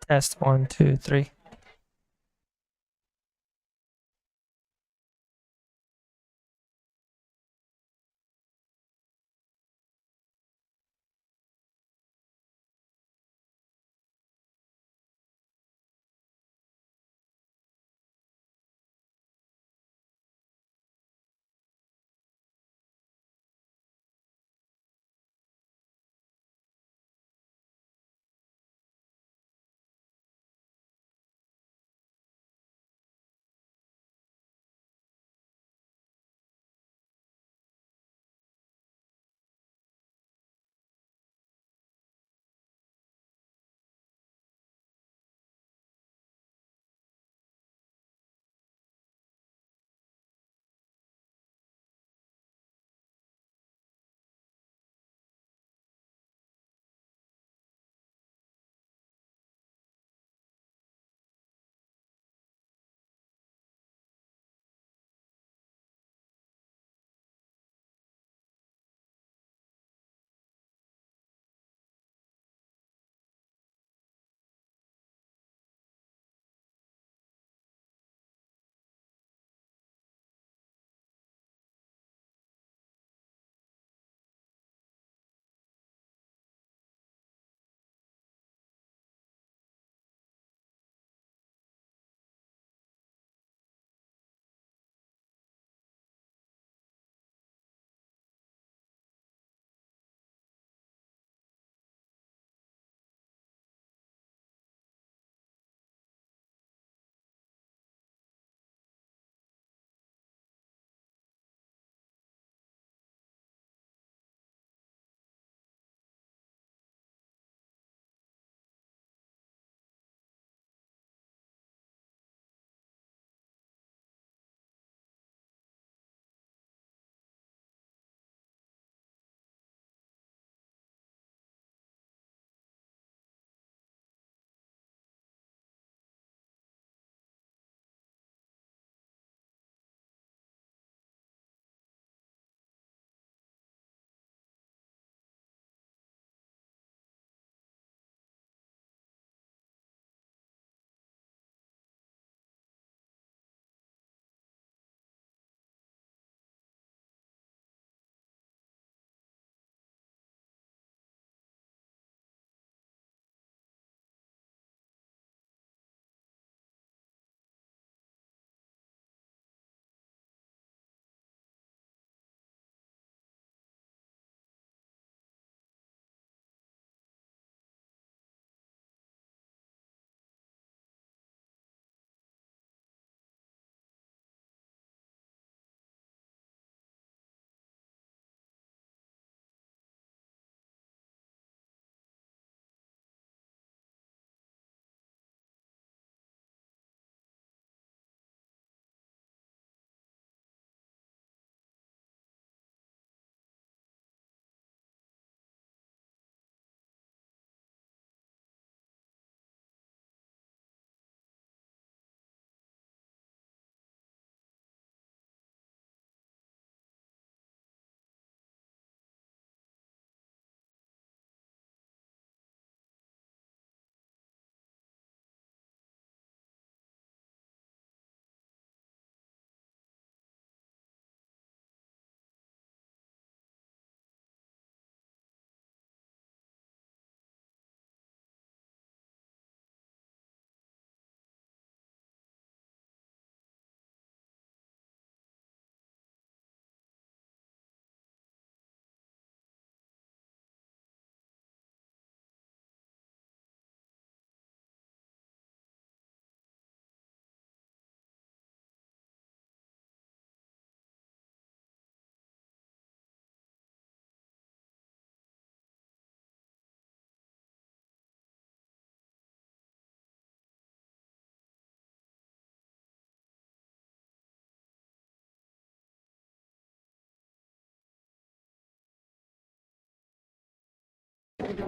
Test 1, 2, 3.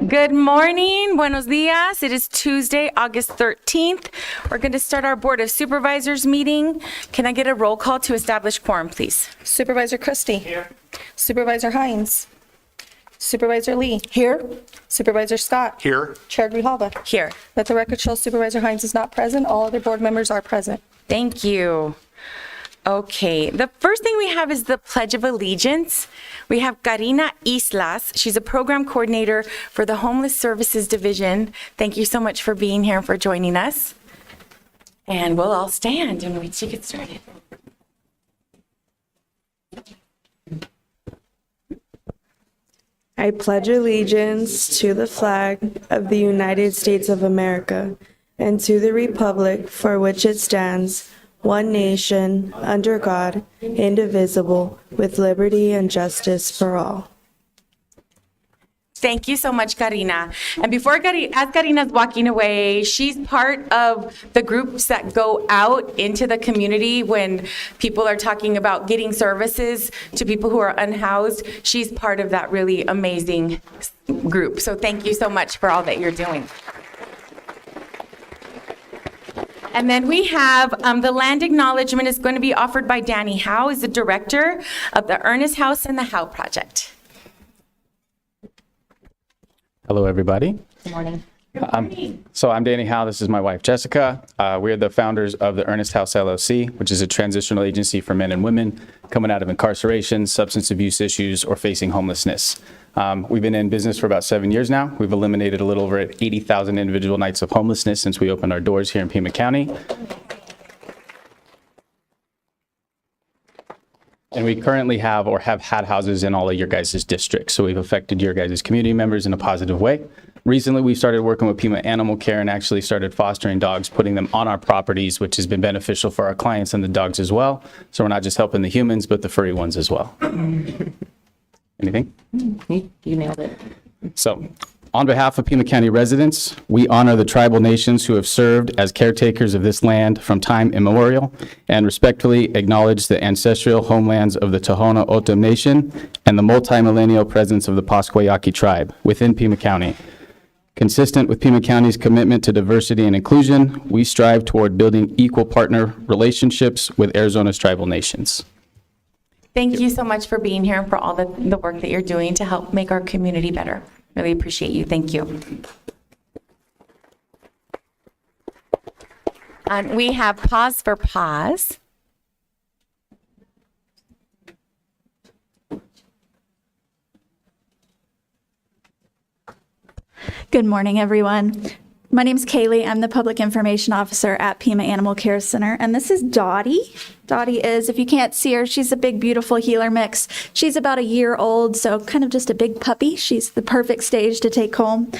Good morning, buenos dias. It is Tuesday, August 13th. We're going to start our Board of Supervisors meeting. Can I get a roll call to establish quorum, please? Supervisor Christie. Here. Supervisor Hines. Supervisor Lee. Here. Supervisor Scott. Here. Chair Grijalva. Here. Let the record show Supervisor Hines is not present. All other board members are present. Thank you. Okay, the first thing we have is the Pledge of Allegiance. We have Karina Islas. She's a program coordinator for the Homeless Services Division. Thank you so much for being here and for joining us. And we'll all stand and wait to get started. I pledge allegiance to the flag of the United States of America and to the republic for which it stands, one nation, under God, indivisible, with liberty and justice for all. Thank you so much, Karina. And before as Karina's walking away, she's part of the groups that go out into the community when people are talking about getting services to people who are unhoused. She's part of that really amazing group. So thank you so much for all that you're doing. And then we have the land acknowledgement is going to be offered by Danny Howe, who's the director of the Ernest House and the Howe Project. Hello, everybody. Good morning. I'm Danny Howe. This is my wife, Jessica. We're the founders of the Ernest House LLC, which is a transitional agency for men and women coming out of incarceration, substance abuse issues, or facing homelessness. We've been in business for about 7 years now. We've eliminated a little over 80,000 individual nights of homelessness since we opened our doors here in Pima County. And we currently have or have had houses in all of your guys' districts. So we've affected your guys' community members in a positive way. Recently, we started working with Pima Animal Care and actually started fostering dogs, putting them on our properties, which has been beneficial for our clients and the dogs as well. So we're not just helping the humans, but the furry ones as well. Anything? You nailed it. So, on behalf of Pima County residents, we honor the tribal nations who have served as caretakers of this land from time immemorial and respectfully acknowledge the ancestral homelands of the Tohono O'odham Nation and the multi-millennial presence of the Pasquayaki tribe within Pima County. Consistent with Pima County's commitment to diversity and inclusion, we strive toward building equal partner relationships with Arizona's tribal nations. Thank you so much for being here and for all the work that you're doing to help make our community better. Really appreciate you. Thank you. And we have pause for pause. Good morning, everyone. My name is Kaylee. I'm the Public Information Officer at Pima Animal Care Center, and this is Dottie. Dottie is, if you can't see her, she's a big, beautiful heeler mix. She's about a year old, so kind of just a big puppy. She's the perfect stage to take home.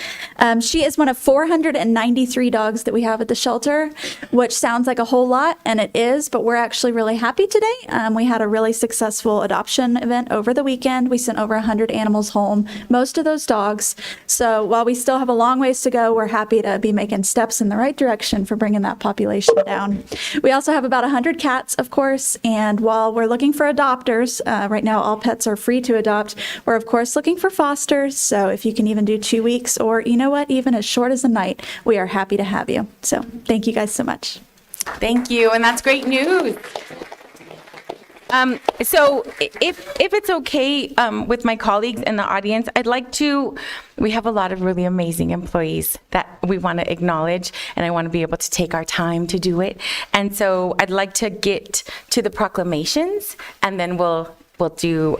She is one of 493 dogs that we have at the shelter, which sounds like a whole lot, and it is, but we're actually really happy today. We had a really successful adoption event over the weekend. We sent over 100 animals home, most of those dogs. So while we still have a long ways to go, we're happy to be making steps in the right direction for bringing that population down. We also have about 100 cats, of course, and while we're looking for adopters, right now all pets are free to adopt, we're of course looking for fosters, so if you can even do 2 weeks or you know what, even as short as a night, we are happy to have you. So thank you guys so much. Thank you, and that's great news. So if it's okay with my colleagues in the audience, we have a lot of really amazing employees that we want to acknowledge, and I want to be able to take our time to do it. And so I'd like to get to the proclamations, and then we'll do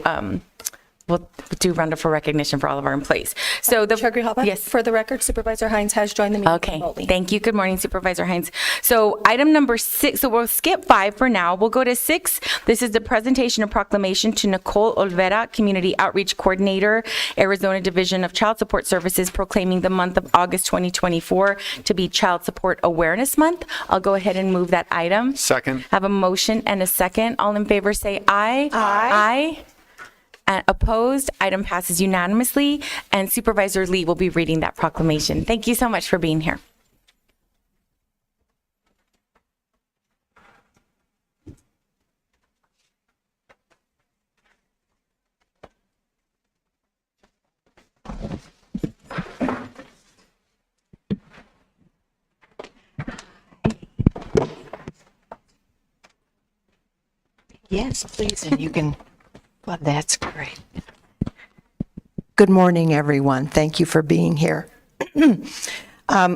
wonderful recognition for all of our employees. So Chair Grijalva? Yes. For the record, Supervisor Hines has joined the meeting Okay, remotely. thank you. Good morning, Supervisor Hines. So item number 6, so we'll skip 5 for now. We'll go to 6. This is the presentation of proclamation to Nicole Olvera, Community Outreach Coordinator, Arizona Division of Child Support Services, proclaiming the month of August 2024 to be Child Support Awareness Month. I'll go ahead and move that item. Second. Have a motion and a second. All in favor say aye. Aye. Opposed, item passes unanimously, and Supervisor Lee will be reading that proclamation. Thank you so much for being here. Yes, please, and you can, well, that's great. Good morning, everyone. Thank you for being here.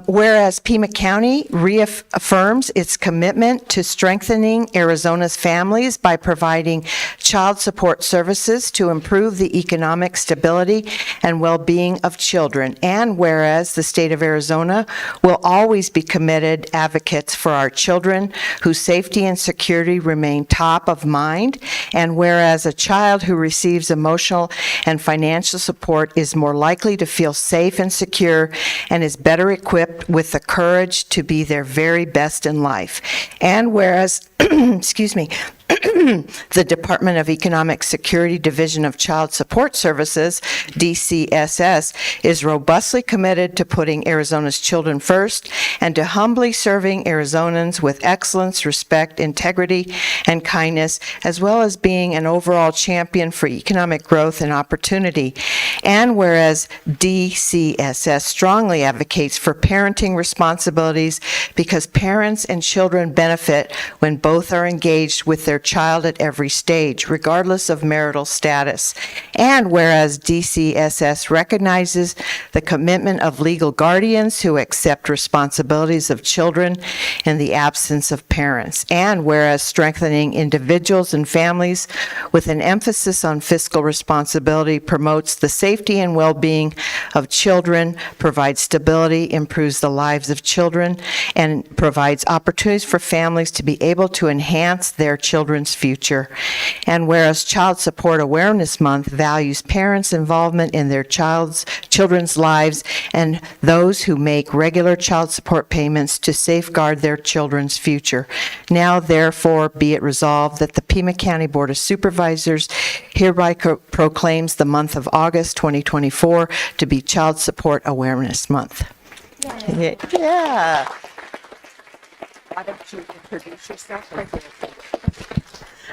Whereas Pima County reaffirms its commitment to strengthening Arizona's families by providing child support services to improve the economic stability and well-being of children, and whereas the state of Arizona will always be committed advocates for our children whose safety and security remain top of mind, and whereas a child who receives emotional and financial support is more likely to feel safe and secure and is better equipped with the courage to be their very best in life. And whereas, excuse me, the Department of Economic Security Division of Child Support Services, DCSS, is robustly committed to putting Arizona's children first and to humbly serving Arizonans with excellence, respect, integrity, and kindness, as well as being an overall champion for economic growth and opportunity. And whereas DCSS strongly advocates for parenting responsibilities because parents and children benefit when both are engaged with their child at every stage, regardless of marital status. And whereas DCSS recognizes the commitment of legal guardians who accept responsibilities of children in the absence of parents. And whereas strengthening individuals and families with an emphasis on fiscal responsibility promotes the safety and well-being of children, provides stability, improves the lives of children, and provides opportunities for families to be able to enhance their children's future. And whereas Child Support Awareness Month values parents' involvement in their children's lives and those who make regular child support payments to safeguard their children's future. Now, therefore, be it resolved that the Pima County Board of Supervisors hereby proclaims the month of August 2024 to be Child Support Awareness Month. Yeah. Why don't you introduce yourself?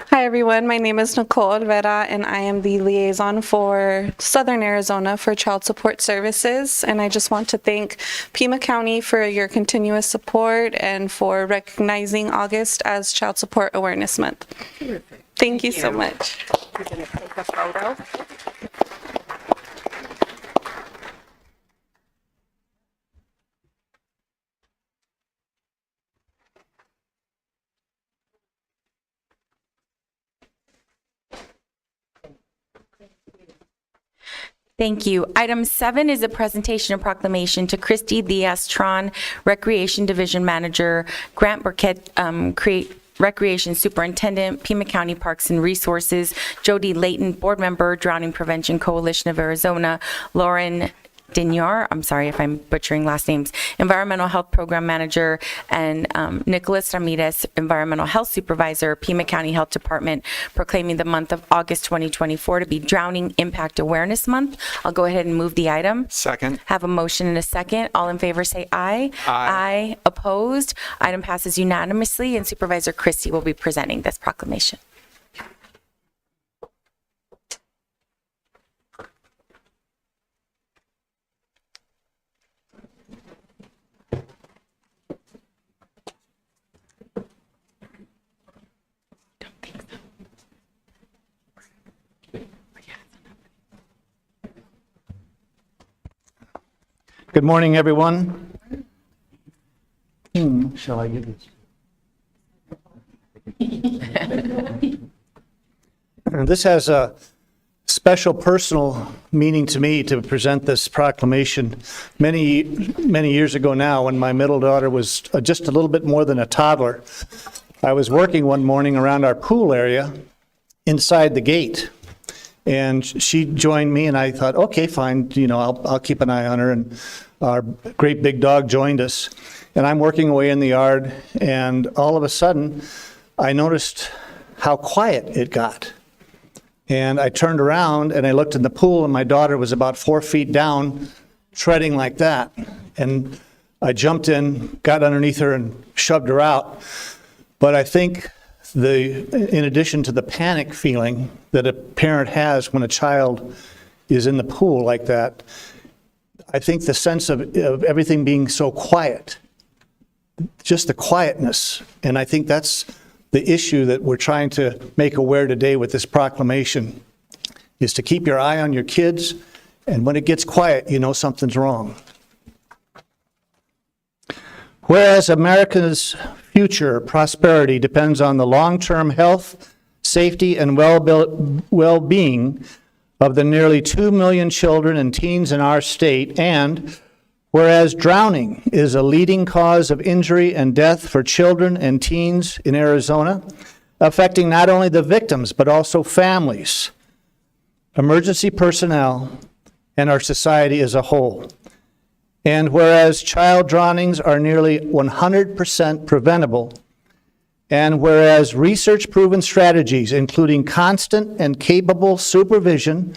Hi everyone, my name is Nicole Olvera and I am the liaison for Southern Arizona for Child Support Services, and I just want to thank Pima County for your continuous support and for recognizing August as Child Support Awareness Month. Terrific. Thank you so much. We're going to take a photo. Thank you. Item 7 is a presentation of proclamation to Christy Diaz-Tron, Recreation Division Manager, Grant Burkett, Recreation Superintendent, Pima County Parks and Resources, Jody Layton, Board Member, Drowning Prevention Coalition of Arizona, Lauren Dinyar, I'm sorry if I'm butchering last names, Environmental Health Program Manager, and Nicholas Ramirez, Environmental Health Supervisor, Pima County Health Department, proclaiming the month of August 2024 to be Drowning Impact Awareness Month. I'll go ahead and move the item. Second. Have a motion and a second. All in favor say aye. Aye. Opposed? Item passes unanimously, and Supervisor Christie will be presenting this proclamation. Good morning, everyone. Shall I give this? This has a special personal meaning to me to present this proclamation. Many years ago now, when my middle daughter was just a little bit more than a toddler, I was working one morning around our pool area inside the gate. And she joined me, and I thought, okay, fine, I'll keep an eye on her. And our great big dog joined us. And I'm working away in the yard, and all of a sudden, I noticed how quiet it got. And I turned around, and I looked in the pool, and my daughter was about 4 feet down, treading like that. And I jumped in, got underneath her, and shoved her out. But I think in addition to the panic feeling that a parent has when a child is in the pool like that, I think the sense of everything being so quiet, just the quietness, and I think that's the issue that we're trying to make aware today with this proclamation, is to keep your eye on your kids, And when it gets quiet, you know something's wrong. Whereas America's future prosperity depends on the long-term health, safety, and well-being of the nearly 2 million children and teens in our state, and whereas drowning is a leading cause of injury and death for children and teens in Arizona, affecting not only the victims but also families, emergency personnel, and our society as a whole. And whereas child drownings are nearly 100% preventable, and whereas research-proven strategies, including constant and capable supervision,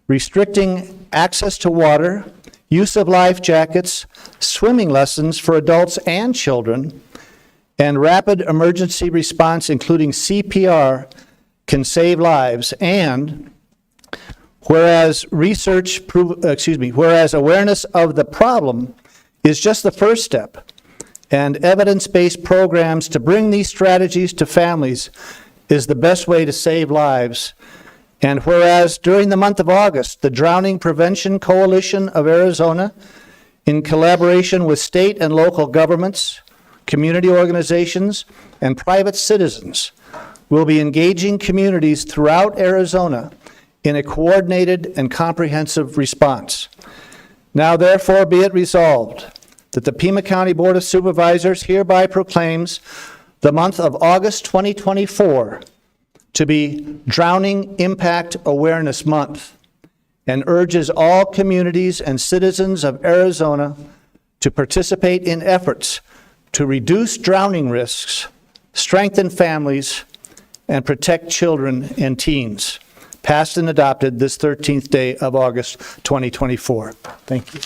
restricting access to water, use of life jackets, swimming lessons for adults and children, and rapid emergency response, including CPR, can save lives, and whereas whereas awareness of the problem is just the first step, and evidence-based programs to bring these strategies to families is the best way to save lives. And whereas during the month of August, the Drowning Prevention Coalition of Arizona, in collaboration with state and local governments, community organizations, and private citizens, will be engaging communities throughout Arizona in a coordinated and comprehensive response. Now therefore be it resolved that the Pima County Board of Supervisors hereby proclaims the month of August 2024 to be Drowning Impact Awareness Month, and urges all communities and citizens of Arizona to participate in efforts to reduce drowning risks, strengthen families, and protect children and teens. Passed and adopted this 13th day of August 2024. Thank you.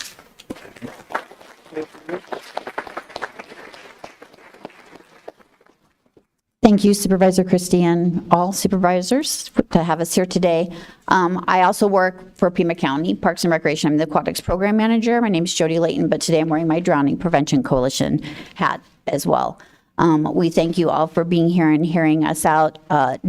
Thank you, Supervisor Christie, and all supervisors to have us here today. I also work for Pima County Parks and Recreation. I'm the Aquatics Program Manager. My name is Jody Layton, but today I'm wearing my Drowning Prevention Coalition hat as well. We thank you all for being here and hearing us out.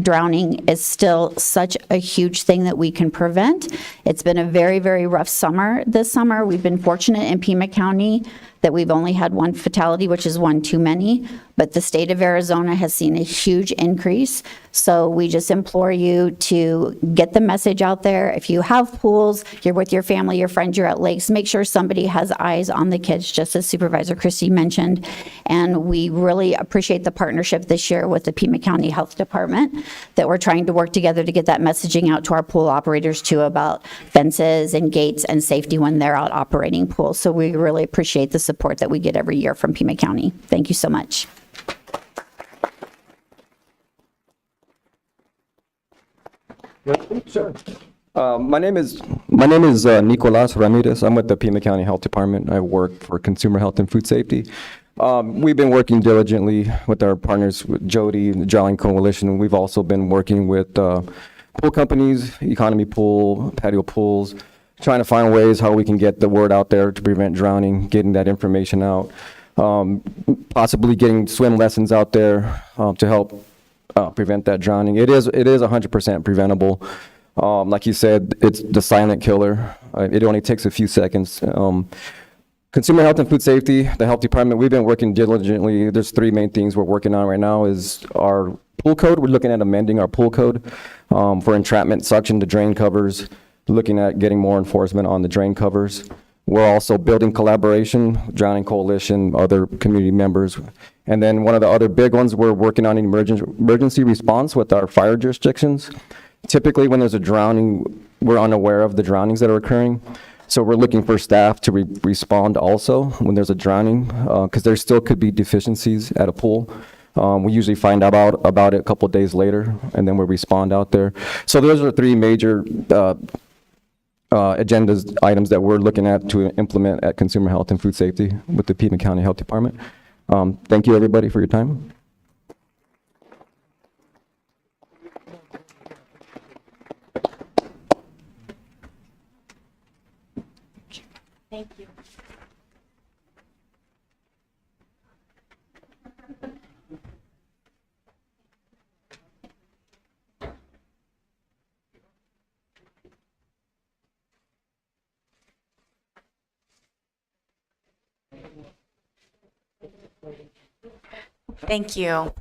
Drowning is still such a huge thing that we can prevent. It's been a very, very rough summer this summer. We've been fortunate in Pima County that we've only had one fatality, which is one too many, but the state of Arizona has seen a huge increase. So we just implore you to get the message out there. If you have pools, you're with your family, your friends, you're at lakes, make sure somebody has eyes on the kids, just as Supervisor Christie mentioned. And we really appreciate the partnership this year with the Pima County Health Department, that we're trying to work together to get that messaging out to our pool operators too, about fences and gates and safety when they're out operating pools. So we really appreciate the support that we get every year from Pima County. Thank you so much. Sure. My name is Nicolas Ramirez. I'm with the Pima County Health Department. I work for Consumer Health and Food Safety. We've been working diligently with our partners, with Jody and the Drowning Coalition. We've also been working with pool companies, economy pool, patio pools, trying to find ways how we can get the word out there to prevent drowning, getting that information out, possibly getting swim lessons out there to help prevent that drowning. It is 100% preventable. Like you said, it's the silent killer. It only takes a few seconds. Consumer Health and Food Safety, the Health Department, we've been working diligently. There's three main things we're working on right now is our pool code. We're looking at amending our pool code for entrapment, suction to drain covers, looking at getting more enforcement on the drain covers. We're also building collaboration, Drowning Coalition, other community members. And then one of the other big ones, we're working on emergency response with our fire jurisdictions. Typically when there's a drowning, we're unaware of the drownings that are occurring. So we're looking for staff to respond also when there's a drowning, because there still could be deficiencies at a pool. We usually find out about it a couple of days later, and then we respond out there. So those are three major agendas, items that we're looking at to implement at Consumer Health and Food Safety with the Pima County Health Department. Thank you, everybody, for your time. Thank you. Thank you.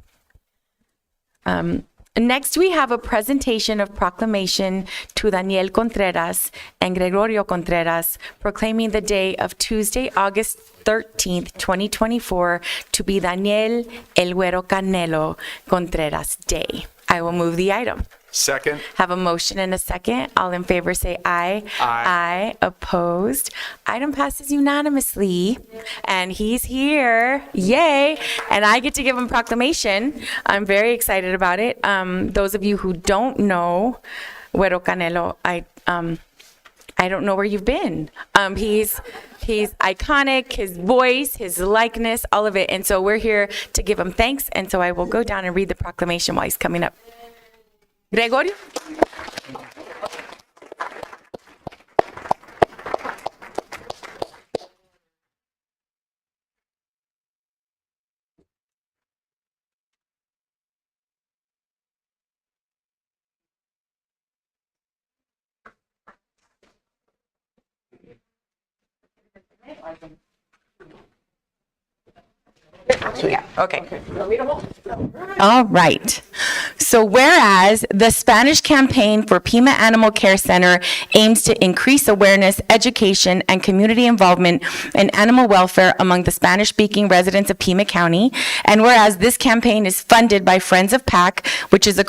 Next, we have a presentation of proclamation to Daniel Contreras and Gregorio Contreras, proclaiming the day of Tuesday, August 13th, 2024, to be Daniel El Güero Canelo Contreras Day. I will move the item. Second. Have a motion and a second. All in favor say aye. Aye. Opposed. Item passes unanimously. And he's here. Yay. And I get to give him proclamation. I'm very excited about it. Those of you who don't know Güero Canelo, I don't know where you've been. He's iconic, his voice, his likeness, all of it. And so we're here to give him thanks. And so I will go down and read the proclamation while he's coming up. Gregorio? Okay. All right. So whereas the Spanish campaign for Pima Animal Care Center aims to increase awareness, education, and community involvement in animal welfare among the Spanish-speaking residents of Pima County, and whereas this campaign is funded by Friends of PAC, which is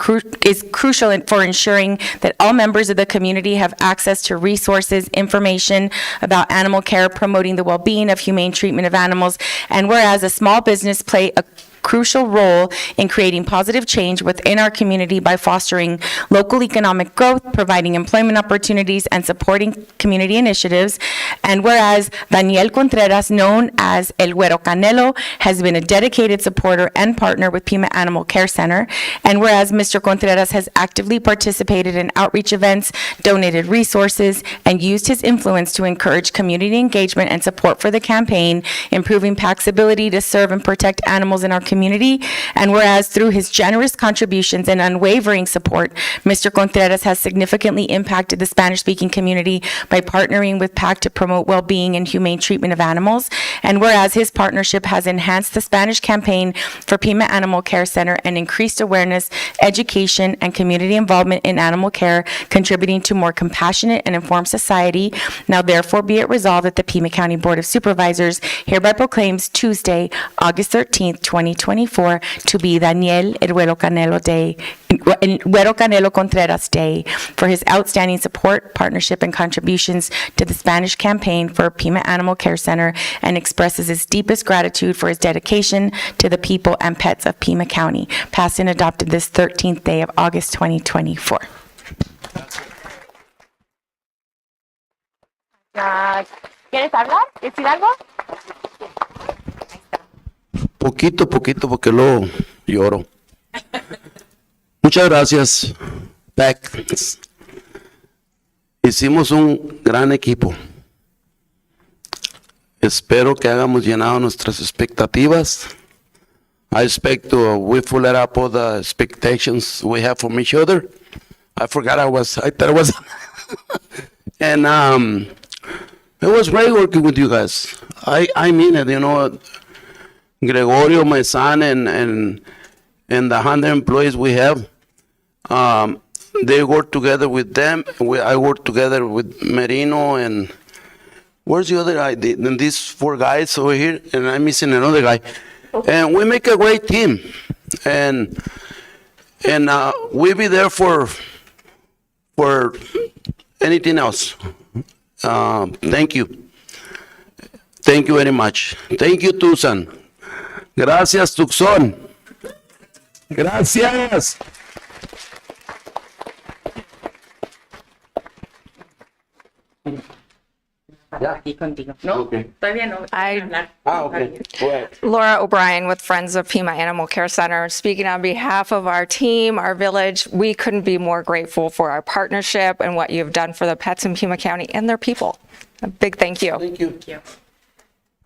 crucial for ensuring that all members of the community have access to resources, information about animal care, promoting the well-being of humane treatment of animals, and whereas a small business play a crucial role in creating positive change within our community by fostering local economic growth, providing employment opportunities, and supporting community initiatives. And whereas Daniel Contreras, known as El Güero Canelo, has been a dedicated supporter and partner with Pima Animal Care Center. And whereas Mr. Contreras has actively participated in outreach events, donated resources, and used his influence to encourage community engagement and support for the campaign, improving PAC's ability to serve and protect animals in our community. And whereas through his generous contributions and unwavering support, Mr. Contreras has significantly impacted the Spanish-speaking community by partnering with PAC to promote well-being and humane treatment of animals. And whereas his partnership has enhanced the Spanish campaign for Pima Animal Care Center and increased awareness, education, and community involvement in animal care, contributing to more compassionate and informed society. Now therefore be it resolved that the Pima County Board of Supervisors hereby proclaims Tuesday, August 13th, 2024, to be Daniel El Güero Canelo Day, Güero Canelo Contreras Day, for his outstanding support, partnership, and contributions to the Spanish campaign for Pima Animal Care Center, and expresses his deepest gratitude for his dedication to the people and pets of Pima County, passed and adopted this 13th day of August 2024. ¿Quieres hablar? ¿Decir algo? Poquito, porque luego lloro. Muchas gracias, PAC. Hicimos un gran equipo. Espero que hayamos llenado nuestras expectativas. I expect we followed up all the expectations we have from each other. I thought I was, and it was great working with you guys. I mean it, you know. Gregorio, my son, and the 100 employees we have, they work together with them. I work together with Merino, and where's the other guy? And these 4 guys over here, and I'm missing another guy. And we make a great team, and we'll be there for anything else. Thank you. Thank you very much. Thank you, Tucson. Gracias, Tucson. Gracias. Aquí contigo. No, todavía no. Okay. Go ahead. Laura O'Brien with Friends of Pima Animal Care Center. Speaking on behalf of our team, our village, we couldn't be more grateful for our partnership and what you've done for the pets in Pima County and their people. A big thank you. Thank you.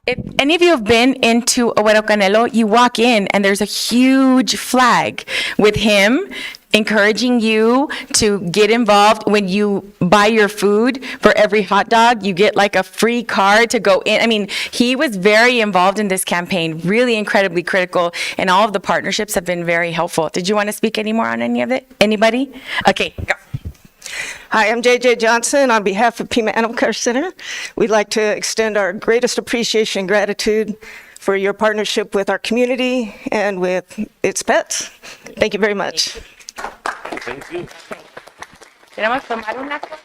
If any of you have been into Güero Canelo, you walk in and there's a huge flag with him, encouraging you to get involved. When you buy your food, for every hot dog, you get like a free card to go in. I mean, he was very involved in this campaign, really incredibly critical, and all of the partnerships have been very helpful. Did you want to speak any more on any of it? Anybody? Okay, go. Hi, I'm JJ Johnson. On behalf of Pima Animal Care Center, we'd like to extend our greatest appreciation and gratitude for your partnership with our community and with its pets. Thank you very much. Thank you. ¿Queremos tomar una foto?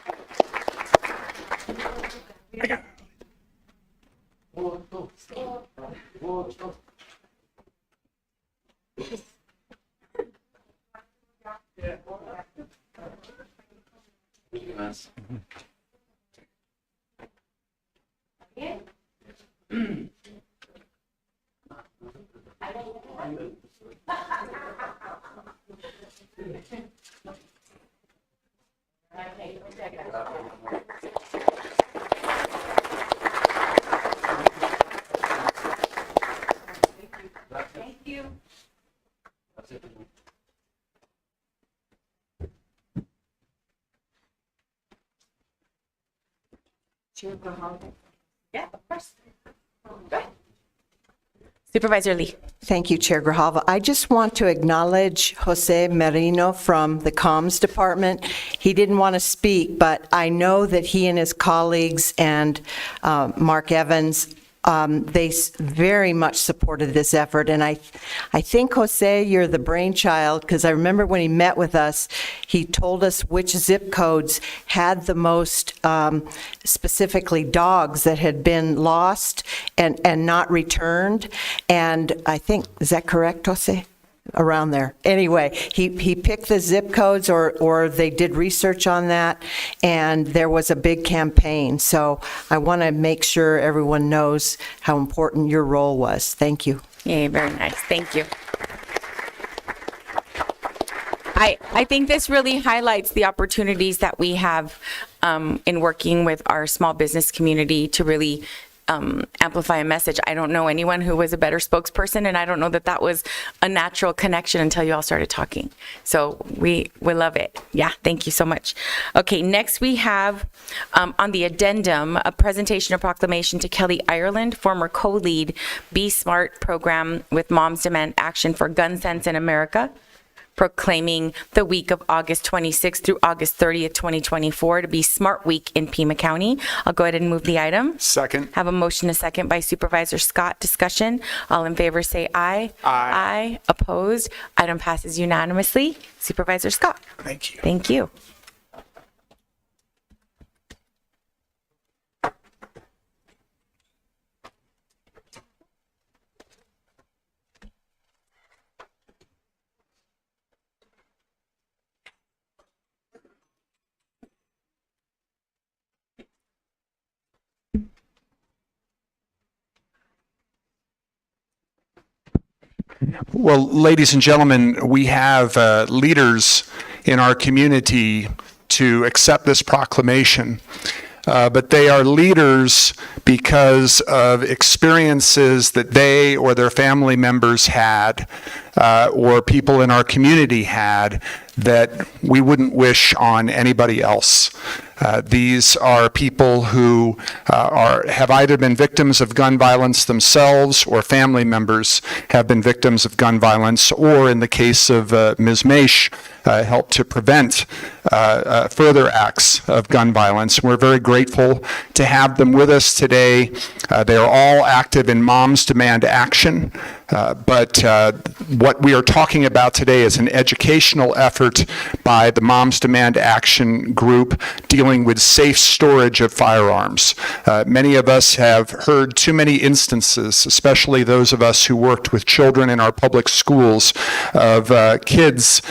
Yeah, of course. Go ahead. Supervisor Lee. Thank you, Chair Grijalva. I just want to acknowledge Jose Merino from the Comms Department. He didn't want to speak, but I know that he and his colleagues and Mark Evans, they very much supported this effort. And I think, Jose, you're the brainchild, because I remember when he met with us, he told us which zip codes had the most specifically dogs that had been lost and not returned. And I think, is that correct, Jose? Around there. Anyway, he picked the zip codes, or they did research on that, and there was a big campaign. So I want to make sure everyone knows how important your role was. Thank you. Yeah, very nice. Thank you. I think this really highlights the opportunities that we have in working with our small business community to really amplify a message. I don't know anyone who was a better spokesperson, and I don't know that that was a natural connection until you all started talking. So we love it. Yeah, thank you so much. Okay, next we have on the addendum a presentation of proclamation to Kelly Ireland, former co-lead Be Smart program with Moms Demand Action for Gun Sense in America, proclaiming the week of August 26th through August 30th, 2024 to be Smart Week in Pima County. I'll go ahead and move the item. Second. Have a motion, a second by Supervisor Scott. Discussion. All in favor say aye. Aye. Aye. Opposed. Item passes unanimously. Supervisor Scott. Thank you. Thank you. Well, ladies and gentlemen, we have leaders in our community to accept this proclamation. But they are leaders because of experiences that they or their family members had, or people in our community had, that we wouldn't wish on anybody else. These are people who have either been victims of gun violence themselves, or family members have been victims of gun violence, or in the case of Ms. Maish, helped to prevent further acts of gun violence. We're very grateful to have them with us today. They are all active in Moms Demand Action, but what we are talking about today is an educational effort by the Moms Demand Action group dealing with safe storage of firearms. Many of us have heard too many instances, especially those of us who worked with children in our public schools, of kids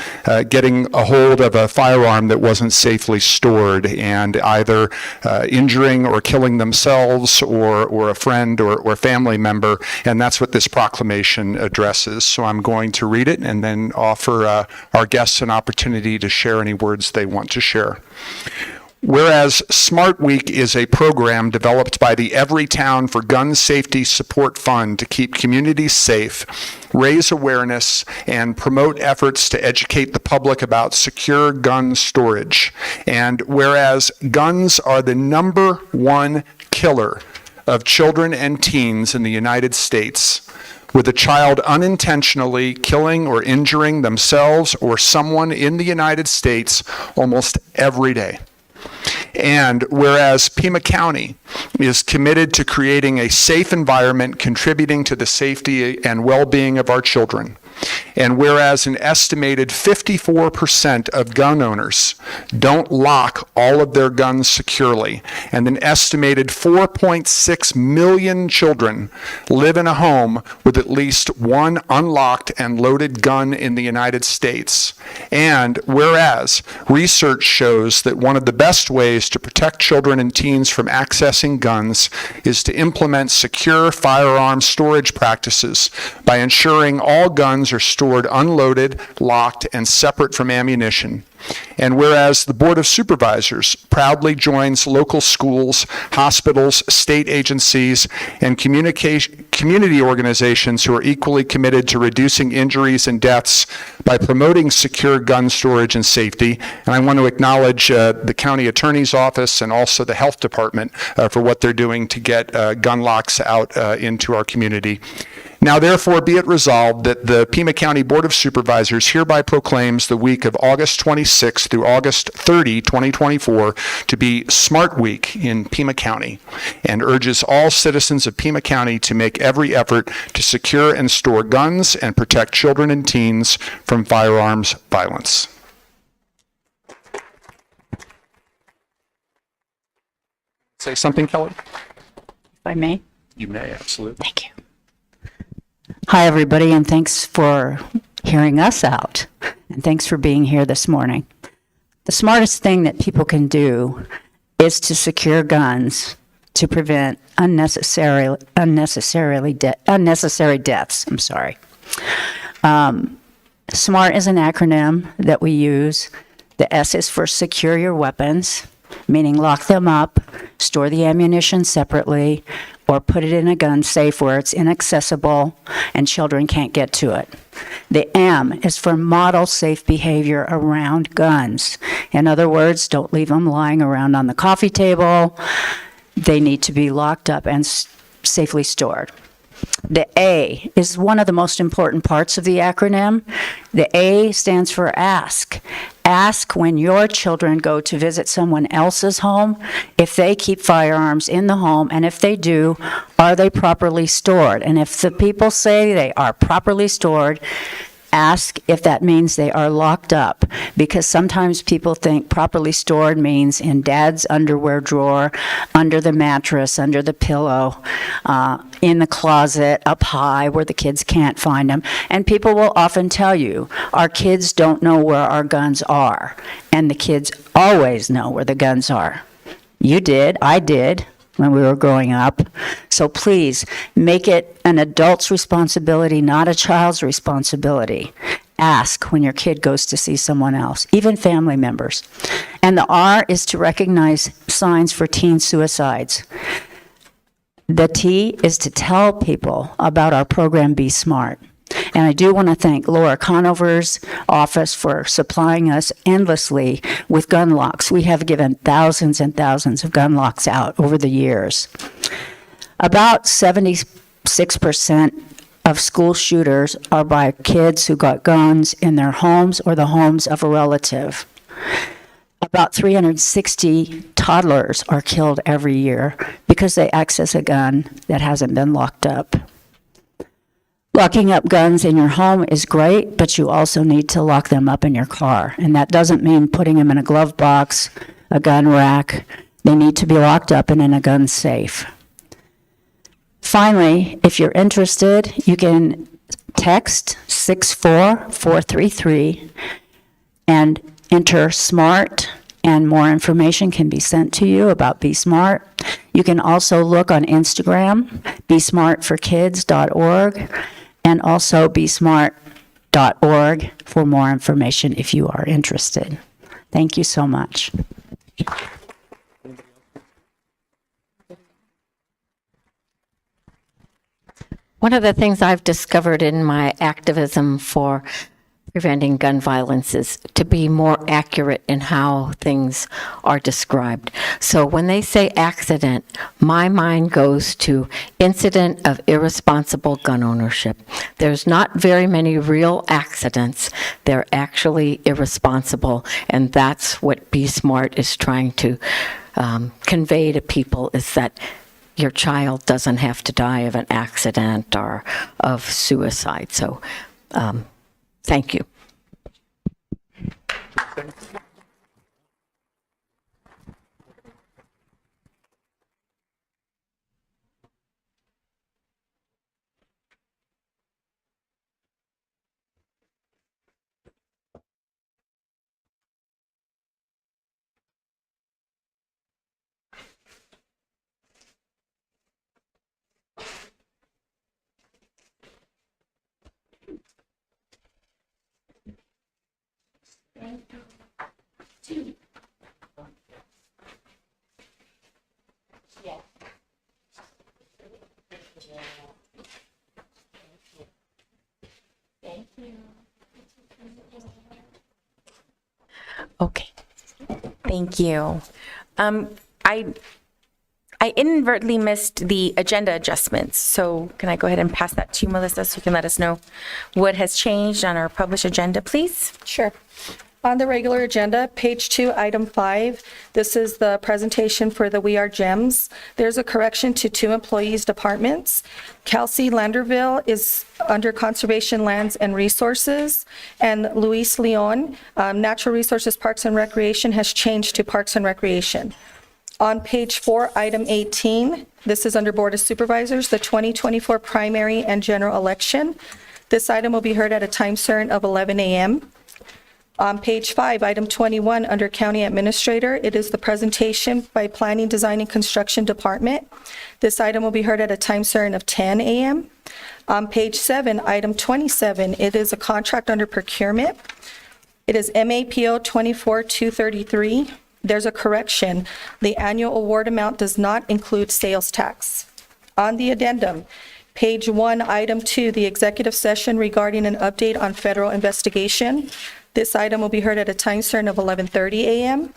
getting a hold of a firearm that wasn't safely stored and either injuring or killing themselves or a friend or family member, and that's what this proclamation addresses. So I'm going to read it and then offer our guests an opportunity to share any words they want to share. Whereas Smart Week is a program developed by the Everytown for Gun Safety Support Fund to keep communities safe, raise awareness, and promote efforts to educate the public about secure gun storage. And whereas guns are the #1 killer of children and teens in the United States, with a child unintentionally killing or injuring themselves or someone in the United States almost every day. And whereas Pima County is committed to creating a safe environment contributing to the safety and well-being of our children, and whereas an estimated 54% of gun owners don't lock all of their guns securely, and an estimated 4.6 million children live in a home with at least one unlocked and loaded gun in the United States, and whereas research shows that one of the best ways to protect children and teens from accessing guns is to implement secure firearm storage practices by ensuring all guns are stored unloaded, locked, and separate from ammunition. And whereas the Board of Supervisors proudly joins local schools, hospitals, state agencies, and community organizations who are equally committed to reducing injuries and deaths by promoting secure gun storage and safety. And I want to acknowledge the County Attorney's Office and also the Health Department for what they're doing to get gun locks out into our community. Now, therefore, be it resolved that the Pima County Board of Supervisors hereby proclaims the week of August 26 through August 30, 2024, to be Smart Week in Pima County, and urges all citizens of Pima County to make every effort to secure and store guns and protect children and teens from firearms violence. Say something, Kelly? If I may. You may, absolutely. Thank you. Hi, everybody, and thanks for hearing us out, and thanks for being here this morning. The smartest thing that people can do is to secure guns to prevent unnecessary deaths. I'm sorry. SMART is an acronym that we use. The S is for secure your weapons, meaning lock them up, store the ammunition separately, or put it in a gun safe where it's inaccessible and children can't get to it. The M is for model safe behavior around guns. In other words, don't leave them lying around on the coffee table. They need to be locked up and safely stored. The A is one of the most important parts of the acronym. The A stands for ask. Ask when your children go to visit someone else's home if they keep firearms in the home, and if they do, are they properly stored? And if the people say they are properly stored, ask if that means they are locked up, because sometimes people think properly stored means in dad's underwear drawer, under the mattress, under the pillow, in the closet, up high where the kids can't find them. And people will often tell you, our kids don't know where our guns are. And the kids always know where the guns are. You did, I did, when we were growing up. So please, make it an adult's responsibility, not a child's responsibility. Ask when your kid goes to see someone else, even family members. And the R is to recognize signs for teen suicides. The T is to tell people about our program, Be Smart. And I do want to thank Laura Conover's office for supplying us endlessly with gun locks. We have given thousands and thousands of gun locks out over the years. About 76% of school shooters are by kids who got guns in their homes or the homes of a relative. About 360 toddlers are killed every year because they access a gun that hasn't been locked up. Locking up guns in your home is great, but you also need to lock them up in your car. And that doesn't mean putting them in a glove box, a gun rack. They need to be locked up and in a gun safe. Finally, if you're interested, you can text 64433 and enter SMART, and more information can be sent to you about Be Smart. You can also look on Instagram, besmartforkids.org, and also besmart.org for more information if you are interested. Thank you so much. One of the things I've discovered in my activism for preventing gun violence is to be more accurate in how things are described. So when they say accident, my mind goes to incident of irresponsible gun ownership. There's not very many real accidents. They're actually irresponsible, and that's what Be Smart is trying to convey to people, is that your child doesn't have to die of an accident or of suicide. So thank you. Okay, thank you. I inadvertently missed the agenda adjustments, so can I go ahead and pass that to you, Melissa, so you can let us know what has changed on our published agenda, please? Sure. On the regular agenda, page 2, item 5, this is the presentation for the We Are Gems. There's a correction to 2 employees' departments. Kelsey Landerville is under Conservation Lands and Resources, and Luis Leon, Natural Resources, Parks and Recreation, has changed to Parks and Recreation. On page 4, item 18, this is under Board of Supervisors, the 2024 primary and general election. This item will be heard at a time certain of 11 a.m. On page 5, item 21, under County Administrator, it is the presentation by Planning, Design, and Construction Department. This item will be heard at a time certain of 10 a.m. On page 7, item 27, it is a contract under procurement. It is MAPO 24233. There's a correction. The annual award amount does not include sales tax. On the addendum, page 1, item 2, the executive session regarding an update on federal investigation. This item will be heard at a time certain of 11:30 a.m.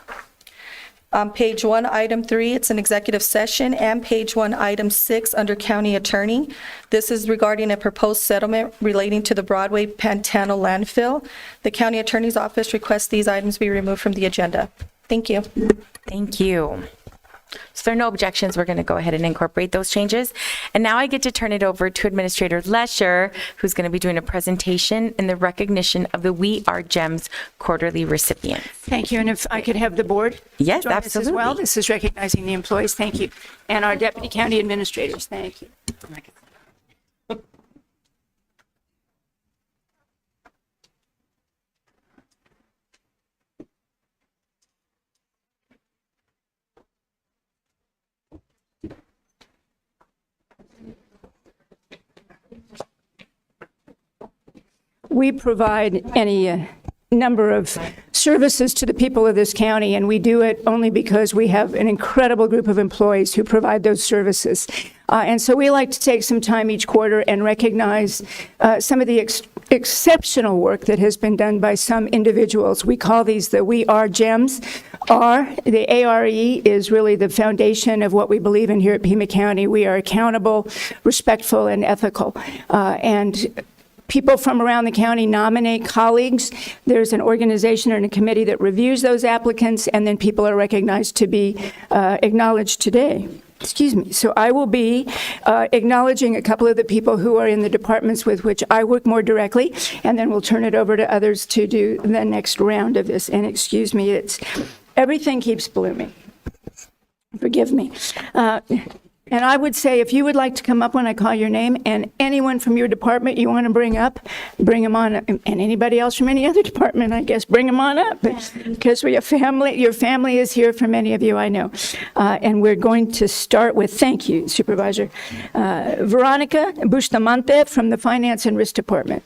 On page 1, item 3, it's an executive session, and page 1, item 6, under County Attorney. This is regarding a proposed settlement relating to the Broadway Pantano landfill. The County Attorney's Office requests these items be removed from the agenda. Thank you. Thank you. So if there are no objections, we're going to go ahead and incorporate those changes. And now I get to turn it over to Administrator Lesher, who's going to be doing a presentation in the recognition of the We Are Gems quarterly recipients. Thank you. And if I could have the board Yes, join us absolutely. as well. This is recognizing the employees. Thank you. And our deputy county administrators. Thank you. We provide any number of services to the people of this county, and we do it only because we have an incredible group of employees who provide those services. And so we like to take some time each quarter and recognize some of the exceptional work that has been done by some individuals. We call these the We Are Gems. The ARE is really the foundation of what we believe in here at Pima County. We are accountable, respectful, and ethical. And people from around the county nominate colleagues. There's an organization and a committee that reviews those applicants, and then people are recognized to be acknowledged today. Excuse me. So I will be acknowledging a couple of the people who are in the departments with which I work more directly, and then we'll turn it over to others to do the next round of this. And excuse me, everything keeps blooming. Forgive me. And I would say, if you would like to come up when I call your name, and anyone from your department you want to bring up, bring them on up. And anybody else from any other department, I guess, bring them on up. Because we have family, your family is here for many of you, I know. And we're going to start with, thank you, Supervisor, Veronica Bustamante from the Finance and Risk Department.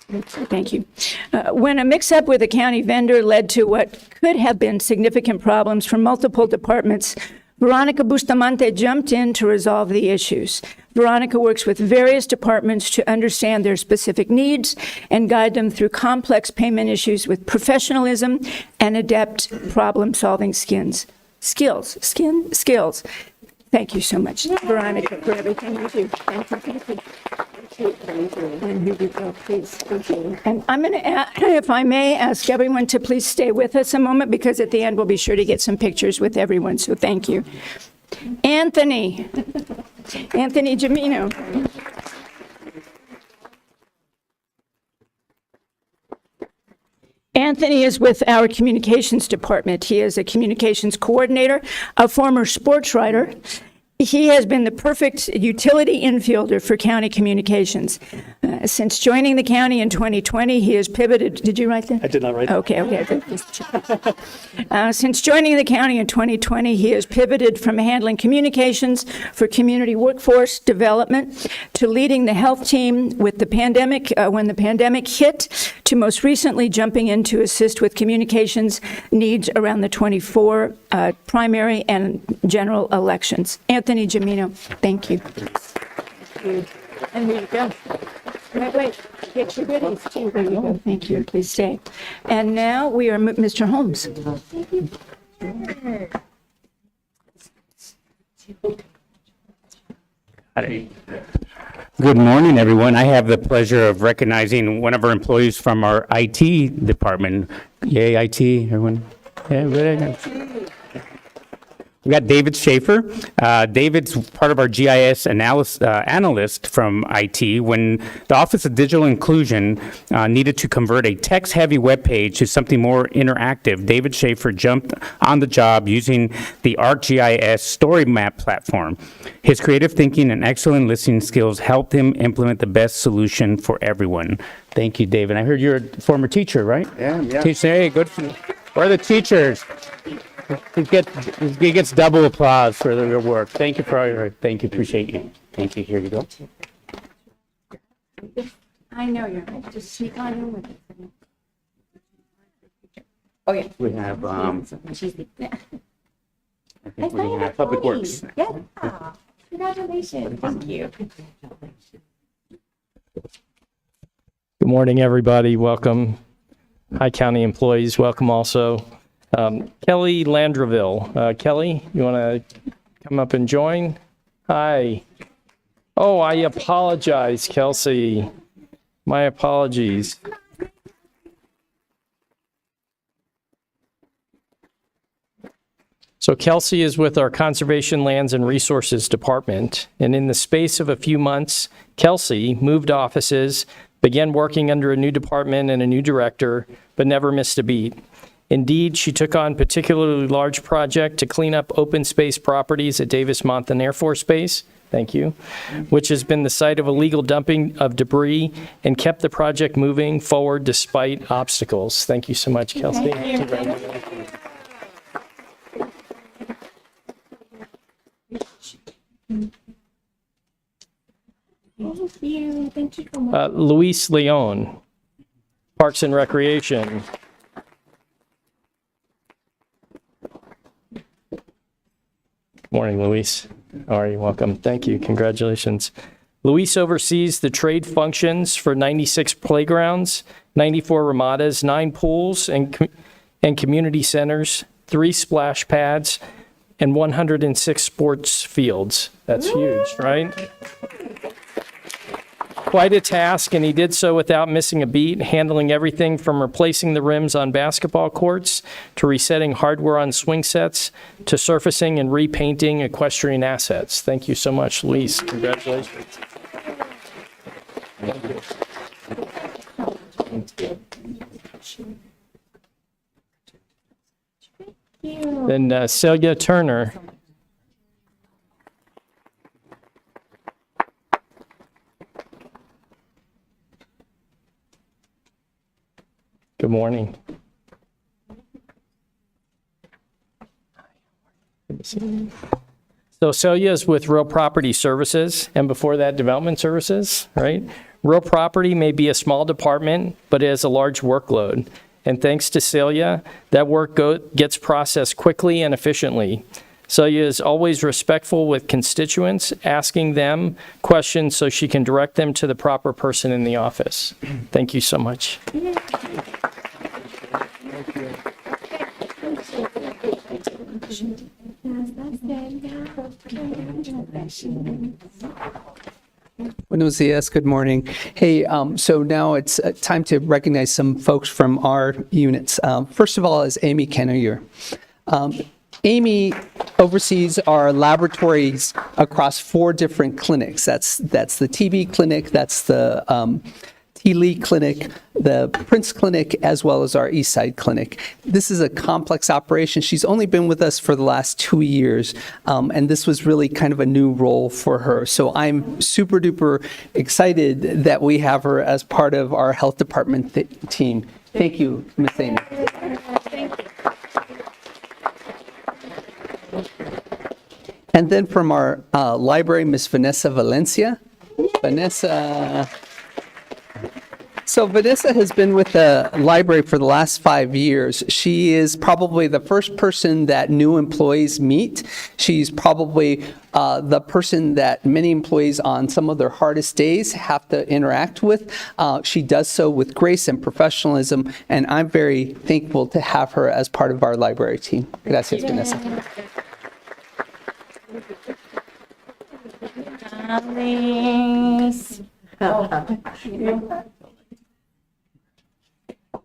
Thank you. When a mix-up with a county vendor led to what could have been significant problems from multiple departments, Veronica Bustamante jumped in to resolve the issues. Veronica works with various departments to understand their specific needs and guide them through complex payment issues with professionalism and adept problem-solving skills. Thank you so much, Veronica, for everything you do. Thank you. Thank you. And here you go, please. Thank you. And I'm going to, if I may, ask everyone to please stay with us a moment, because at the end we'll be sure to get some pictures with everyone. So thank you. Anthony Gemino. Anthony is with our communications department. He is a communications coordinator, a former sports writer. He has been the perfect utility infielder for county communications. Since joining the county in 2020, he has pivoted. Did you write that? I did not write that. Okay. Since joining the county in 2020, he has pivoted from handling communications for community workforce development to leading the health team with the pandemic, when the pandemic hit, to most recently jumping in to assist with communications needs around the 24 primary and general elections. Anthony Gemino, thank you. And here you go. Wait, get your goodies too. There you go. Thank you. Please stay. And now we are Mr. Holmes. Good morning, everyone. I have the pleasure of recognizing one of our employees from our IT department. Yay, IT, everyone. Yeah, very good. We got David Schaefer. David's part of our GIS analyst from IT. When the Office of Digital Inclusion needed to convert a text-heavy web page to something more interactive, David Schaefer jumped on the job using the ArcGIS story map platform. His creative thinking and excellent listening skills helped him implement the best solution for everyone. Thank you, David. I heard you're a former teacher, right? Yeah. Teacher, hey, good. Where are the teachers? He gets double applause for your work. Thank you for all your, thank you, appreciate you. Thank you, here you go. I know you're right. Just sneak on in with it. Oh, yeah. We have, I think we have Public Works. Yeah. Congratulations. Thank you. Good morning, everybody. Welcome. Hi, county employees. Welcome also. Kelly Landraville. Kelly, you want to come up and join? Hi. Oh, I apologize, Kelsey. My apologies. So Kelsey is with our Conservation Lands and Resources Department, and in the space of a few months, Kelsey moved offices, began working under a new department and a new director, but never missed a beat. Indeed, she took on a particularly large project to clean up open space properties at Davis-Monthan Air Force Base, thank you, which has been the site of illegal dumping of debris and kept the project moving forward despite obstacles. Thank you so much, Kelsey. Thank you. Thank you so much. Luis Leon, Parks and Recreation. Morning, Luis. How are you? Welcome. Thank you. Congratulations. Luis oversees the trade functions for 96 playgrounds, 94 ramadas, 9 pools and community centers, 3 splash pads, and 106 sports fields. That's huge, right? Quite a task, and he did so without missing a beat, handling everything from replacing the rims on basketball courts to resetting hardware on swing sets to surfacing and repainting equestrian assets. Thank you so much, Luis. Congratulations. Then Celia Turner. Good morning. So Celia is with Real Property Services, and before that, Development Services, right? Real property may be a small department, but it has a large workload. And thanks to Celia, that work gets processed quickly and efficiently. Celia is always respectful with constituents, asking them questions so she can direct them to the proper person in the office. Thank you so much. Buenos dias, good morning. Hey, so now it's time to recognize some folks from our units. First of all is Amy Kenneyer. Amy oversees our laboratories across 4 different clinics. That's the TB clinic, that's the T. Lee Clinic, the Prince Clinic, as well as our Eastside Clinic. This is a complex operation. She's only been with us for the last 2 years, and this was really kind of a new role for her. So I'm super duper excited that we have her as part of our health department team. Thank you, Ms. Amy. Thank you. And then from our library, Ms. Vanessa Valencia. Vanessa. So Vanessa has been with the library for the last 5 years. She is probably the first person that new employees meet. She's probably the person that many employees on some of their hardest days have to interact with. She does so with grace and professionalism, and I'm very thankful to have her as part of our library team. Gracias, Vanessa.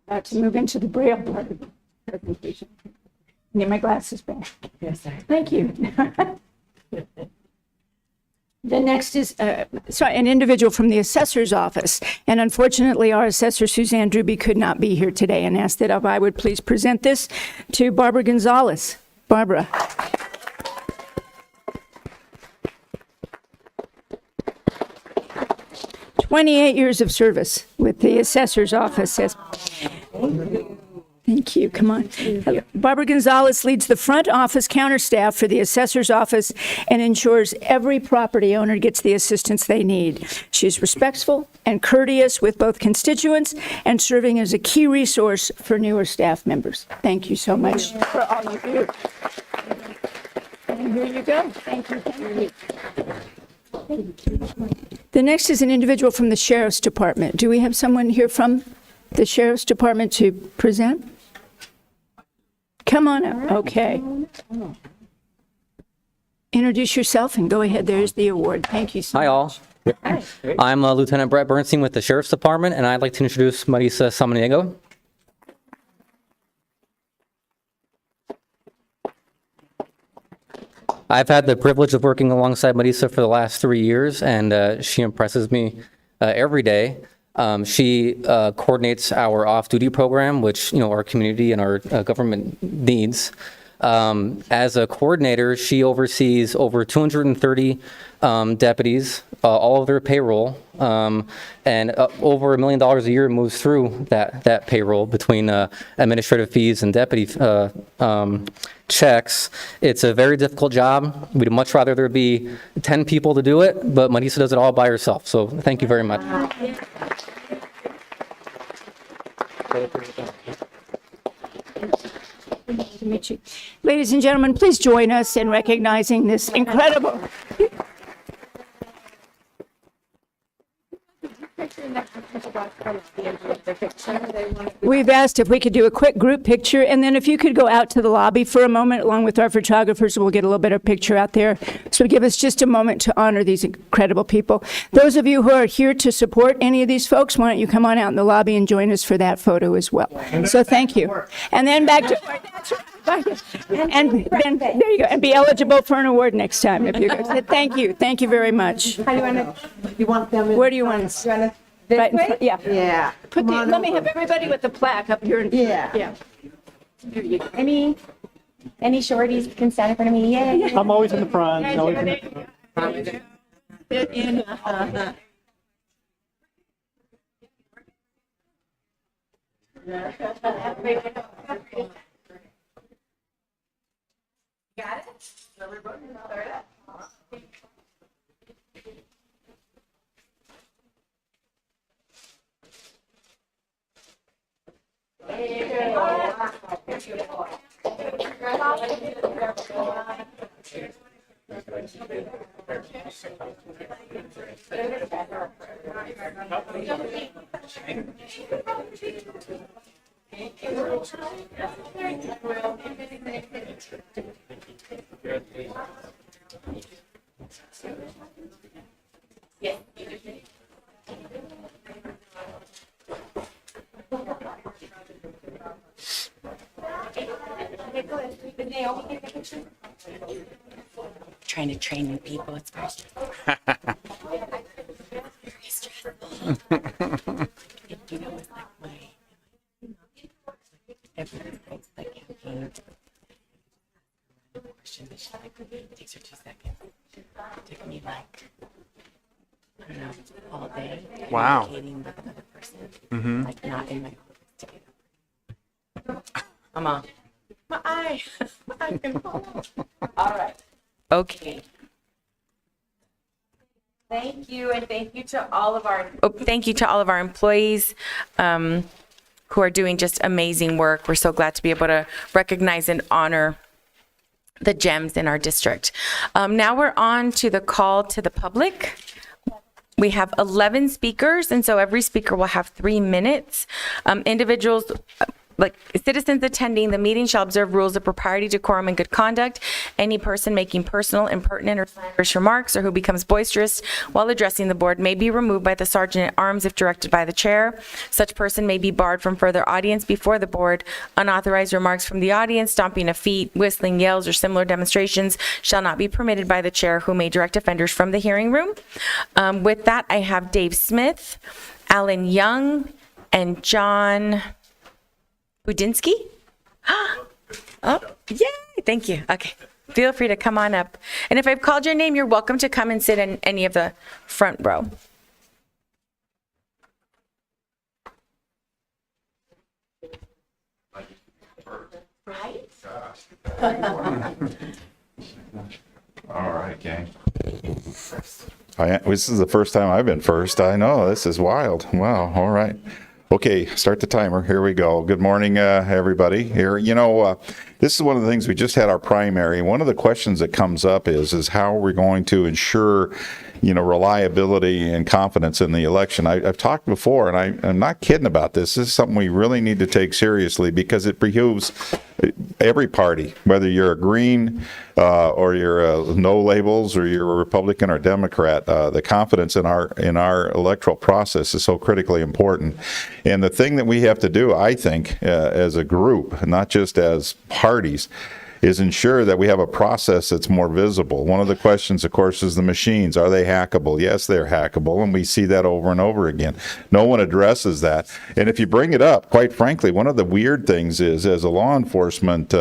About to move into the Braille part of the presentation. Need my glasses back. Yes, sir. Thank you. The next is an individual from the assessor's office. And unfortunately, our assessor, Suzanne Druby, could not be here today and asked that I would please present this to Barbara Gonzalez. Barbara. 28 years of service with the assessor's office. Thank you. Come on. Barbara Gonzalez leads the front office counter staff for the assessor's office and ensures every property owner gets the assistance they need. She's respectful and courteous with both constituents and serving as a key resource for newer staff members. Thank you so much for all you do. And here you go. Thank you. Thank you. The next is an individual from the Sheriff's Department. Do we have someone here from the Sheriff's Department to present? Come on up. Okay. Introduce yourself and go ahead. There's the award. Thank you so much. Hi, all. I'm Lieutenant Brett Bernstein with the Sheriff's Department, and I'd like to introduce Marisa Samaniego. I've had the privilege of working alongside Marisa for the last 3 years, and she impresses me every day. She coordinates our off-duty program, which our community and our government needs. As a coordinator, she oversees over 230 deputies, all of their payroll, and over $1 million a year moves through that payroll between administrative fees and deputy checks. It's a very difficult job. We'd much rather there be 10 people to do it, but Marisa does it all by herself. So thank you very much. Nice to meet you. Ladies and gentlemen, please join us in recognizing this incredible. We've asked if we could do a quick group picture, and then if you could go out to the lobby for a moment along with our photographers, we'll get a little bit of picture out there. So give us just a moment to honor these incredible people. Those of you who are here to support any of these folks, why don't you come on out in the lobby and join us for that photo as well. So thank you. And then back to... And then, there you go, and be eligible for an award next time if you guys. Thank you. Thank you very much. How do you want to, you want them? Where do you want us? You want to Right in front, yeah. Yeah. Let me have everybody with the plaque up here. Yeah. There you go. Any shorties can stand in front of me? Yay. I'm always in the front. Fit in. Got it? Trying to train new people, it's very stressful. Very stressful. You know, it's like everyone's like campaign. Question, it takes her 2 seconds. It took me like, I don't know, all day. Wow. Communicating with another person, like not in my office together. Mama, my eye. I can fall. All right. Okay. Thank you, and thank you to all of our employees who are doing just amazing work. We're so glad to be able to recognize and honor the gems in our district. Now we're on to the call to the public. We have 11 speakers, and so every speaker will have 3 minutes. Individuals, like citizens attending the meeting, shall observe rules of propriety, decorum, and good conduct. Any person making personal, impertinent, or slanderous remarks, or who becomes boisterous while addressing the board, may be removed by the sergeant at arms if directed by the chair. Such person may be barred from further audience before the board. Unauthorized remarks from the audience, stomping of feet, whistling, yells, or similar demonstrations shall not be permitted by the chair, who may direct offenders from the hearing room. With that, I have Dave Smith, Alan Young, and John Budinsky? Oh, yay! Thank you. Okay. Feel free to come on up. And if I've called your name, you're welcome to come and sit in any of the front row. All right, gang. This is the first time I've been first. I know, this is wild. Wow, all right. Okay, start the timer. Here we go. Good morning, everybody. Here, this is one of the things, we just had our primary. One of the questions that comes up is how are we going to ensure, reliability and confidence in the election? I've talked before, and I'm not kidding about this. This is something we really need to take seriously, because it behooves every party, whether you're a Green or you're a no labels, or you're a Republican or Democrat. The confidence in our electoral process is so critically important. And the thing that we have to do, I think, as a group, not just as parties, is ensure that we have a process that's more visible. One of the questions, of course, is the machines. Are they hackable? Yes, they're hackable, and we see that over and over again. No one addresses that. And if you bring it up, quite frankly, one of the weird things is, as a law enforcement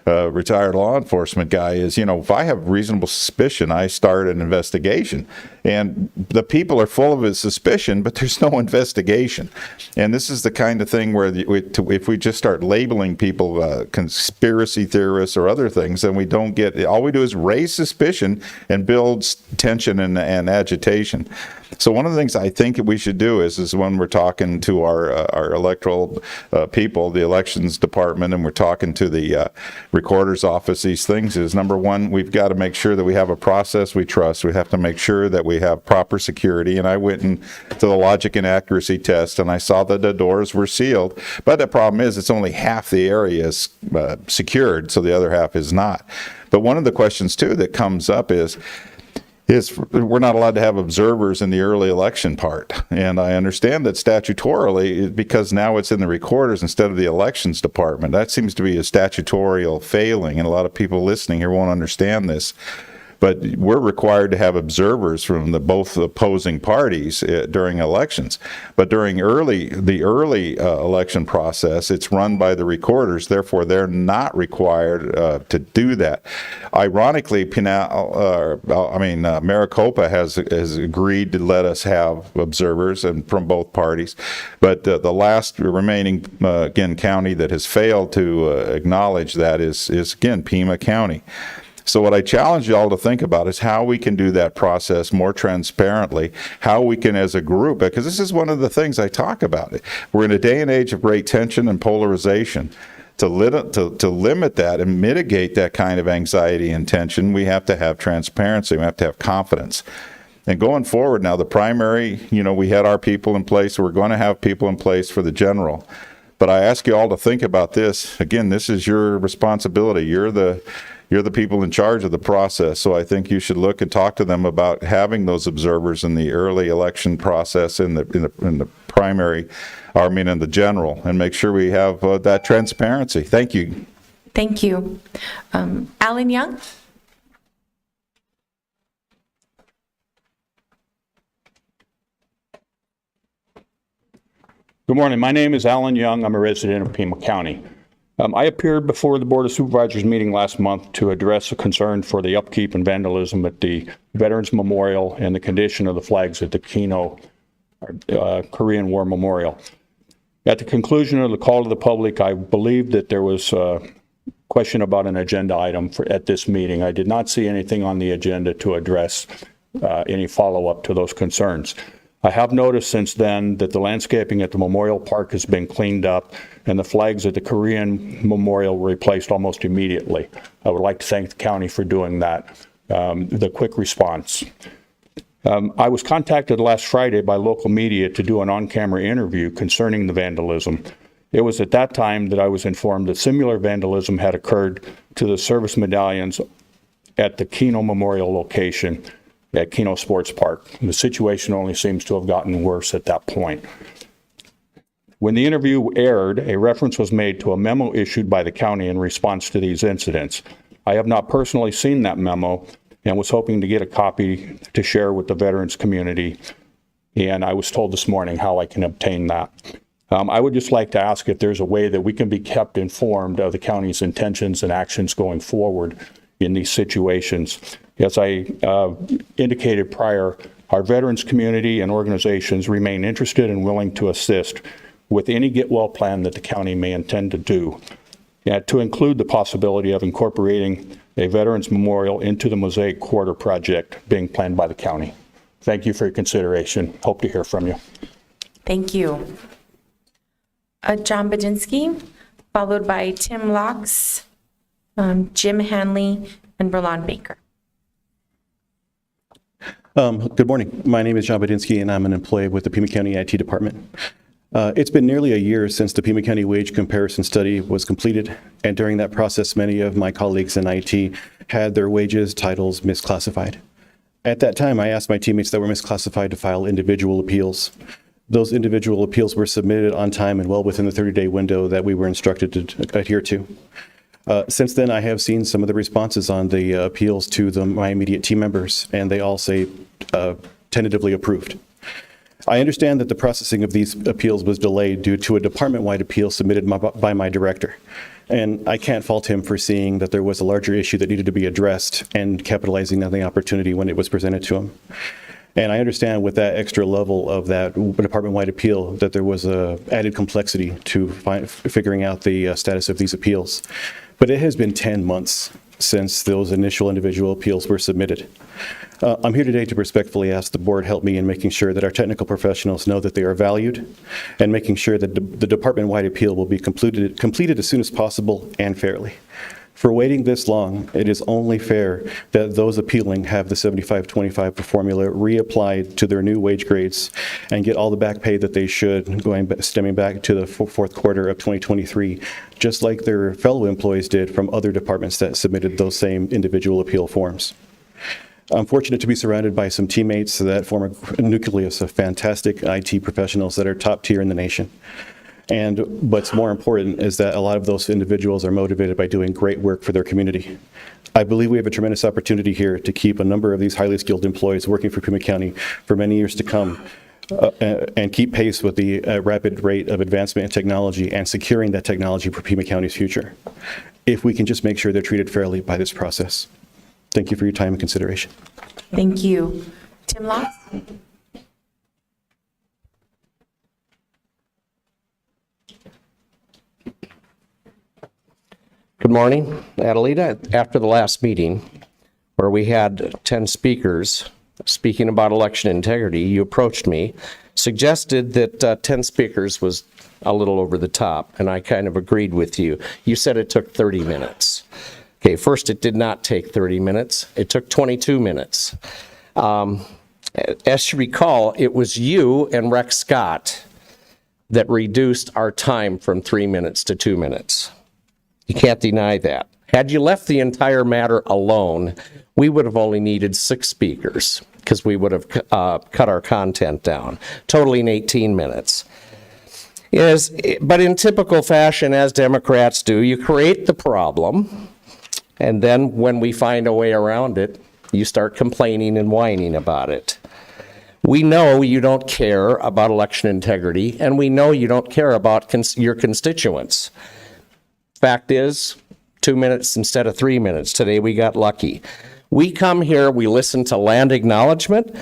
retired law enforcement guy, is, if I have reasonable suspicion, I start an investigation. And the people are full of his suspicion, but there's no investigation. And this is the kind of thing where if we just start labeling people conspiracy theorists or other things, then we don't get, all we do is raise suspicion and build tension and agitation. So one of the things I think we should do is when we're talking to our electoral people, the elections department, and we're talking to the recorder's office, these things is, number one, we've got to make sure that we have a process we trust. We have to make sure that we have proper security. And I went to the logic and accuracy test, and I saw that the doors were sealed. But the problem is, it's only half the area is secured, so the other half is not. But one of the questions, too, that comes up is we're not allowed to have observers in the early election part. And I understand that statutorily, because now it's in the recorders instead of the elections department. That seems to be a statutorial failing, and a lot of people listening here won't understand this. But we're required to have observers from both opposing parties during elections. But during the early election process, it's run by the recorders. Therefore, they're not required to do that. Ironically, Maricopa has agreed to let us have observers, and from both parties. But the last remaining county that has failed to acknowledge that is again Pima County. So what I challenge you all to think about is how we can do that process more transparently, how we can as a group, because this is one of the things I talk about. We're in a day and age of great tension and polarization. to limit that and mitigate that kind of anxiety and tension, we have to have transparency. We have to have confidence. And going forward now, the primary, we had our people in place. We're going to have people in place for the general. But I ask you all to think about this. Again, this is your responsibility. You're the people in charge of the process. So I think you should look and talk to them about having those observers in the early election process, in the primary, in the general, and make sure we have that transparency. Thank you. Thank you. Alan Young? Good morning. My name is Alan Young. I'm a resident of Pima County. I appeared before the Board of Supervisors meeting last month to address a concern for the upkeep and vandalism at the Veterans Memorial and the condition of the flags at the Kino Korean War Memorial. At the conclusion of the call to the public, I believed that there was a question about an agenda item at this meeting. I did not see anything on the agenda to address any follow-up to those concerns. I have noticed since then that the landscaping at the Memorial Park has been cleaned up and the flags at the Korean Memorial were replaced almost immediately. I would like to thank the county for doing that, the quick response. I was contacted last Friday by local media to do an on-camera interview concerning the vandalism. It was at that time that I was informed that similar vandalism had occurred to the service medallions at the Kino Memorial location at Kino Sports Park. The situation only seems to have gotten worse at that point. When the interview aired, a reference was made to a memo issued by the county in response to these incidents. I have not personally seen that memo and was hoping to get a copy to share with the veterans community, and I was told this morning how I can obtain that. I would just like to ask if there's a way that we can be kept informed of the county's intentions and actions going forward in these situations. As I indicated prior, our veterans community and organizations remain interested and willing to assist with any get-well plan that the county may intend to do, to include the possibility of incorporating a veterans memorial into the Mosaic Quarter project being planned by the county. Thank you for your consideration. Hope to hear from you. Thank you. John Badinsky, followed by Tim Locks, Jim Hanley, and Roland Baker. Good morning. My name is John Badinsky, and I'm an employee with the Pima County IT Department. It's been nearly a year since the Pima County Wage Comparison Study was completed, and during that process, many of my colleagues in IT had their wages titles misclassified. At that time, I asked my teammates that were misclassified to file individual appeals. Those individual appeals were submitted on time and well within the 30-day window that we were instructed to adhere to. Since then, I have seen some of the responses on the appeals to my immediate team members, and they all say tentatively approved. I understand that the processing of these appeals was delayed due to a department-wide appeal submitted by my director. And I can't fault him for seeing that there was a larger issue that needed to be addressed and capitalizing on the opportunity when it was presented to him. And I understand with that extra level of that department-wide appeal that there was a added complexity to figuring out the status of these appeals. But it has been 10 months since those initial individual appeals were submitted. I'm here today to respectfully ask the board help me in making sure that our technical professionals know that they are valued and making sure that the department-wide appeal will be completed as soon as possible and fairly. For waiting this long, it is only fair that those appealing have the 75-25 formula reapplied to their new wage grades and get all the back pay that they should, stemming back to the fourth quarter of 2023, just like their fellow employees did from other departments that submitted those same individual appeal forms. I'm fortunate to be surrounded by some teammates that form a nucleus of fantastic IT professionals that are top tier in the nation. And what's more important is that a lot of those individuals are motivated by doing great work for their community. I believe we have a tremendous opportunity here to keep a number of these highly skilled employees working for Pima County for many years to come and keep pace with the rapid rate of advancement in technology and securing that technology for Pima County's future, if we can just make sure they're treated fairly by this process. Thank you for your time and consideration. Thank you. Tim Locks? Good morning, Adelita. After the last meeting, where we had 10 speakers speaking about election integrity, you approached me suggested that 10 speakers was a little over the top, and I kind of agreed with you. You said it took 30 minutes. Okay, first, it did not take 30 minutes. It took 22 minutes. As you recall, it was you and Rex Scott that reduced our time from 3 minutes to 2 minutes. You can't deny that. Had you left the entire matter alone, we would have only needed 6 speakers because we would have cut our content down, totaling 18 minutes. But in typical fashion, as Democrats do, you create the problem, and then when we find a way around it, you start complaining and whining about it. We know you don't care about election integrity, and we know you don't care about your constituents. Fact is, 2 minutes instead of 3 minutes. Today we got lucky. We come here, we listen to land acknowledgement,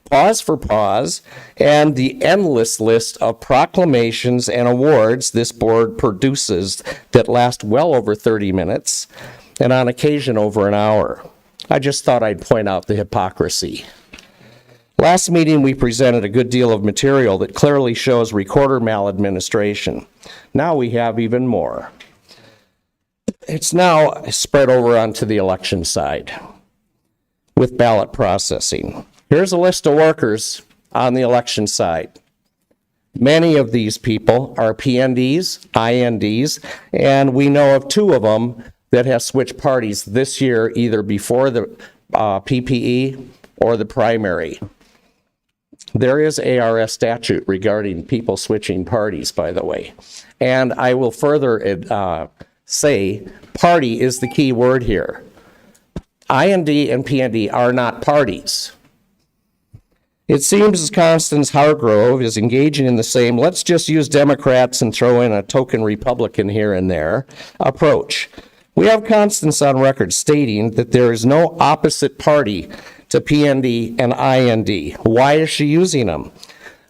pause for pause, and the endless list of proclamations and awards this board produces that last well over 30 minutes, and on occasion over an hour. I just thought I'd point out the hypocrisy. Last meeting, we presented a good deal of material that clearly shows recorder maladministration. Now we have even more. It's now spread over onto the election side with ballot processing. Here's a list of workers on the election side. Many of these people are PNDs, INDs, and we know of 2 of them that have switched parties this year, either before the PPE or the primary. There is ARS statute regarding people switching parties, by the way. And I will further say party is the key word here. IND and PND are not parties. It seems as Constance Hargrove is engaging in the same, let's just use Democrats and throw in a token Republican here and there approach. We have Constance on record stating that there is no opposite party to PND and IND. Why is she using them?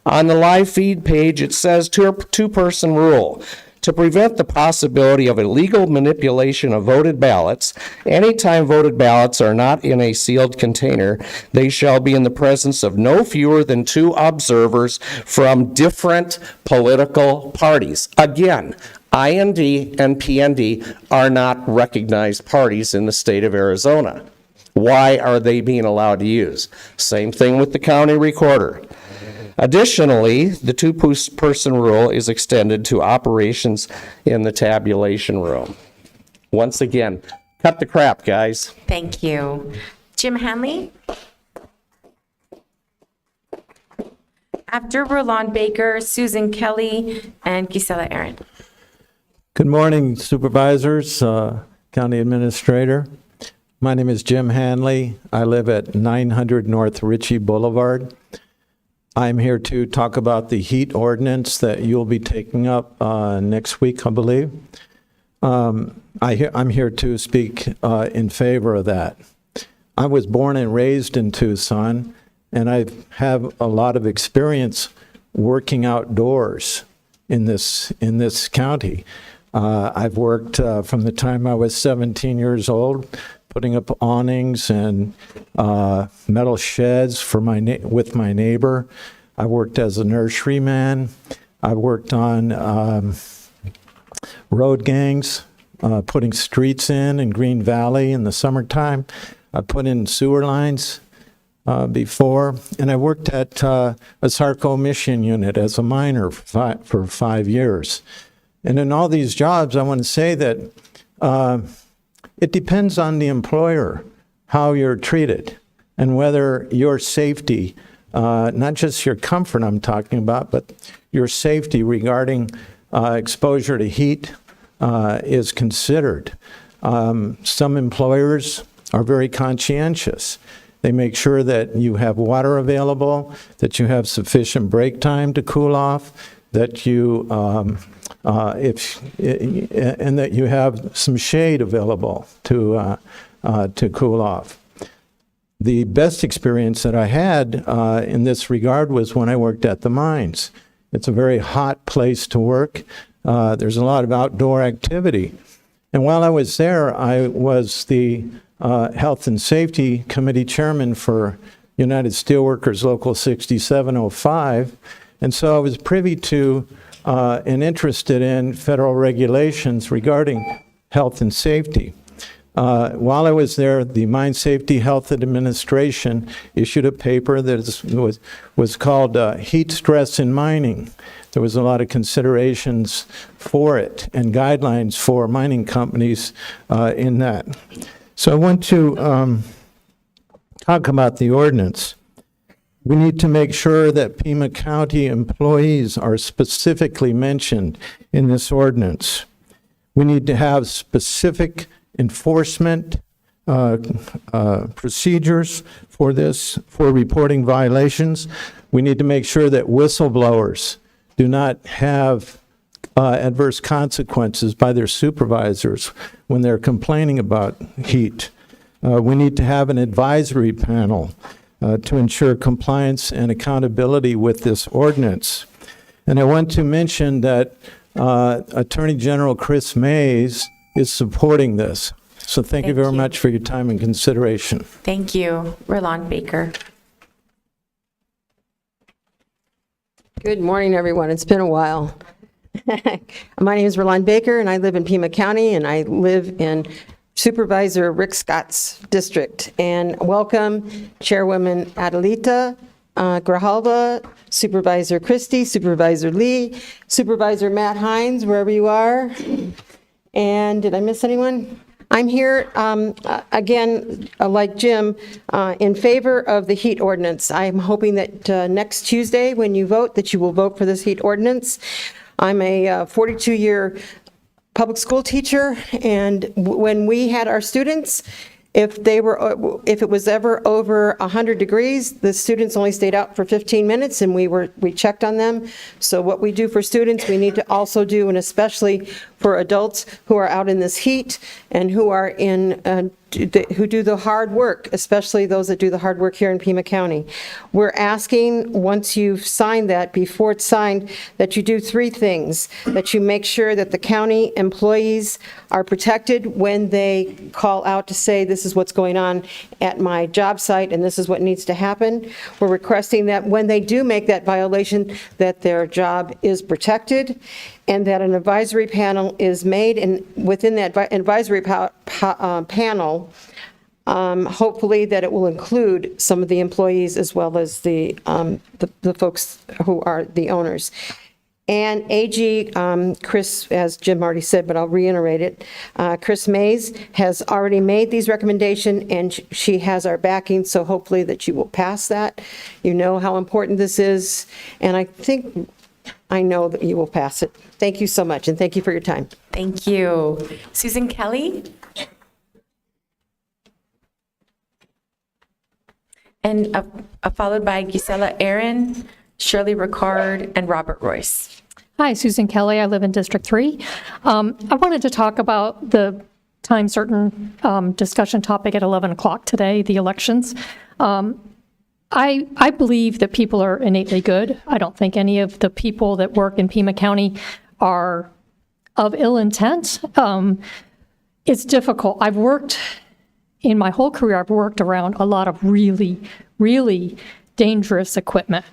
On the live feed page, it says two-person rule. To prevent the possibility of illegal manipulation of voted ballots, anytime voted ballots are not in a sealed container, they shall be in the presence of no fewer than 2 observers from different political parties. Again, IND and PND are not recognized parties in the state of Arizona. Why are they being allowed to use? Same thing with the county recorder. Additionally, the 2-person rule is extended to operations in the tabulation room. Once again, cut the crap, guys. Thank you. Jim Hanley? After Roland Baker, Susan Kelly, and Gisela Aaron. Good morning, Supervisors, County Administrator. My name is Jim Hanley. I live at 900 North Ritchie Boulevard. I'm here to talk about the heat ordinance that you'll be taking up next week, I believe. I'm here to speak in favor of that. I was born and raised in Tucson, and I have a lot of experience working outdoors in this county. I've worked from the time I was 17 years old, putting up awnings and metal sheds for with my neighbor. I worked as a nurseryman. I worked on road gangs, putting streets in Green Valley in the summertime. I put in sewer lines before, and I worked at a Sarco mission unit as a miner for 5 years. And in all these jobs, I want to say that it depends on the employer, how you're treated, and whether your safety, not just your comfort I'm talking about, but your safety regarding exposure to heat is considered. Some employers are very conscientious. They make sure that you have water available, that you have sufficient break time to cool off, that you and that you have some shade available to cool off. The best experience that I had in this regard was when I worked at the mines. It's a very hot place to work. There's a lot of outdoor activity. And while I was there, I was the Health and Safety Committee Chairman for United Steelworkers Local 6705. And so I was privy to and interested in federal regulations regarding health and safety. While I was there, the Mine Safety Health Administration issued a paper that was called Heat Stress in Mining. There was a lot of considerations for it and guidelines for mining companies in that. So I want to talk about the ordinance. We need to make sure that Pima County employees are specifically mentioned in this ordinance. We need to have specific enforcement procedures for this, for reporting violations. We need to make sure that whistleblowers do not have adverse consequences by their supervisors when they're complaining about heat. We need to have an advisory panel to ensure compliance and accountability with this ordinance. And I want to mention that Attorney General Chris Mays is supporting this. So thank you very much for your time and consideration. Thank you. Roland Baker. Good morning, everyone. It's been a while. My name is Roland Baker, and I live in Pima County, and I live in Supervisor Rick Scott's district. And welcome Chairwoman Adelita Grijalva, Supervisor Christie, Supervisor Lee, Supervisor Matt Hines, wherever you are. And did I miss anyone? I'm here, again, like Jim, in favor of the heat ordinance. I'm hoping that next Tuesday, when you vote, that you will vote for this heat ordinance. I'm a 42-year public school teacher, and when we had our students, if it was ever over 100 degrees, the students only stayed out for 15 minutes, and we checked on them. So what we do for students, we need to also do, and especially for adults who are out in this heat and who are who do the hard work, especially those that do the hard work here in Pima County. We're asking, once you've signed that, before it's signed, that you do three things. That you make sure that the county employees are protected when they call out to say, this is what's going on at my job site and this is what needs to happen. We're requesting that when they do make that violation, that their job is protected, and that an advisory panel is made, and within that advisory panel, hopefully that it will include some of the employees as well as the folks who are the owners. And AG Chris, as Jim already said, but I'll reiterate it, Chris Mays has already made these recommendations, and she has our backing, so hopefully that you will pass that. You know how important this is, and I know that you will pass it. Thank you so much, and thank you for your time. Thank you. Susan Kelly? And followed by Gisela Aaron, Shirley Ricard, and Robert Royce. Hi, Susan Kelly. I live in District 3. I wanted to talk about the time certain discussion topic at 11 o'clock today, the elections. I believe that people are innately good. I don't think any of the people that work in Pima County are of ill intent. It's difficult. In my whole career, I've worked around a lot of really, really dangerous equipment,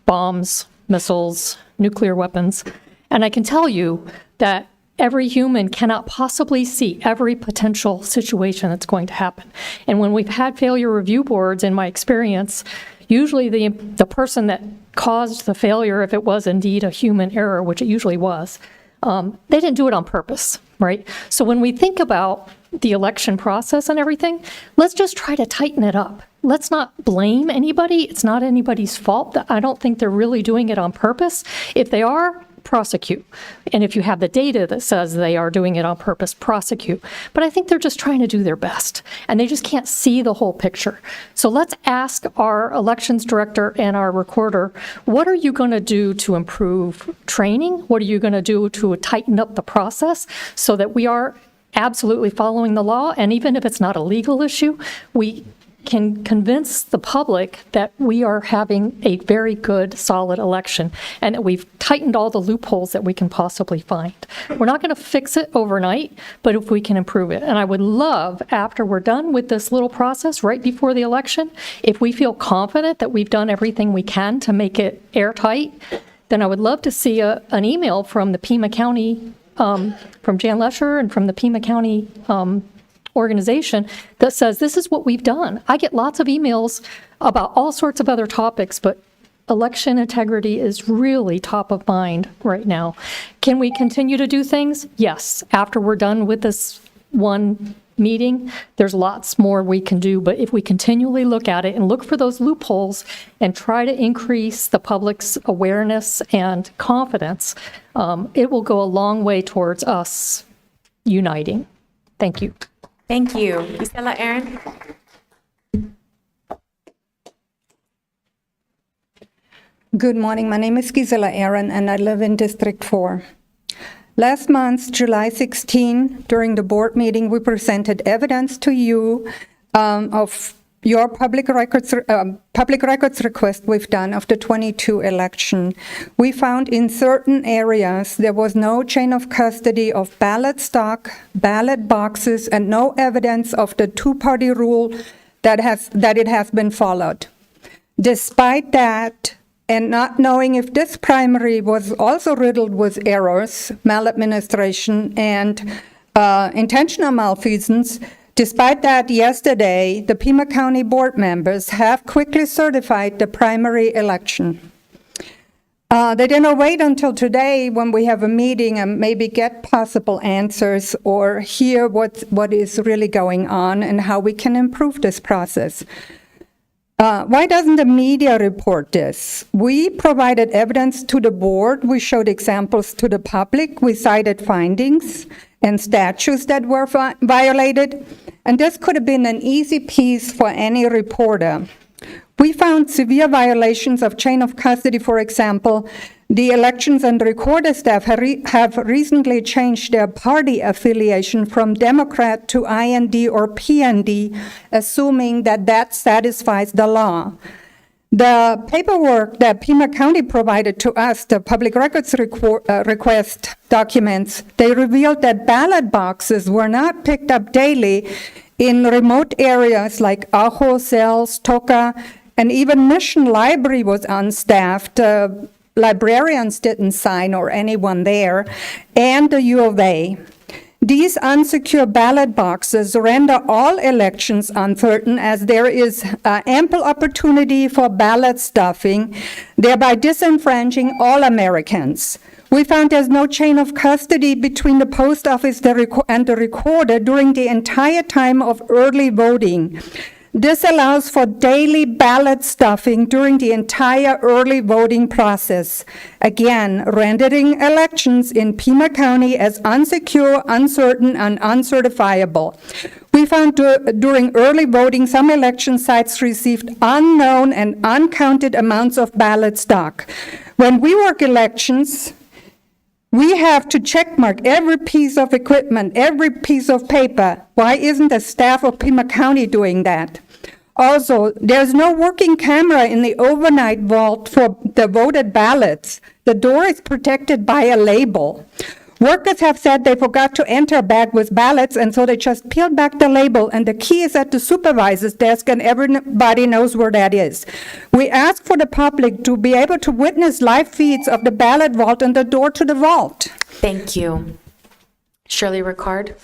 bombs, missiles, nuclear weapons. And I can tell you that every human cannot possibly see every potential situation that's going to happen. And when we've had failure review boards, in my experience, usually the person that caused the failure, if it was indeed a human error, which it usually was, they didn't do it on purpose, right? So when we think about the election process and everything, let's just try to tighten it up. Let's not blame anybody. It's not anybody's fault. I don't think they're really doing it on purpose. If they are, prosecute. And if you have the data that says they are doing it on purpose, prosecute. But I think they're just trying to do their best, and they just can't see the whole picture. So let's ask our elections director and our recorder, what are you going to do to improve training? What are you going to do to tighten up the process so that we are absolutely following the law? And even if it's not a legal issue, we can convince the public that we are having a very good, solid election and that we've tightened all the loopholes that we can possibly find. We're not going to fix it overnight, but if we can improve it. And I would love, after we're done with this little process right before the election, if we feel confident that we've done everything we can to make it airtight, then I would love to see an email from the Pima County, from Jan Lesher and from the Pima County organization that says, this is what we've done. I get lots of emails about all sorts of other topics, but election integrity is really top of mind right now. Can we continue to do things? Yes. After we're done with this one meeting, there's lots more we can do, but if we continually look at it and look for those loopholes and try to increase the public's awareness and confidence, it will go a long way towards us uniting. Thank you. Thank you. Gisela Aaron? Good morning. My name is Gisela Aaron, and I live in District 4. Last month, July 16, during the board meeting, we presented evidence to you of your public records request we've done of the 22 election. We found in certain areas there was no chain of custody of ballot stock, ballot boxes, and no evidence of the two-party rule that it has been followed. Despite that, and not knowing if this primary was also riddled with errors, maladministration, and intentional malfeasance, despite that, yesterday, the Pima County board members have quickly certified the primary election. They didn't wait until today when we have a meeting and maybe get possible answers or hear what is really going on and how we can improve this process. Why doesn't the media report this? We provided evidence to the board. We showed examples to the public. We cited findings and statutes that were violated. And this could have been an easy piece for any reporter. We found severe violations of chain of custody. For example, the elections and recorder staff have recently changed their party affiliation from Democrat to IND or PND, assuming that satisfies the law. The paperwork that Pima County provided to us, the public records request documents, they revealed that ballot boxes were not picked up daily in remote areas like Ajo, Cells, Toca, and even Mission Library was unstaffed. Librarians didn't sign or anyone there, and the U of A. These unsecure ballot boxes render all elections uncertain as there is ample opportunity for ballot stuffing, thereby disenfranchising all Americans. We found there's no chain of custody between the post office and the recorder during the entire time of early voting. This allows for daily ballot stuffing during the entire early voting process, again, rendering elections in Pima County as unsecure, uncertain, and uncertifiable. We found during early voting, some election sites received unknown and uncounted amounts of ballot stock. When we work elections, we have to checkmark every piece of equipment, every piece of paper. Why isn't the staff of Pima County doing that? Also, there's no working camera in the overnight vault for the voted ballots. The door is protected by a label. Workers have said they forgot to enter a bag with ballots, and so they just peeled back the label, and the key is at the supervisor's desk, and everybody knows where that is. We ask for the public to be able to witness live feeds of the ballot vault and the door to the vault. Thank you. Shirley Ricard.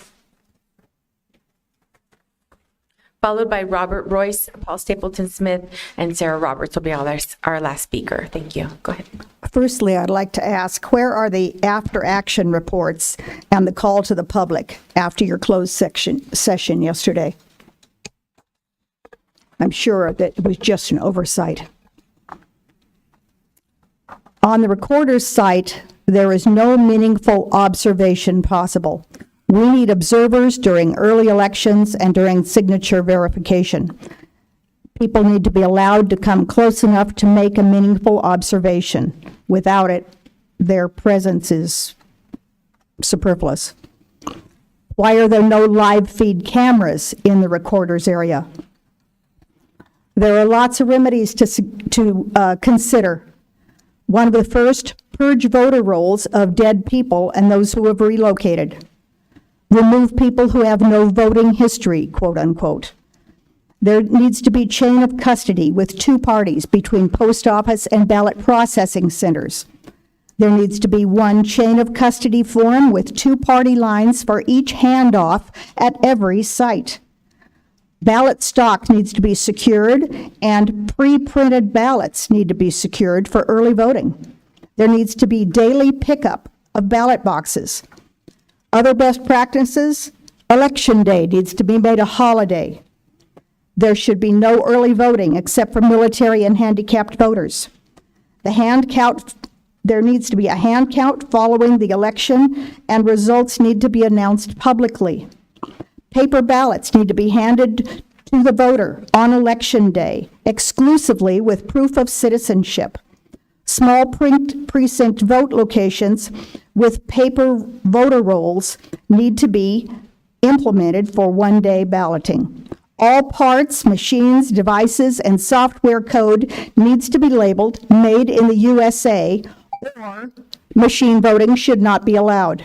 Followed by Robert Royce, Paul Stapleton Smith, and Sarah Roberts will be our last speaker. Thank you. Go ahead. Firstly, I'd like to ask, where are the after-action reports and the call to the public after your closed session yesterday? I'm sure that it was just an oversight. On the recorder's site, there is no meaningful observation possible. We need observers during early elections and during signature verification. People need to be allowed to come close enough to make a meaningful observation. Without it, their presence is superfluous. Why are there no live feed cameras in the recorder's area? There are lots of remedies to consider. One of the first, purge voter rolls of dead people and those who have relocated. Remove people who have no voting history, quote unquote. There needs to be chain of custody with two parties between post office and ballot processing centers. There needs to be one chain of custody form with 2 party lines for each handoff at every site. Ballot stock needs to be secured, and pre-printed ballots need to be secured for early voting. There needs to be daily pickup of ballot boxes. Other best practices, Election Day needs to be made a holiday. There should be no early voting except for military and handicapped voters. There needs to be a hand count following the election, and results need to be announced publicly. Paper ballots need to be handed to the voter on Election Day, exclusively with proof of citizenship. Small precinct vote locations with paper voter rolls need to be implemented for one-day balloting. All parts, machines, devices, and software code needs to be labeled "Made in the USA," or machine voting should not be allowed.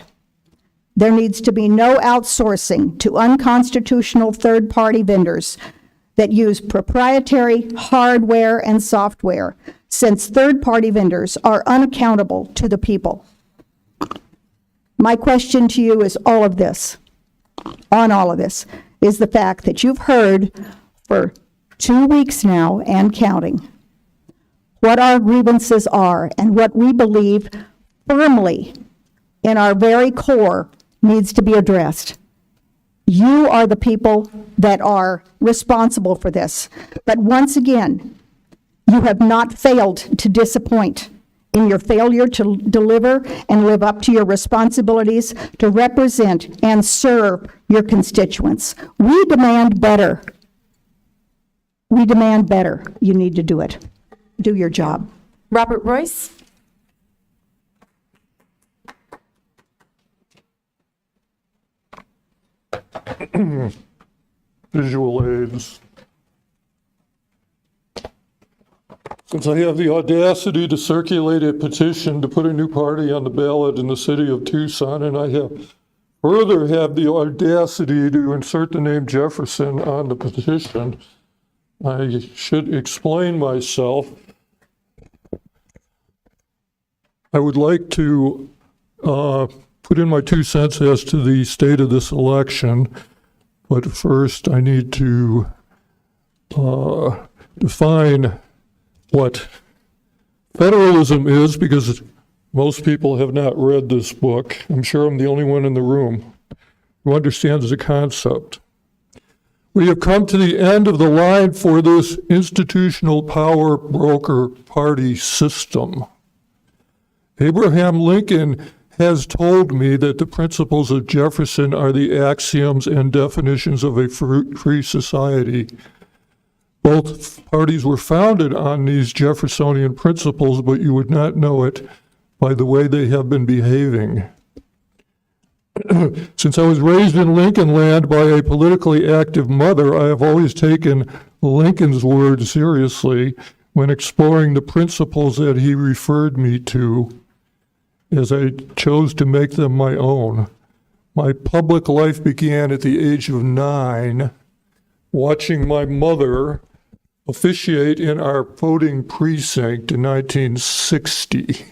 There needs to be no outsourcing to unconstitutional third-party vendors that use proprietary hardware and software, since third-party vendors are unaccountable to the people. My question to you is all of this, is the fact that you've heard for 2 weeks now and counting what our grievances are and what we believe firmly in our very core needs to be addressed. You are the people that are responsible for this. But once again, you have not failed to disappoint in your failure to deliver and live up to your responsibilities to represent and serve your constituents. We demand better. We demand better. You need to do it. Do your job. Robert Royce? Visual aids. Since I have the audacity to circulate a petition to put a new party on the ballot in the city of Tucson, and I have the audacity to insert the name Jefferson on the petition, I should explain myself. I would like to put in my 2 cents as to the state of this election, but first I need to define what federalism is, because most people have not read this book. I'm sure I'm the only one in the room who understands the concept. We have come to the end of the line for this institutional power broker party system. Abraham Lincoln has told me that the principles of Jefferson are the axioms and definitions of a free society. Both parties were founded on these Jeffersonian principles, but you would not know it by the way they have been behaving. Since I was raised in Lincoln Land by a politically active mother, I have always taken Lincoln's words seriously when exploring the principles that he referred me to, as I chose to make them my own. My public life began at the age of 9, watching my mother officiate in our voting precinct in 1960.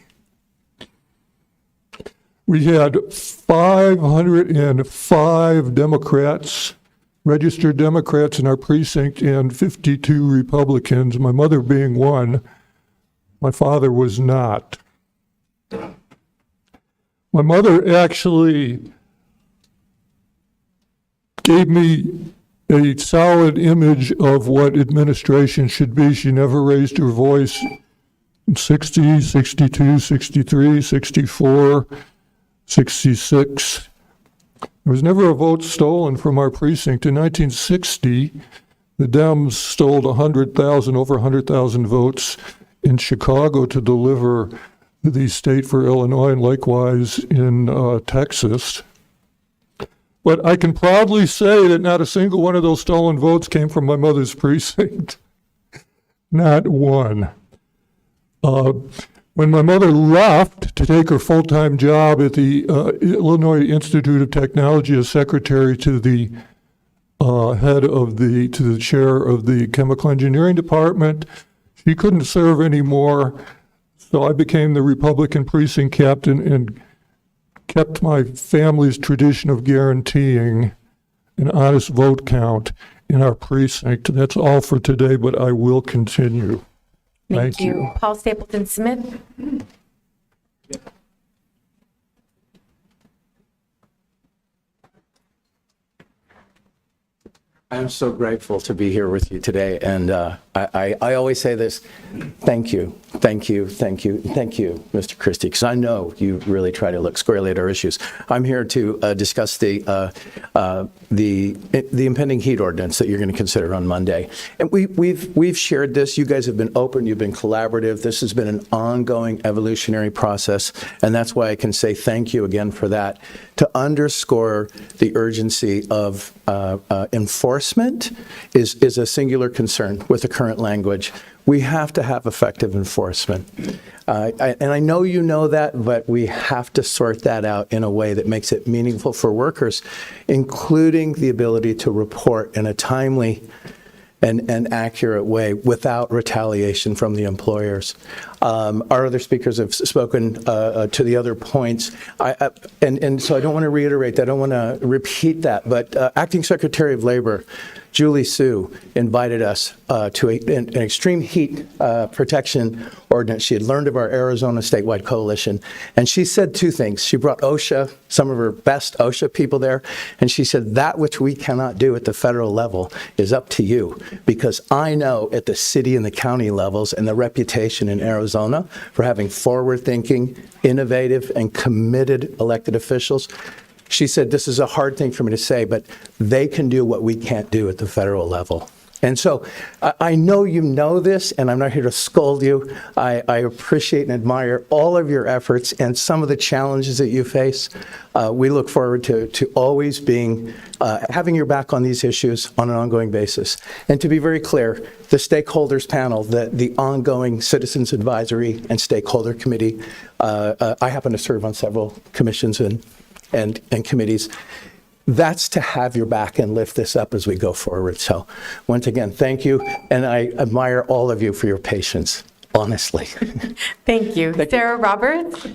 We had 505 Democrats, registered Democrats in our precinct, and 52 Republicans, my mother being one. My father was not. My mother actually gave me a solid image of what administration should be. She never raised her voice in 60, 62, 63, 64, 66. There was never a vote stolen from our precinct. In 1960, the Dems stole over 100,000 votes in Chicago to deliver the state for Illinois, and likewise in Texas. But I can proudly say that not a single one of those stolen votes came from my mother's precinct. Not one. When my mother left to take her full-time job at the Illinois Institute of Technology as secretary to the to the chair of the chemical engineering department, she couldn't serve anymore. So I became the Republican precinct captain and kept my family's tradition of guaranteeing an honest vote count in our precinct. That's all for today, but I will continue. Thank you. Paul Stapleton Smith. I'm so grateful to be here with you today, and I always say this, thank you, thank you, thank you, thank you, Mr. Christie, because I know you really try to look squarely at our issues. I'm here to discuss the impending heat ordinance that you're going to consider on Monday. And we've shared this. You guys have been open, you've been collaborative. This has been an ongoing evolutionary process, and that's why I can say thank you again for that. To underscore the urgency of enforcement is a singular concern with the current language. We have to have effective enforcement. And I know you know that, but we have to sort that out in a way that makes it meaningful for workers, including the ability to report in a timely and accurate way without retaliation from the employers. Our other speakers have spoken to the other points, and so I don't want to reiterate that, I don't want to repeat that, but Acting Secretary of Labor Julie Sue invited us to an extreme heat protection ordinance. She had learned of our Arizona statewide coalition, and she said two things. She brought OSHA, some of her best OSHA people there, and she said, that which we cannot do at the federal level is up to you, because I know at the city and the county levels and the reputation in Arizona for having forward-thinking, innovative, and committed elected officials. She said, this is a hard thing for me to say, but they can do what we can't do at the federal level. And so I know you know this, and I'm not here to scold you. I appreciate and admire all of your efforts and some of the challenges that you face. We look forward to always being, having your back on these issues on an ongoing basis. And to be very clear, the stakeholders panel, the ongoing Citizens Advisory and Stakeholder Committee, I happen to serve on several commissions and committees. That's to have your back and lift this up as we go forward. So once again, thank you, and I admire all of you for your patience, honestly. Thank you. Sarah Roberts.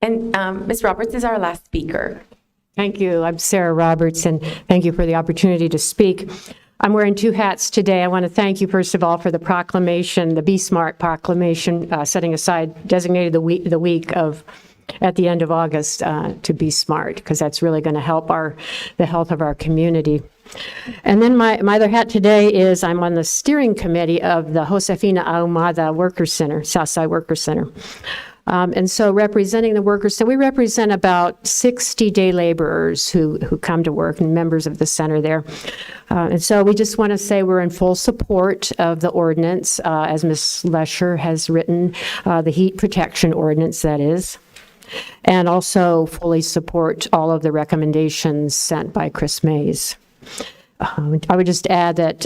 And Ms. Roberts is our last speaker. Thank you. I'm Sarah Roberts, and thank you for the opportunity to speak. I'm wearing two hats today. I want to thank you, first of all, for the proclamation, the Be Smart proclamation, setting aside, designated the week of at the end of August to be smart, because that's really going to help the health of our community. And then my other hat today is I'm on the steering committee of the Josefina Ahumada Workers Center, Southside Workers Center. And so representing the workers, so we represent about 60 day laborers who come to work and members of the center there. And so we just want to say we're in full support of the ordinance, as Ms. Lesher has written, the heat protection ordinance, that is. And also fully support all of the recommendations sent by Chris Mays. I would just add that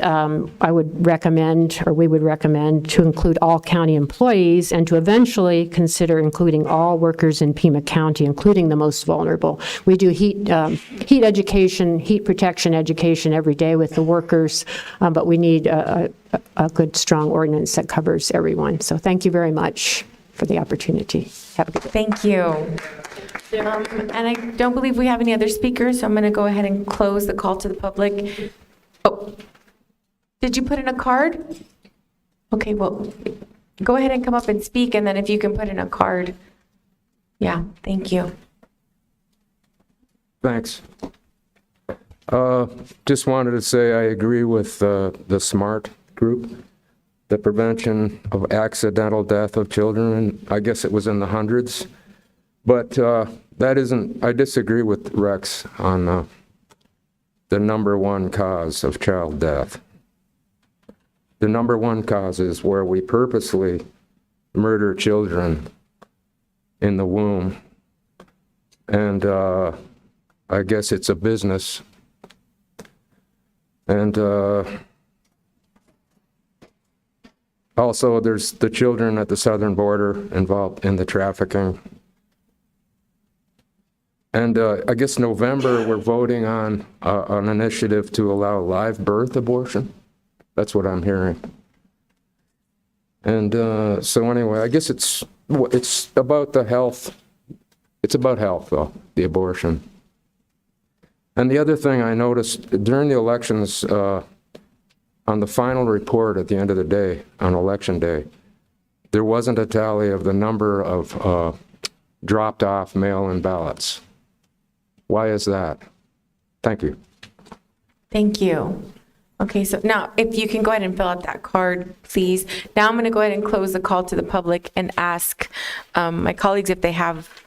we would recommend to include all county employees and to eventually consider including all workers in Pima County, including the most vulnerable. We do heat education, heat protection education every day with the workers, but we need a good, strong ordinance that covers everyone. So thank you very much for the opportunity. Have a good day. Thank you. And I don't believe we have any other speakers, so I'm going to go ahead and close the call to the public. Oh, did you put in a card? Okay, well, go ahead and come up and speak, and then if you can put in a card. Yeah, thank you. Thanks. Just wanted to say I agree with the SMART group. The prevention of accidental death of children, and I guess it was in the hundreds. But that isn't, I disagree with Rex on the number one cause of child death. The number one cause is where we purposely murder children in the womb. And I guess it's a business. And also, there's the children at the southern border involved in the trafficking. And I guess November, we're voting on an initiative to allow live birth abortion. That's what I'm hearing. And so anyway, I guess it's about the health. It's about health, though, the abortion. And the other thing I noticed during the elections, on the final report at the end of the day, on election day, there wasn't a tally of the number of dropped off mail-in ballots. Why is that? Thank you. Thank you. Okay, so now if you can go ahead and fill out that card, please. Now I'm going to go ahead and close the call to the public and ask my colleagues if they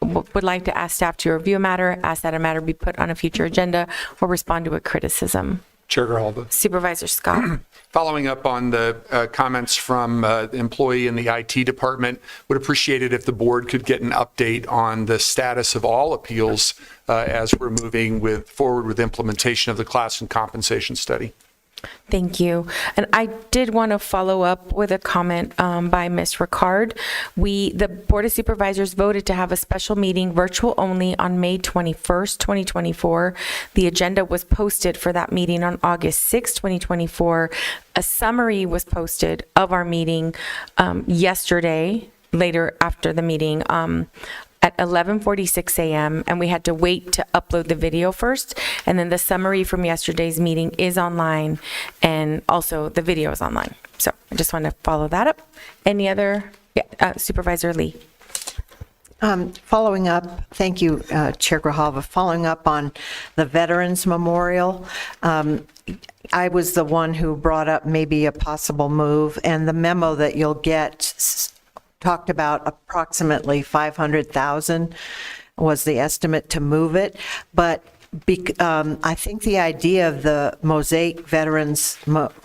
would like to ask staff to review a matter, ask that a matter be put on a future agenda, or respond to a criticism. Chair Grijalva. Supervisor Scott. Following up on the comments from the employee in the IT department, would appreciate it if the board could get an update on the status of all appeals as we're moving forward with implementation of the class and compensation study. Thank you. And I did want to follow up with a comment by Ms. Ricard. The Board of Supervisors voted to have a special meeting, virtual only, on May 21st, 2024. The agenda was posted for that meeting on August 6, 2024. A summary was posted of our meeting yesterday, later after the meeting, at 11:46 a.m., and we had to wait to upload the video first, and then the summary from yesterday's meeting is online, and also the video is online. So I just want to follow that up. Any other? Yeah, Supervisor Lee. Following up, thank you, Chair Grijalva. Following up on the Veterans Memorial, I was the one who brought up maybe a possible move, and the memo that you'll get talked about approximately 500,000 was the estimate to move it. But I think the idea of the Mosaic Veterans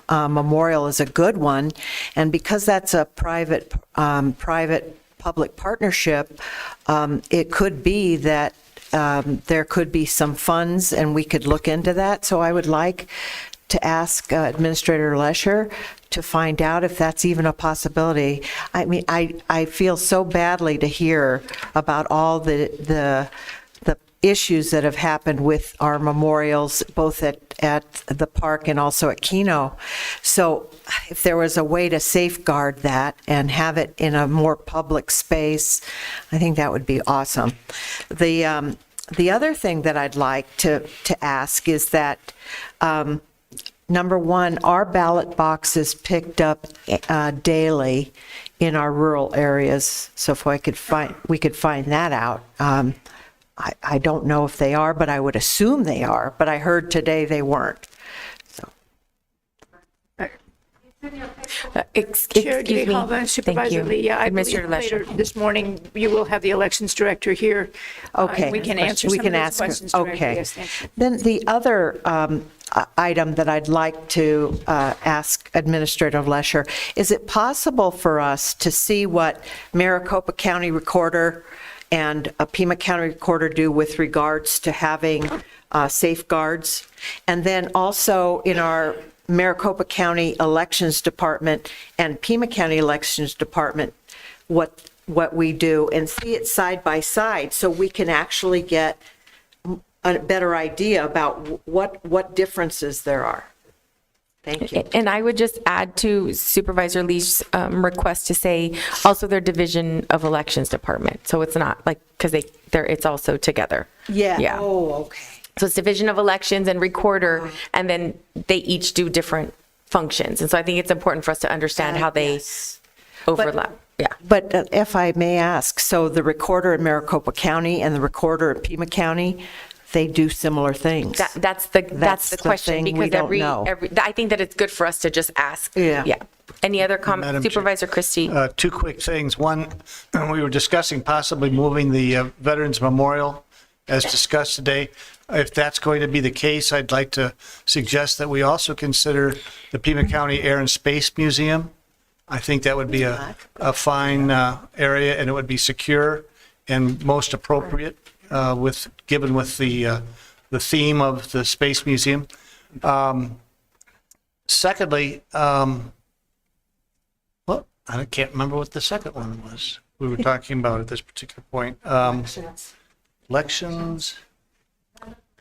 Memorial is a good one. And because that's a private-public partnership, it could be that there could be some funds and we could look into that. So I would like to ask Administrator Lesher to find out if that's even a possibility. I mean, I feel so badly to hear about all the issues that have happened with our memorials, both at the park and also at Keno. So if there was a way to safeguard that and have it in a more public space, I think that would be awesome. The other thing that I'd like to ask is that number one, our ballot box is picked up daily in our rural areas. So if we could find that out. I don't know if they are, but I would assume they are. But I heard today they weren't. So. Chair Grijalva, Supervisor Lee, I believe later this morning you will have the elections director here. Okay. We can answer some of those questions directly. Okay. Yes, thank you. Then the other item that I'd like to ask Administrator Lesher, is it possible for us to see what Maricopa County Recorder and Pima County Recorder do with regards to having safeguards? And then also in our Maricopa County Elections Department and Pima County Elections Department, what we do, and see it side by side so we can actually get a better idea about what differences there are. Thank you. And I would just add to Supervisor Lee's request to say also their Division of Elections Department. So it's not like, because it's also together. Yeah. Oh, okay. So it's Division of Elections and Recorder, and then they each do different functions. And so I think it's important for us to understand how they overlap. But if I may ask, so the Recorder in Maricopa County and the Recorder in Pima County, they do similar things. That's the question, thing because we don't know. I think that it's good for us to just ask. Yeah. Any other comments? Madam Supervisor Christie? Two quick things. One, we were discussing possibly moving the Veterans Memorial as discussed today. If that's going to be the case, I'd like to suggest that we also consider the Pima County Air and Space Museum. I think that would be a fine area, and it would be secure and most appropriate given with the theme of the Space Museum. Secondly, well, I can't remember what the second one was we were talking about at this particular point. Elections.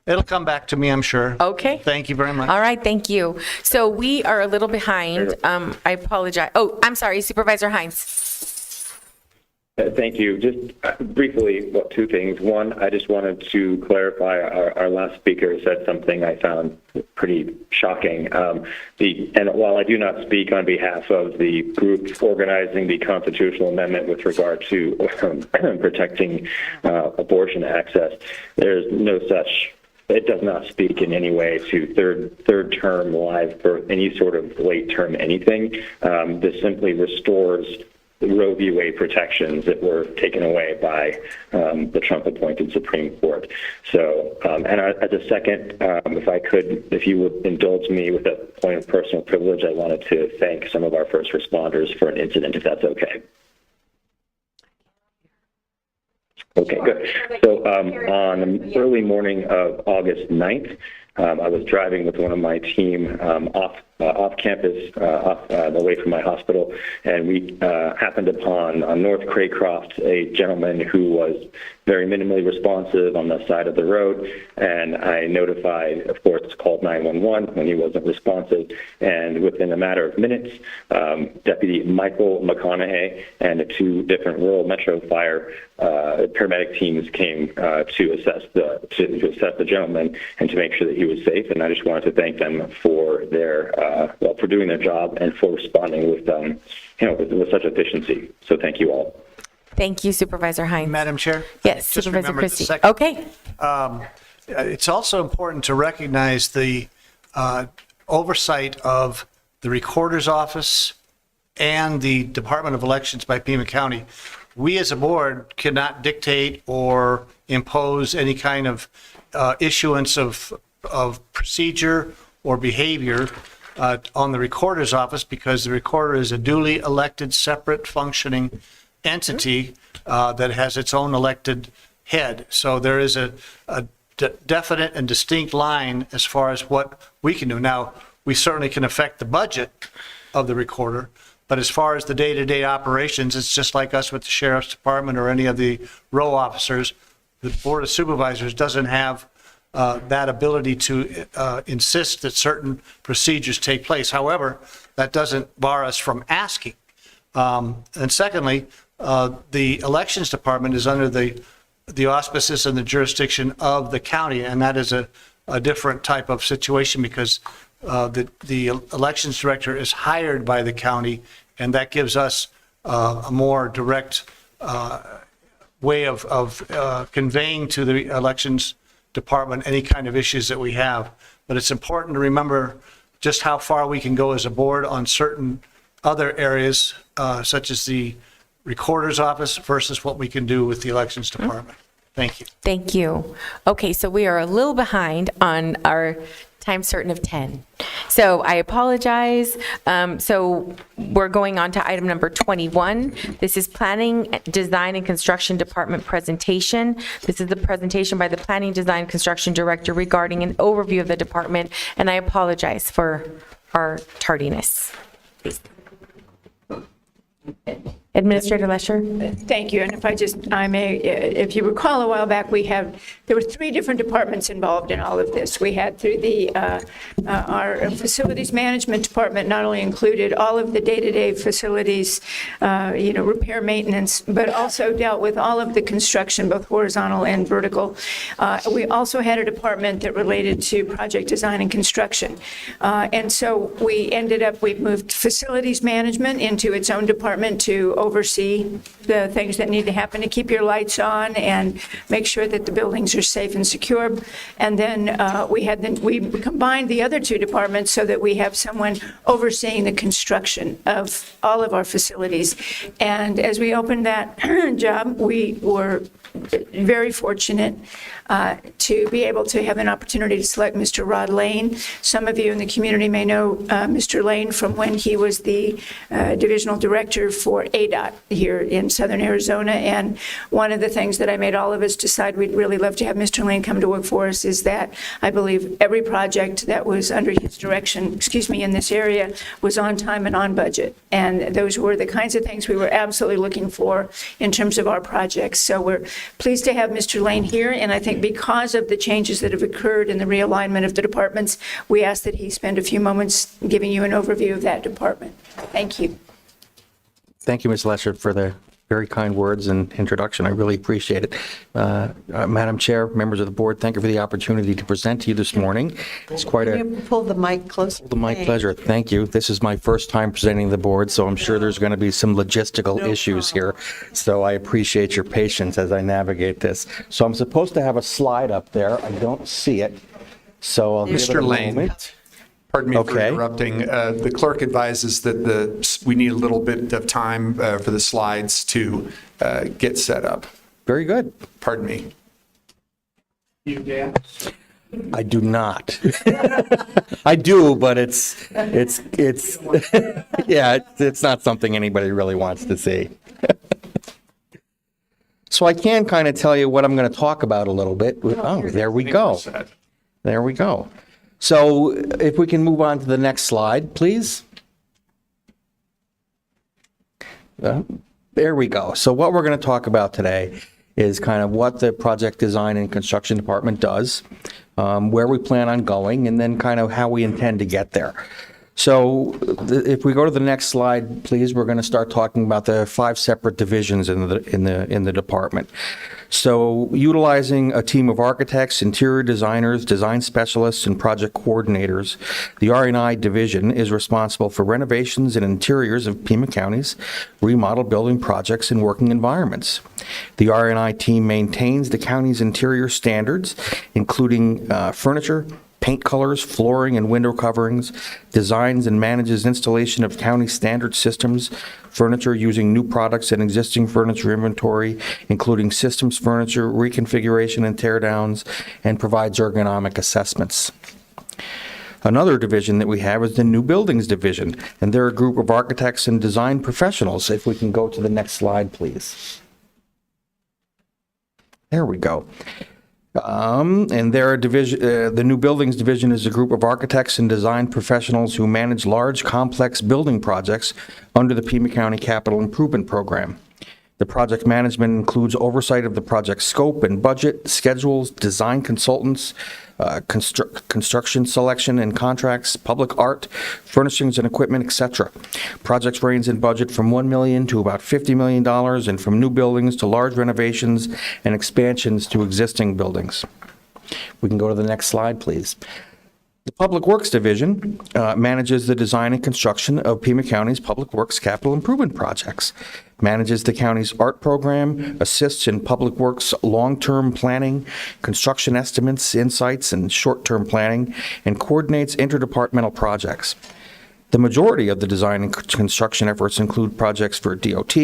It'll come back to me, I'm sure. Okay. Thank you very much. All right, thank you. So we are a little behind. I apologize. Oh, I'm sorry, Supervisor Hines. Thank you. Just briefly, well, two things. One, I just wanted to clarify our last speaker said something I found pretty shocking. And while I do not speak on behalf of the group organizing the constitutional amendment with regard to protecting abortion access, there's no such. It does not speak in any way to third term live birth, any sort of late term anything. This simply restores the Roe v. Wade protections that were taken away by the Trump-appointed Supreme Court. So, and as a second, if you would indulge me with a point of personal privilege, I wanted to thank some of our first responders for an incident, if that's okay. Okay, good. So on the early morning of August 9th, I was driving with one of my team off campus, away from my hospital, and we happened upon on North Craycroft a gentleman who was very minimally responsive on the side of the road, and I notified, of course, called 911 when he wasn't responsive, and within a matter of minutes, Deputy Michael McConaughey and the two different rural Metro Fire paramedic teams came to assess the gentleman and to make sure that he was safe. And I just wanted to thank them for their for doing their job and for responding with with such efficiency. So thank you all. Thank you, Supervisor Hines. Madam Chair? Yes, Just Supervisor remember the Christie. second- Okay. It's also important to recognize the oversight of the Recorder's Office and the Department of Elections by Pima County. We as a board cannot dictate or impose any kind of issuance of procedure or behavior on the Recorder's Office, because the Recorder is a duly elected, separate functioning entity that has its own elected head. So there is a definite and distinct line as far as what we can do. Now, we certainly can affect the budget of the Recorder, but as far as the day-to-day operations, it's just like us with the Sheriff's Department or any of the row officers. The Board of Supervisors doesn't have that ability to insist that certain procedures take place. However, that doesn't bar us from asking. And secondly, the Elections Department is under the auspices and the jurisdiction of the county, and that is a different type of situation because the elections director is hired by the county, and that gives us a more direct way of conveying to the elections department any kind of issues that we have. But it's important to remember just how far we can go as a board on certain other areas, such as the Recorder's Office versus what we can do with the Elections Department. Thank you. Thank you. Okay, so we are a little behind on our time certain of 10. So I apologize. So we're going on to item number 21. This is Planning, Design, and Construction Department presentation. This is the presentation by the Planning, Design, Construction Director regarding an overview of the department, and I apologize for our tardiness. Please. Administrator Lesher? Thank you. And if I may, if you recall a while back, there were 3 different departments involved in all of this. We had through our facilities management department not only included all of the day-to-day facilities, repair, maintenance, but also dealt with all of the construction, both horizontal and vertical. We also had a department that related to project design and construction. And so we moved facilities management into its own department to oversee the things that need to happen to keep your lights on and make sure that the buildings are safe and secure. And then we combined the other 2 departments so that we have someone overseeing the construction of all of our facilities. And as we opened that job, we were very fortunate to be able to have an opportunity to select Mr. Rod Lane. Some of you in the community may know Mr. Lane from when he was the divisional director for ADOT. caveat here in southern Arizona. And one of the things that I made all of us decide we'd really love to have Mr. Lane come to work for us is that I believe every project that was under his direction, in this area was on time and on budget. And those were the kinds of things we were absolutely looking for in terms of our projects. So we're pleased to have Mr. Lane here. And I think because of the changes that have occurred in the realignment of the departments, we ask that he spend a few moments giving you an overview of that department. Thank you. Thank you, Ms. Lesher, for the very kind words and introduction. I really appreciate it. Madam Chair, members of the board, thank you for the opportunity to present to you this morning. It's quite a... Pull the mic closer. My pleasure. Thank you. This is my first time presenting the board, so I'm sure there's going to be some logistical issues here. So I appreciate your patience as I navigate this. So I'm supposed to have a slide up there. I don't see it. So I'll give it Mr. a Lane. moment. Pardon me for interrupting. The clerk advises that we need a little bit of time for the slides to get set up. Very good. Pardon me. You, Dan? I do not. I do, but it's yeah, it's not something anybody really wants to see. So I can kind of tell you what I'm going to talk about a little bit. Oh, there we go. There we go. So if we can move on to the next slide, please. There we go. So what we're going to talk about today is kind of what the project design and construction department does, where we plan on going, and then kind of how we intend to get there. So if we go to the next slide, please, we're going to start talking about the 5 separate divisions in the department. So utilizing a team of architects, interior designers, design specialists, and project coordinators, the R&I division is responsible for renovations and interiors of Pima County's remodel building projects and working environments. The R&I team maintains the county's interior standards, including furniture, paint colors, flooring, and window coverings, designs and manages installation of county standard systems, furniture using new products and existing furniture inventory, including systems furniture, reconfiguration and teardowns, and provides ergonomic assessments. Another division that we have is the New Buildings Division, and they're a group of architects and design professionals. If we can go to the next slide, please. There we go. And their division, the New Buildings Division is a group of architects and design professionals who manage large, complex building projects under the Pima County Capital Improvement Program. The project management includes oversight of the project scope and budget, schedules, design consultants, construction selection and contracts, public art, furnishings and equipment, etc. Projects range in budget from $1 million to about $50 million, and from new buildings to large renovations and expansions to existing buildings. We can go to the next slide, please. The Public Works Division manages the design and construction of Pima County's public works capital improvement projects, manages the county's art program, assists in public works long-term planning, construction estimates, insights, and short-term planning, and coordinates interdepartmental projects. The majority of the design and construction efforts include projects for DOT,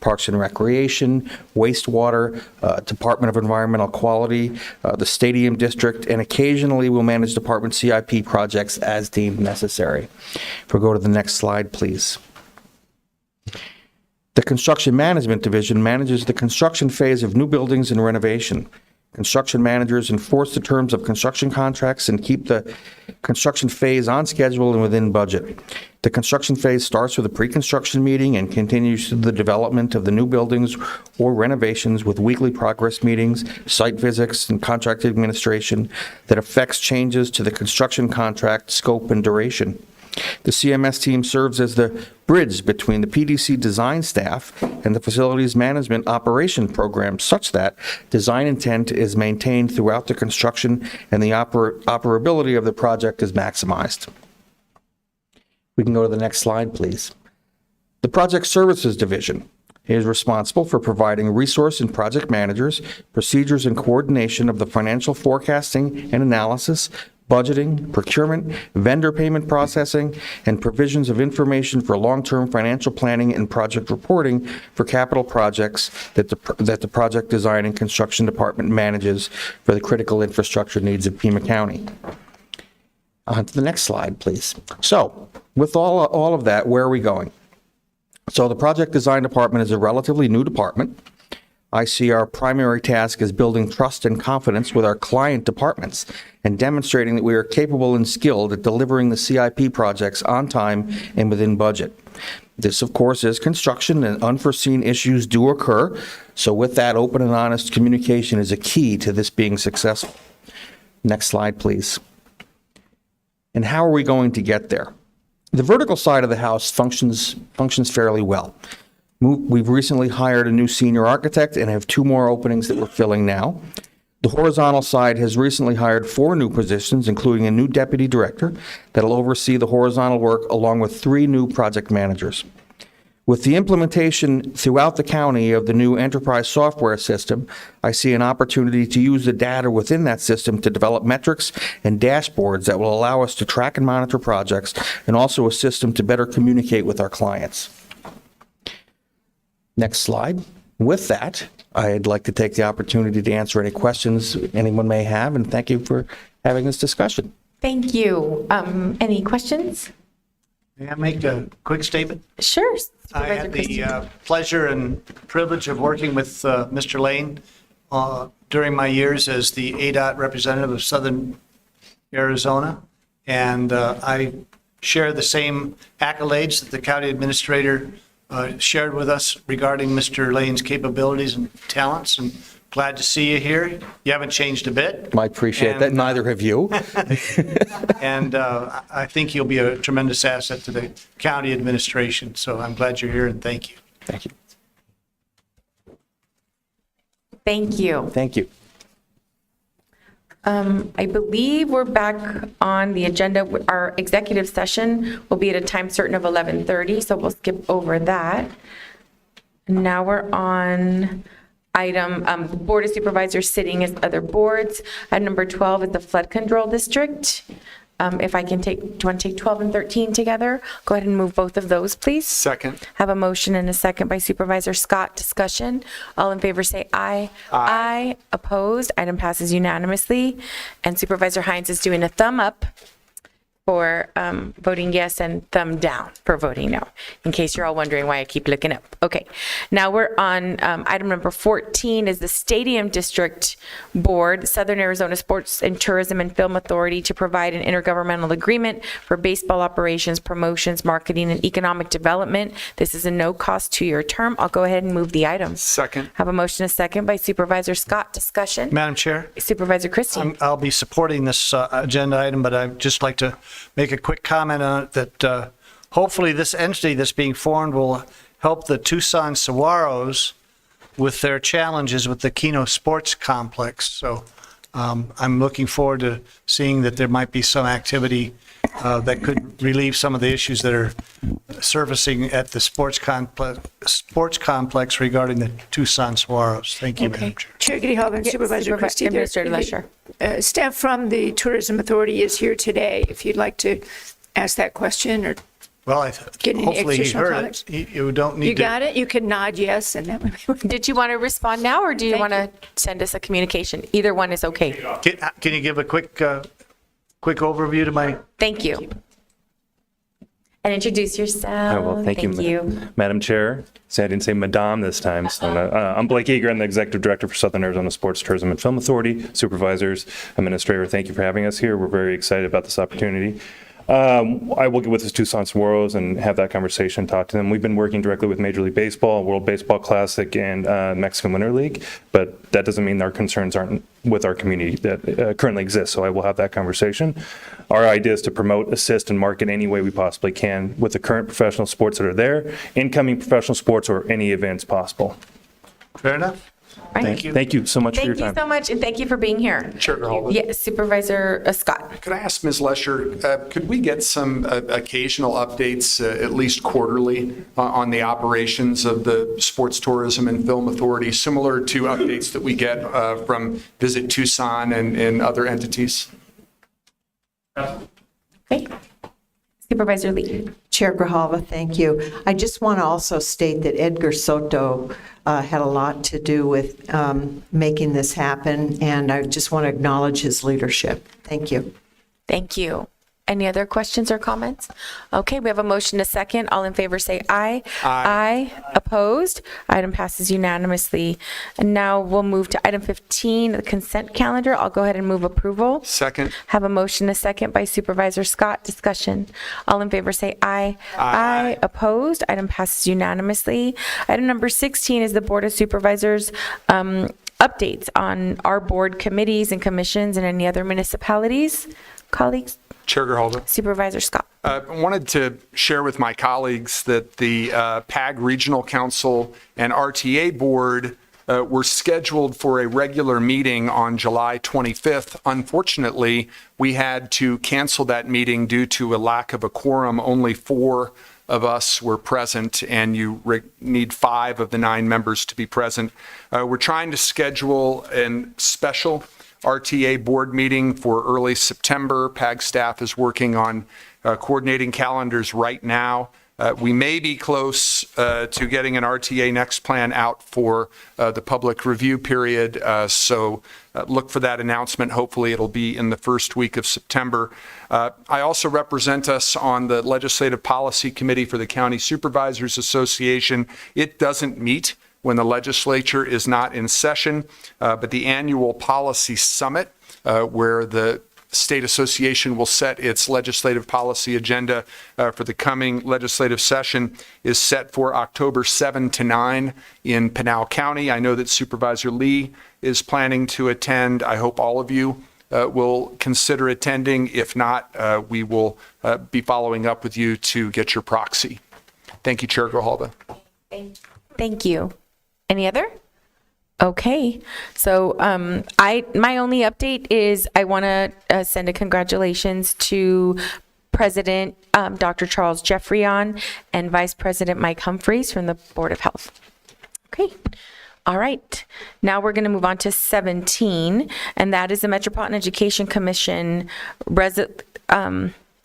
Parks and Recreation, wastewater, Department of Environmental Quality, the Stadium District, and occasionally will manage department CIP projects as deemed necessary. If we go to the next slide, please. The Construction Management Division manages the construction phase of new buildings and renovation. Construction managers enforce the terms of construction contracts and keep the construction phase on schedule and within budget. The construction phase starts with a pre-construction meeting and continues to the development of the new buildings or renovations with weekly progress meetings, site visits, and contract administration that affects changes to the construction contract, scope, and duration. The CMS team serves as the bridge between the PDC design staff and the facilities management operation program, such that design intent is maintained throughout the construction and the operability of the project is maximized. We can go to the next slide, please. The Project Services Division is responsible for providing resource and project managers, procedures, and coordination of the financial forecasting and analysis, budgeting, procurement, vendor payment processing, and provisions of information for long-term financial planning and project reporting for capital projects that the project design and construction department manages for the critical infrastructure needs of Pima County. On to the next slide, please. So, with all of that, where are we going? So the project design department is a relatively new department. I see our primary task as building trust and confidence with our client departments and demonstrating that we are capable and skilled at delivering the CIP projects on time and within budget. This, of course, is construction and unforeseen issues do occur. So with that, open and honest communication is a key to this being successful. Next slide, please. And how are we going to get there? The vertical side of the house functions fairly well. We've recently hired a new senior architect and have 2 more openings that we're filling now. The horizontal side has recently hired 4 new positions, including a new deputy director that'll oversee the horizontal work along with 3 new project managers. With the implementation throughout the county of the new enterprise software system, I see an opportunity to use the data within that system to develop metrics and dashboards that will allow us to track and monitor projects and also a system to better communicate with our clients. Next slide. With that, I'd like to take the opportunity to answer any questions anyone may have, and thank you for having this discussion. Thank you. Any questions? May I make a quick statement? Sure. I had the pleasure and privilege of working with Mr. Lane during my years as the ADOT representative of Southern Arizona, and I share the same accolades that the county administrator shared with us regarding Mr. Lane's capabilities and talents, and glad to see you here. You haven't changed a bit. I appreciate that. Neither have you. And I think you'll be a tremendous asset to the county administration. So I'm glad you're here, and thank you. Thank you. Thank you. Thank you. I believe we're back on the agenda. Our executive session will be at a time certain of 11:30, so we'll skip over that. Now we're on item, Board of Supervisors sitting as other boards. Item number 12 is the Flood Control District. If I can take, do you want to take 12 and 13 together? Go ahead and move both of those, please. Second. Have a motion and a second by Supervisor Scott. Discussion. All in favor say aye. Aye. Opposed. Item passes unanimously. And Supervisor Hines is doing a thumb up for voting yes and thumb down for voting no, in case you're all wondering why I keep looking up. Okay, now we're on item number 14 is the Stadium District Board, Southern Arizona Sports and Tourism and Film Authority to provide an intergovernmental agreement for baseball operations, promotions, marketing, and economic development. This is a no-cost 2-year term. I'll go ahead and move the item. Second. Have a motion and a second by Supervisor Scott. Discussion. Madam Chair? Supervisor Christie. I'll be supporting this agenda item, but I'd just like to make a quick comment on it that hopefully this entity that's being formed will help the Tucson Saguaros with their challenges with the Keno Sports Complex. So I'm looking forward to seeing that there might be some activity that could relieve some of the issues that are surfacing at the sports complex regarding the Tucson Saguaros. Thank you, Madam Chair. Chair Grijalva and Supervisor Christie. Administrator Lesher. Staff from the Tourism Authority is here today. If you'd like to ask that question or well, get any hopefully he additional heard comments. it. You don't need You got it? You can nod yes, and that would be. Did you want to respond now, or do you want to send us a communication? Either one is okay. Can you give a quick overview to my? Thank you. And introduce yourself. Oh, well, thank you. Madam Chair. See, I didn't say Madame this time. So I'm Blake Eager. I'm the Executive Director for Southern Arizona Sports, Tourism, and Film Authority. Supervisors, Administrator, thank you for having us here. We're very excited about this opportunity. I will get with the Tucson Saguaros and have that conversation, talk to them. We've been working directly with Major League Baseball, World Baseball Classic, and Mexican Winter League, but that doesn't mean our concerns aren't with our community that currently exists, so I will have that conversation. Our idea is to promote, assist, and market any way we possibly can with the current professional sports that are there, incoming professional sports, or any events possible. Fair enough. Thank you. Thank you so much for your time. Thank you so much, and thank you for being here. Chair Grijalva. Yes, Supervisor Scott. Could I ask Ms. Lesher, could we get some occasional updates, at least quarterly, on the operations of the Sports Tourism and Film Authority, similar to updates that we get from Visit Tucson and other entities? Okay. Supervisor Lee. Chair Grijalva, thank you. I just want to also state that Edgar Soto had a lot to do with making this happen, and I just want to acknowledge his leadership. Thank you. Thank you. Any other questions or comments? Okay, we have a motion, a second. All in favor say aye. Aye. Opposed? Item passes unanimously. And now we'll move to item 15, the consent calendar. I'll go ahead and move approval. Second. Have a motion, a second by Supervisor Scott. Discussion. All in favor say aye. Aye. Opposed? Item passes unanimously. Item number 16 is the Board of Supervisors updates on our board committees and commissions and any other municipalities. Colleagues? Chair Gerhalda. Supervisor Scott. I wanted to share with my colleagues that the PAG Regional Council and RTA Board were scheduled for a regular meeting on July 25th. Unfortunately, we had to cancel that meeting due to a lack of a quorum. Only 4 of us were present, and you need 5 of the 9 members to be present. We're trying to schedule a special RTA board meeting for early September. PAG staff is working on coordinating calendars right now. We may be close to getting an RTA next plan out for the public review period, so look for that announcement. Hopefully it'll be in the first week of September. I also represent us on the Legislative Policy Committee for the County Supervisors Association. It doesn't meet when the legislature is not in session, but the annual policy summit, where the state association will set its legislative policy agenda for the coming legislative session, is set for October 7 to 9 in Pinal County. I know that Supervisor Lee is planning to attend. I hope all of you will consider attending. If not, we will be following up with you to get your proxy. Thank you, Chair Grijalva. Thank you. Any other? Okay, so my only update is I want to send a congratulations to President Dr. Charles Jeffreyon and Vice President Mike Humphreys from the Board of Health. Okay, all right. Now we're going to move on to 17, and that is the Metropolitan Education Commission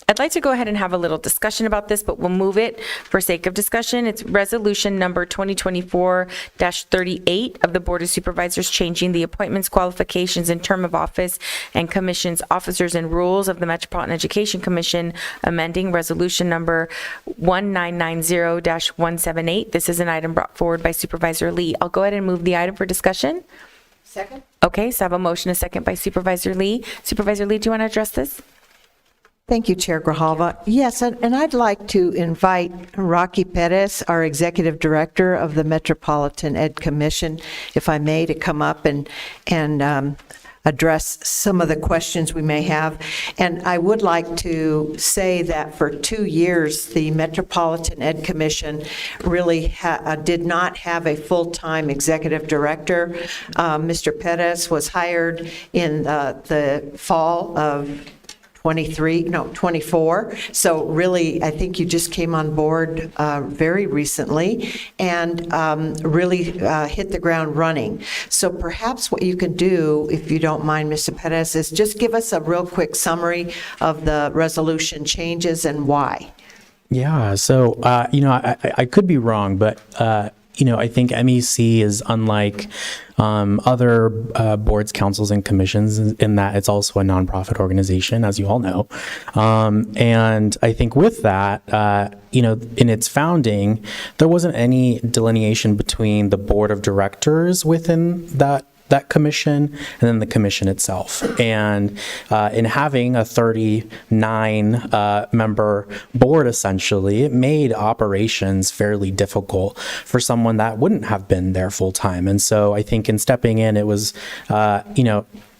I'd like to go ahead and have a little discussion about this, but we'll move it for sake of discussion. It's resolution number 2024-38 of the Board of Supervisors changing the appointments, qualifications, and term of office and commissions, officers, and rules of the Metropolitan Education Commission, amending resolution number 1990-178. This is an item brought forward by Supervisor Lee. I'll go ahead and move the item for discussion. Second. Okay, so I have a motion, a second by Supervisor Lee. Supervisor Lee, do you want to address this? Thank you, Chair Grijalva. Yes, and I'd like to invite Rocky Perez, our Executive Director of the Metropolitan Ed Commission, if I may, to come up and address some of the questions we may have. And I would like to say that for 2 years, the Metropolitan Ed Commission really did not have a full-time executive director. Mr. Perez was hired in the fall of 24. So really, I think you just came on board very recently and really hit the ground running. So perhaps what you can do, if you don't mind, Mr. Perez, is just give us a real quick summary of the resolution changes and why. Yeah, so, I could be wrong, but, I think MEC is unlike other boards, councils, and commissions in that it's also a nonprofit organization, as you all know. And I think with that, in its founding, there wasn't any delineation between the board of directors within that commission and then the commission itself. And in having a 39 member board, essentially, it made operations fairly difficult for someone that wouldn't have been there full time. And so I think in stepping in, it was,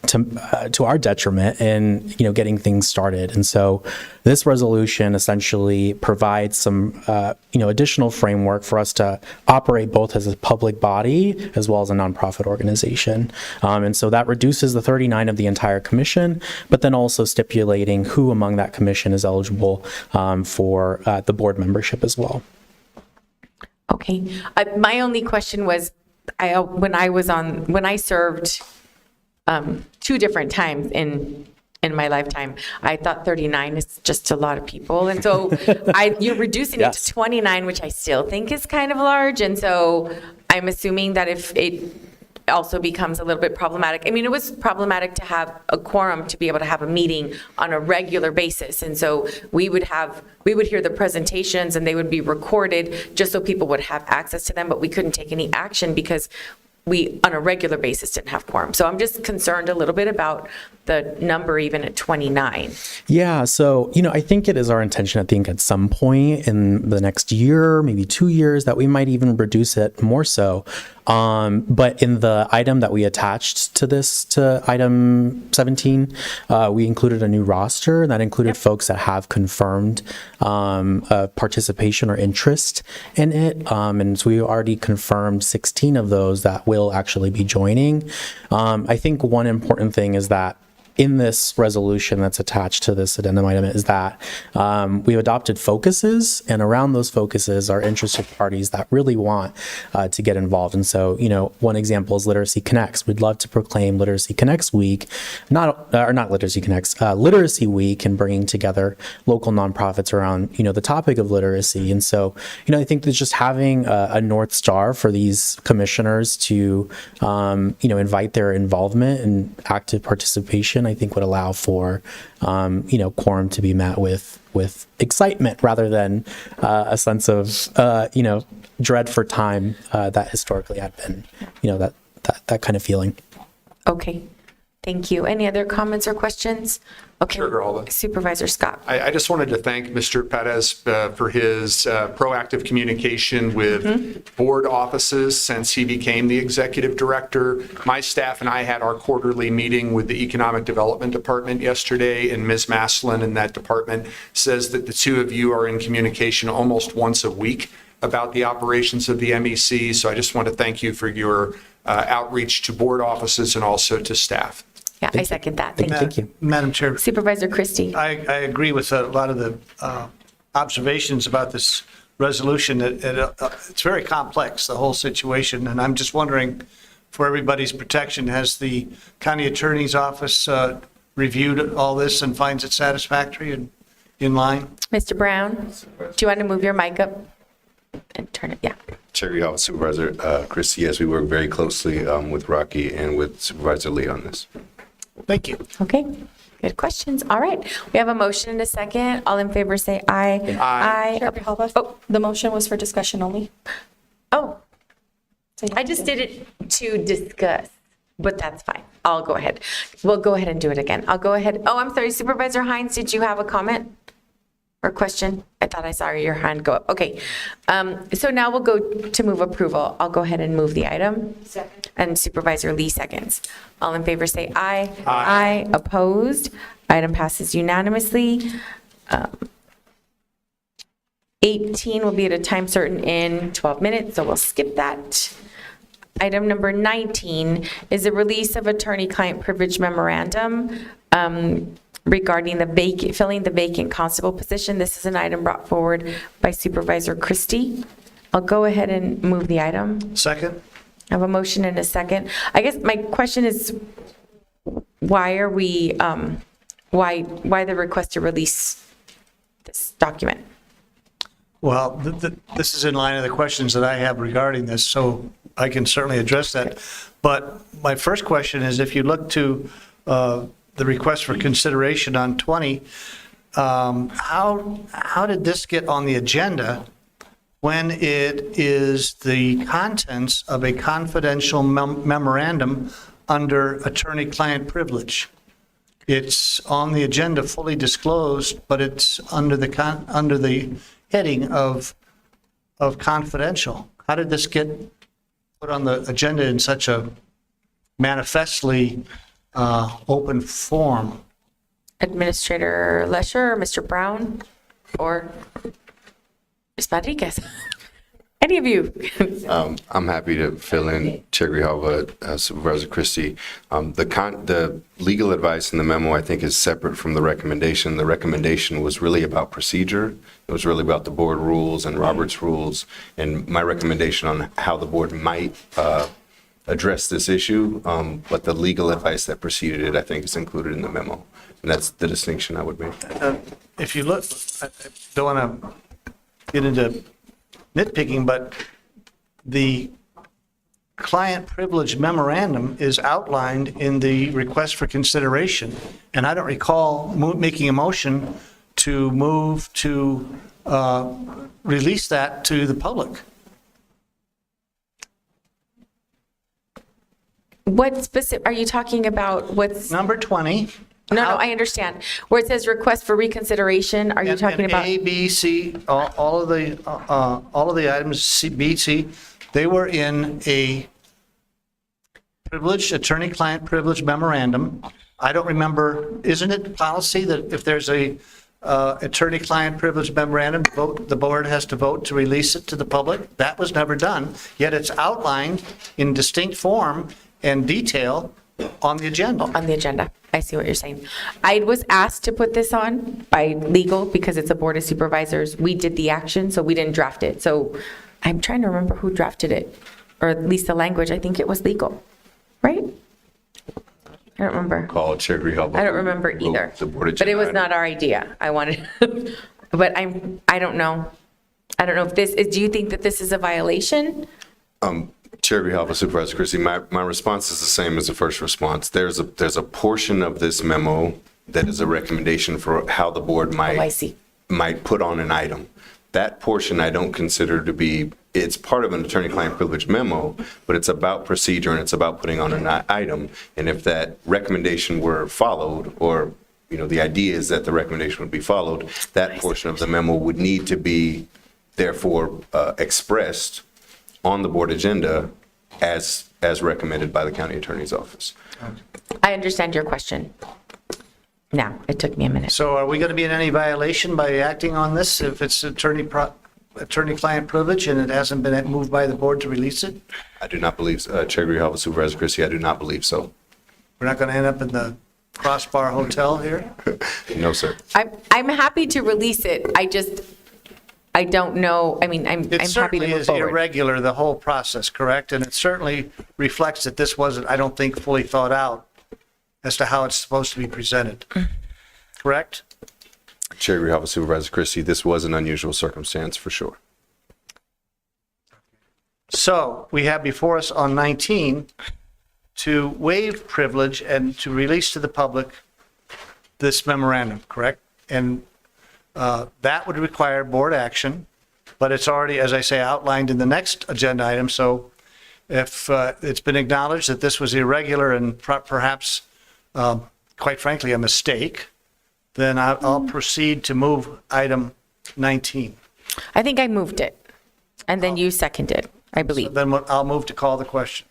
to our detriment in getting things started. And so this resolution essentially provides some additional framework for us to operate both as a public body as well as a nonprofit organization. And so that reduces the 39 of the entire commission, but then also stipulating who among that commission is eligible for the board membership as well. Okay, my only question was, when I served 2 different times in my lifetime, I thought 39 is just a lot of people. And so you're reducing it to 29, which I still think is kind of large. And so I'm assuming that if it also becomes a little bit problematic. I mean, it was problematic to have a quorum to be able to have a meeting on a regular basis. And so we would hear the presentations and they would be recorded just so people would have access to them, but we couldn't take any action because we, on a regular basis, didn't have quorum. So I'm just concerned a little bit about the number even at 29. Yeah, so, I think it is our intention, I think, at some point in the next year, maybe 2 years, that we might even reduce it more so. But in the item that we attached to this, to item 17, we included a new roster, and that included folks that have confirmed participation or interest in it. And so we already confirmed 16 of those that will actually be joining. I think one important thing is that in this resolution that's attached to this addendum item is that we've adopted focuses, and around those focuses are interested parties that really want to get involved. And so, one example is Literacy Connects. We'd love to proclaim Literacy Connects Week, not Literacy Connects, Literacy Week, and bringing together local nonprofits around, the topic of literacy. And so, I think that just having a North Star for these commissioners to, invite their involvement and active participation, I think would allow for, quorum to be met with excitement rather than a sense of, dread for time that historically had been, that kind of feeling. Okay, thank you. Any other comments or questions? Okay, Chair Grijalva. Supervisor Scott. I just wanted to thank Mr. Perez for his proactive communication with board offices since he became the executive director. My staff and I had our quarterly meeting with the Economic Development Department yesterday, and Ms. Maslin in that department says that the two of you are in communication almost once a week about the operations of the MEC. So I just want to thank you for your outreach to board offices and also to staff. Yeah, I second that. Thank you. Madam Chair, Supervisor Christie. I agree with a lot of the observations about this resolution. It's very complex, the whole situation, and I'm just wondering, for everybody's protection, has the county attorney's office reviewed all this and finds it satisfactory and in line? Mr. Brown, do you want to move your mic up and turn it? Yeah. Chair Grijalva, Supervisor Christie, yes, we work very closely with Rocky and with Supervisor Lee on this. Thank you. Okay, good questions. All right, we have a motion and a second. All in favor say aye. Aye. Aye. Oh, the motion was for discussion only. Oh, I just did it to discuss, but that's fine. I'll go ahead. We'll go ahead and do it again. I'll go ahead. Oh, I'm sorry, Supervisor Hines, did you have a comment or question? I thought I saw your hand go up. Okay, so now we'll go to move approval. I'll go ahead and move the item. Second. And Supervisor Lee seconds. All in favor say aye. Aye. Opposed? Item passes unanimously. 18 will be at a time certain in 12 minutes, so we'll skip that. Item number 19 is a release of attorney-client privilege memorandum regarding filling the vacant constable position. This is an item brought forward by Supervisor Christie. I'll go ahead and move the item. Second. I have a motion and a second. I guess my question is, why are we, why the request to release this document? Well, this is in line of the questions that I have regarding this, so I can certainly address that. But my first question is, if you look to the request for consideration on 20, how did this get on the agenda when it is the contents of a confidential memorandum under attorney-client privilege? It's on the agenda fully disclosed, but it's under the heading of confidential. How did this get put on the agenda in such a manifestly open form? Administrator Lesher, or Mr. Brown, or Ms. Rodriguez? Any of you? I'm happy to fill in, Chair Grijalva, Supervisor Christie. The legal advice in the memo, I think, is separate from the recommendation. The recommendation was really about procedure. It was really about the board rules and Robert's rules, and my recommendation on how the board might address this issue. But the legal advice that preceded it, I think, is included in the memo. And that's the distinction I would make. If you look, I don't want to get into nitpicking, but the attorney-client privilege memorandum is outlined in the request for consideration, and I don't recall making a motion to move to release that to the public. What specific, are you talking about what's? Number 20. No, I understand. Where it says request for reconsideration, are you talking about? A, B, C, all of the items, C, B, C, they were in a privileged, attorney-client privilege memorandum. I don't remember, isn't it policy that if there's a attorney-client privilege memorandum, the board has to vote to release it to the public? That was never done, yet it's outlined in distinct form and detail on the agenda. On the agenda. I see what you're saying. I was asked to put this on by legal because it's a board of supervisors. We did the action, so we didn't draft it. So I'm trying to remember who drafted it, or at least the language. I think it was legal, right? I don't remember. Call Chair Grijalva. I don't remember either. The board But it was agenda not our idea. I wanted, but I don't know. I don't know if this is, do you think that this is a violation? Chair Grijalva, Supervisor Christie, my response is the same as the first response. There's a portion of this memo that is a recommendation for how the board might put on an item. That portion I don't consider to be, it's part of an attorney-client privilege memo, but it's about procedure and it's about putting on an item. And if that recommendation were followed, or the idea is that the recommendation would be followed, that portion of the memo would need to be therefore expressed on the board agenda as recommended by the county attorney's office. I understand your question. Now, it took me a minute. So are we going to be in any violation by acting on this if it's attorney-client privilege and it hasn't been moved by the board to release it? I do not believe, Chair Grijalva, Supervisor Christie, I do not believe so. We're not going to end up in the Crossbar Hotel here? No, sir. I'm happy to release it. I don't know. I mean, I'm happy to move forward. It certainly is irregular, the whole process, correct? And it certainly reflects that this wasn't, I don't think, fully thought out as to how it's supposed to be presented. Correct? Chair Grijalva, Supervisor Christie, this was an unusual circumstance for sure. So we have before us on 19 to waive privilege and to release to the public this memorandum, correct? And that would require board action, but it's already, as I say, outlined in the next agenda item. So if it's been acknowledged that this was irregular and perhaps, quite frankly, a mistake, then I'll proceed to move item 19. I think I moved it, and then you seconded, I believe. So then I'll move to call the question.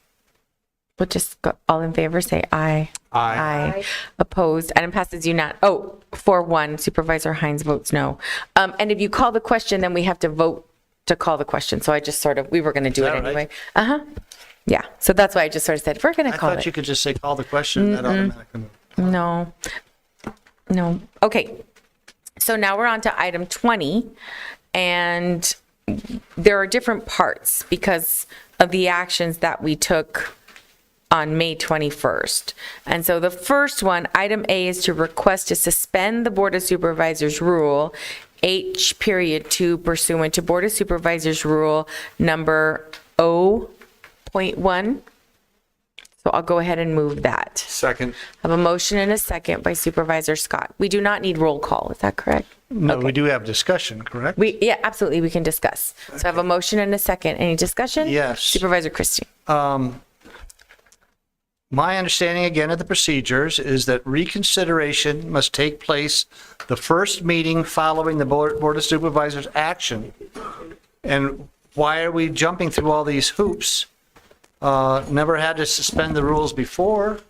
We'll just go, all in favor, say aye. Aye. Opposed, item passes 4-1, Supervisor Hines votes no. And if you call the question, then we have to vote to call the question. So I just we were going to do it anyway. Right? Yeah, so that's why I just sort of said, we're going to call it. I thought you could just say call the question, that automatically moved. No. Okay, so now we're on to item 20, and there are different parts because of the actions that we took on May 21st. And so the first one, item A, is to request to suspend the Board of Supervisors Rule H.2 pursuant to Board of Supervisors Rule number 0.1. So I'll go ahead and move that. Second. I have a motion and a second by Supervisor Scott. We do not need roll call, is that correct? No, we do have discussion, correct? Yeah, absolutely, we can discuss. So I have a motion and a second. Any discussion? Yes. Supervisor Christie. My understanding, again, of the procedures is that reconsideration must take place the first meeting following the Board of Supervisors action. And why are we jumping through all these hoops? Never had to suspend the rules before.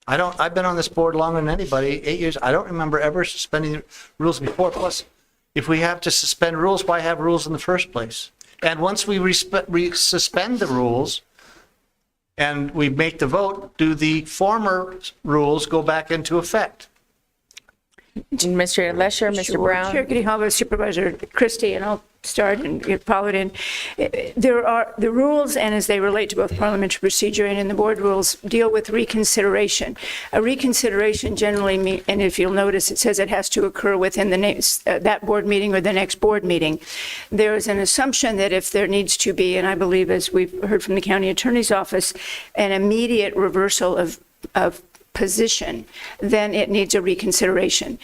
I've been on this board longer than anybody, 8 years. I don't remember ever suspending rules before. Plus, if we have to suspend rules, why have rules in the first place? And once we suspend the rules, and we make the vote, do the former rules go back into effect? Administrator Lesher, Mr. Brown. Chair Grijalva, Supervisor Christie, and I'll start and get followed in. There are the rules, and as they relate to both parliamentary procedure and in the board rules, deal with reconsideration. A reconsideration generally, and if you'll notice, it says it has to occur within the next, that board meeting or the next board meeting. There is an assumption that if there needs to be, and I believe as we've heard from the county attorney's office, an immediate reversal of position, then it needs a reconsideration.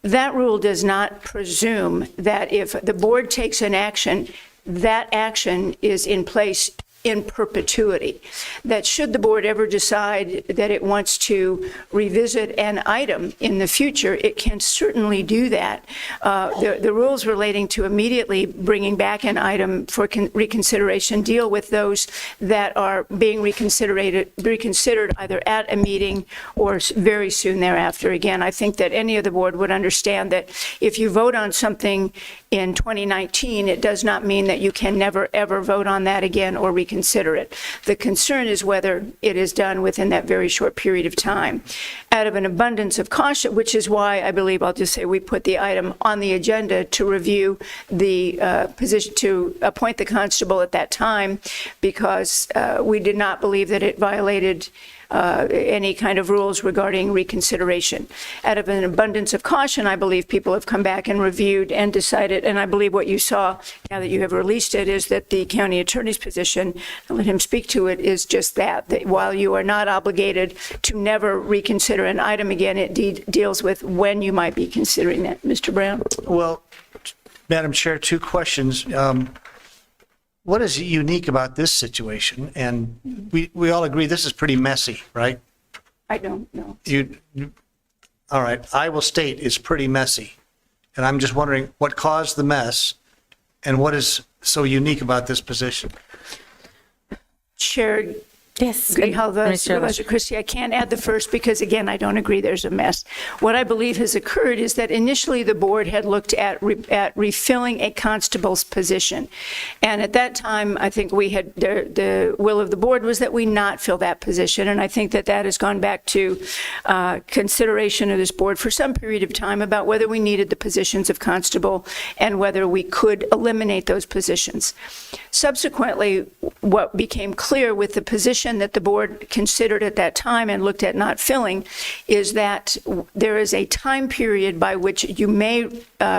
That rule does not presume that if the board takes an action, that action is in place in perpetuity. That should the board ever decide that it wants to revisit an item in the future, it can certainly do that. The rules relating to immediately bringing back an item for reconsideration deal with those that are being reconsidered either at a meeting or very soon thereafter. Again, I think that any of the board would understand that if you vote on something in 2019, it does not mean that you can never, ever vote on that again or reconsider it. The concern is whether it is done within that very short period of time. Out of an abundance of caution, which is why I believe, I'll just say, we put the item on the agenda to review the position, to appoint the constable at that time, because we did not believe that it violated any kind of rules regarding reconsideration. Out of an abundance of caution, I believe people have come back and reviewed and decided, and I believe what you saw now that you have released it is that the county attorney's position, I'll let him speak to it, is just that while you are not obligated to never reconsider an item again, it deals with when you might be considering that. Mr. Brown? Well, Madam Chair, two questions. What is unique about this situation? And we all agree this is pretty messy, right? I don't know. All right, I will state it's pretty messy. And I'm just wondering what caused the mess and what is so unique about this position? Chair, yes, Supervisor Christie, I can't add the first because, again, I don't agree there's a mess. What I believe has occurred is that initially the board had looked at refilling a constable's position. And at that time, I think we had, the will of the board was that we not fill that position. And I think that that has gone back to consideration of this board for some period of time about whether we needed the positions of constable and whether we could eliminate those positions. Subsequently, what became clear with the position that the board considered at that time and looked at not filling is that there is a time period by which you may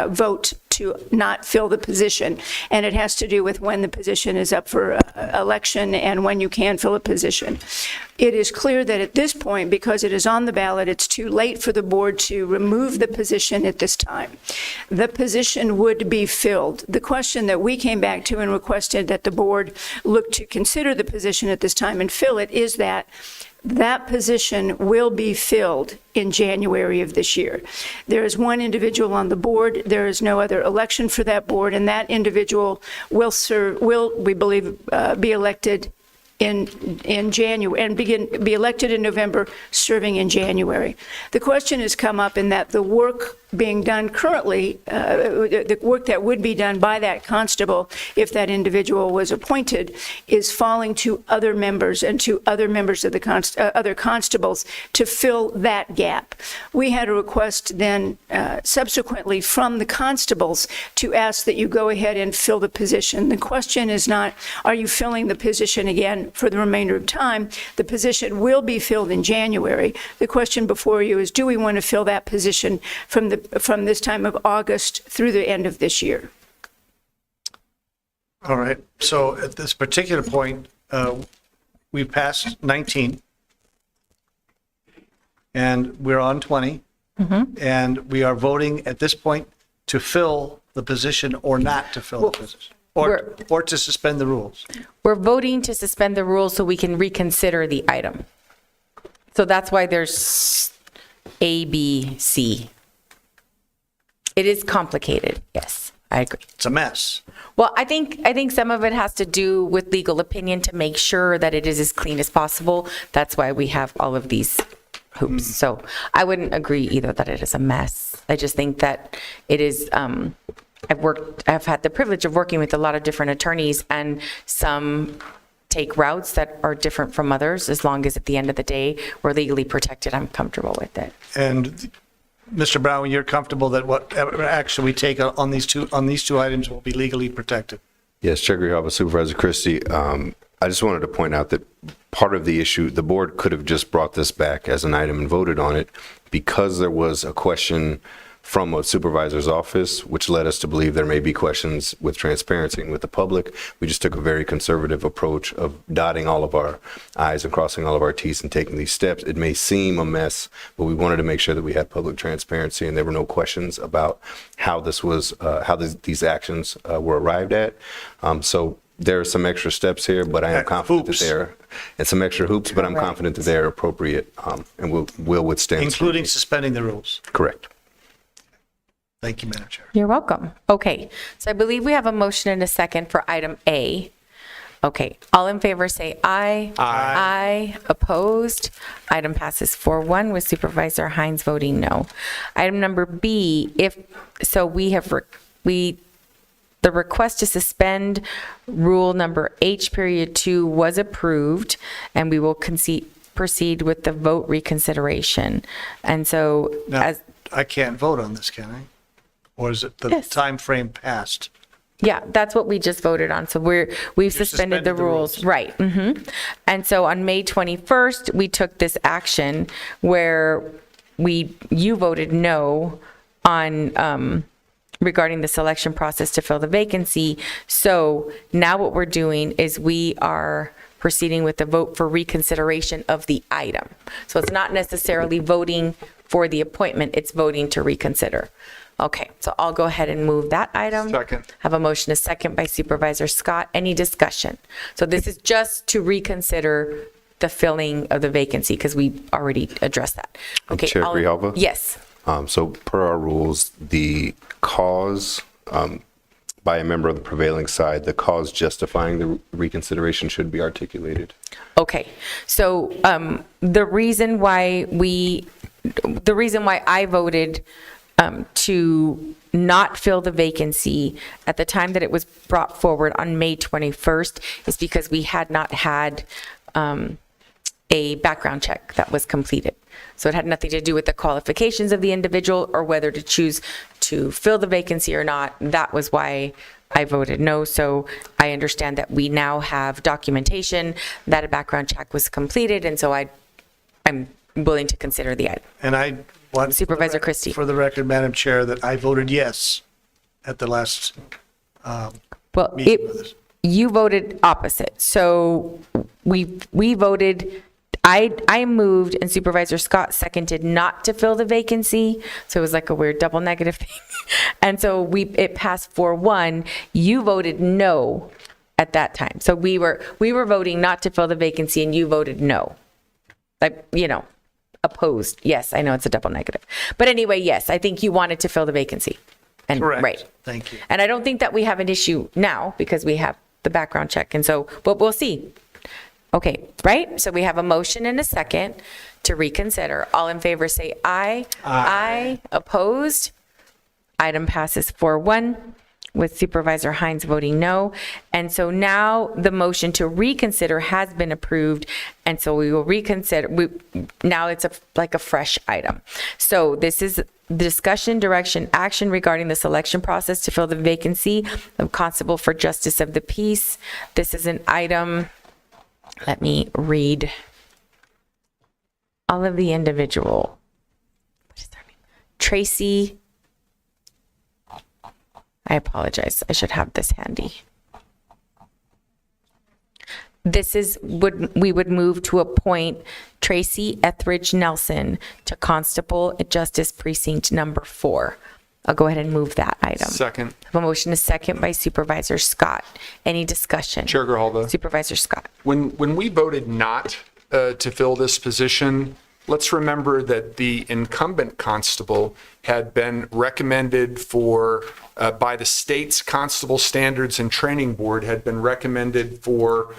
vote to not fill the position, and it has to do with when the position is up for election and when you can fill a position. It is clear that at this point, because it is on the ballot, it's too late for the board to remove the position at this time. The position would be filled. The question that we came back to and requested that the board look to consider the position at this time and fill it is that position will be filled in January of this year. There is one individual on the board. There is no other election for that board, and that individual will serve, we believe, be elected in January and be elected in November, serving in January. The question has come up in that the work being done currently, the work that would be done by that constable if that individual was appointed, is falling to other members and to other members of the other constables to fill that gap. We had a request then subsequently from the constables to ask that you go ahead and fill the position. The question is not, are you filling the position again for the remainder of time? The position will be filled in January. The question before you is, do we want to fill that position from this time of August through the end of this year? All right, so at this particular point, we passed 19, and we're on 20, and we are voting at this point to fill the position or not to fill the position, or to suspend the rules. We're voting to suspend the rules so we can reconsider the item. So that's why there's A, B, C. It is complicated, yes, I agree. It's a mess. Well, I think some of it has to do with legal opinion to make sure that it is as clean as possible. That's why we have all of these hoops. So I wouldn't agree either that it is a mess. I just think that it is, I've had the privilege of working with a lot of different attorneys, and some take routes that are different from others. As long as at the end of the day, we're legally protected, I'm comfortable with it. And Mr. Brown, you're comfortable that whatever action we take on these two items will be legally protected? Yes, Chair Grijalva, Supervisor Christie, I just wanted to point out that part of the issue, the board could have just brought this back as an item and voted on it because there was a question from a supervisor's office, which led us to believe there may be questions with transparency and with the public. We just took a very conservative approach of dotting all of our I's and crossing all of our T's and taking these steps. It may seem a mess, but we wanted to make sure that we had public transparency and there were no questions about how this was, how these actions were arrived at. So there are some extra steps here, but I am confident that they're, and some extra hoops, but I'm confident that they're appropriate and will withstand. Including suspending the rules. Correct. Thank you, Madam Chair. You're welcome. Okay, so I believe we have a motion and a second for item A. Okay, all in favor say aye. Aye. Opposed? Item passes 4-1 with Supervisor Hines voting no. Item number B, the request to suspend rule number H.2 was approved, and we will proceed with the vote reconsideration. And so, Now, I can't vote on this, can I? Or is it the time frame passed? Yeah, that's what we just voted on. So we've suspended the rules. Right. And so on May 21st, we took this action where you voted no on regarding the selection process to fill the vacancy. So now what we're doing is we are proceeding with the vote for reconsideration of the item. So it's not necessarily voting for the appointment, it's voting to reconsider. Okay, so I'll go ahead and move that item. Second. Have a motion, a second by Supervisor Scott. Any discussion? So this is just to reconsider the filling of the vacancy because we already addressed that. Okay. Chair Grijalva? Yes. So per our rules, the cause by a member of the prevailing side, the cause justifying the reconsideration should be articulated. Okay, so the reason why I voted to not fill the vacancy at the time that it was brought forward on May 21st is because we had not had a background check that was completed. So it had nothing to do with the qualifications of the individual or whether to choose to fill the vacancy or not. That was why I voted no. So I understand that we now have documentation that a background check was completed, and so I'm willing to consider the item. And I want Supervisor Christie. For the record, Madam Chair, that I voted yes at the last meeting with us. You voted opposite. So we voted, I moved and Supervisor Scott seconded not to fill the vacancy. So it was like a weird double negative thing. And so it passed 4-1. You voted no at that time. So we were voting not to fill the vacancy and you voted no. Like, opposed. Yes, I know it's a double negative. But anyway, yes, I think you wanted to fill the vacancy. And Correct. Right. Thank you. And I don't think that we have an issue now because we have the background check. And so, but we'll see. Okay, right? So we have a motion and a second to reconsider. All in favor say aye. Aye. Opposed? Item passes 4-1 with Supervisor Hines voting no. And so now the motion to reconsider has been approved. And so we will reconsider. Now it's like a fresh item. So this is discussion, direction, action regarding the selection process to fill the vacancy of Constable for Justice of the Peace. This is an item, let me read all of the individual. What is their name? Tracy. I apologize. I should have this handy. This is, we would move to appoint Tracy Etheridge Nelson to Constable at Justice Precinct number 4. I'll go ahead and move that item. Second. I have a motion is second by Supervisor Scott. Any discussion? Chair Grijalva. Supervisor Scott. When we voted not to fill this position, let's remember that the incumbent constable had been recommended for, by the state's Constable Standards and Training Board, had been recommended for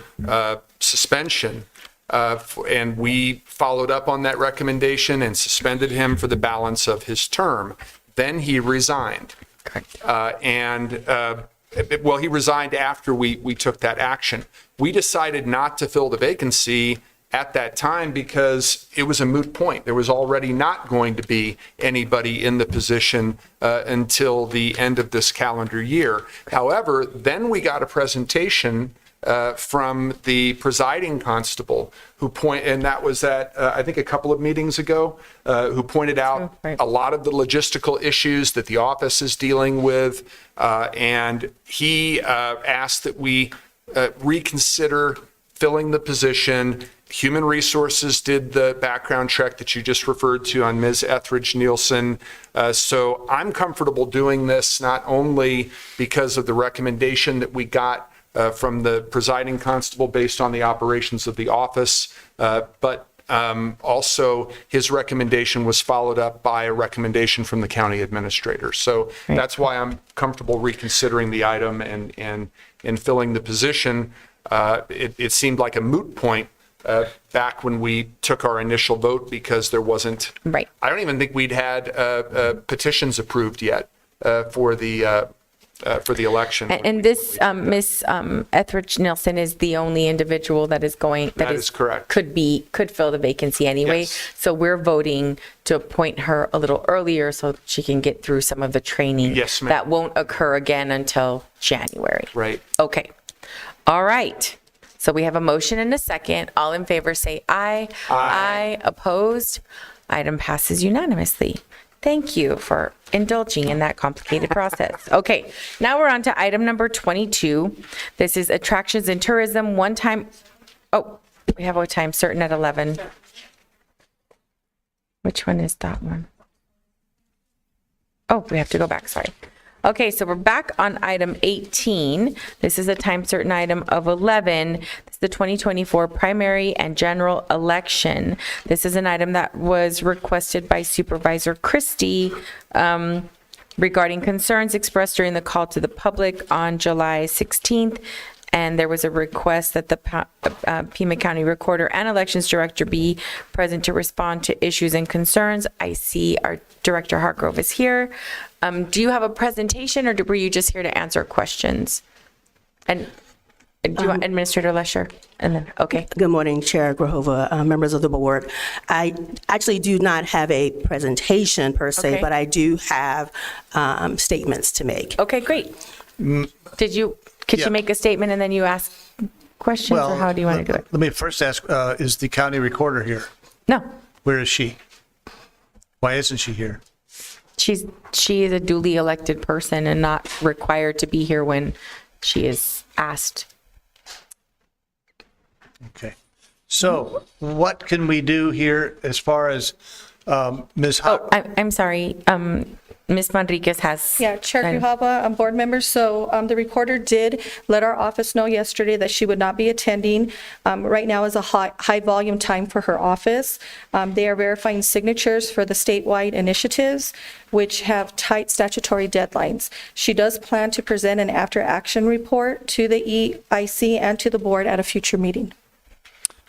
suspension. And we followed up on that recommendation and suspended him for the balance of his term. Then he resigned. He resigned after we took that action. We decided not to fill the vacancy at that time because it was a moot point. There was already not going to be anybody in the position until the end of this calendar year. However, then we got a presentation from the presiding constable and that was I think a couple of meetings ago, who pointed out a lot of the logistical issues that the office is dealing with. And he asked that we reconsider filling the position. Human Resources did the background check that you just referred to on Ms. Etheridge Nielsen. So I'm comfortable doing this not only because of the recommendation that we got from the presiding constable based on the operations of the office, but also his recommendation was followed up by a recommendation from the county administrator. So that's why I'm comfortable reconsidering the item and filling the position. It seemed like a moot point back when we took our initial vote because there wasn't, I don't even think we'd had petitions approved yet for the election. And this Miss Etheridge Nielsen is the only individual that is going. That is correct. Could fill the vacancy anyway. Yes. So we're voting to appoint her a little earlier so she can get through some of the training. Yes, ma'am. That won't occur again until January. Right. Okay. All right. So we have a motion and a second. All in favor say aye. Aye. Opposed? Item passes unanimously. Thank you for indulging in that complicated process. Okay, now we're on to item number 22. This is attractions and tourism, we have a time certain at 11. Which one is that one? Oh, we have to go back, sorry. Okay, so we're back on item 18. This is a time certain item of 11. This is the 2024 primary and general election. This is an item that was requested by Supervisor Christie regarding concerns expressed during the call to the public on July 16th. And there was a request that the Pima County Recorder and Elections Director be present to respond to issues and concerns. I see our Director Hargrove is here. Do you have a presentation or were you just here to answer questions? And do you want Administrator Lesher? And then, okay. Good morning, Chair Grahova, members of the board. I actually do not have a presentation per se, but I do have statements to make. Okay, great. Could you make a statement and then you ask questions, or how do you want to do it? Let me first ask, is the county recorder here? No. Where is she? Why isn't she here? She is a duly elected person and not required to be here when she is asked. Okay. So what can we do here as far as Ms. I'm sorry. Ms. Manriquez has. Yeah, Chair Grijalva, board members. So the recorder did let our office know yesterday that she would not be attending. Right now is a high volume time for her office. They are verifying signatures for the statewide initiatives, which have tight statutory deadlines. She does plan to present an after action report to the EIC and to the board at a future meeting.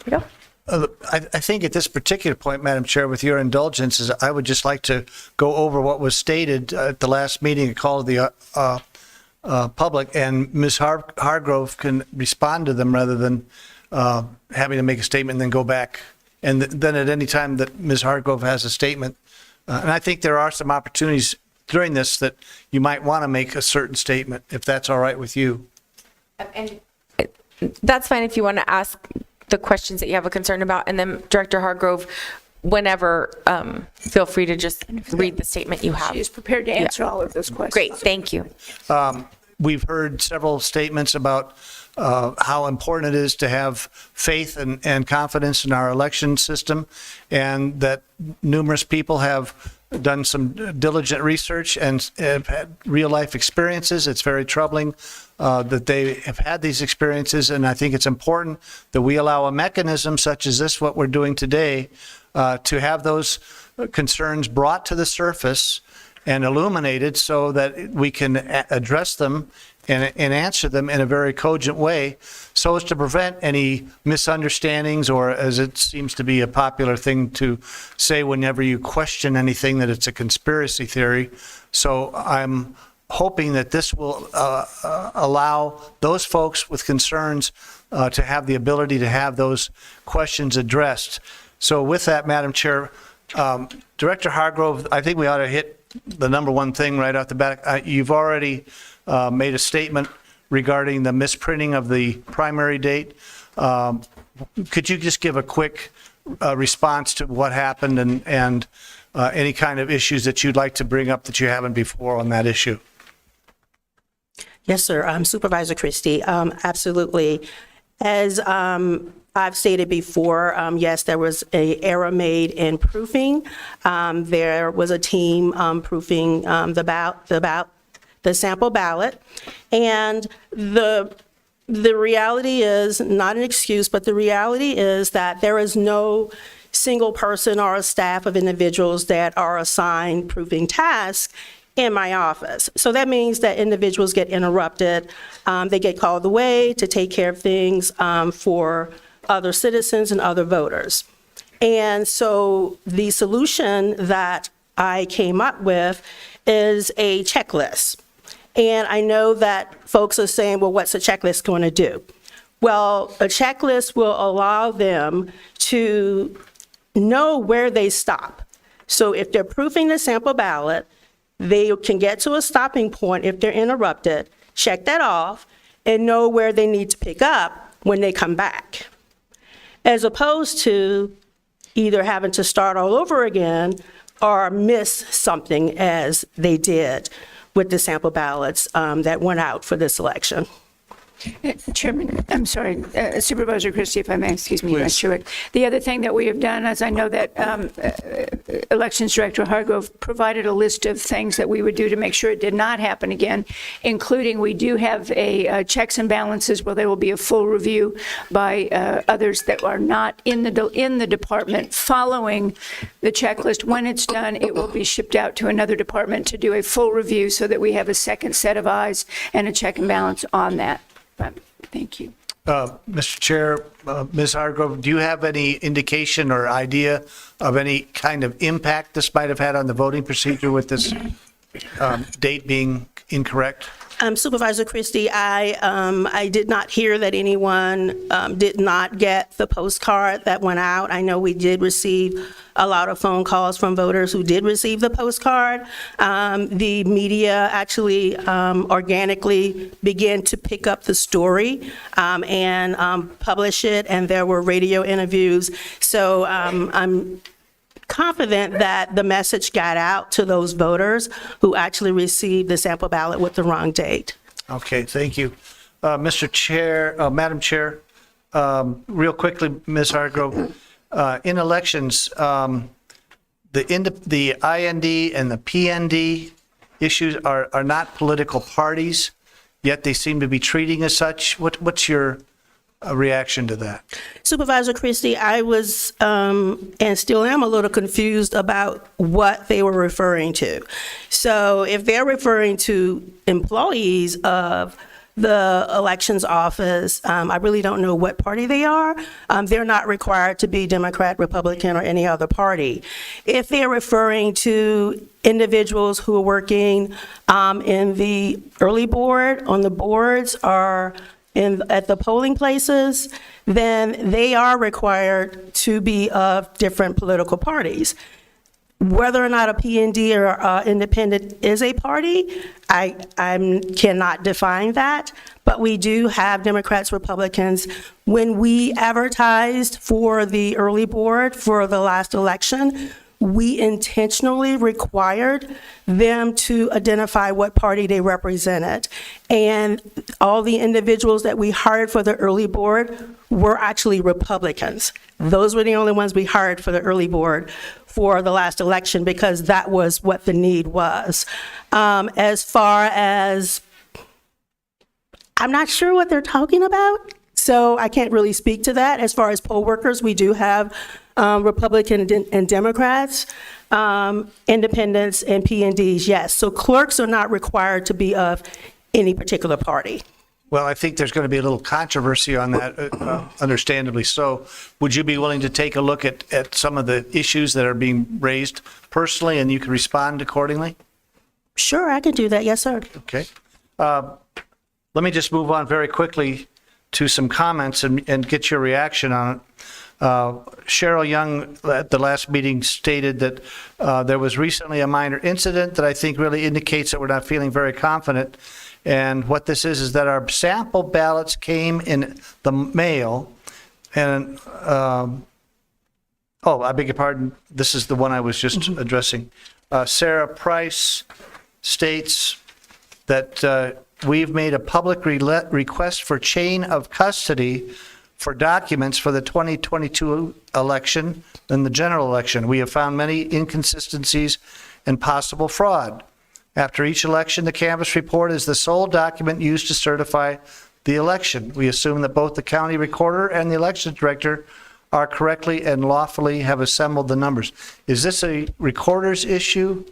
There you go. I think at this particular point, Madam Chair, with your indulgence, I would just like to go over what was stated at the last meeting, a call to the public, and Ms. Hargrove can respond to them rather than having to make a statement and then go back. And then at any time that Ms. Hargrove has a statement, and I think there are some opportunities during this that you might want to make a certain statement, if that's all right with you. And that's fine if you want to ask the questions that you have a concern about, and then Director Hargrove, whenever, feel free to just read the statement you have. She is prepared to answer all of those questions. Great, thank you. We've heard several statements about how important it is to have faith and confidence in our election system, and that numerous people have done some diligent research and have had real-life experiences. It's very troubling that they have had these experiences, and I think it's important that we allow a mechanism such as this, what we're doing today, to have those concerns brought to the surface and illuminated so that we can address them and answer them in a very cogent way so as to prevent any misunderstandings, or as it seems to be a popular thing to say whenever you question anything, that it's a conspiracy theory. So I'm hoping that this will allow those folks with concerns to have the ability to have those questions addressed. So with that, Madam Chair, Director Hargrove, I think we ought to hit the number one thing right off the bat. You've already made a statement regarding the misprinting of the primary date. Could you just give a quick response to what happened and any kind of issues that you'd like to bring up that you haven't before on that issue? Yes, sir. Supervisor Christie, absolutely. As I've stated before, yes, there was an error made in proofing. There was a team proofing the sample ballot, and the reality is, not an excuse, but the reality is that there is no single person or a staff of individuals that are assigned proofing tasks in my office. So that means that individuals get interrupted. They get called away to take care of things for other citizens and other voters. And so the solution that I came up with is a checklist. And I know that folks are saying, well, what's a checklist going to do? Well, a checklist will allow them to know where they stop. So if they're proofing the sample ballot, they can get to a stopping point if they're interrupted, check that off, and know where they need to pick up when they come back. As opposed to either having to start all over again or miss something as they did with the sample ballots that went out for this election. Chairman, I'm sorry, Supervisor Christie, if I may, excuse me, Vice Chair. The other thing that we have done, as I know that Elections Director Hargrove provided a list of things that we would do to make sure it did not happen again, including we do have a checks and balances where there will be a full review by others that are not in the department following the checklist. When it's done, it will be shipped out to another department to do a full review so that we have a second set of eyes and a check and balance on that. Thank you. Mr. Chair, Ms. Hargrove, do you have any indication or idea of any kind of impact this might have had on the voting procedure with this date being incorrect? Supervisor Christie, I did not hear that anyone did not get the postcard that went out. I know we did receive a lot of phone calls from voters who did receive the postcard. The media actually organically began to pick up the story and publish it, and there were radio interviews. So I'm confident that the message got out to those voters who actually received the sample ballot with the wrong date. Okay, thank you. Mr. Chair, Madam Chair, real quickly, Ms. Hargrove, in elections, the IND and the PND issues are not political parties, yet they seem to be treating as such. What's your reaction to that? Supervisor Christie, I was and still am a little confused about what they were referring to. So if they're referring to employees of the elections office, I really don't know what party they are. They're not required to be Democrat, Republican, or any other party. If they're referring to individuals who are working in the early board, on the boards, or at the polling places, then they are required to be of different political parties. Whether or not a PND or independent is a party, I cannot define that, but we do have Democrats, Republicans. When we advertised for the early board for the last election, we intentionally required them to identify what party they represented. And all the individuals that we hired for the early board were actually Republicans. Those were the only ones we hired for the early board for the last election because that was what the need was. As far as, I'm not sure what they're talking about, so I can't really speak to that. As far as poll workers, we do have Republican and Democrats, independents and PNDs, yes. So clerks are not required to be of any particular party. Well, I think there's going to be a little controversy on that, understandably so. Would you be willing to take a look at some of the issues that are being raised personally, and you can respond accordingly? Sure, I can do that. Yes, sir. Okay. Let me just move on very quickly to some comments and get your reaction on it. Cheryl Young at the last meeting stated that there was recently a minor incident that I think really indicates that we're not feeling very confident. And what this is that our sample ballots came in the mail, and I beg your pardon, this is the one I was just addressing. Sarah Price states that we've made a public request for chain of custody for documents for the 2022 election and the general election. We have found many inconsistencies and possible fraud. After each election, the canvass report is the sole document used to certify the election. We assume that both the county recorder and the election director are correctly and lawfully have assembled the numbers. Is this a recorder's issue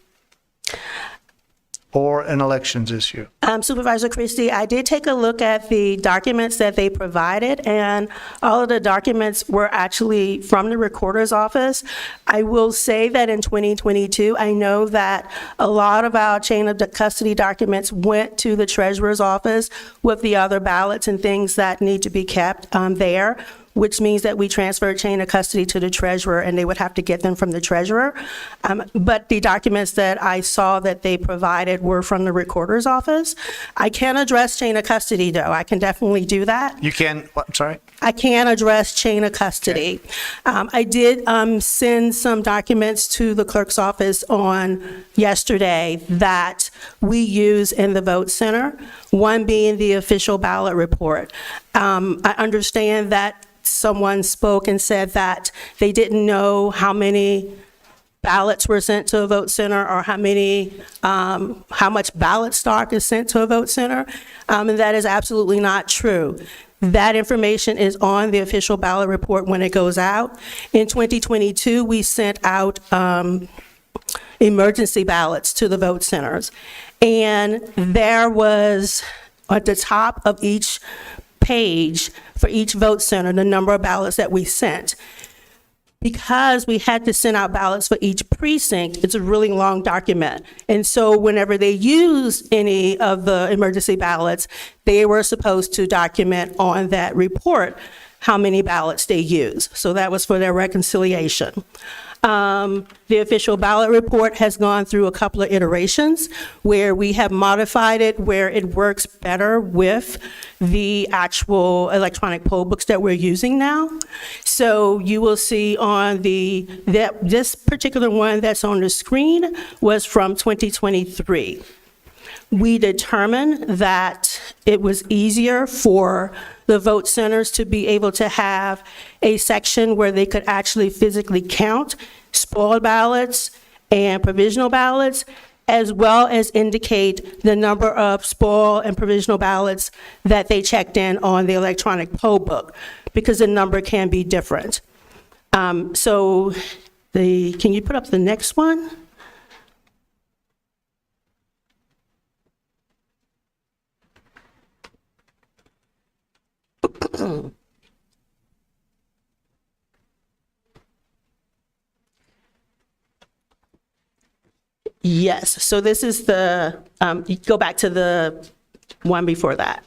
or an elections issue? Supervisor Christie, I did take a look at the documents that they provided, and all of the documents were actually from the recorder's office. I will say that in 2022, I know that a lot of our chain of custody documents went to the treasurer's office with the other ballots and things that need to be kept there, which means that we transferred chain of custody to the treasurer, and they would have to get them from the treasurer. But the documents that I saw that they provided were from the recorder's office. I can address chain of custody, though. I can definitely do that. You can, what, I'm sorry? I can address chain of custody. Okay. I did send some documents to the clerk's office on yesterday that we use in the vote center, one being the official ballot report. I understand that someone spoke and said that they didn't know how many ballots were sent to a vote center or how much ballot stock is sent to a vote center, and that is absolutely not true. That information is on the official ballot report when it goes out. In 2022, we sent out emergency ballots to the vote centers, and there was at the top of each page for each vote center the number of ballots that we sent. Because we had to send out ballots for each precinct, it's a really long document. And so whenever they used any of the emergency ballots, they were supposed to document on that report how many ballots they used. So that was for their reconciliation. The official ballot report has gone through a couple of iterations where we have modified it where it works better with the actual electronic poll books that we're using now. So you will see on this particular one that's on the screen was from 2023. We determined that it was easier for the vote centers to be able to have a section where they could actually physically count spoiled ballots and provisional ballots, as well as indicate the number of spoiled and provisional ballots that they checked in on the electronic poll book, because the number can be different. Can you put up the next one? Yes, so this is the, you go back to the one before that.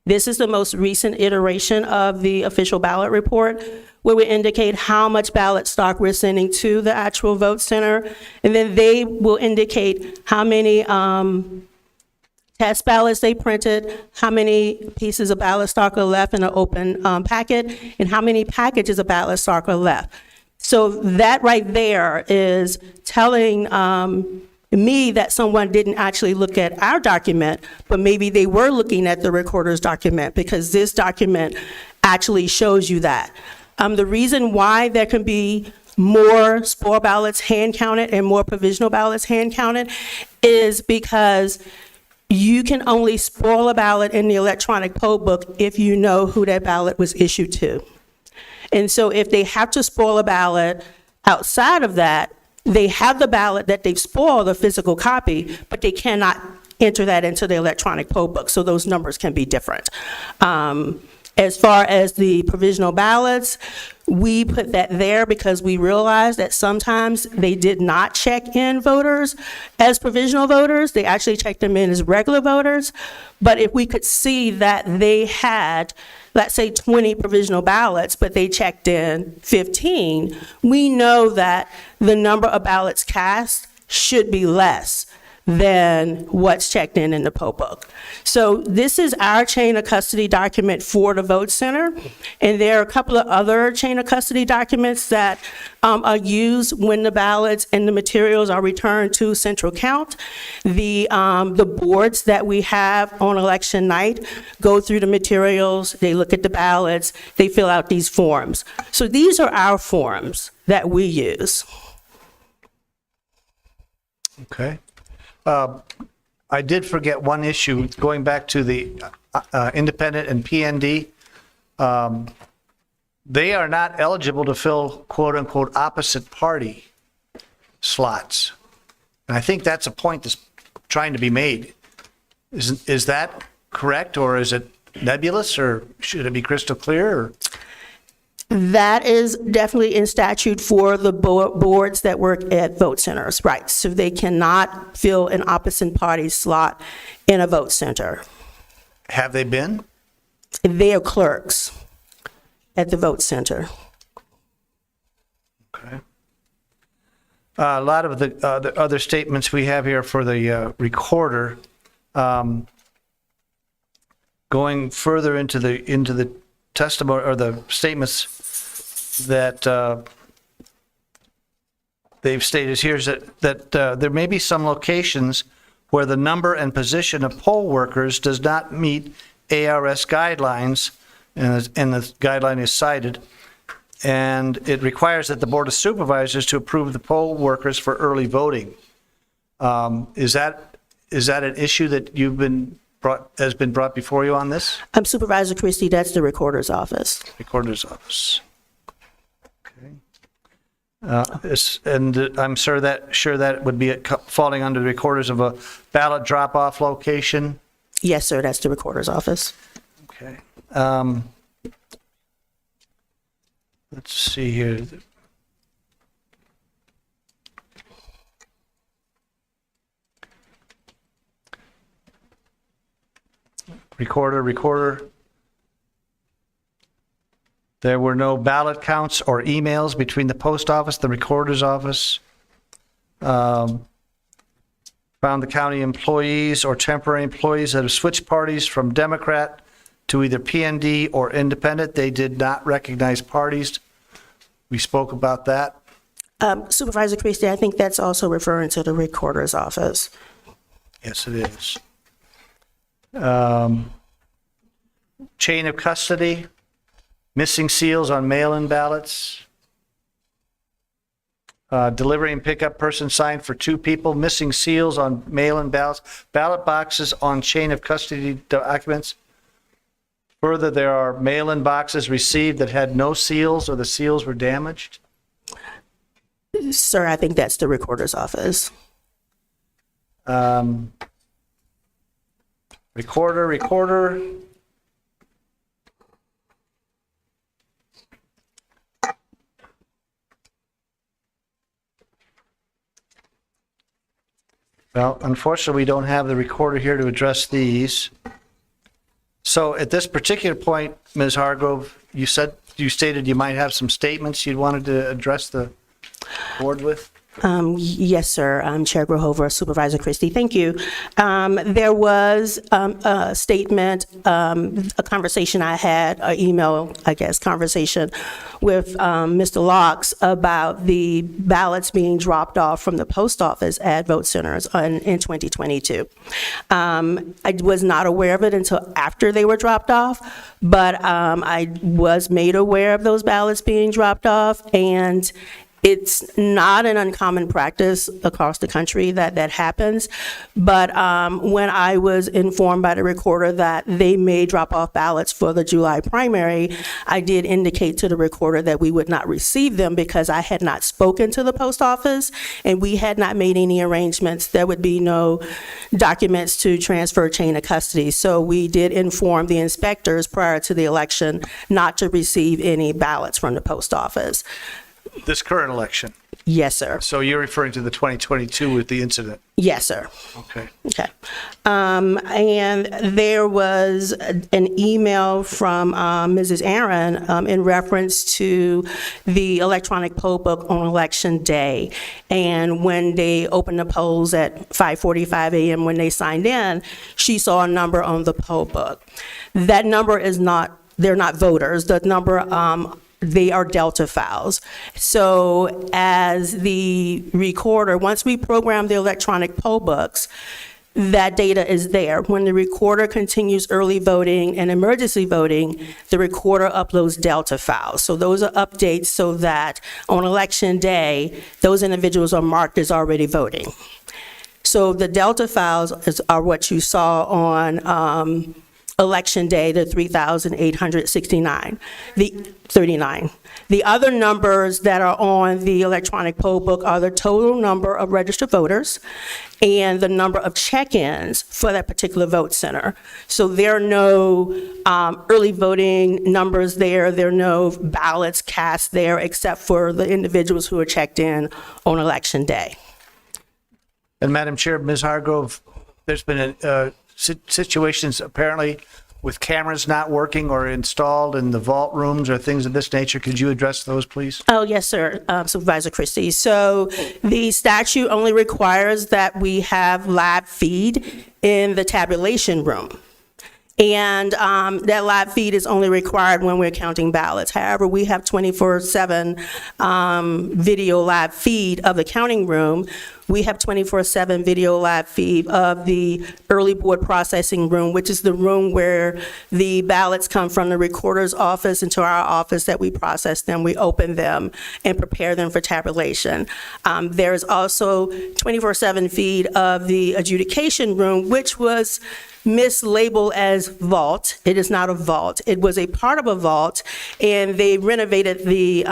This is the most recent iteration of the official ballot report, where we indicate how much ballot stock we're sending to the actual vote center, and then they will indicate how many test ballots they printed, how many pieces of ballot stock are left in an open packet, and how many packages of ballot stock are left. So that right there is telling me that someone didn't actually look at our document, but maybe they were looking at the recorder's document, because this document actually shows you that. The reason why there can be more spoil ballots hand counted and more provisional ballots hand counted is because you can only spoil a ballot in the electronic poll book if you know who that ballot was issued to. And so if they have to spoil a ballot outside of that, they have the ballot that they've spoiled, a physical copy, but they cannot enter that into the electronic poll book, so those numbers can be different. As far as the provisional ballots, we put that there because we realized that sometimes they did not check in voters as provisional voters. They actually checked them in as regular voters. But if we could see that they had let's say 20 provisional ballots, but they checked in 15, we know that the number of ballots cast should be less than what's checked in the poll book. So this is our chain of custody document for the vote center, and there are a couple of other chain of custody documents that are used when the ballots and the materials are returned to central count. The boards that we have on election night go through the materials, they look at the ballots, they fill out these forms. So these are our forms that we use. Okay. I did forget one issue, going back to the independent and PND. They are not eligible to fill quote-unquote opposite party slots. And I think that's a point that's trying to be made. Is that correct, or is it nebulous, or should it be crystal clear? Or? That is definitely in statute for the boards that work at vote centers, right? So they cannot fill an opposite party slot in a vote center. Have they been? They are clerks at the vote center. Okay. A lot of the other statements we have here for the recorder, going further into the testimony or the statements that they've stated here is that there may be some locations where the number and position of poll workers does not meet ARS guidelines, and the guideline is cited, and it requires that the Board of Supervisors to approve the poll workers for early voting. Is that an issue that has been brought before you on this? Supervisor Christie, that's the recorder's office. Recorder's office. Okay. And I'm sure that would be falling under the recorders of a ballot drop-off location? Yes, sir, that's the recorder's office. Okay. Let's see here. Recorder. There were no ballot counts or emails between the post office, the recorder's office. Found the county employees or temporary employees that have switched parties from Democrat to either PND or independent. They did not recognize parties. We spoke about that. Supervisor Christie, I think that's also referring to the recorder's office. Yes, it is. Chain of custody, missing seals on mail-in ballots, delivery and pickup person signed for 2 people, missing seals on mail-in ballots, ballot boxes on chain of custody documents. Further, there are mail-in boxes received that had no seals or the seals were damaged. Sir, I think that's the recorder's office. Recorder. Well, unfortunately, we don't have the recorder here to address these. So at this particular point, Ms. Hargrove, you stated you might have some statements you'd wanted to address the board with? Yes, sir. Chair Grohover, Supervisor Christie, thank you. There was a statement, a conversation I had, an email, I guess, conversation with Mr. Locks about the ballots being dropped off from the post office at vote centers in 2022. I was not aware of it until after they were dropped off, but I was made aware of those ballots being dropped off, and it's not an uncommon practice across the country that happens, but when I was informed by the recorder that they may drop off ballots for the July primary, I did indicate to the recorder that we would not receive them because I had not spoken to the post office and we had not made any arrangements. There would be no documents to transfer chain of custody. So we did inform the inspectors prior to the election not to receive any ballots from the post office. This current election? Yes, sir. So you're referring to the 2022 with the incident? Yes, sir. Okay. Okay. And there was an email from Mrs. Aaron in reference to the electronic poll book on election day. And when they opened the polls at 5:45 a.m. when they signed in, she saw a number on the poll book. That number is not, they're not voters. The number, they are Delta files. So as the recorder, once we program the electronic poll books, that data is there. When the recorder continues early voting and emergency voting, the recorder uploads Delta files. So those are updates so that on election day, those individuals are marked as already voting. So the Delta files are what you saw on election day, the 3,869, the 39. The other numbers that are on the electronic poll book are the total number of registered voters and the number of check-ins for that particular vote center. So there are no early voting numbers there. There are no ballots cast there except for the individuals who are checked in on election day. And Madam Chair, Ms. Hargrove, there's been situations apparently with cameras not working or installed in the vault rooms or things of this nature. Could you address those, please? Oh, yes, sir, Supervisor Christie. So the statute only requires that we have live feed in the tabulation room. And that live feed is only required when we're counting ballots. However, we have 24/7 video live feed of the counting room. We have 24/7 video live feed of the early board processing room, which is the room where the ballots come from the recorder's office into our office that we process them, we open them, and prepare them for tabulation. There is also 24/7 feed of the adjudication room, which was mislabeled as vault. It is not a vault. It was a part of a vault, and they renovated the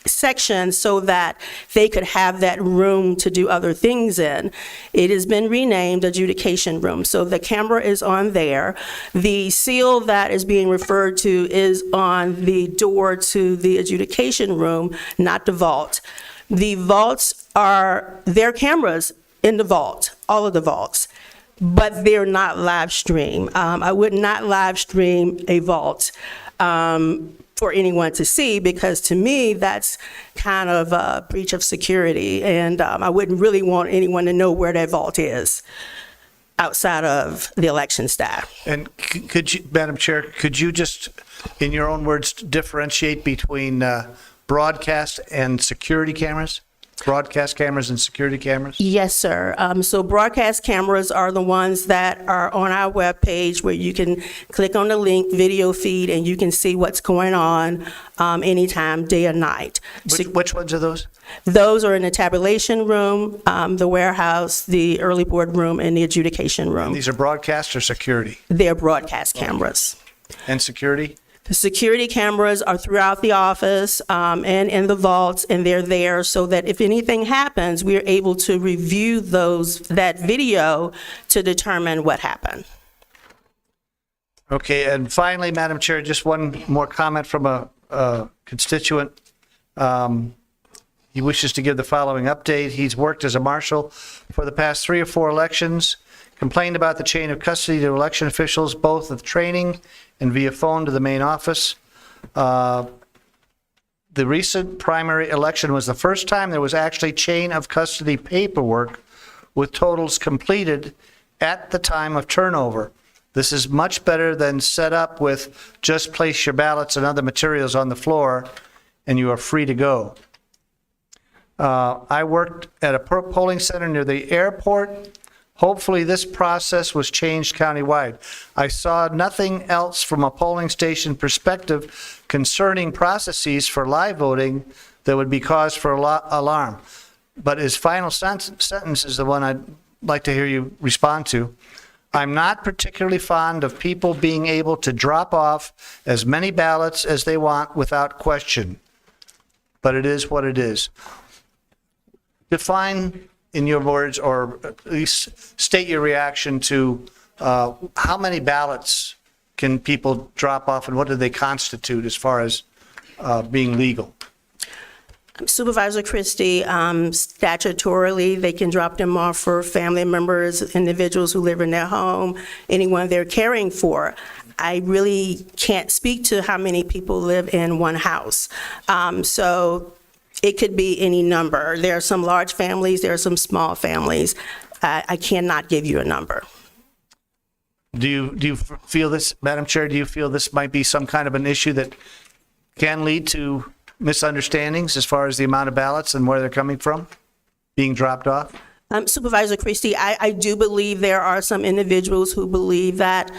section so that they could have that room to do other things in. It has been renamed adjudication room, so the camera is on there. The seal that is being referred to is on the door to the adjudication room, not the vault. The vaults are, their cameras in the vault, all of the vaults, but they're not live stream. I would not live stream a vault for anyone to see, because to me, that's kind of a breach of security, and I wouldn't really want anyone to know where that vault is outside of the election staff. And could you, Madam Chair, could you just, in your own words, differentiate between broadcast and security cameras? Broadcast cameras and security cameras? Yes, sir. So broadcast cameras are the ones that are on our webpage where you can click on the link, video feed, and you can see what's going on anytime, day or night. Which ones are those? Those are in the tabulation room, the warehouse, the early board room, and the adjudication room. And these are broadcast or security? They're broadcast cameras. And security? The security cameras are throughout the office and in the vaults, and they're there so that if anything happens, we're able to review that video to determine what happened. Okay, and finally, Madam Chair, just one more comment from a constituent. He wishes to give the following update. He's worked as a marshal for the past 3 or 4 elections, complained about the chain of custody to election officials, both with training and via phone to the main office. The recent primary election was the first time there was actually chain of custody paperwork with totals completed at the time of turnover. This is much better than set up with just place your ballots and other materials on the floor and you are free to go. I worked at a polling center near the airport. Hopefully this process was changed countywide. I saw nothing else from a polling station perspective concerning processes for live voting that would be cause for alarm. But his final sentence is the one I'd like to hear you respond to. I'm not particularly fond of people being able to drop off as many ballots as they want without question. But it is what it is. Define, in your words, or at least state your reaction to how many ballots can people drop off and what do they constitute as far as being legal? Supervisor Christie, statutorily, they can drop them off for family members, individuals who live in their home, anyone they're caring for. I really can't speak to how many people live in one house. So it could be any number. There are some large families, there are some small families. I cannot give you a number. Do you feel this, Madam Chair, do you feel this might be some kind of an issue that can lead to misunderstandings as far as the amount of ballots and where they're coming from, being dropped off? Supervisor Christie, I do believe there are some individuals who believe that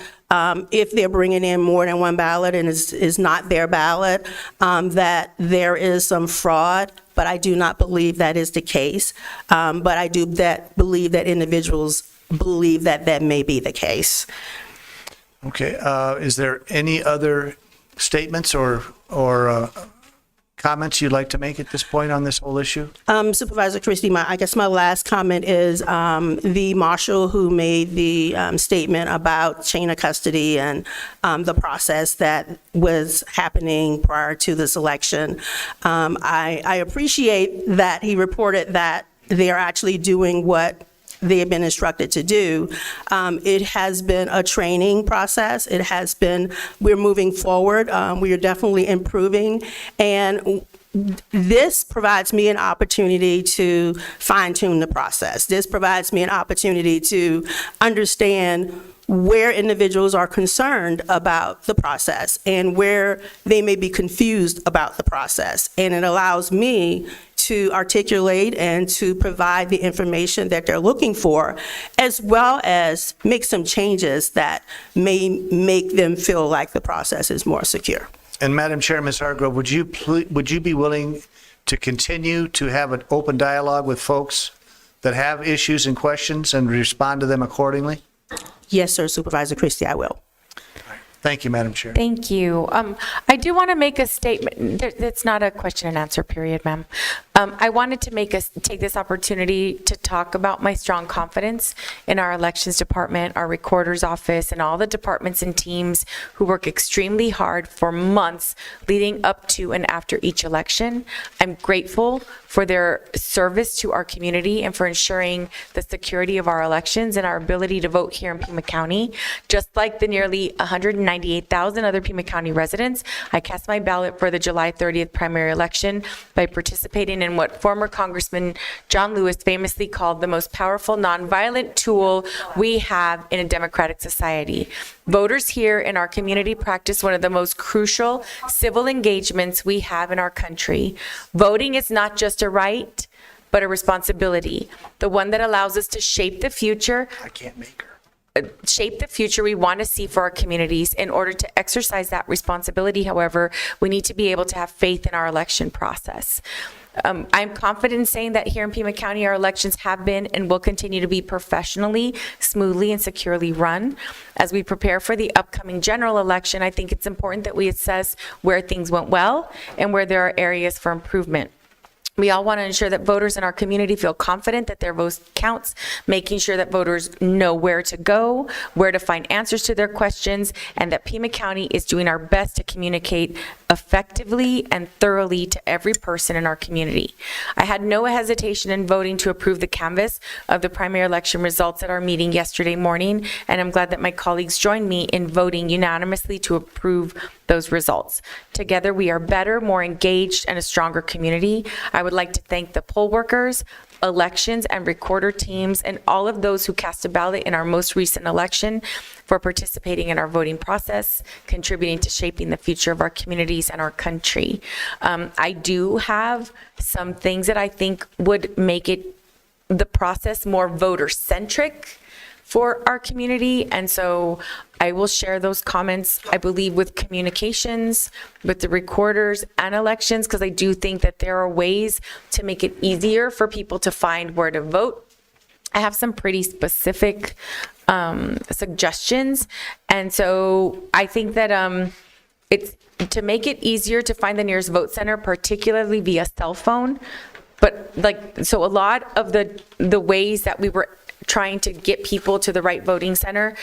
if they're bringing in more than one ballot and is not their ballot, that there is some fraud, but I do not believe that is the case. But I do believe that individuals believe that that may be the case. Okay, is there any other statements or comments you'd like to make at this point on this whole issue? Supervisor Christie, I guess my last comment is the marshal who made the statement about chain of custody and the process that was happening prior to this election. I appreciate that he reported that they're actually doing what they have been instructed to do. It has been a training process. It has been, we're moving forward. We are definitely improving. And this provides me an opportunity to fine tune the process. This provides me an opportunity to understand where individuals are concerned about the process and where they may be confused about the process. And it allows me to articulate and to provide the information that they're looking for, as well as make some changes that may make them feel like the process is more secure. And Madam Chair, Ms. Hargrove, would you be willing to continue to have an open dialogue with folks that have issues and questions and respond to them accordingly? Yes, sir, Supervisor Christie, I will. Thank you, Madam Chair. Thank you. I do want to make a statement. It's not a question and answer period, ma'am. I wanted to take this opportunity to talk about my strong confidence in our elections department, our recorder's office, and all the departments and teams who work extremely hard for months leading up to and after each election. I'm grateful for their service to our community and for ensuring the security of our elections and our ability to vote here in Pima County. Just like the nearly 198,000 other Pima County residents, I cast my ballot for the July 30th primary election by participating in what former Congressman John Lewis famously called the most powerful nonviolent tool we have in a democratic society. Voters here in our community practice one of the most crucial civil engagements we have in our country. Voting is not just a right, but a responsibility, the one that allows us to shape the future. Shape the future we want to see for our communities. In order to exercise that responsibility, however, we need to be able to have faith in our election process. I'm confident in saying that here in Pima County, our elections have been and will continue to be professionally, smoothly, and securely run. As we prepare for the upcoming general election, I think it's important that we assess where things went well and where there are areas for improvement. We all want to ensure that voters in our community feel confident that their vote counts, making sure that voters know where to go, where to find answers to their questions, and that Pima County is doing our best to communicate effectively and thoroughly to every person in our community. I had no hesitation in voting to approve the canvass of the primary election results at our meeting yesterday morning, and I'm glad that my colleagues joined me in voting unanimously to approve those results. Together, we are better, more engaged, and a stronger community. I would like to thank the poll workers, elections and recorder teams, and all of those who cast a ballot in our most recent election for participating in our voting process, contributing to shaping the future of our communities and our country. I do have some things that I think would make the process more voter-centric for our community, and so I will share those comments, I believe, with communications, with the recorders and elections, because I do think that there are ways to make it easier for people to find where to vote. I have some pretty specific suggestions, and so I think that it's to make it easier to find the nearest vote center, particularly via cell phone. But so a lot of the ways that we were trying to get people to the right voting center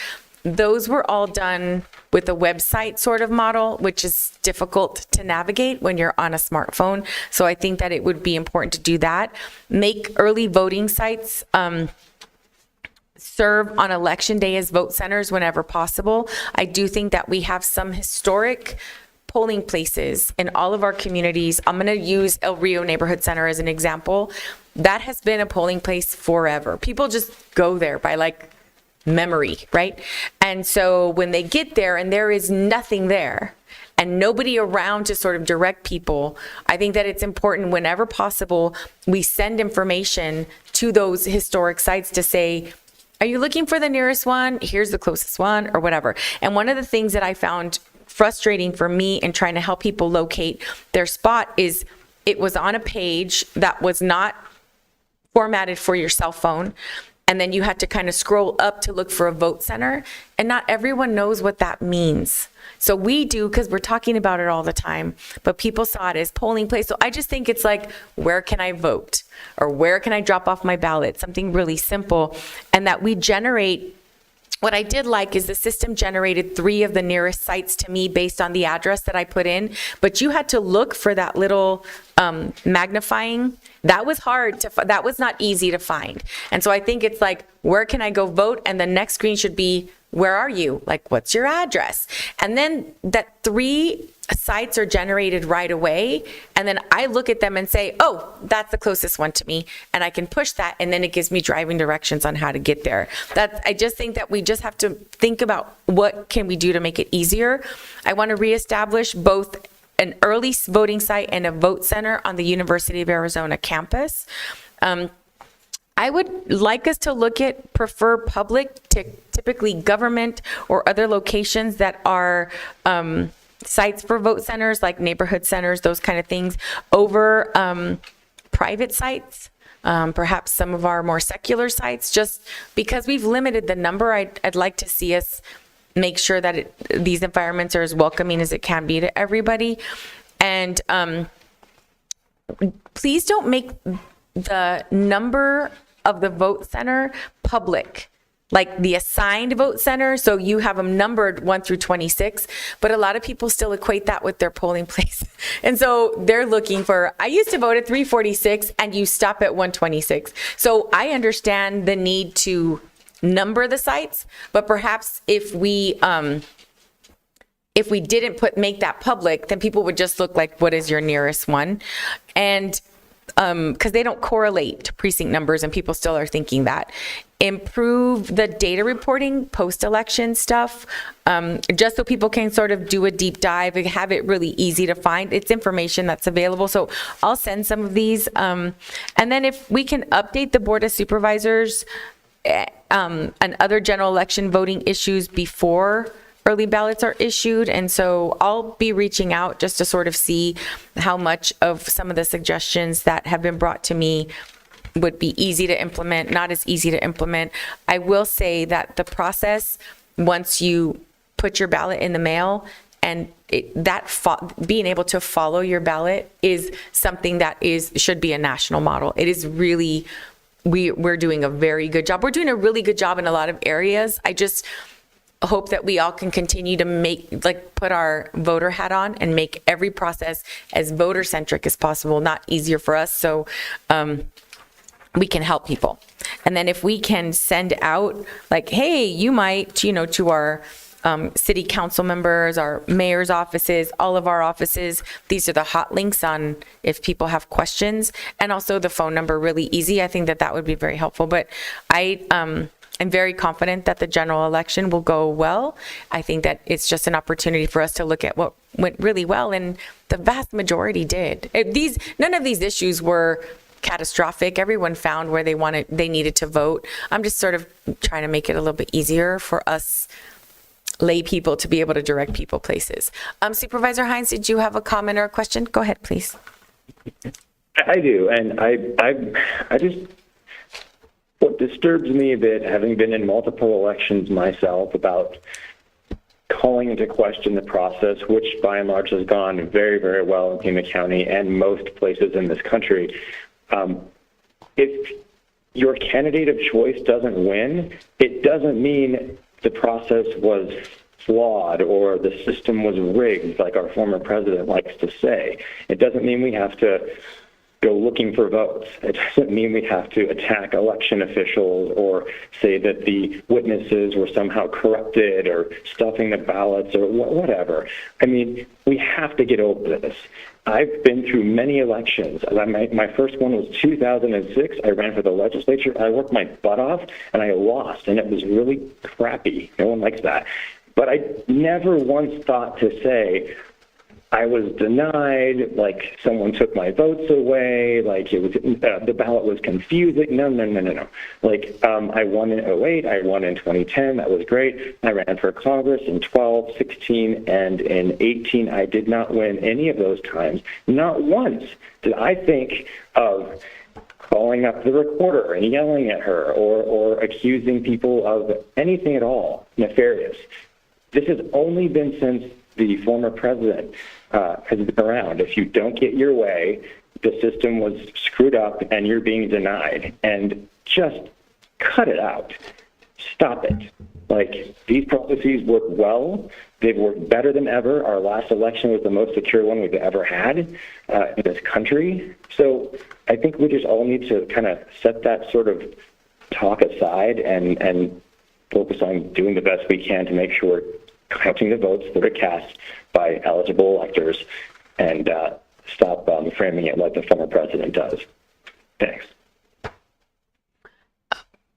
those were all done with a website sort of model, which is difficult to navigate when you're on a smartphone. So I think that it would be important to do that. Make early voting sites serve on election day as vote centers whenever possible. I do think that we have some historic polling places in all of our communities. I'm going to use El Rio Neighborhood Center as an example. That has been a polling place forever. People just go there by like memory, right? And so when they get there and there is nothing there and nobody around to sort of direct people, I think that it's important whenever possible, we send information to those historic sites to say, are you looking for the nearest one? Here's the closest one, or whatever. And one of the things that I found frustrating for me in trying to help people locate their spot is it was on a page that was not formatted for your cell phone. And then you had to kind of scroll up to look for a vote center. And not everyone knows what that means. So we do, because we're talking about it all the time, but people saw it as polling place. So I just think it's like, where can I vote? Or where can I drop off my ballot? Something really simple. And that we generate, what I did like is the system generated 3 of the nearest sites to me based on the address that I put in, but you had to look for that little magnifying. That was hard to, that was not easy to find. And so I think it's like, where can I go vote? And the next screen should be, where are you? Like, what's your address? And then that 3 sites are generated right away. And then I look at them and say, oh, that's the closest one to me. And I can push that. And then it gives me driving directions on how to get there. I just think that we just have to think about what can we do to make it easier. I want to reestablish both an early voting site and a vote center on the University of Arizona campus. I would like us to look at prefer public to typically government or other locations that are sites for vote centers, like neighborhood centers, those kind of things, over private sites, perhaps some of our more secular sites, just because we've limited the number. I'd like to see us make sure that these environments are as welcoming as it can be to everybody. And please don't make the number of the vote center public, like the assigned vote center. So you have them numbered 1 through 26, but a lot of people still equate that with their polling place. And so they're looking for, I used to vote at 346 and you stop at 126. So I understand the need to number the sites, but perhaps if we didn't make that public, then people would just look like, what is your nearest one? And because they don't correlate to precinct numbers and people still are thinking that. Improve the data reporting post-election stuff, just so people can sort of do a deep dive and have it really easy to find. It's information that's available. So I'll send some of these. And then if we can update the Board of Supervisors and other general election voting issues before early ballots are issued. And so I'll be reaching out just to sort of see how much of some of the suggestions that have been brought to me would be easy to implement, not as easy to implement. I will say that the process, once you put your ballot in the mail, and being able to follow your ballot is something that should be a national model. It is really, we're doing a very good job. We're doing a really good job in a lot of areas. I just hope that we all can continue to put our voter hat on and make every process as voter centric as possible, not easier for us, so we can help people. And then if we can send out like, hey, you might, to our city council members, our mayor's offices, all of our offices, these are the hot links on if people have questions, and also the phone number, really easy. I think that would be very helpful. But I'm very confident that the general election will go well. I think that it's just an opportunity for us to look at what went really well, and the vast majority did. None of these issues were catastrophic. Everyone found where they needed to vote. I'm just sort of trying to make it a little bit easier for us lay people to be able to direct people places. Supervisor Hines, did you have a comment or a question? Go ahead, please. I do, and I just, what disturbs me a bit, having been in multiple elections myself, about calling into question the process, which by and large has gone very, very well in Pima County and most places in this country. If your candidate of choice doesn't win, it doesn't mean the process was flawed or the system was rigged, like our former president likes to say. It doesn't mean we have to go looking for votes. It doesn't mean we have to attack election officials or say that the witnesses were somehow corrupted or stuffing the ballots or whatever. I mean, we have to get over this. I've been through many elections. My first one was 2006. I ran for the legislature. I worked my butt off, and I lost, and it was really crappy. No one likes that. But I never once thought to say, I was denied, like someone took my votes away, like it was the ballot was confusing. No. Like I won in 08, I won in 2010, that was great. I ran for Congress in 12, 16, and in 18. I did not win any of those times. Not once did I think of calling up the recorder and yelling at her or accusing people of anything at all nefarious. This has only been since the former president has been around. If you don't get your way, the system was screwed up and you're being denied. And just cut it out. Stop it. Like, these processes work well. They've worked better than ever. Our last election was the most secure one we've ever had in this country. So I think we just all need to kind of set that sort of talk aside and focus on doing the best we can to make sure we're counting the votes that are cast by eligible electors and stop framing it like the former president does. Thanks.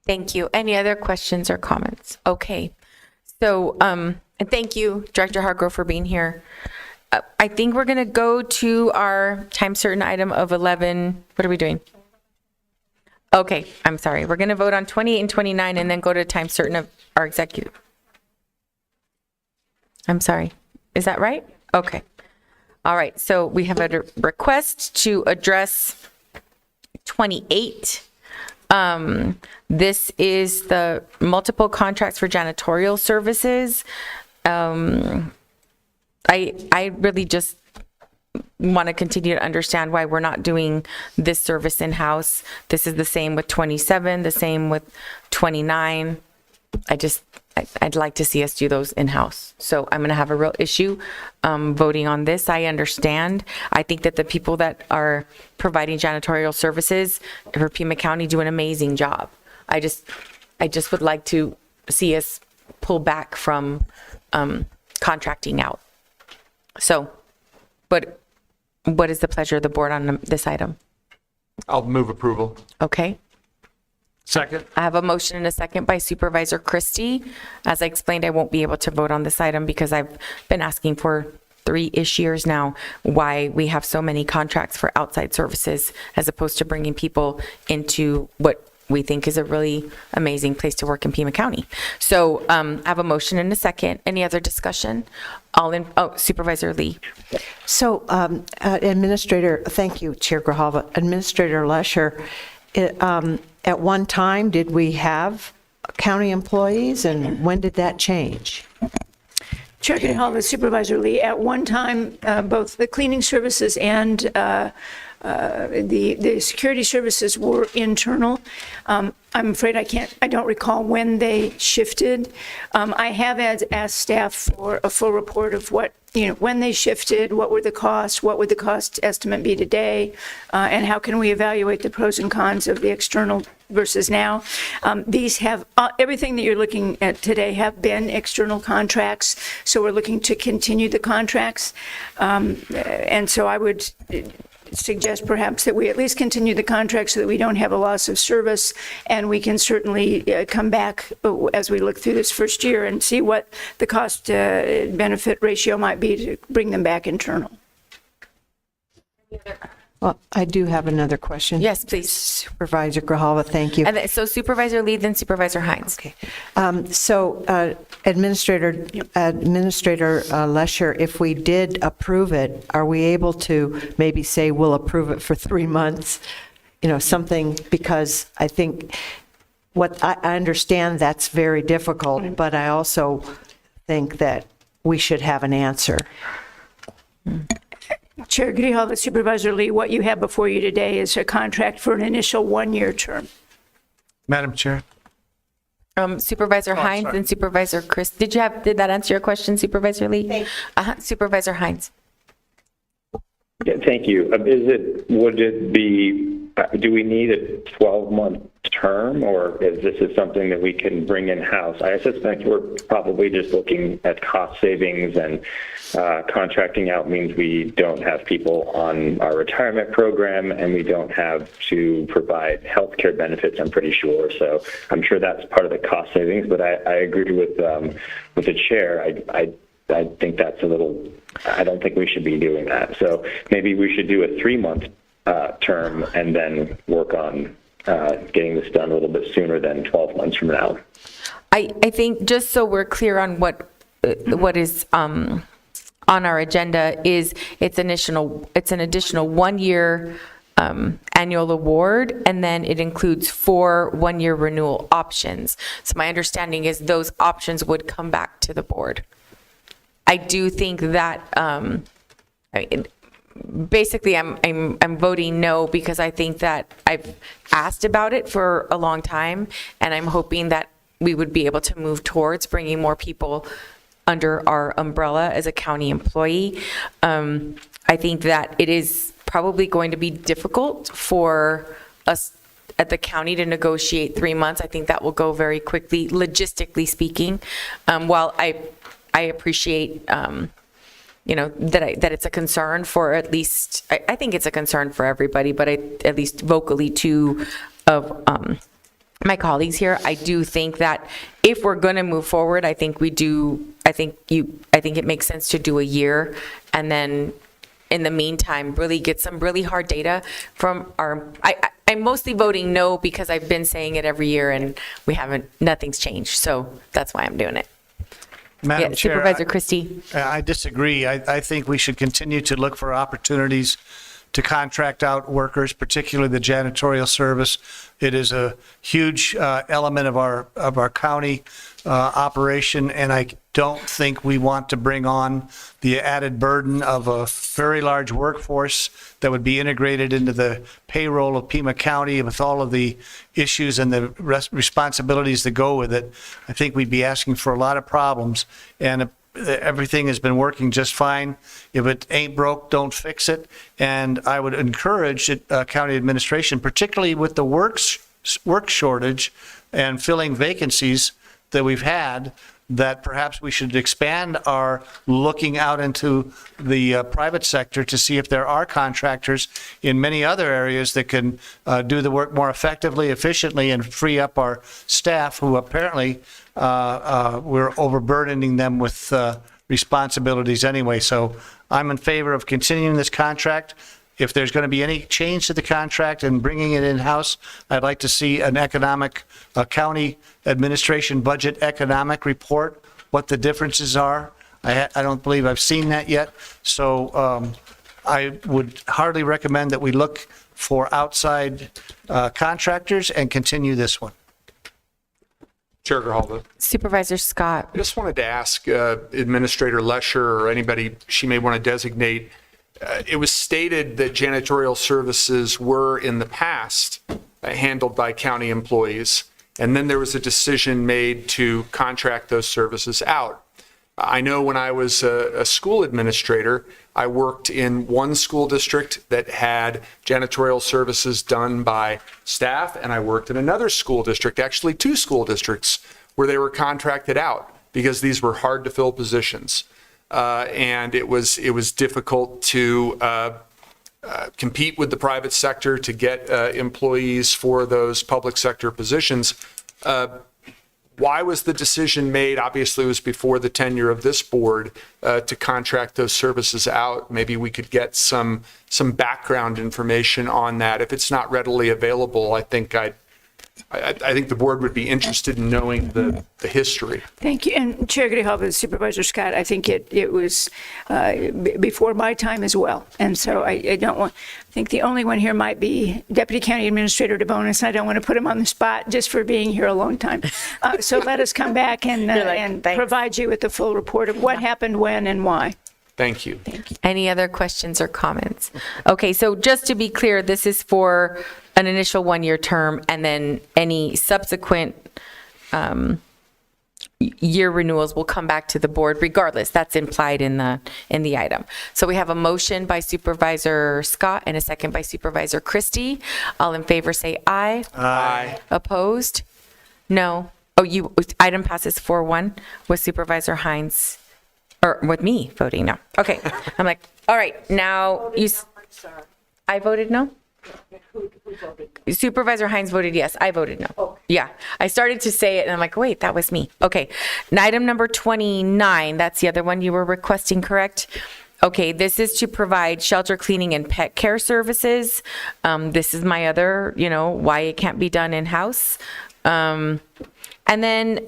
Thank you. Any other questions or comments? Okay. So, and thank you, Director Hargrove, for being here. I think we're going to go to our time certain item of 11. What are we doing? Okay, I'm sorry. We're going to vote on 28 and 29 and then go to time certain of our executive. I'm sorry. Is that right? Okay. All right. So we have a request to address 28. This is the multiple contracts for janitorial services. I really just want to continue to understand why we're not doing this service in-house. This is the same with 27, the same with 29. I'd like to see us do those in-house. So I'm going to have a real issue voting on this. I understand. I think that the people that are providing janitorial services for Pima County do an amazing job. I just would like to see us pull back from contracting out. So, but what is the pleasure of the board on this item? I'll move approval. Okay. Second. I have a motion and a second by Supervisor Christie. As I explained, I won't be able to vote on this item because I've been asking for 3-ish years now why we have so many contracts for outside services as opposed to bringing people into what we think is a really amazing place to work in Pima County. So I have a motion and a second. Any other discussion? Supervisor Lee. So Administrator, thank you, Chair Grijalva. Administrator Lesher, at one time, did we have county employees, and when did that change? Chair Grijalva, Supervisor Lee, at one time, both the cleaning services and the security services were internal. I'm afraid I don't recall when they shifted. I have asked staff for a full report of what, when they shifted, what were the costs, what would the cost estimate be today, and how can we evaluate the pros and cons of the external versus now. These have, everything that you're looking at today have been external contracts, so we're looking to continue the contracts. And so I would suggest perhaps that we at least continue the contract so that we don't have a loss of service, and we can certainly come back as we look through this first year and see what the cost benefit ratio might be to bring them back internal. Well, I do have another question. Yes, please. Supervisor Grijalva, thank you. And so Supervisor Lee, then Supervisor Hines. Okay. Administrator Lesher, if we did approve it, are we able to maybe say we'll approve it for 3 months? Something, because I think what I understand that's very difficult, but I also think that we should have an answer. Chair Grijalva, Supervisor Lee, what you have before you today is a contract for an initial 1-year term. Madam Chair. Supervisor Hines and Supervisor Chris. Did that answer your question, Supervisor Lee? Supervisor Hines. Yeah, thank you. Would it be, do we need a 12-month term, or is this something that we can bring in-house? I suspect we're probably just looking at cost savings, and contracting out means we don't have people on our retirement program, and we don't have to provide health care benefits, I'm pretty sure. So I'm sure that's part of the cost savings, but I agree with the chair. I think that's a little, I don't think we should be doing that. So maybe we should do a 3-month term and then work on getting this done a little bit sooner than 12 months from now. I think just so we're clear on what is on our agenda is it's an additional 1-year annual award, and then it includes 4 1-year renewal options. So my understanding is those options would come back to the board. I do think that basically I'm voting no because I think that I've asked about it for a long time, and I'm hoping that we would be able to move towards bringing more people under our umbrella as a county employee. I think that it is probably going to be difficult for us at the county to negotiate 3 months. I think that will go very quickly, logistically speaking. While I appreciate, that it's a concern for at least, I think it's a concern for everybody, but at least vocally two of my colleagues here, I do think that if we're going to move forward, I think it makes sense to do a year, and then in the meantime, really get some really hard data from I'm mostly voting no because I've been saying it every year and nothing's changed. So that's why I'm doing it. Madam Chair, Supervisor Christie. I disagree. I think we should continue to look for opportunities to contract out workers, particularly the janitorial service. It is a huge element of our county operation, and I don't think we want to bring on the added burden of a very large workforce that would be integrated into the payroll of Pima County with all of the issues and the responsibilities that go with it. I think we'd be asking for a lot of problems, and everything has been working just fine. If it ain't broke, don't fix it. And I would encourage county administration, particularly with the work shortage and filling vacancies that we've had, that perhaps we should expand our looking out into the private sector to see if there are contractors in many other areas that can do the work more effectively, efficiently, and free up our staff who apparently we're overburdening them with responsibilities anyway. So I'm in favor of continuing this contract. If there's going to be any change to the contract and bringing it in-house, I'd like to see an county administration budget economic report, what the differences are. I don't believe I've seen that yet. So I would hardly recommend that we look for outside contractors and continue this one. Chair Grijalva. Supervisor Scott. I just wanted to ask Administrator Lesher or anybody she may want to designate. It was stated that janitorial services were in the past handled by county employees, and then there was a decision made to contract those services out. I know when I was a school administrator, I worked in one school district that had janitorial services done by staff, and I worked in another school district, actually 2 school districts, where they were contracted out because these were hard to fill positions. And it was difficult to compete with the private sector to get employees for those public sector positions. Why was the decision made? Obviously, it was before the tenure of this board to contract those services out. Maybe we could get some background information on that. If it's not readily available, I think the board would be interested in knowing the history. Thank you. And Chair Grijalva, Supervisor Scott, I think it was before my time as well. And so I think the only one here might be Deputy County Administrator DeBonis. I don't want to put him on the spot just for being here a long time. So let us come back and provide you with the full report of what happened, when, and why. Thank you. Any other questions or comments? Okay, so just to be clear, this is for an initial 1-year term, and then any subsequent year renewals will come back to the board regardless. That's implied in the item. So we have a motion by Supervisor Scott and a second by Supervisor Christie. All in favor say aye. Aye. Opposed? No. Oh, item passes 4-1 with Supervisor Hines, or with me voting no. Okay. I'm like, all right, now I voted no? Supervisor Hines voted yes. I voted no. Yeah. I started to say it and I'm like, wait, that was me. Okay. And item number 29, that's the other one you were requesting, correct? Okay. This is to provide shelter cleaning and pet care services. This is my other, why it can't be done in-house. And then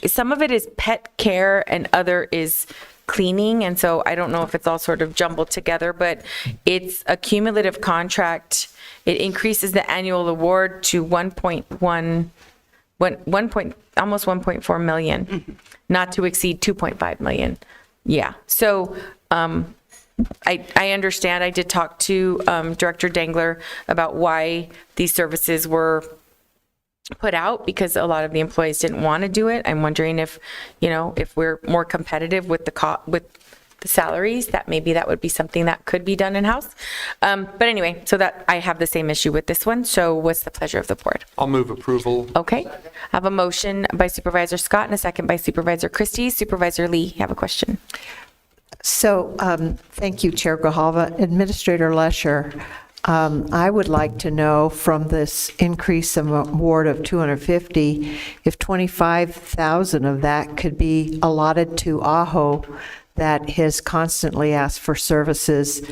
some of it is pet care and other is cleaning, and so I don't know if it's all sort of jumbled together, but it's a cumulative contract. It increases the annual award to almost 1.4 million, not to exceed 2.5 million. Yeah. So I understand. I did talk to Director Dangler about why these services were put out, because a lot of the employees didn't want to do it. I'm wondering if, if we're more competitive with the salaries, that maybe that would be something that could be done in-house. But anyway, so that I have the same issue with this one. So what's the pleasure of the board? I'll move approval. Okay. I have a motion by Supervisor Scott and a second by Supervisor Christie. Supervisor Lee, you have a question. So, thank you, Chair Grijalva. Administrator Lesher, I would like to know from this increase of award of 250, if 25,000 of that could be allotted to Ajo that has constantly asked for services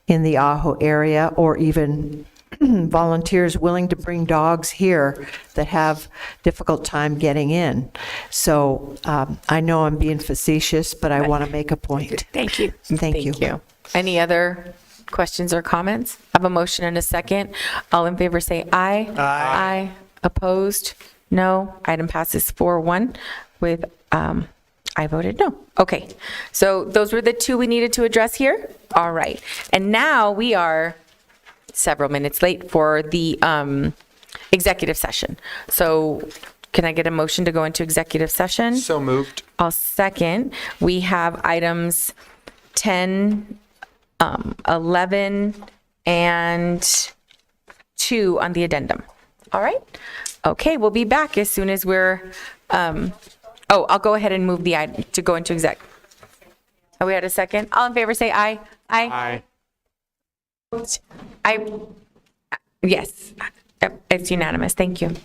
in the Ajo area, or even volunteers willing to bring dogs here that have difficult time getting in. So I know I'm being facetious, but I want to make a point. Thank you. Thank you. Any other questions or comments? I have a motion and a second. All in favor say aye. Aye. Opposed? No. Item passes 4-1 with, I voted no. Okay. So those were the two we needed to address here. All right. And now we are several minutes late for the executive session. So can I get a motion to go into executive session? So moved. I'll second. We have items 10, 11, and 2 on the addendum. All right. Okay, we'll be back as soon as we're, I'll go ahead and move the item to go into exec. Oh, we had a second. All in favor say aye. Aye. Yes, it's unanimous. Thank you.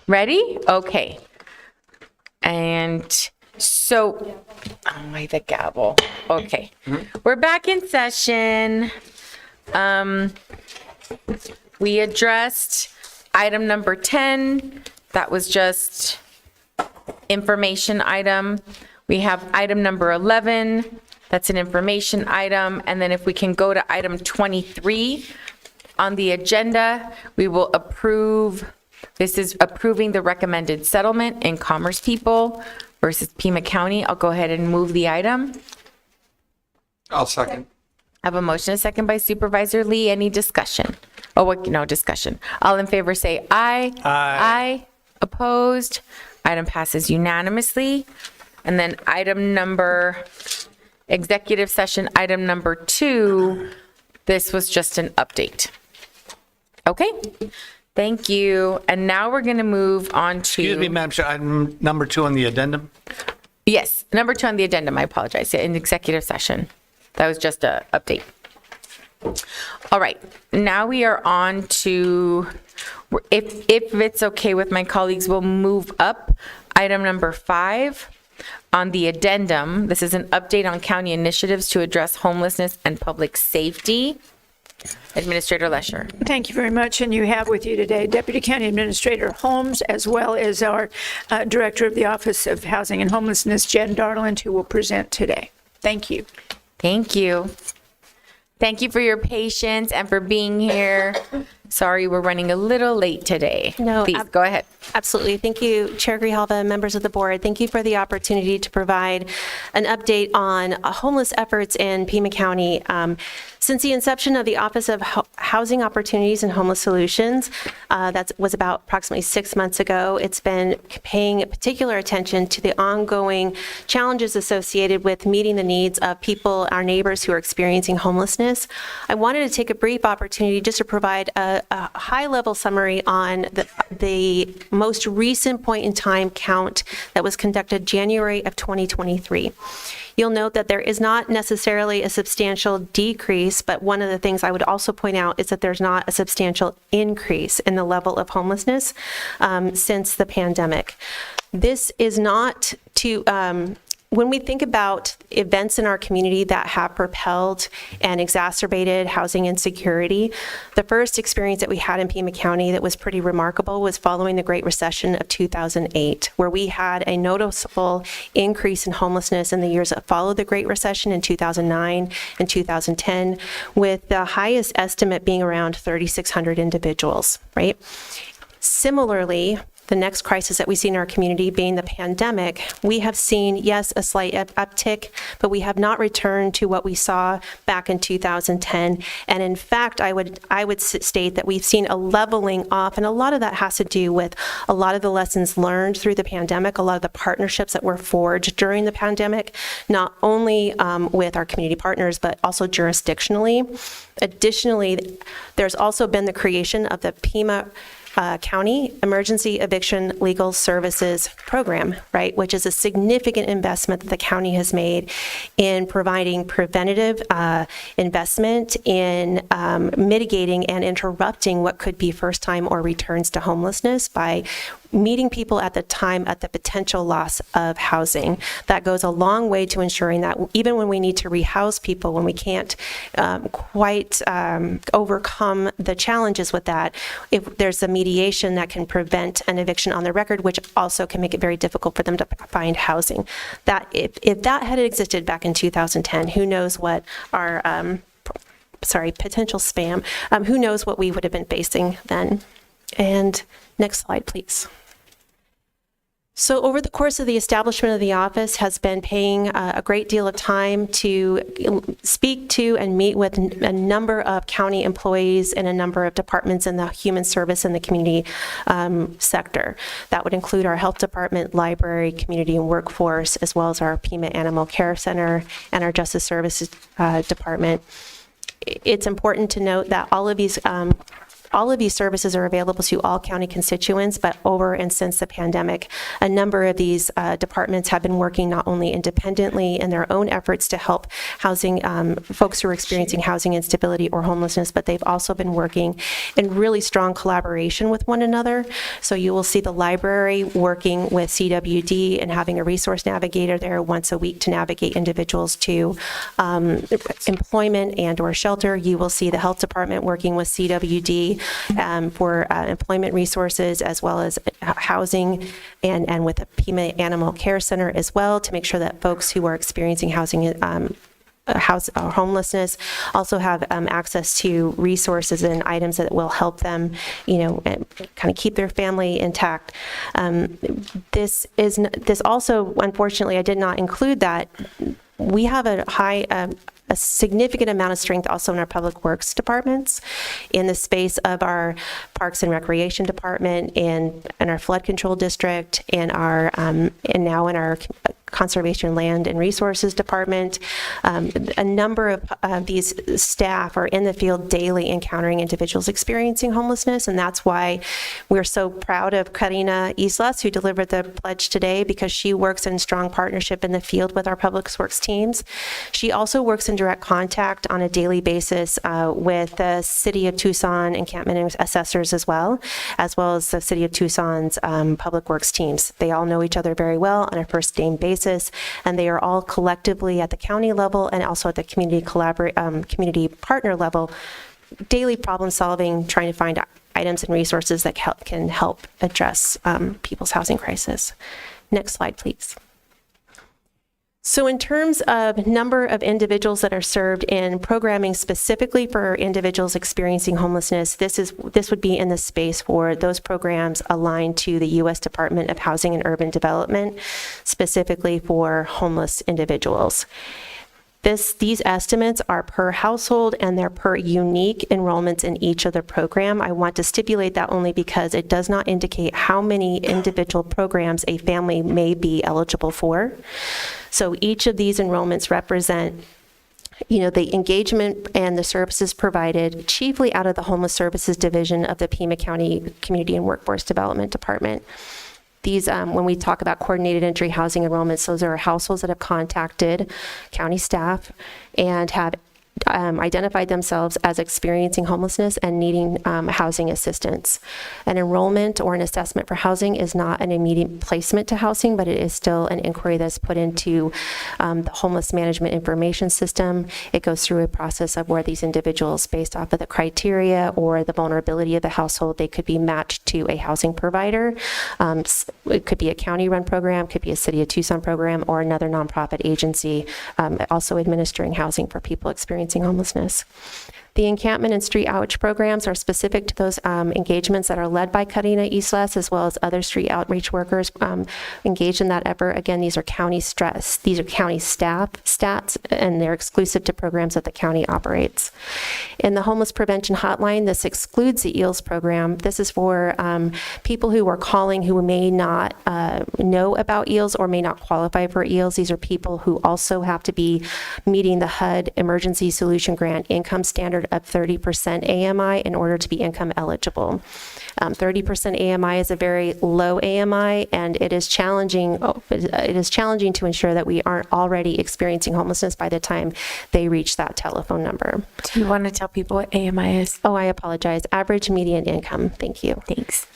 Ready? Okay. And so, oh my, the gavel. Okay. We're back in session. We addressed item number 10. That was just information item. We have item number 11. That's an information item. And then if we can go to item 23 on the agenda, we will approve. This is approving the recommended settlement in Commerce People versus Pima County. I'll go ahead and move the item. I'll second. I have a motion, a second by Supervisor Lee. Any discussion? Oh, no discussion. All in favor say aye. Aye. Opposed? Item passes unanimously. And then executive session item number 2, this was just an update. Okay, thank you. And now we're going to move on to. Excuse me, Madam Chair, item number 2 on the addendum. Yes, number 2 on the addendum, I apologize, in executive session. That was just an update. All right, now we are on to, if it's okay with my colleagues, we'll move up item number 5 on the addendum. This is an update on county initiatives to address homelessness and public safety. Administrator Lesher. Thank you very much. And you have with you today Deputy County Administrator Holmes, as well as our Director of the Office of Housing and Homelessness, Jen Darland, who will present today. Thank you. Thank you. Thank you for your patience and for being here. Sorry, we're running a little late today. No, please go ahead. Absolutely. Thank you, Chair Grijalva, members of the board. Thank you for the opportunity to provide an update on homeless efforts in Pima County. Since the inception of the Office of Housing Opportunities and Homeless Solutions, that was about approximately 6 months ago, it's been paying particular attention to the ongoing challenges associated with meeting the needs of people, our neighbors who are experiencing homelessness. I wanted to take a brief opportunity just to provide a high-level summary on the most recent point in time count that was conducted January of 2023. You'll note that there is not necessarily a substantial decrease, but one of the things I would also point out is that there's not a substantial increase in the level of homelessness since the pandemic. This is not to, when we think about events in our community that have propelled and exacerbated housing insecurity, the first experience that we had in Pima County that was pretty remarkable was following the Great Recession of 2008, where we had a noticeable increase in homelessness in the years that followed the Great Recession in 2009 and 2010, with the highest estimate being around 3,600 individuals, right? Similarly, the next crisis that we see in our community being the pandemic, we have seen, yes, a slight uptick, but we have not returned to what we saw back in 2010. And in fact, I would state that we've seen a leveling off, and a lot of that has to do with a lot of the lessons learned through the pandemic, a lot of the partnerships that were forged during the pandemic, not only with our community partners, but also jurisdictionally. Additionally, there's also been the creation of the Pima County Emergency Eviction Legal Services Program, right, which is a significant investment that the county has made in providing preventative investment in mitigating and interrupting what could be first-time or returns to homelessness by meeting people at the time at the potential loss of housing. That goes a long way to ensuring that even when we need to rehouse people, when we can't quite overcome the challenges with that, if there's a mediation that can prevent an eviction on the record, which also can make it very difficult for them to find housing. That if that had existed back in 2010, who knows what our potential spam, who knows what we would have been facing then. And next slide, please. So over the course of the establishment of the office has been paying a great deal of time to speak to and meet with a number of county employees in a number of departments in the human service and the community sector. That would include our health department, library, community and workforce, as well as our Pima Animal Care Center and our Justice Services Department. It's important to note that all of these all of these services are available to all county constituents, but over and since the pandemic, a number of these departments have been working not only independently in their own efforts to help housing folks who are experiencing housing instability or homelessness, but they've also been working in really strong collaboration with one another. So you will see the library working with CWD and having a resource navigator there once a week to navigate individuals to employment and or shelter. You will see the health department working with CWD for employment resources, as well as housing, and with the Pima Animal Care Center as well, to make sure that folks who are experiencing homelessness also have access to resources and items that will help them, kind of keep their family intact. This also, unfortunately, I did not include that. We have a significant amount of strength also in our public works departments, in the space of our parks and recreation department, and our flood control district, and now in our conservation land and resources department. A number of these staff are in the field daily encountering individuals experiencing homelessness, and that's why we're so proud of Karina Islas, who delivered the pledge today, because she works in strong partnership in the field with our public works teams. She also works in direct contact on a daily basis with the City of Tucson encampment assessors as well as the City of Tucson's public works teams. They all know each other very well on a first name basis, and they are all collectively at the county level and also at the community partner level, daily problem solving, trying to find items and resources that can help address people's housing crisis. Next slide, please. So in terms of number of individuals that are served in programming specifically for individuals experiencing homelessness, this would be in the space for those programs aligned to the U.S. Department of Housing and Urban Development, specifically for homeless individuals. These estimates are per household and they're per unique enrollments in each of the program. I want to stipulate that only because it does not indicate how many individual programs a family may be eligible for. So each of these enrollments represent the engagement and the services provided chiefly out of the Homeless Services Division of the Pima County Community and Workforce Development Department. These, when we talk about coordinated entry housing enrollments, those are households that have contacted county staff and have identified themselves as experiencing homelessness and needing housing assistance. An enrollment or an assessment for housing is not an immediate placement to housing, but it is still an inquiry that's put into the homeless management information system. It goes through a process of where these individuals, based off of the criteria or the vulnerability of the household, they could be matched to a housing provider. It could be a county-run program, could be a City of Tucson program, or another nonprofit agency also administering housing for people experiencing homelessness. The encampment and street outreach programs are specific to those engagements that are led by Karina Islas, as well as other street outreach workers engaged in that effort. Again, these are county staff stats, and they're exclusive to programs that the county operates. In the homeless prevention hotline, this excludes the EELS program. This is for people who are calling who may not know about EELS or may not qualify for EELS. These are people who also have to be meeting the HUD Emergency Solution Grant income standard of 30% AMI in order to be income eligible. 30% AMI is a very low AMI, and it is challenging. It is challenging to ensure that we aren't already experiencing homelessness by the time they reach that telephone number. Do you want to tell people what AMI is? Oh, I apologize. Average median income. Thank you. Thanks.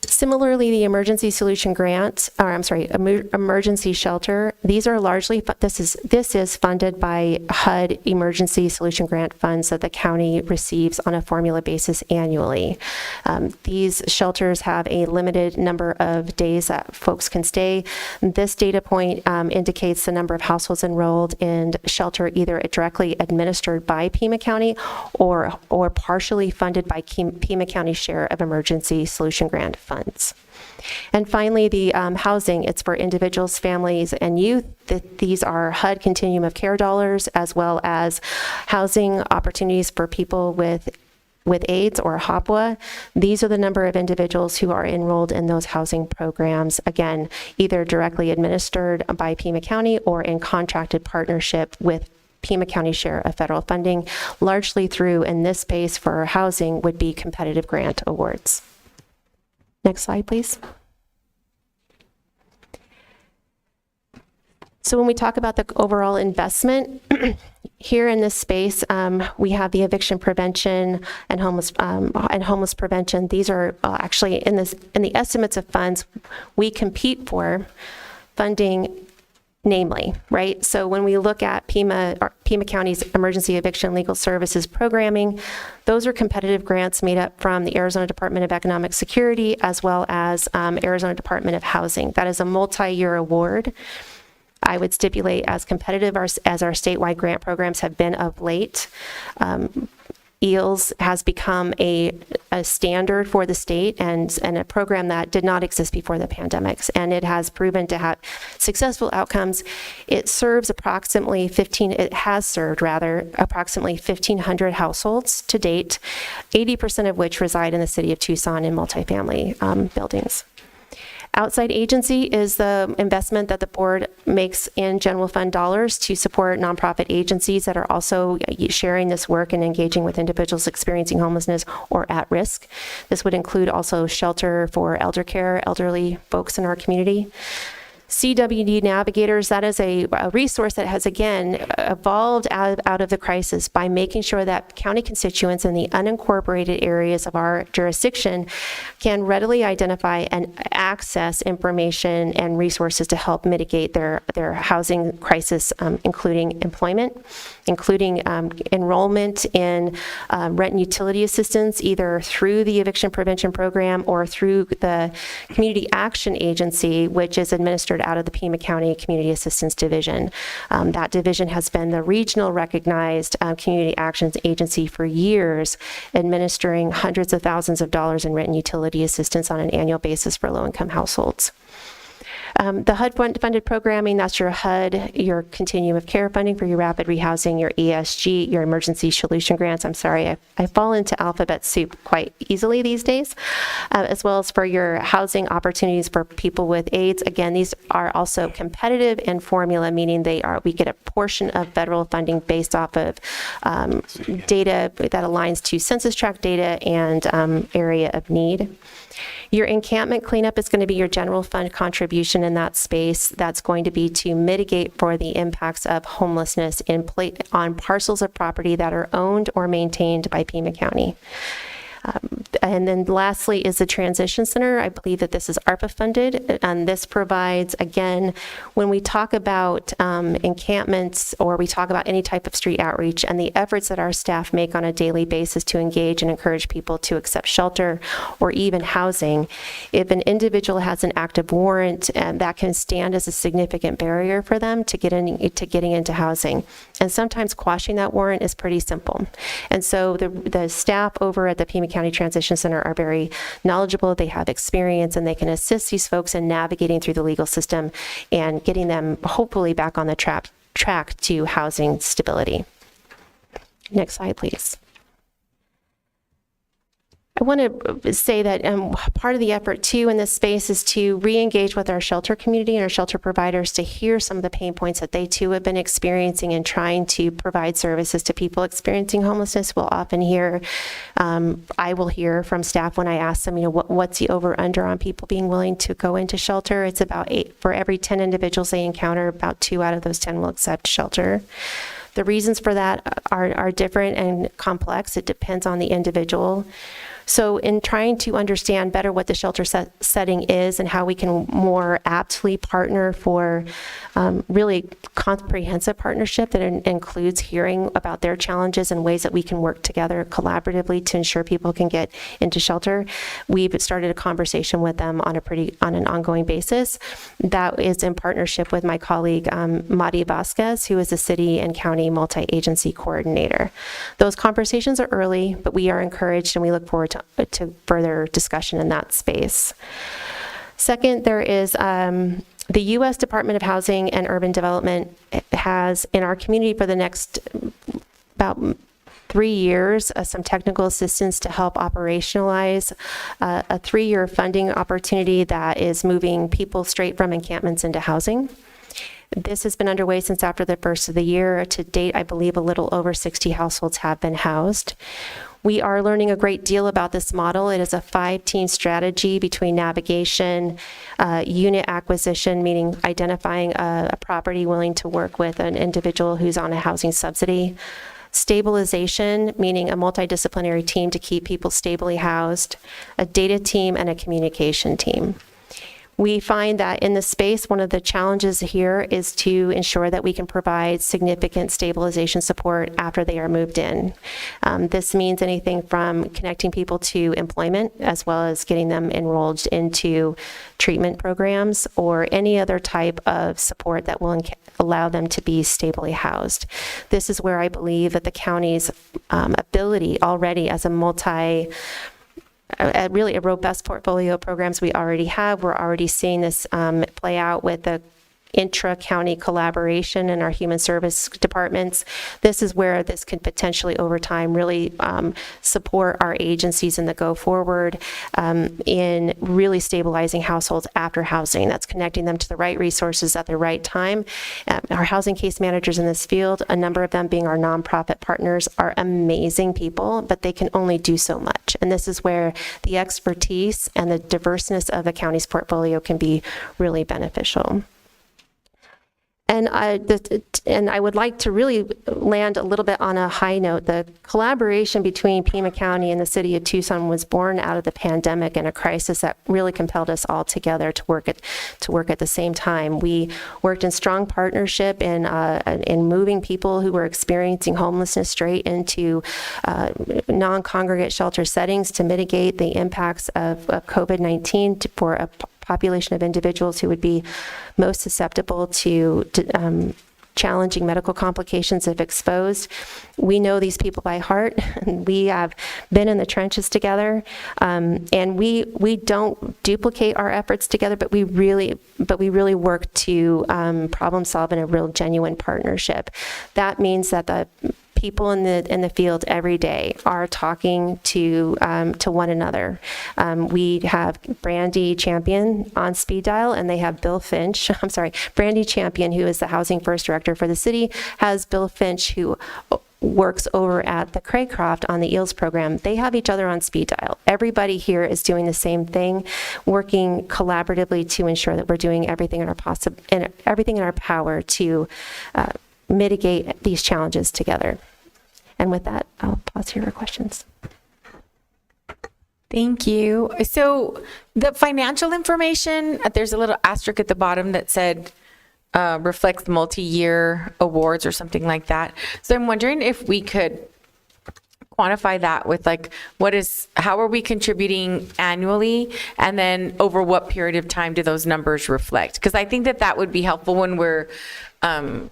Similarly, the Emergency Solution Grant, Emergency Shelter, these are largely, this is funded by HUD Emergency Solution Grant funds that the county receives on a formula basis annually. These shelters have a limited number of days that folks can stay. This data point indicates the number of households enrolled in shelter either directly administered by Pima County or partially funded by Pima County's share of Emergency Solution Grant funds. And finally, the housing, it's for individuals, families, and youth. These are HUD Continuum of Care dollars, as well as housing opportunities for people with AIDS or HOPWA. These are the number of individuals who are enrolled in those housing programs, again, either directly administered by Pima County or in contracted partnership with Pima County share of federal funding, largely through, in this space for housing, would be competitive grant awards. Next slide, please. So when we talk about the overall investment, here in this space, we have the eviction prevention and homeless prevention. These are actually in the estimates of funds we compete for funding, namely, right? So when we look at Pima County's emergency eviction legal services programming, those are competitive grants made up from the Arizona Department of Economic Security as well as Arizona Department of Housing. That is a multi-year award. I would stipulate as competitive as our statewide grant programs have been of late. EELS has become a standard for the state and a program that did not exist before the pandemics, and it has proven to have successful outcomes. It serves approximately 1,500 households to date, 80% of which reside in the city of Tucson in multifamily buildings. Outside agency is the investment that the board makes in general fund dollars to support nonprofit agencies that are also sharing this work and engaging with individuals experiencing homelessness or at risk. This would include also shelter for elder care, elderly folks in our community. CWD Navigators, that is a resource that has, again, evolved out of the crisis by making sure that county constituents in the unincorporated areas of our jurisdiction can readily identify and access information and resources to help mitigate their housing crisis, including employment, including enrollment in rent and utility assistance, either through the eviction prevention program or through the Community Action Agency, which is administered out of the Pima County Community Assistance Division. That division has been the regional recognized community actions agency for years, administering hundreds of thousands of dollars in rent and utility assistance on an annual basis for low-income households. The HUD-funded programming, that's your HUD, your continuum of care funding for your rapid rehousing, your ESG, your emergency solution grants. I'm sorry, I fall into alphabet soup quite easily these days, as well as for your housing opportunities for people with AIDS. Again, these are also competitive in formula, meaning we get a portion of federal funding based off of data that aligns to census tract data and area of need. Your encampment cleanup is going to be your general fund contribution in that space. That's going to be to mitigate for the impacts of homelessness on parcels of property that are owned or maintained by Pima County. And then lastly is the Transition Center. I believe that this is ARPA funded, and this provides, again, when we talk about encampments or we talk about any type of street outreach and the efforts that our staff make on a daily basis to engage and encourage people to accept shelter or even housing, if an individual has an active warrant, that can stand as a significant barrier for them to getting into housing. And sometimes quashing that warrant is pretty simple. And so the staff over at the Pima County Transition Center are very knowledgeable, they have experience, and they can assist these folks in navigating through the legal system and getting them hopefully back on the track to housing stability. Next slide, please. I want to say that part of the effort too in this space is to re-engage with our shelter community and our shelter providers to hear some of the pain points that they too have been experiencing in trying to provide services to people experiencing homelessness. We'll often hear, I will hear from staff when I ask them, what's the over under on people being willing to go into shelter? It's about 8 for every 10 individuals they encounter, about 2 out of those 10 will accept shelter. The reasons for that are different and complex. It depends on the individual. So in trying to understand better what the shelter setting is and how we can more aptly partner for really comprehensive partnership that includes hearing about their challenges and ways that we can work together collaboratively to ensure people can get into shelter, we've started a conversation with them on an ongoing basis. That is in partnership with my colleague, Madi Vasquez, who is the city and county multi-agency coordinator. Those conversations are early, but we are encouraged and we look forward to further discussion in that space. Second, there is the U.S. Department of Housing and Urban Development has in our community for the next about 3 years some technical assistance to help operationalize a 3-year funding opportunity that is moving people straight from encampments into housing. This has been underway since after the first of the year. To date, I believe a little over 60 households have been housed. We are learning a great deal about this model. It is a 5-team strategy between navigation, unit acquisition, meaning identifying a property willing to work with an individual who's on a housing subsidy, stabilization, meaning a multidisciplinary team to keep people stably housed, a data team, and a communication team. We find that in the space, one of the challenges here is to ensure that we can provide significant stabilization support after they are moved in. This means anything from connecting people to employment, as well as getting them enrolled into treatment programs or any other type of support that will allow them to be stably housed. This is where I believe that the county's ability already as really a robust portfolio of programs we already have. We're already seeing this play out with the intra-county collaboration in our human service departments. This is where this could potentially over time really support our agencies in the go forward in really stabilizing households after housing. That's connecting them to the right resources at the right time. Our housing case managers in this field, a number of them being our nonprofit partners, are amazing people, but they can only do so much. And this is where the expertise and the diverseness of the county's portfolio can be really beneficial. And I would like to really land a little bit on a high note. The collaboration between Pima County and the city of Tucson was born out of the pandemic and a crisis that really compelled us all together to work at the same time. We worked in strong partnership in moving people who were experiencing homelessness straight into non-congregate shelter settings to mitigate the impacts of COVID-19 for a population of individuals who would be most susceptible to challenging medical complications if exposed. We know these people by heart. We have been in the trenches together, and we don't duplicate our efforts together, but we really work to problem solve in a real genuine partnership. That means that the people in the field every day are talking to one another. We have Brandy Champion on speed dial, and they have Bill Finch. Brandy Champion, who is the Housing First Director for the city, has Bill Finch, who works over at the Craycroft on the EELS program. They have each other on speed dial. Everybody here is doing the same thing, working collaboratively to ensure that we're doing everything in our power to mitigate these challenges together. And with that, I'll pause here for questions. Thank you. So the financial information, there's a little asterisk at the bottom that said reflects multi-year awards or something like that. So I'm wondering if we could quantify that with how are we contributing annually, and then over what period of time do those numbers reflect? Because I think that would be helpful when we're, and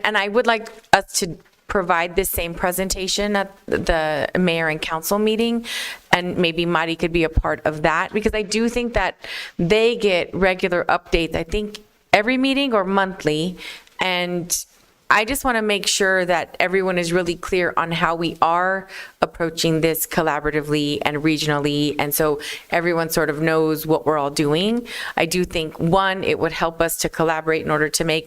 I would like us to provide this same presentation at the mayor and council meeting, and maybe Mari could be a part of that, because I do think that they get regular updates, I think every meeting or monthly, and I just want to make sure that everyone is really clear on how we are approaching this collaboratively and regionally, and so everyone sort of knows what we're all doing. I do think, one, it would help us to collaborate in order to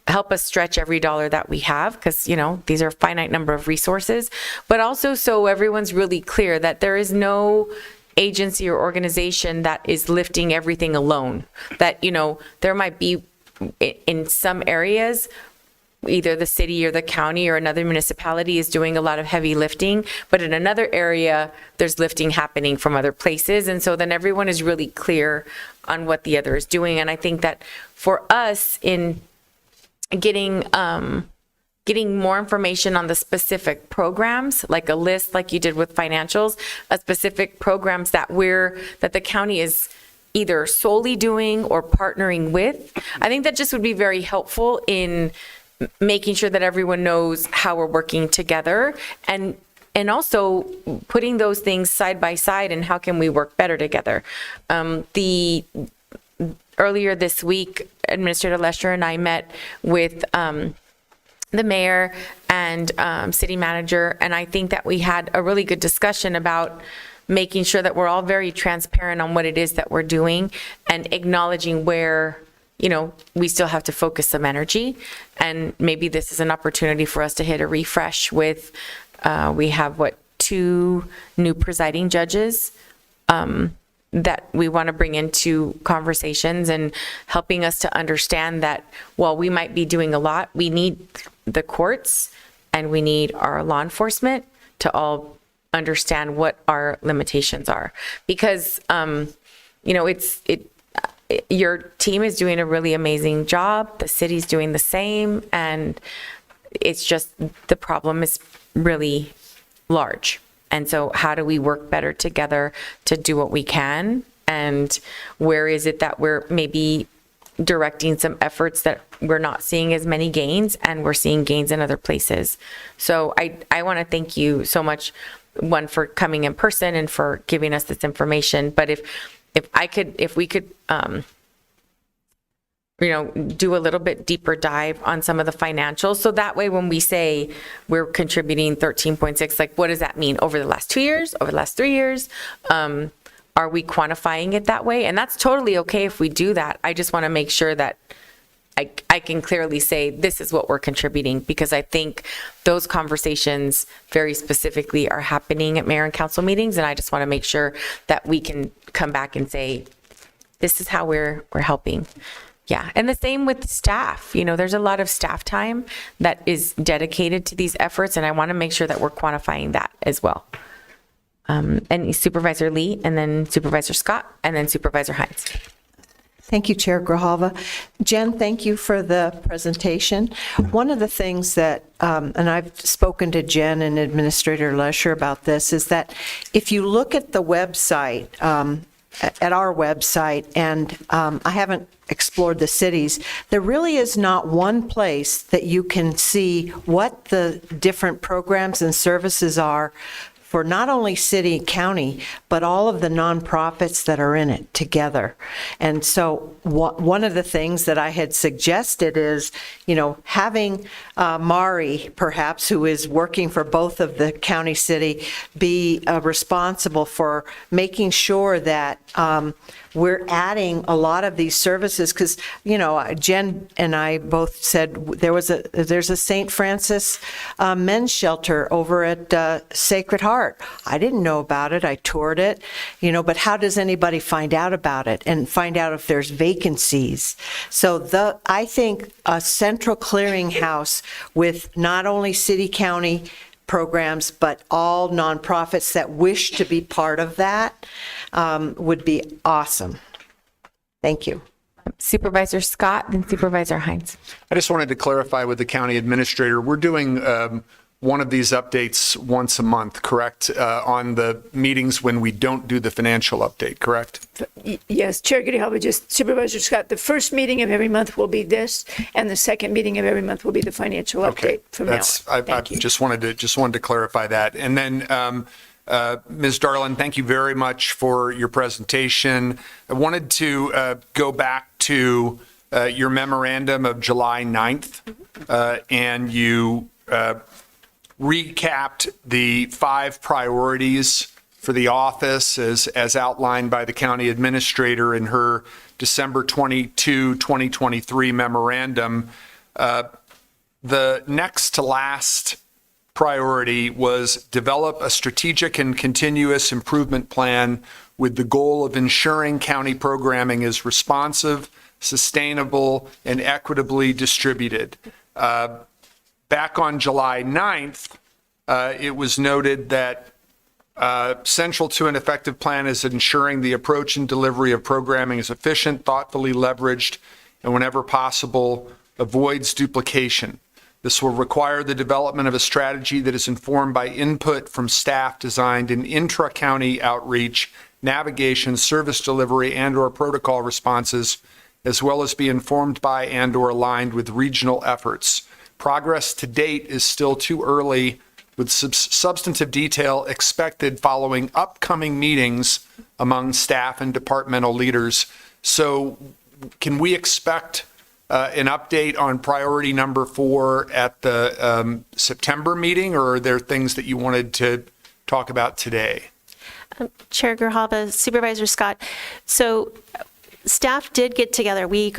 help us stretch every dollar that we have, because, these are a finite number of resources, but also so everyone's really clear that there is no agency or organization that is lifting everything alone. That, there might be in some areas, either the city or the county or another municipality is doing a lot of heavy lifting, but in another area, there's lifting happening from other places. And so then everyone is really clear on what the other is doing. And I think that for us in getting more information on the specific programs, like a list like you did with financials, specific programs that the county is either solely doing or partnering with. I think that just would be very helpful in making sure that everyone knows how we're working together, and also putting those things side by side and how can we work better together. Earlier this week, Administrator Lesher and I met with the mayor and city manager, and I think that we had a really good discussion about making sure that we're all very transparent on what it is that we're doing and acknowledging where we still have to focus some energy. And maybe this is an opportunity for us to hit a refresh with, we have 2 new presiding judges that we want to bring into conversations and helping us to understand that while we might be doing a lot, we need the courts and we need our law enforcement to all understand what our limitations are. Because, your team is doing a really amazing job. The city's doing the same. And it's just, the problem is really large. And so how do we work better together to do what we can? And where is it that we're maybe directing some efforts that we're not seeing as many gains and we're seeing gains in other places? So I want to thank you so much, one, for coming in person and for giving us this information. But if we could do a little bit deeper dive on some of the financials. So that way, when we say we're contributing 13.6, like, what does that mean over the last 2 years, over the last 3 years? Are we quantifying it that way? And that's totally okay if we do that. I just want to make sure that I can clearly say this is what we're contributing, because I think those conversations very specifically are happening at mayor and council meetings. And I just want to make sure that we can come back and say, this is how we're helping. Yeah, and the same with staff. There's a lot of staff time that is dedicated to these efforts, and I want to make sure that we're quantifying that as well. And Supervisor Lee, and then Supervisor Scott, and then Supervisor Hines. Thank you, Chair Grijalva. Jen, thank you for the presentation. One of the things that, and I've spoken to Jen and Administrator Lesher about this, is that if you look at the website, at our website, and I haven't explored the cities, there really is not one place that you can see what the different programs and services are for not only city and county, but all of the nonprofits that are in it together. And so one of the things that I had suggested is, having Mari, perhaps, who is working for both of the county city, be responsible for making sure that we're adding a lot of these services, because, Jen and I both said there's a St. Francis men's shelter over at Sacred Heart. I didn't know about it. I toured it, but how does anybody find out about it and find out if there's vacancies? So I think a central clearinghouse with not only city, county programs, but all nonprofits that wish to be part of that would be awesome. Thank you. Supervisor Scott, then Supervisor Hines. I just wanted to clarify with the county administrator, we're doing one of these updates once a month, correct? On the meetings when we don't do the financial update, correct? Yes, Chair Grijalva, just Supervisor Scott, the first meeting of every month will be this, and the second meeting of every month will be the financial update from now on. I just wanted to clarify that. And then, Ms. Darlin, thank you very much for your presentation. I wanted to go back to your memorandum of July 9th, and you recapped the 5 priorities for the office as outlined by the county administrator in her December 22, 2023 memorandum. The next to last priority was develop a strategic and continuous improvement plan with the goal of ensuring county programming is responsive, sustainable, and equitably distributed. Back on July 9th, it was noted that central to an effective plan is ensuring the approach and delivery of programming is efficient, thoughtfully leveraged, and whenever possible, avoids duplication. This will require the development of a strategy that is informed by input from staff designed in intra-county outreach, navigation, service delivery, and/or protocol responses, as well as be informed by and/or aligned with regional efforts. Progress to date is still too early, with substantive detail expected following upcoming meetings among staff and departmental leaders. So can we expect an update on priority number 4 at the September meeting, or are there things that you wanted to talk about today? Chair Grijalva, Supervisor Scott, so Staff did get together. We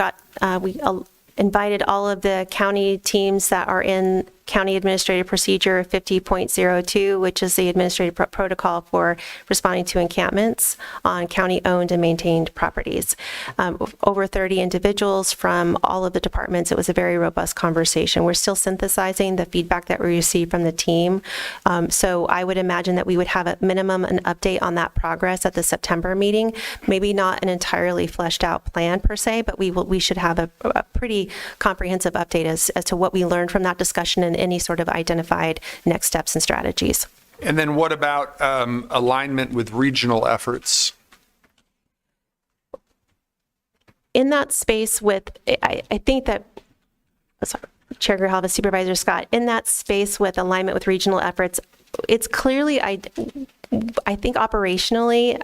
invited all of the county teams that are in County Administrative Procedure 50.02, which is the administrative protocol for responding to encampments on county-owned and maintained properties. Over 30 individuals from all of the departments. It was a very robust conversation. We're still synthesizing the feedback that we received from the team. So I would imagine that we would have at minimum an update on that progress at the September meeting. Maybe not an entirely fleshed out plan per se, but we should have a pretty comprehensive update as to what we learned from that discussion and any sort of identified next steps and strategies. And then what about alignment with regional efforts? In that space with, I think that, sorry, Chair Grijalva, Supervisor Scott, in that space with alignment with regional efforts, it's clearly, I think operationally,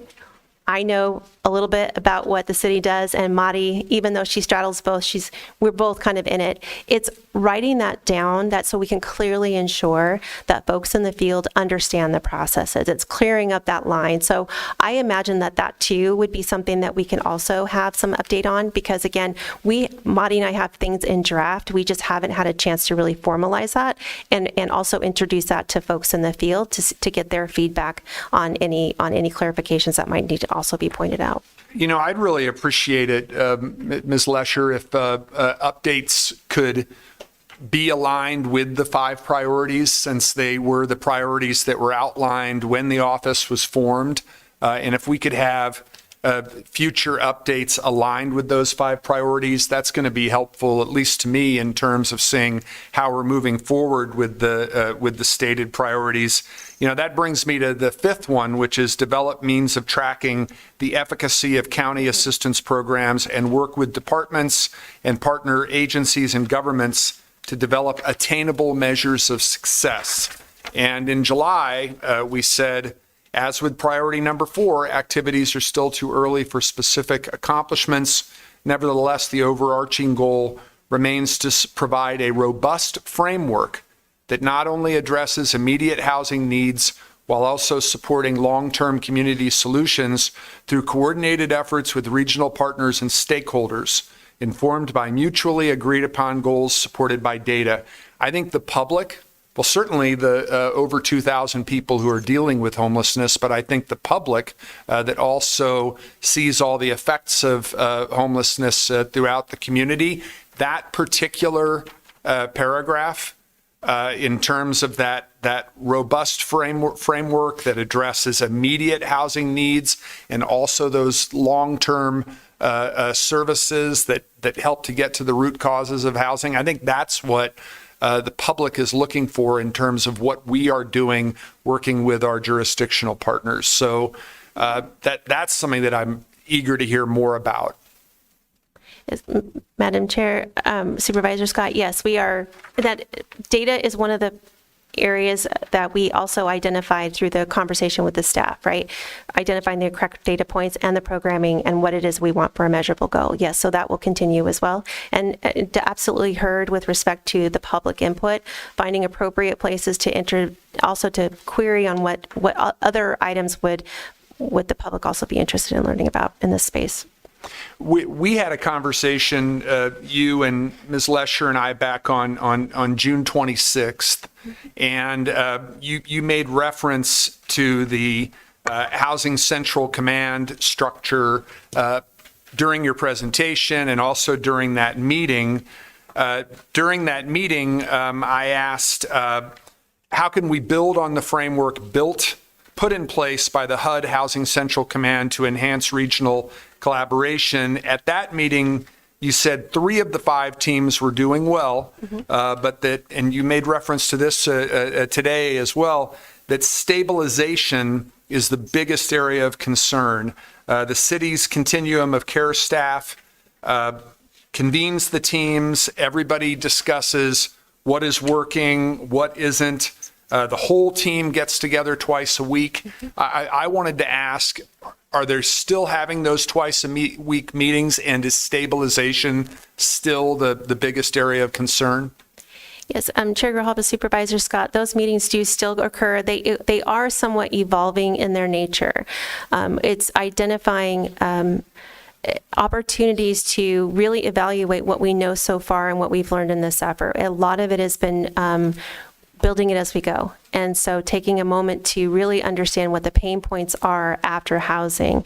I know a little bit about what the city does, and Madi, even though she straddles both, we're both kind of in it. It's writing that down so we can clearly ensure that folks in the field understand the processes. It's clearing up that line. So I imagine that too would be something that we can also have some update on, because again, Madi and I have things in draft. We just haven't had a chance to really formalize that and also introduce that to folks in the field to get their feedback on any clarifications that might need to also be pointed out. You know, I'd really appreciate it, Ms. Lesher, if updates could be aligned with the 5 priorities, since they were the priorities that were outlined when the office was formed. And if we could have future updates aligned with those 5 priorities, that's going to be helpful, at least to me, in terms of seeing how we're moving forward with the stated priorities. You know, that brings me to the 5th one, which is develop means of tracking the efficacy of county assistance programs and work with departments and partner agencies and governments to develop attainable measures of success. And in July, we said, as with priority number 4, activities are still too early for specific accomplishments. Nevertheless, the overarching goal remains to provide a robust framework that not only addresses immediate housing needs while also supporting long-term community solutions through coordinated efforts with regional partners and stakeholders, informed by mutually agreed upon goals supported by data. I think the public, well, certainly the over 2,000 people who are dealing with homelessness, but I think the public that also sees all the effects of homelessness throughout the community, that particular paragraph in terms of that robust framework that addresses immediate housing needs and also those long-term services that help to get to the root causes of housing. I think that's what the public is looking for in terms of what we are doing working with our jurisdictional partners. So that's something that I'm eager to hear more about. Yes, Madam Chair, Supervisor Scott, yes, we are. That data is one of the areas that we also identified through the conversation with the staff, right? Identifying the correct data points and the programming and what it is we want for a measurable goal. Yes, so that will continue as well. And absolutely heard with respect to the public input, finding appropriate places to also to query on what other items would the public also be interested in learning about in this space. We had a conversation, you and Ms. Lesher and I, back on June 26th, and you made reference to the Housing Central Command structure during your presentation and also during that meeting. I asked, how can we build on the framework put in place by the HUD Housing Central Command to enhance regional collaboration? At that meeting, you said 3 of the 5 teams were doing well, and you made reference to this today as well, that stabilization is the biggest area of concern. The city's continuum of care staff convenes the teams. Everybody discusses what is working, what isn't. The whole team gets together twice a week. I wanted to ask, are they still having those twice a week meetings, and is stabilization still the biggest area of concern? Yes, Chair Grijalva, Supervisor Scott, those meetings do still occur. They are somewhat evolving in their nature. It's identifying opportunities to really evaluate what we know so far and what we've learned in this effort. A lot of it has been building it as we go. And so taking a moment to really understand what the pain points are after housing.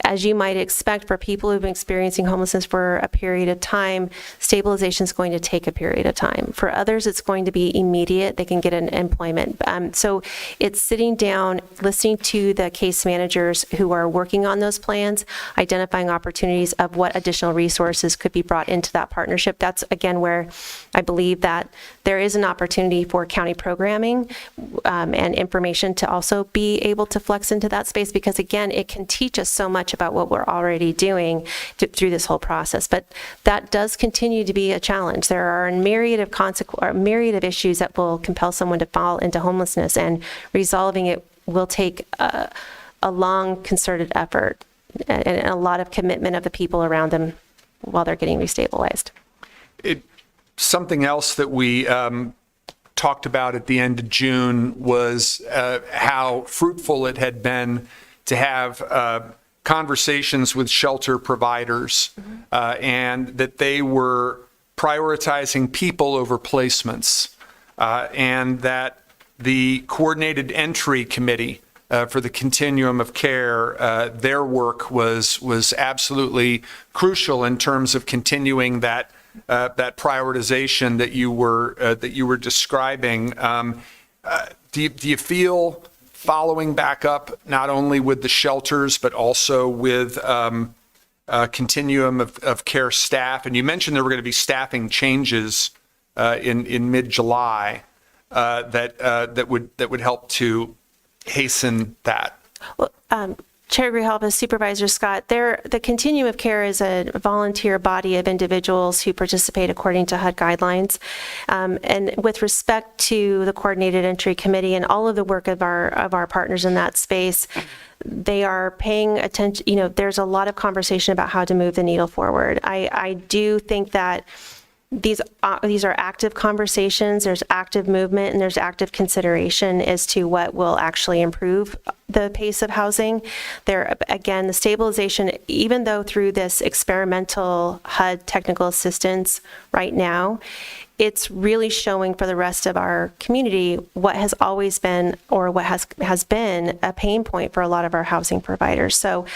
As you might expect, for people who've been experiencing homelessness for a period of time, stabilization is going to take a period of time. For others, it's going to be immediate. They can get an employment. So it's sitting down, listening to the case managers who are working on those plans, identifying opportunities of what additional resources could be brought into that partnership. That's, again, where I believe that there is an opportunity for county programming and information to also be able to flex into that space, because again, it can teach us so much about what we're already doing through this whole process. But that does continue to be a challenge. There are a myriad of issues that will compel someone to fall into homelessness, and resolving it will take a long concerted effort and a lot of commitment of the people around them while they're getting restabilized. Something else that we talked about at the end of June was how fruitful it had been to have conversations with shelter providers, and that they were prioritizing people over placements, and that the Coordinated Entry Committee for the Continuum of Care, their work was absolutely crucial in terms of continuing that prioritization that you were describing. Do you feel, following back up not only with the shelters but also with Continuum of Care staff, and you mentioned there were going to be staffing changes in mid-July that would help to hasten that? Well, Chair Grijalva, Supervisor Scott, the Continuum of Care is a volunteer body of individuals who participate according to HUD guidelines. And with respect to the Coordinated Entry Committee and all of the work of our partners in that space, they are paying attention. There's a lot of conversation about how to move the needle forward. I do think that these are active conversations, there's active movement, and there's active consideration as to what will actually improve the pace of housing. There, again, the stabilization, even though through this experimental HUD technical assistance right now, it's really showing for the rest of our community what has always been, or what has been a pain point for a lot of our housing providers. So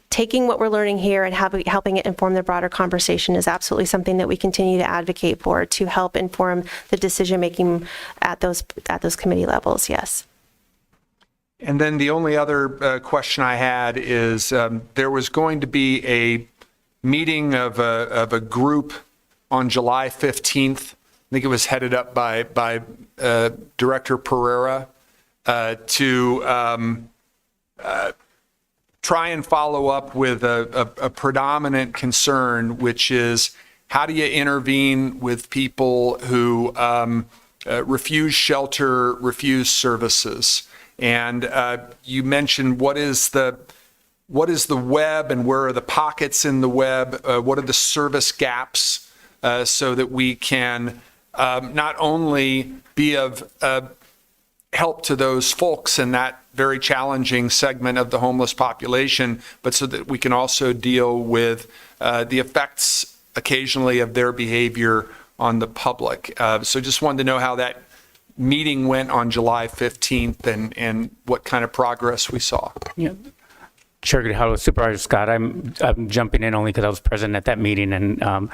taking what we're learning here and helping it inform the broader conversation is absolutely something that we continue to advocate for, to help inform the decision-making at those committee levels, yes. And then the only other question I had is there was going to be a meeting of a group on July 15th. I think it was headed up by Director Pereira to try and follow up with a predominant concern, which is how do you intervene with people who refuse shelter, refuse services? And you mentioned what is the web and where are the pockets in the web? What are the service gaps so that we can not only be of help to those folks in that very challenging segment of the homeless population, but so that we can also deal with the effects occasionally of their behavior on the public. So just wanted to know how that meeting went on July 15th and what kind of progress we saw. Yeah. Chair Grijalva, Supervisor Scott, I'm jumping in only because I was present at that meeting and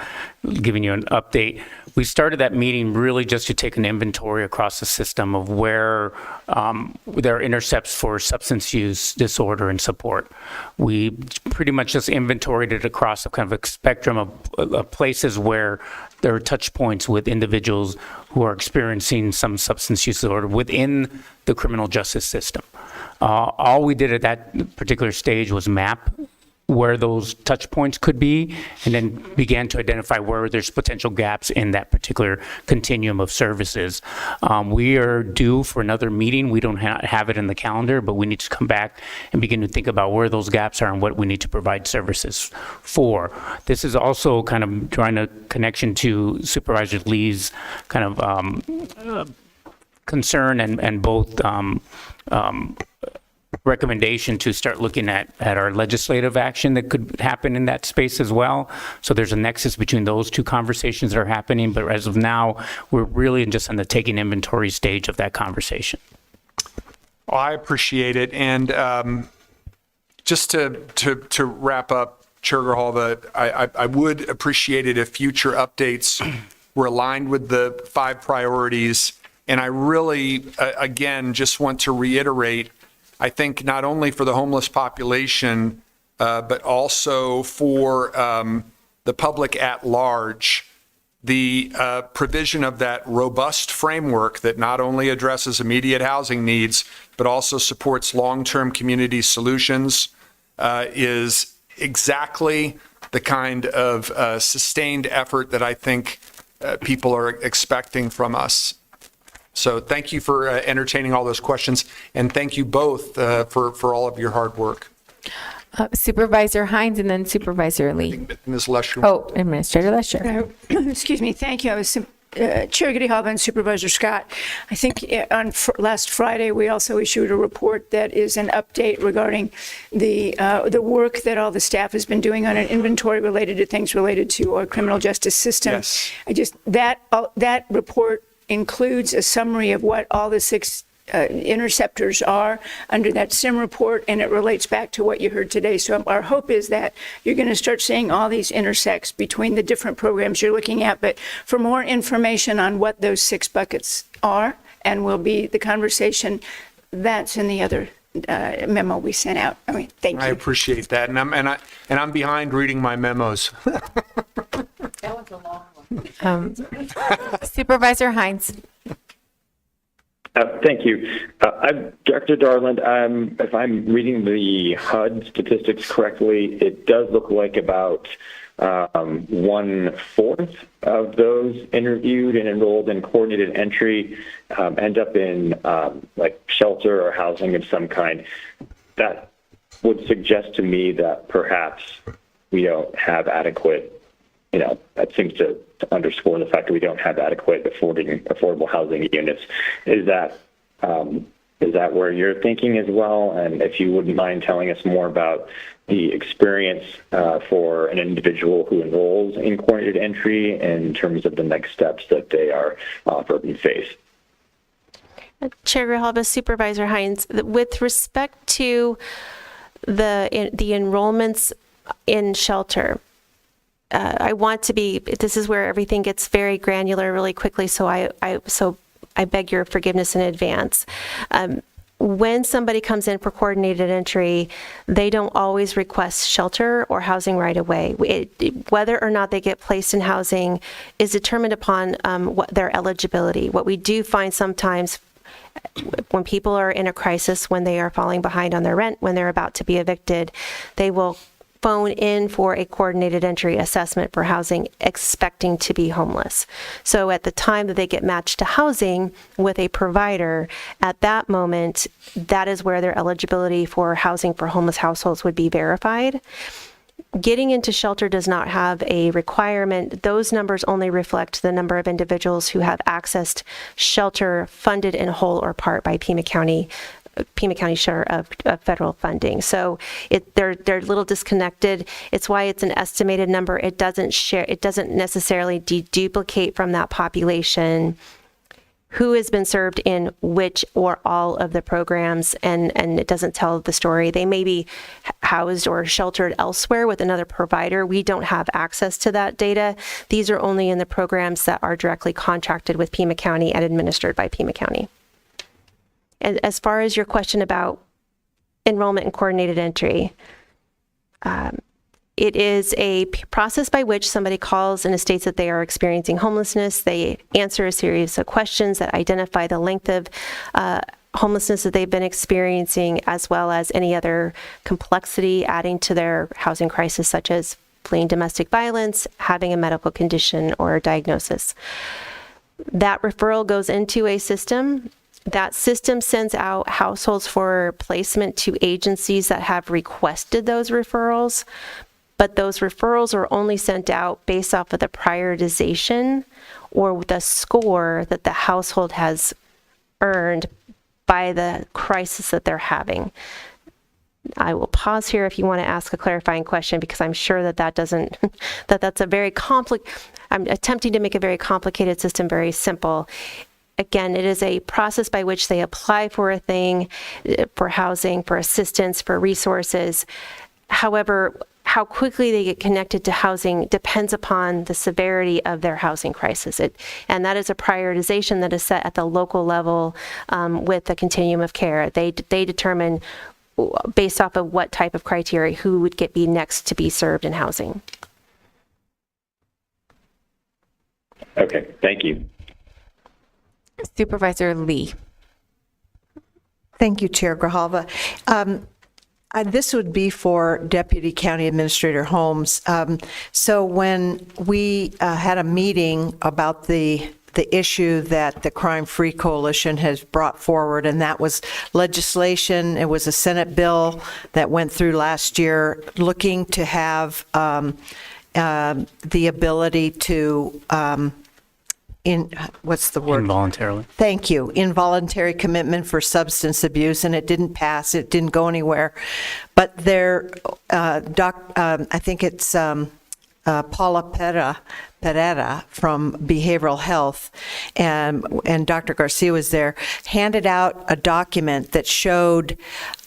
giving you an update. We started that meeting really just to take an inventory across the system of where there are intercepts for substance use disorder and support. We pretty much just inventoried it across a kind of a spectrum of places where there are touch points with individuals who are experiencing some substance use disorder within the criminal justice system. All we did at that particular stage was map where those touch points could be, and then began to identify where there's potential gaps in that particular continuum of services. We are due for another meeting. We don't have it in the calendar, but we need to come back and begin to think about where those gaps are and what we need to provide services for. This is also kind of drawing a connection to Supervisor Lee's kind of concern and both recommendation to start looking at our legislative action that could happen in that space as well. So there's a nexus between those two conversations that are happening. But as of now, we're really just on the taking inventory stage of that conversation. Well, I appreciate it. And just to wrap up, Chair Grijalva, I would appreciate it if future updates were aligned with the 5 priorities. And I really, again, just want to reiterate, I think not only for the homeless population, but also for the public at large, the provision of that robust framework that not only addresses immediate housing needs, but also supports long-term community solutions is exactly the kind of sustained effort that I think people are expecting from us. So thank you for entertaining all those questions, and thank you both for all of your hard work. Supervisor Hines and then Supervisor Lee. Ms. Lesher. Oh, Administrator Lesher. Excuse me, thank you. I was Chair Grijalva and Supervisor Scott. I think on last Friday, we also issued a report that is an update regarding the work that all the staff has been doing on an inventory related to things related to our criminal justice system. Yes. That report includes a summary of what all the 6 interceptors are under that SIM report, and it relates back to what you heard today. So our hope is that you're going to start seeing all these intersects between the different programs you're looking at. But for more information on what those 6 buckets are and will be the conversation, that's in the other memo we sent out. I mean, thank you. I appreciate that, and I'm behind reading my memos. That was a long one. Supervisor Hines. Thank you. Director Darland, if I'm reading the HUD statistics correctly, it does look like about 1/4 of those interviewed and enrolled in coordinated entry end up in like shelter or housing of some kind. That would suggest to me that perhaps we don't have adequate, that seems to underscore the fact that we don't have adequate affordable housing units. Is that where you're thinking as well? And if you wouldn't mind telling us more about the experience for an individual who enrolls in coordinated entry in terms of the next steps that they are offered and face. Chair Grijalva, Supervisor Hines, with respect to the enrollments in shelter, I want to be, this is where everything gets very granular really quickly, so I beg your forgiveness in advance. When somebody comes in for coordinated entry, they don't always request shelter or housing right away. Whether or not they get placed in housing is determined upon what their eligibility. What we do find sometimes when people are in a crisis, when they are falling behind on their rent, when they're about to be evicted, they will phone in for a coordinated entry assessment for housing, expecting to be homeless. So at the time that they get matched to housing with a provider, at that moment, that is where their eligibility for housing for homeless households would be verified. Getting into shelter does not have a requirement. Those numbers only reflect the number of individuals who have accessed shelter funded in whole or part by Pima County share of federal funding. So they're a little disconnected. It's why it's an estimated number. It doesn't necessarily deduplicate from that population who has been served in which or all of the programs, and it doesn't tell the story. They may be housed or sheltered elsewhere with another provider. We don't have access to that data. These are only in the programs that are directly contracted with Pima County and administered by Pima County. And as far as your question about enrollment and coordinated entry, it is a process by which somebody calls and states that they are experiencing homelessness. They answer a series of questions that identify the length of homelessness that they've been experiencing, as well as any other complexity adding to their housing crisis, such as fleeing domestic violence, having a medical condition or a diagnosis. That referral goes into a system. That system sends out households for placement to agencies that have requested those referrals, but those referrals are only sent out based off of the prioritization or the score that the household has earned by the crisis that they're having. I will pause here if you want to ask a clarifying question, because I'm sure that doesn't, that's a very I'm attempting to make a very complicated system very simple. Again, it is a process by which they apply for a thing, for housing, for assistance, for resources. However, how quickly they get connected to housing depends upon the severity of their housing crisis. And that is a prioritization that is set at the local level with the continuum of care. They determine, based off of what type of criteria, who would be next to be served in housing. Okay, thank you. Supervisor Lee. Thank you, Chair Grijalva. This would be for Deputy County Administrator Holmes. So when we had a meeting about the issue that the Crime Free Coalition has brought forward, and that was legislation. It was a Senate bill that went through last year looking to have the ability to what's the word? Involuntarily. Thank you. Involuntary commitment for substance abuse, and it didn't pass. It didn't go anywhere. But there, I think it's Paula Pereira from Behavioral Health, and Dr. Garcia was there, handed out a document that showed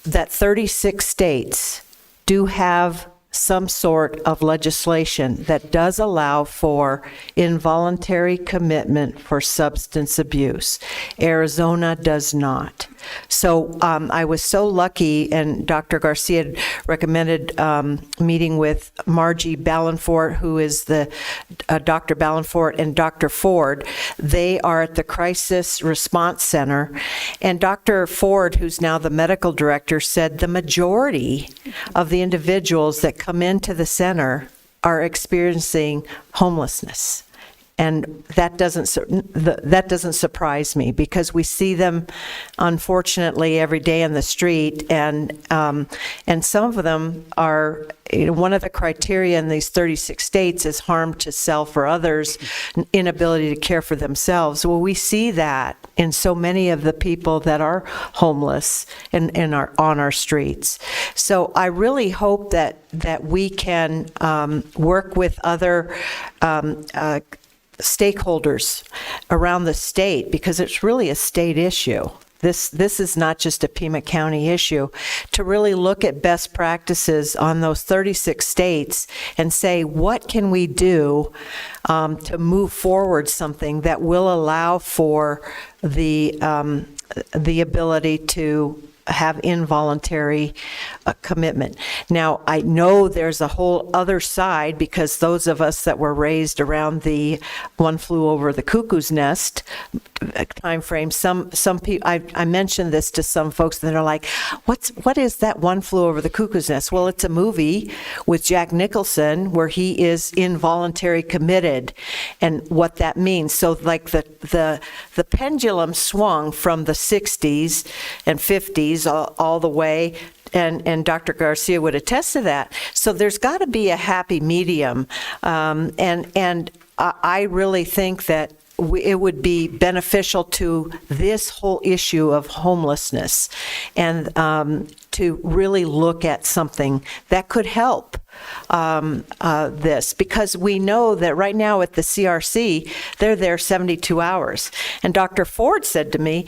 that 36 states do have some sort of legislation that does allow for involuntary commitment for substance abuse. Arizona does not. So I was so lucky, and Dr. Garcia had recommended meeting with Margie Ballanfort, who is the Dr. Ballanfort, and Dr. Ford. They are at the Crisis Response Center, and Dr. Ford, who's now the medical director, said the majority of the individuals that come into the center are experiencing homelessness. And that doesn't surprise me, because we see them, unfortunately, every day in the street, and some of them are. One of the criteria in these 36 states is harm to self or others, inability to care for themselves. Well, we see that in so many of the people that are homeless and are on our streets. So I really hope that we can work with other stakeholders around the state, because it's really a state issue. This is not just a Pima County issue, to really look at best practices on those 36 states and say, what can we do to move forward something that will allow for the ability to have involuntary commitment. Now, I know there's a whole other side, because those of us that were raised around the One Flew Over the Cuckoo's Nest time frame, some people, I mentioned this to some folks that are like, what is that One Flew Over the Cuckoo's Nest? Well, it's a movie with Jack Nicholson where he is involuntary committed, and what that means. So like the pendulum swung from the 60s and 50s all the way, and Dr. Garcia would attest to that. So there's got to be a happy medium, and I really think that it would be beneficial to this whole issue of homelessness, and to really look at something that could help this, because we know that right now at the CRC, they're there 72 hours. And Dr. Ford said to me,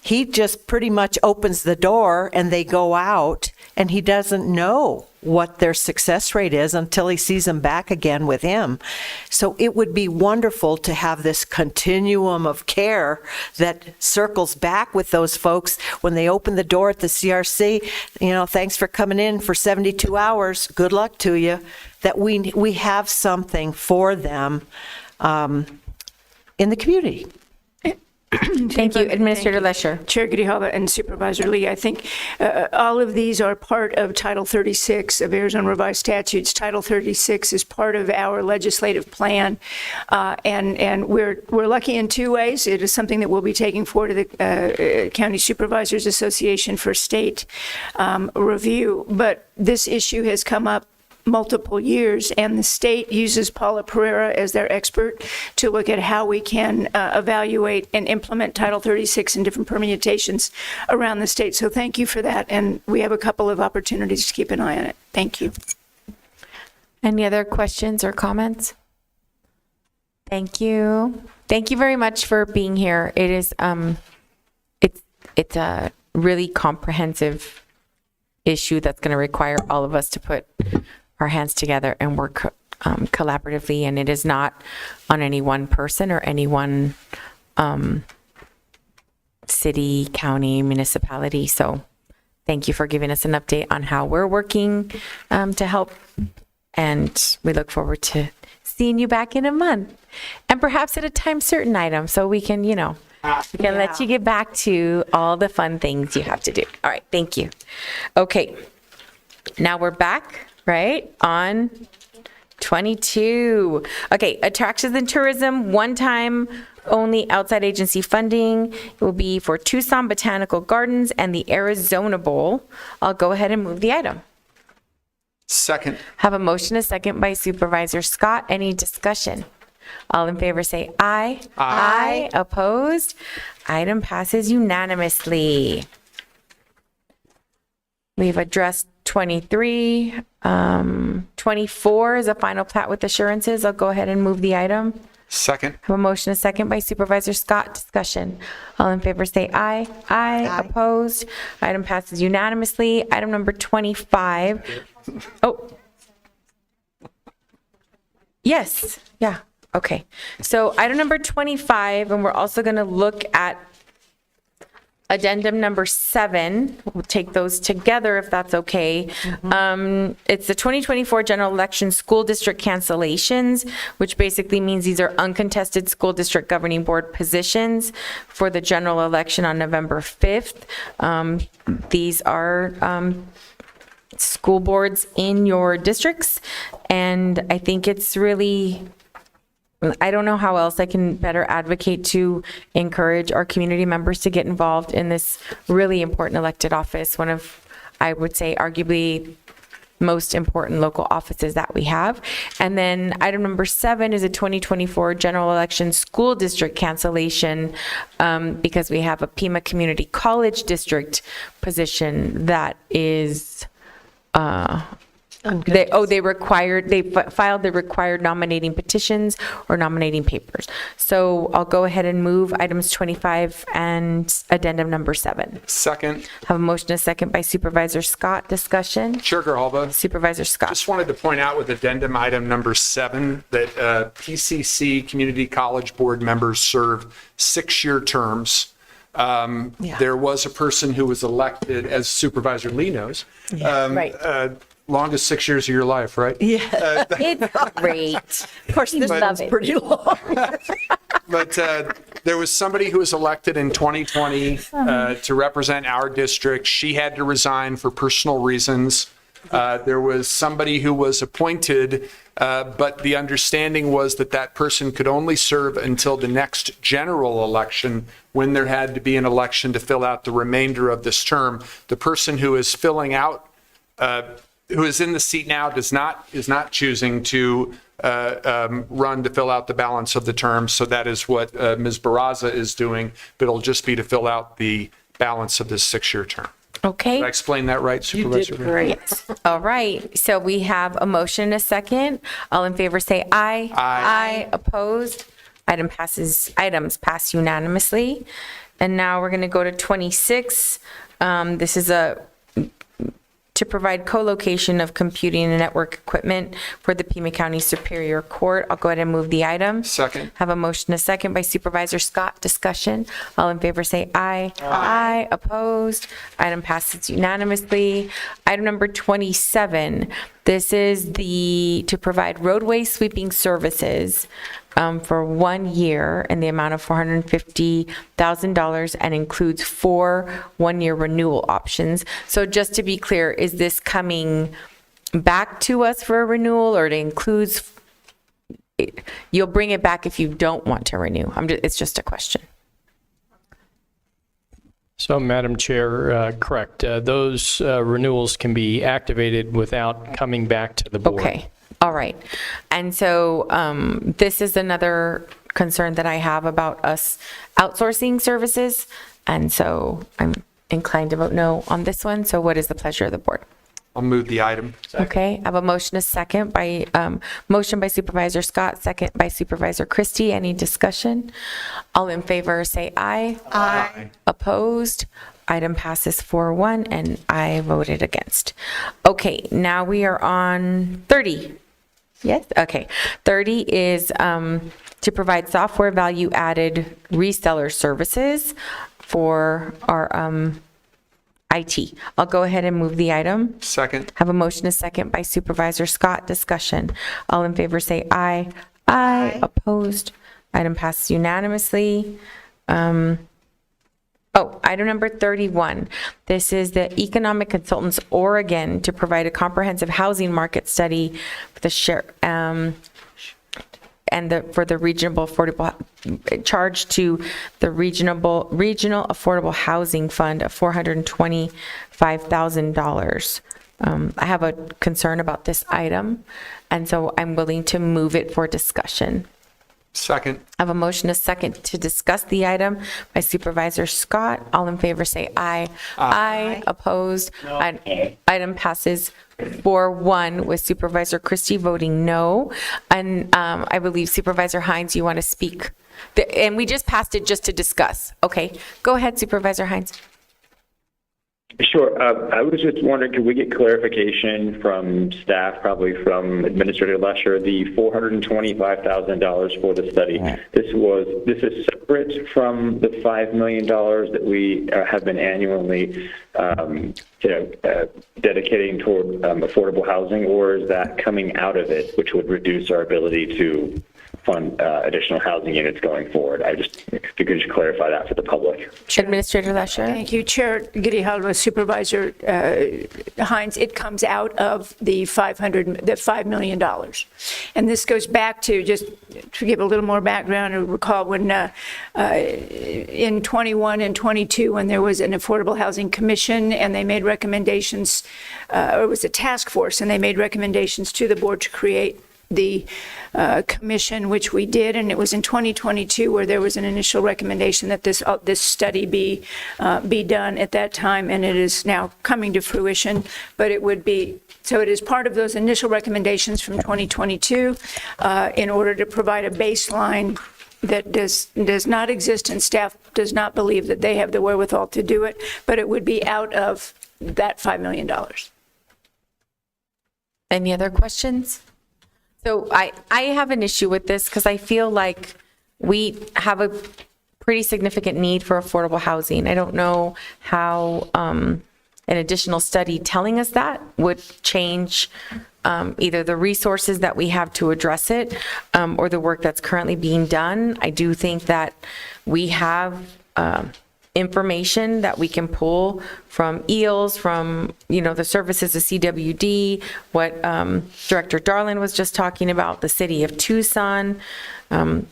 he just pretty much opens the door and they go out, and he doesn't know what their success rate is until he sees them back again with him. So it would be wonderful to have this continuum of care that circles back with those folks when they open the door at the CRC. Thanks for coming in for 72 hours. Good luck to you. That we have something for them in the community. Thank you, Administrator Lesher. Chair Grijalva and Supervisor Lee, I think all of these are part of Title 36 of Arizona Revised Statutes. Title 36 is part of our legislative plan, and we're lucky in two ways. It is something that we'll be taking forward to the County Supervisors Association for state review, but this issue has come up multiple years, and the state uses Paula Pereira as their expert to look at how we can evaluate and implement Title 36 in different permutations around the state. So thank you for that, and we have a couple of opportunities to keep an eye on it. Thank you. Any other questions or comments? Thank you. Thank you very much for being here. It is, it's a really comprehensive issue that's going to require all of us to put our hands together and work collaboratively. And it is not on any one person or any one city, county, municipality. So thank you for giving us an update on how we're working to help. And we look forward to seeing you back in a month, and perhaps at a time certain item, so we can, let you get back to all the fun things you have to do. All right, thank you. Okay, now we're back, right, on 22. Okay, attractions and tourism, one-time only outside agency funding. It will be for Tucson Botanical Gardens and the Arizona Bowl. I'll go ahead and move the item. Second. Have a motion, a second by Supervisor Scott. Any discussion? All in favor say aye. Aye. Opposed? Item passes unanimously. We've addressed 23. 24 is a final plat with assurances. I'll go ahead and move the item. Second. Have a motion, a second by Supervisor Scott. Discussion. All in favor say aye. Aye. Opposed? Item passes unanimously. Item number 25. Oh. Yes. Yeah. Okay. So item number 25, and we're also going to look at addendum number 7. We'll take those together if that's okay. It's the 2024 general election school district cancellations, which basically means these are uncontested school district governing board positions for the general election on November 5th. These are school boards in your districts, and I think it's really, I don't know how else I can better advocate to encourage our community members to get involved in this really important elected office, one of, I would say, arguably most important local offices that we have. And then item number 7 is a 2024 general election school district cancellation, because we have a Pima Community College District position that is they filed the required nominating petitions or nominating papers. So I'll go ahead and move items 25 and addendum number 7. Second. Have a motion, a second by Supervisor Scott. Discussion. Chair Grijalva. Supervisor Scott. Just wanted to point out with addendum item number 7 that PCC Community College Board members serve 6-year terms. There was a person who was elected, as Supervisor Lee knows, longest 6 years of your life, right? Yeah. It's great. Of course, this one's pretty long. But there was somebody who was elected in 2020 to represent our district. She had to resign for personal reasons. There was somebody who was appointed, but the understanding was that that person could only serve until the next general election, when there had to be an election to fill out the remainder of this term. The person who is filling out, who is in the seat now, is not choosing to run to fill out the balance of the term. So that is what Ms. Barraza is doing, but it'll just be to fill out the balance of this 6-year term. Okay. Did I explain that right, Supervisor? You did great. All right. So we have a motion and a second. All in favor say aye. Aye. Opposed? Items pass unanimously. And now we're going to go to 26. This is to provide co-location of computing and network equipment for the Pima County Superior Court. I'll go ahead and move the item. Second. Have a motion, a second by Supervisor Scott. Discussion. All in favor say aye. Aye. Opposed? Item passes unanimously. Item number 27. This is to provide roadway sweeping services for 1 year in the amount of $450,000 and includes 4 one-year renewal options. So just to be clear, is this coming back to us for a renewal, or it includes, you'll bring it back if you don't want to renew? It's just a question. So, Madam Chair, correct. Those renewals can be activated without coming back to the board. Okay, all right. And so this is another concern that I have about us outsourcing services. And so I'm inclined to vote no on this one. So what is the pleasure of the board? I'll move the item. Okay, I have a motion, a second by, motion by Supervisor Scott, second by Supervisor Christie. Any discussion? All in favor, say aye. Aye. Opposed? Item passes 4-1, and I voted against. Okay, now we are on 30. Yes, okay. 30 is to provide software value-added reseller services for our IT. I'll go ahead and move the item. Second. Have a motion, a second by Supervisor Scott. Discussion. All in favor say aye. Aye. Opposed? Item passes unanimously. Item number 31. This is the Economic Consultants Oregon to provide a comprehensive housing market study for the share, for the regional affordable charge to the regional affordable housing fund of $425,000. I have a concern about this item, and so I'm willing to move it for discussion. Second. I have a motion, a second to discuss the item by Supervisor Scott. All in favor say aye. Aye. Opposed? No. Item passes 4-1 with Supervisor Christie voting no. And I believe Supervisor Hines, you want to speak? And we just passed it just to discuss. Okay, go ahead, Supervisor Hines. Sure. I was just wondering, could we get clarification from staff, probably from Administrator Lesher, the $425,000 for the study? This is separate from the $5 million that we have been annually, dedicating toward affordable housing, or is that coming out of it, which would reduce our ability to fund additional housing units going forward? If you could just clarify that for the public. Administrator Lesher. Thank you, Chair Grijalva, Supervisor Hines. It comes out of the $5 million. And this goes back to, just to give a little more background, I recall when in 21 and 22, when there was an Affordable Housing Commission and they made recommendations, or it was a task force, and they made recommendations to the board to create the commission, which we did, and it was in 2022 where there was an initial recommendation that this study be done at that time, and it is now coming to fruition. But it would be, so it is part of those initial recommendations from 2022 in order to provide a baseline that does not exist, and staff does not believe that they have the wherewithal to do it, but it would be out of that $5 million. Any other questions? So I have an issue with this because I feel like we have a pretty significant need for affordable housing. I don't know how an additional study telling us that would change either the resources that we have to address it or the work that's currently being done. I do think that we have information that we can pull from EELS, from, the services of CWD, what Director Darlin was just talking about, the city of Tucson.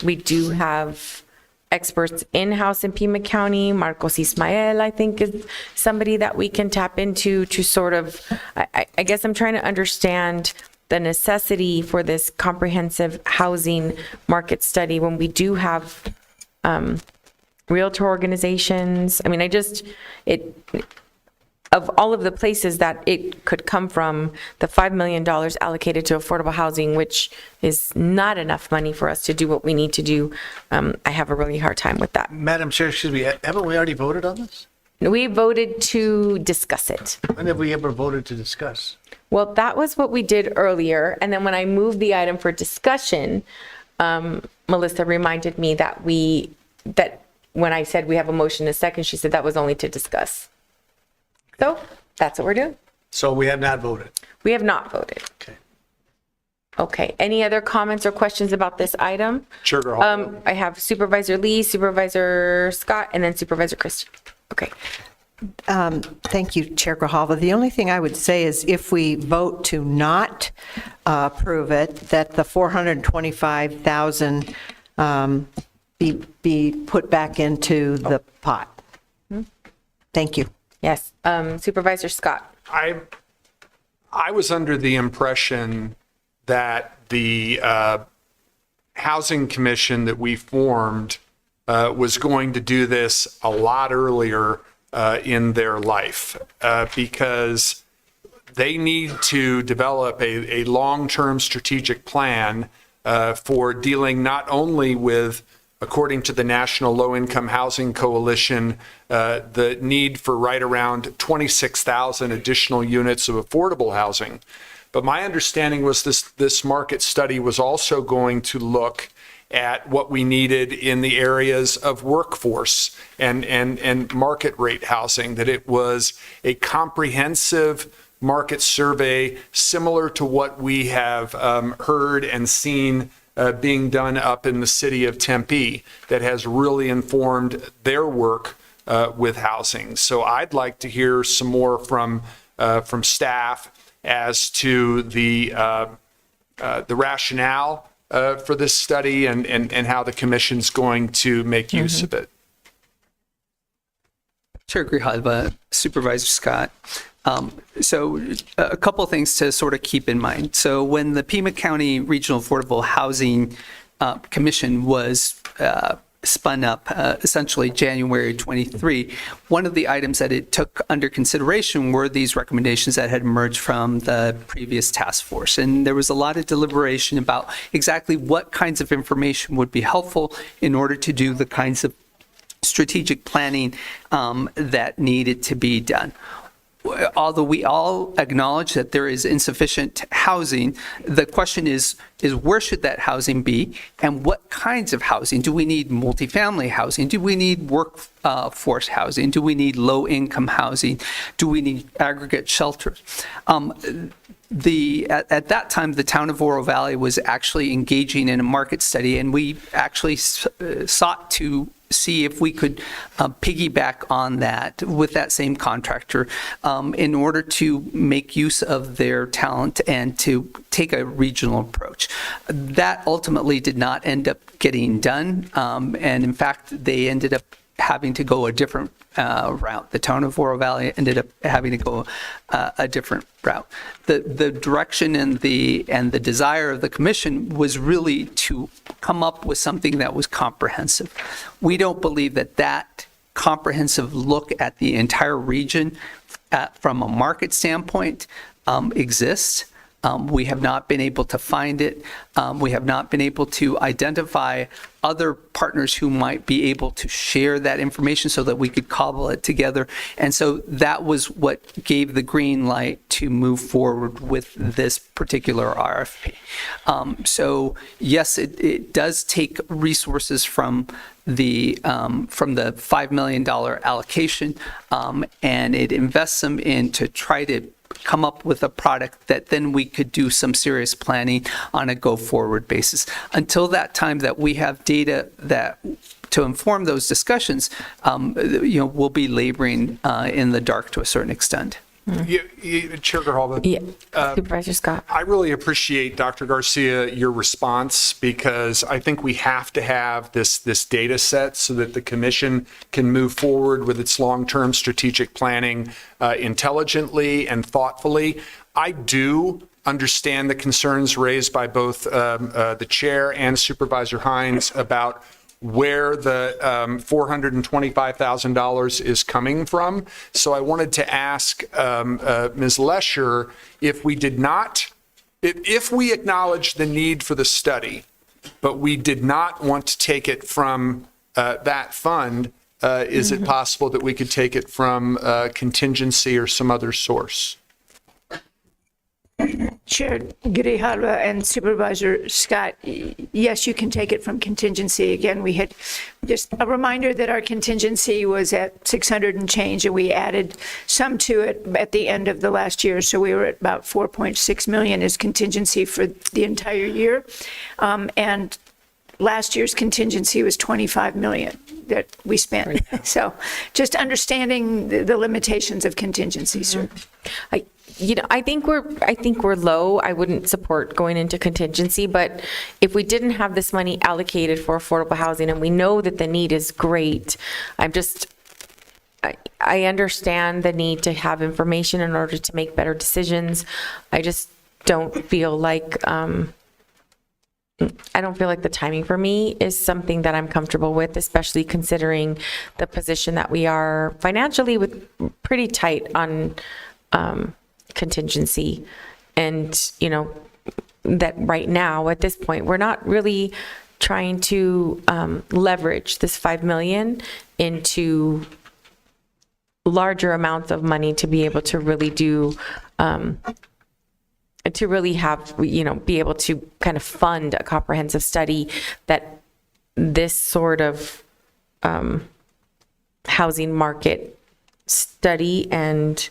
We do have experts in-house in Pima County. Marcos Ismael, I think, is somebody that we can tap into to sort of, I guess I'm trying to understand the necessity for this comprehensive housing market study when we do have realtor organizations. I mean, of all of the places that it could come from, the $5 million allocated to affordable housing, which is not enough money for us to do what we need to do, I have a really hard time with that. Madam Chair, excuse me, haven't we already voted on this? We voted to discuss it. When have we ever voted to discuss? Well, that was what we did earlier, and then when I moved the item for discussion, Melissa reminded me that when I said we have a motion in a second, she said that was only to discuss. So that's what we're doing. So we have not voted? We have not voted. Okay. Any other comments or questions about this item? Sure. I have Supervisor Lee, Supervisor Scott, and then Supervisor Christie. Okay. Thank you, Chair Grijalva. The only thing I would say is if we vote to not approve it, that the $425,000 be put back into the pot. Thank you. Yes. Supervisor Scott. I was under the impression that the Housing Commission that we formed was going to do this a lot earlier in their life because they need to develop a long-term strategic plan for dealing not only with, according to the National Low-Income Housing Coalition, the need for right around 26,000 additional units of affordable housing. But my understanding was this market study was also going to look at what we needed in the areas of workforce and market rate housing, that it was a comprehensive market survey similar to what we have heard and seen being done up in the city of Tempe that has really informed their work with housing. So I'd like to hear some more from staff as to the rationale for this study and how the commission's going to make use of it. Chair Grijalva, Supervisor Scott. So a couple of things to sort of keep in mind. So when the Pima County Regional Affordable Housing Commission was spun up essentially January 23, one of the items that it took under consideration were these recommendations that had emerged from the previous task force. And there was a lot of deliberation about exactly what kinds of information would be helpful in order to do the kinds of strategic planning that needed to be done. Although we all acknowledge that there is insufficient housing, the question is where should that housing be and what kinds of housing? Do we need multifamily housing? Do we need workforce housing? Do we need low-income housing? Do we need aggregate shelters? At that time, the town of Oro Valley was actually engaging in a market study, and we actually sought to see if we could piggyback on that with that same contractor in order to make use of their talent and to take a regional approach. That ultimately did not end up getting done, and in fact, they ended up having to go a different route. The town of Oro Valley ended up having to go a different route. The direction and the desire of the commission was really to come up with something that was comprehensive. We don't believe that comprehensive look at the entire region from a market standpoint exists. We have not been able to find it. We have not been able to identify other partners who might be able to share that information so that we could cobble it together. And so that was what gave the green light to move forward with this particular RFP. So yes, it does take resources from the $5 million allocation, and it invests them in to try to come up with a product that then we could do some serious planning on a go-forward basis. Until that time that we have data that to inform those discussions, we'll be laboring in the dark to a certain extent. Chair Grijalva. Supervisor Scott. I really appreciate, Dr. Garcia, your response because I think we have to have this data set so that the commission can move forward with its long-term strategic planning intelligently and thoughtfully. I do understand the concerns raised by both the chair and Supervisor Hines about where the $425,000 is coming from. So I wanted to ask Ms. Lesher if we acknowledge the need for the study, but we did not want to take it from that fund, is it possible that we could take it from contingency or some other source? Chair Grijalva and Supervisor Scott, yes, you can take it from contingency. Again, we had just a reminder that our contingency was at 600 and change, and we added some to it at the end of the last year. So we were at about 4.6 million as contingency for the entire year. And last year's contingency was 25 million that we spent. So just understanding the limitations of contingency, sir. I think we're low. I wouldn't support going into contingency, but if we didn't have this money allocated for affordable housing and we know that the need is great, I understand the need to have information in order to make better decisions. I just don't feel like, I don't feel like the timing for me is something that I'm comfortable with, especially considering the position that we are financially with pretty tight on contingency. And, you know, that right now at this point, we're not really trying to leverage this 5 million into larger amounts of money to be able to really do to really have, you know, be able to kind of fund a comprehensive study that this sort of housing market study and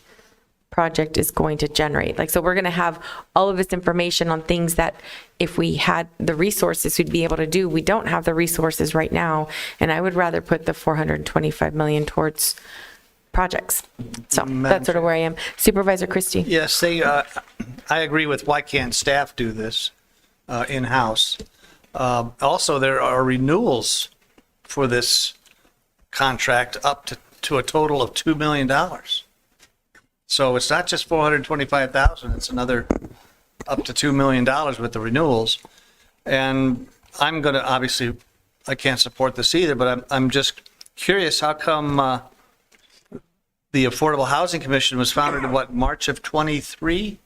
project is going to generate. Like, so we're going to have all of this information on things that if we had the resources, we'd be able to do. We don't have the resources right now, and I would rather put the 425 million towards projects. So that's sort of where I am. Supervisor Christie. Yes, I agree with why can't staff do this in-house. Also, there are renewals for this contract up to a total of $2 million. So it's not just 425,000, it's another up to $2 million with the renewals. And I'm going to, obviously, I can't support this either, but I'm just curious, how come the Affordable Housing Commission was founded in March of 23?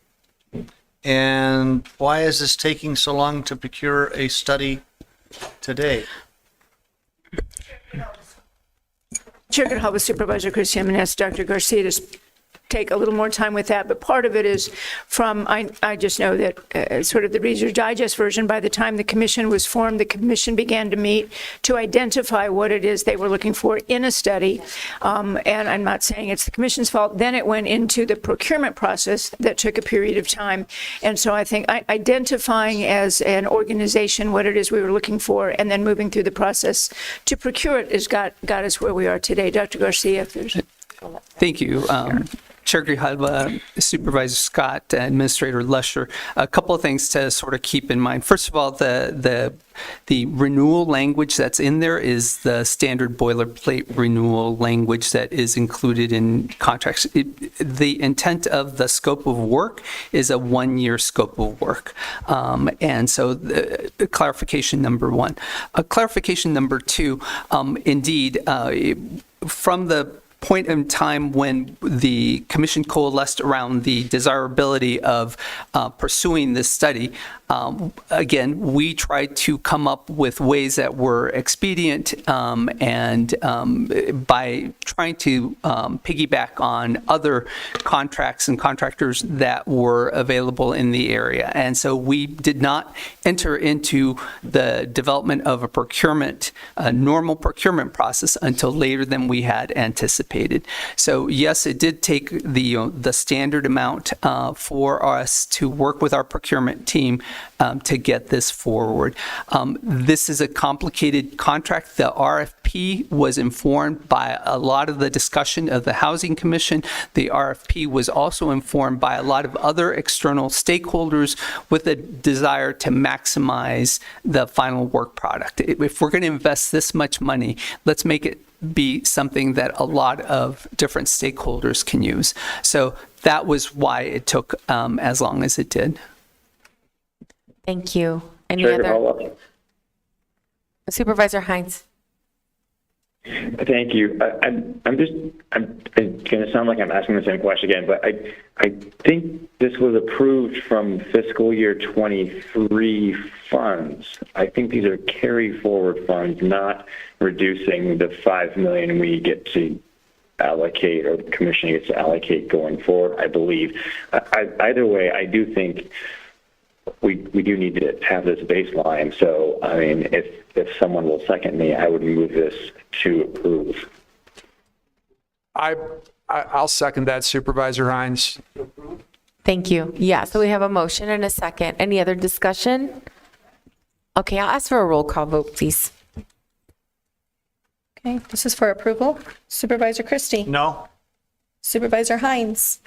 And why is this taking so long to procure a study today? Chair Grijalva, Supervisor Christie, I'm going to ask Dr. Garcia to take a little more time with that, but part of it is from, I just know that sort of the Reader's Digest version, by the time the commission was formed, the commission began to meet to identify what it is they were looking for in a study. And I'm not saying it's the commission's fault. Then it went into the procurement process that took a period of time. And so I think identifying as an organization what it is we were looking for and then moving through the process to procure it has got us where we are today. Dr. Garcia, if there's... Thank you. Chair Grijalva, Supervisor Scott, Administrator Lusher, a couple of things to sort of keep in mind. First of all, the renewal language that's in there is the standard boilerplate renewal language that is included in contracts. The intent of the scope of work is a one-year scope of work. And so clarification number one. Clarification number two, indeed, from the point in time when the commission coalesced around the desirability of pursuing this study, again, we tried to come up with ways that were expedient and by trying to piggyback on other contracts and contractors that were available in the area. And so we did not enter into the development of a normal procurement process until later than we had anticipated. So yes, it did take the standard amount for us to work with our procurement team to get this forward. This is a complicated contract. The RFP was informed by a lot of the discussion of the Housing Commission. The RFP was also informed by a lot of other external stakeholders with a desire to maximize the final work product. If we're going to invest this much money, let's make it be something that a lot of different stakeholders can use. So that was why it took as long as it did. Thank you. Any other? Supervisor Hines. Thank you. I'm going to sound like I'm asking the same question again, but I think this was approved from fiscal year 23 funds. I think these are carry forward funds, not reducing the 5 million we get to allocate or the commission gets to allocate going forward, I believe. Either way, I do think we do need to have this baseline. So, I mean, if someone will second me, I would move this to approve. I'll second that, Supervisor Hines. Thank you. Yeah, so we have a motion and a second. Any other discussion? Okay, I'll ask for a roll call vote, please. Okay, this is for approval. Supervisor Christie? No. Supervisor Hines?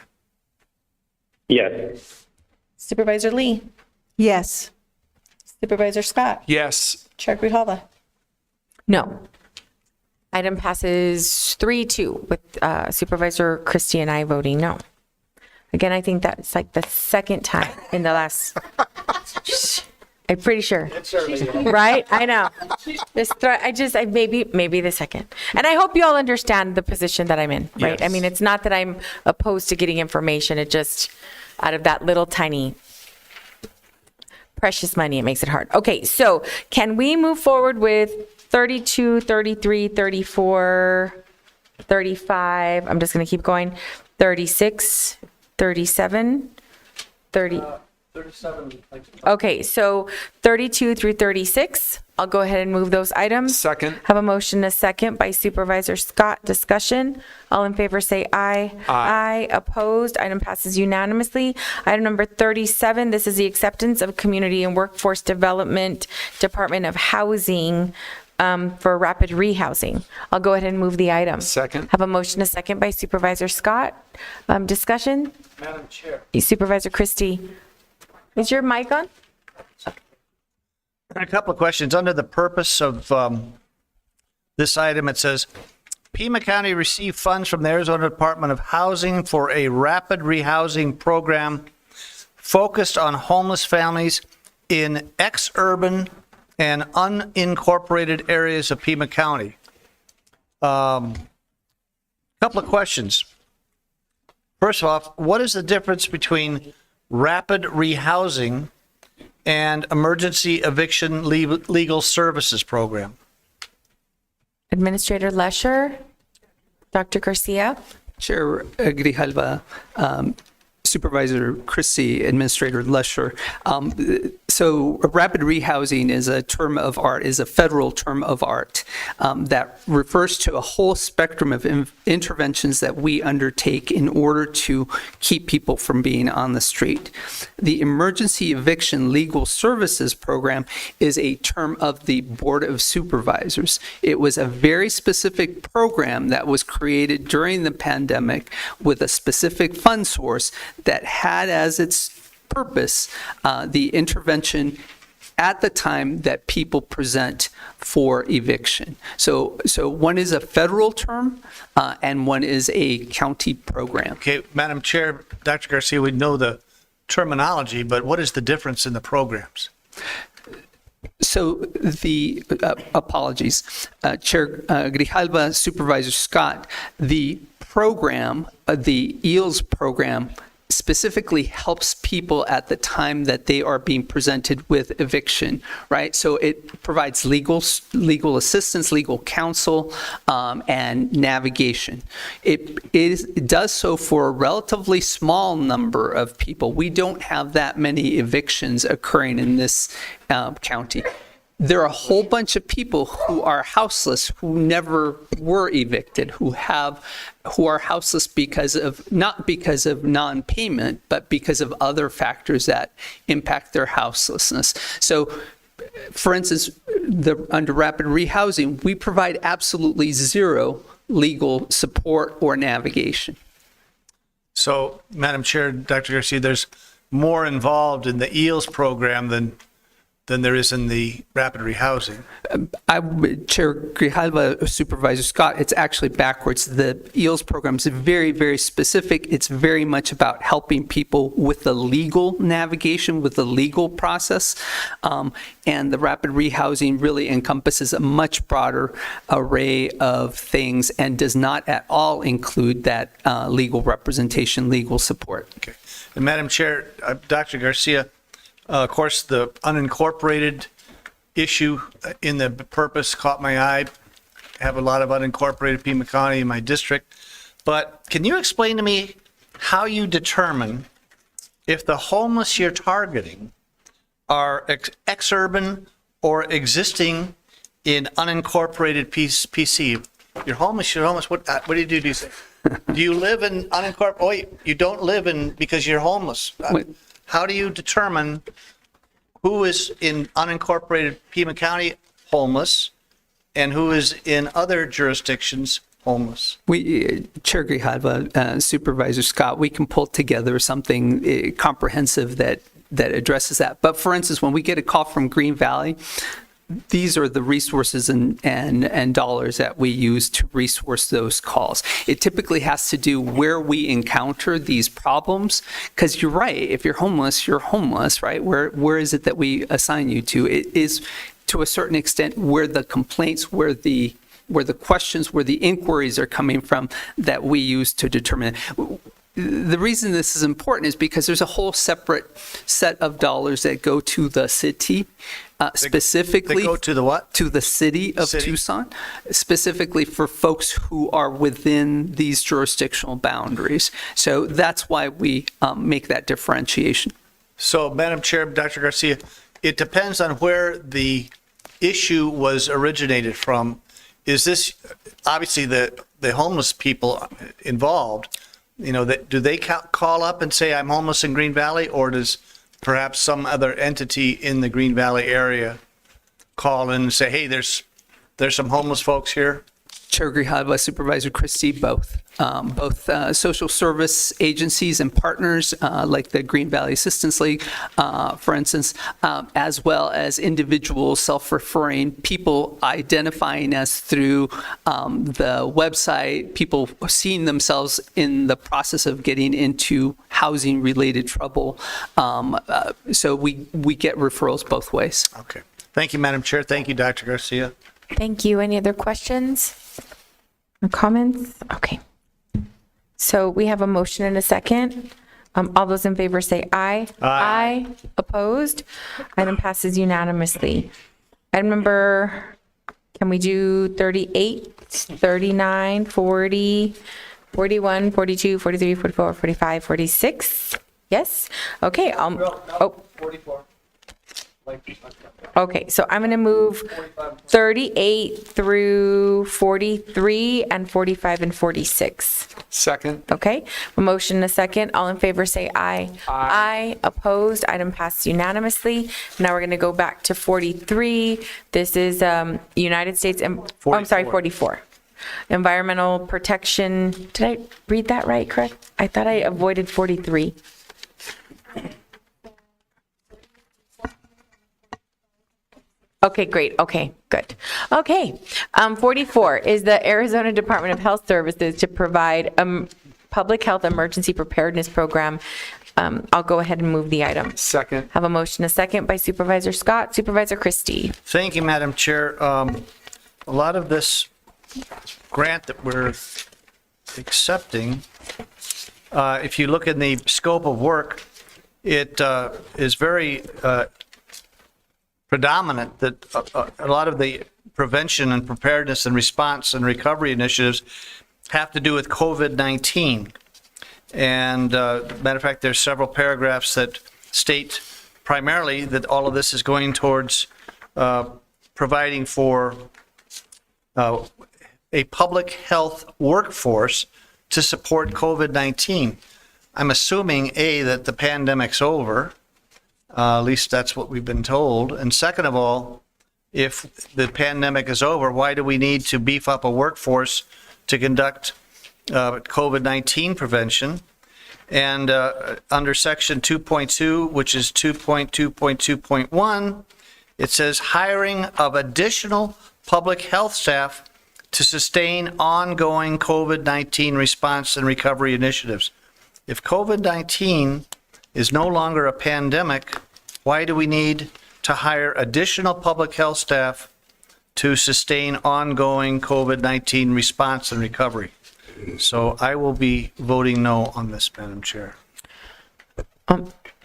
Yes. Supervisor Lee? Yes. Supervisor Scott? Yes. Chair Grijalva? No. Item passes 3-2 with Supervisor Christie and I voting no. Again, I think that's like the second time in the last, I'm pretty sure. Right? I know. Maybe the second. And I hope you all understand the position that I'm in, right? I mean, it's not that I'm opposed to getting information. It just, out of that little tiny precious money, it makes it hard. Okay, so can we move forward with 32, 33, 34, 35, I'm just going to keep going, 36, 37, 30. 37. Okay, so 32 through 36, I'll go ahead and move those items. Second. Have a motion, a second by Supervisor Scott. Discussion. All in favor say aye. Aye. Opposed. Item passes unanimously. Item number 37, this is the acceptance of Community and Workforce Development Department of Housing for rapid rehousing. I'll go ahead and move the item. Second. Have a motion, a second by Supervisor Scott. Discussion. Madam Chair. Supervisor Christie. Is your mic on? A couple of questions. Under the purpose of this item, it says, Pima County received funds from the Arizona Department of Housing for a rapid rehousing program focused on homeless families in ex-urban and unincorporated areas of Pima County. Couple of questions. First of all, what is the difference between rapid rehousing and emergency eviction legal services program? Administrator Lesher, Dr. Garcia. Chair Grijalva, Supervisor Christie, Administrator Lesher. So rapid rehousing is a term of art, is a federal term of art that refers to a whole spectrum of interventions that we undertake in order to keep people from being on the street. The Emergency Eviction Legal Services Program is a term of the Board of Supervisors. It was a very specific program that was created during the pandemic with a specific fund source that had as its purpose the intervention at the time that people present for eviction. So one is a federal term and one is a county program. Okay, Madam Chair, Dr. Garcia, we know the terminology, but what is the difference in the programs? So the, apologies, Chair Grijalva, Supervisor Scott, the program, the EELS program, specifically helps people at the time that they are being presented with eviction, right? So it provides legal assistance, legal counsel, and navigation. It does so for a relatively small number of people. We don't have that many evictions occurring in this county. There are a whole bunch of people who are houseless, who never were evicted, who are houseless not because of non-payment, but because of other factors that impact their houselessness. So, for instance, under rapid rehousing, we provide absolutely zero legal support or navigation. So, Madam Chair, Dr. Garcia, there's more involved in the EELS program than there is in the rapid rehousing. Chair Grijalva, Supervisor Scott, it's actually backwards. The EELS program is very, very specific. It's very much about helping people with the legal navigation, with the legal process. And the rapid rehousing really encompasses a much broader array of things and does not at all include that legal representation, legal support. Okay. And Madam Chair, Dr. Garcia, of course, the unincorporated issue in the purpose caught my eye. I have a lot of unincorporated Pima County in my district. But can you explain to me how you determine if the homeless you're targeting are ex-urban or existing in unincorporated PC? You're homeless. What do you do? Do you live in unincorporated? Oh, wait, you don't live in because you're homeless. How do you determine who is in unincorporated Pima County homeless and who is in other jurisdictions homeless? Chair Grijalva, Supervisor Scott, we can pull together something comprehensive that addresses that. But for instance, when we get a call from Green Valley, these are the resources and dollars that we use to resource those calls. It typically has to do where we encounter these problems, because you're right, if you're homeless, right? Where is it that we assign you to? It is, to a certain extent, where the complaints, where the questions, where the inquiries are coming from that we use to determine. The reason this is important is because there's a whole separate set of dollars that go to the city, specifically. They go to the what? To the city of Tucson, specifically for folks who are within these jurisdictional boundaries. So that's why we make that differentiation. So, Madam Chair, Dr. Garcia, it depends on where the issue was originated from. Is this, obviously, the homeless people involved, do they call up and say, I'm homeless in Green Valley, or does perhaps some other entity in the Green Valley area call in and say, hey, there's some homeless folks here? Chair Grijalva, Supervisor Christie, both social service agencies and partners like the Green Valley Assistance League, for instance, as well as individual self-referring people identifying us through the website, people seeing themselves in the process of getting into housing-related trouble. So we get referrals both ways. Okay. Thank you, Madam Chair. Thank you, Dr. Garcia. Thank you. Any other questions or comments? Okay. So we have a motion and a second. All those in favor say aye. Aye. Opposed? Item passes unanimously. Item number, can we do 38, 39, 40, 41, 42, 43, 44, 45, 46? Yes? Okay. 44. Okay, so I'm going to move 38 through 43 and 45 and 46. Second. Okay, a motion and a second. All in favor say aye. Aye. Opposed? Item passed unanimously. Now we're going to go back to 43. This is United States, I'm sorry, 44. Environmental protection. Did I read that right, correct? I thought I avoided 43. Okay, great. Okay, good. Okay, 44 is the Arizona Department of Health Services to provide a public health emergency preparedness program. I'll go ahead and move the item. Second. Have a motion, a second by Supervisor Scott. Supervisor Christie. Thank you, Madam Chair. A lot of this grant that we're accepting, if you look in the scope of work, it is very predominant that a lot of the prevention and preparedness and response and recovery initiatives have to do with COVID-19. And matter of fact, there's several paragraphs that state primarily that all of this is going towards providing for a public health workforce to support COVID-19. I'm assuming, A, that the pandemic's over. At least that's what we've been told. And second of all, if the pandemic is over, why do we need to beef up a workforce to conduct COVID-19 prevention? And under section 2.2, which is 2.2.2.1, it says hiring of additional public health staff to sustain ongoing COVID-19 response and recovery initiatives. If COVID-19 is no longer a pandemic, why do we need to hire additional public health staff to sustain ongoing COVID-19 response and recovery? So I will be voting no on this, Madam Chair.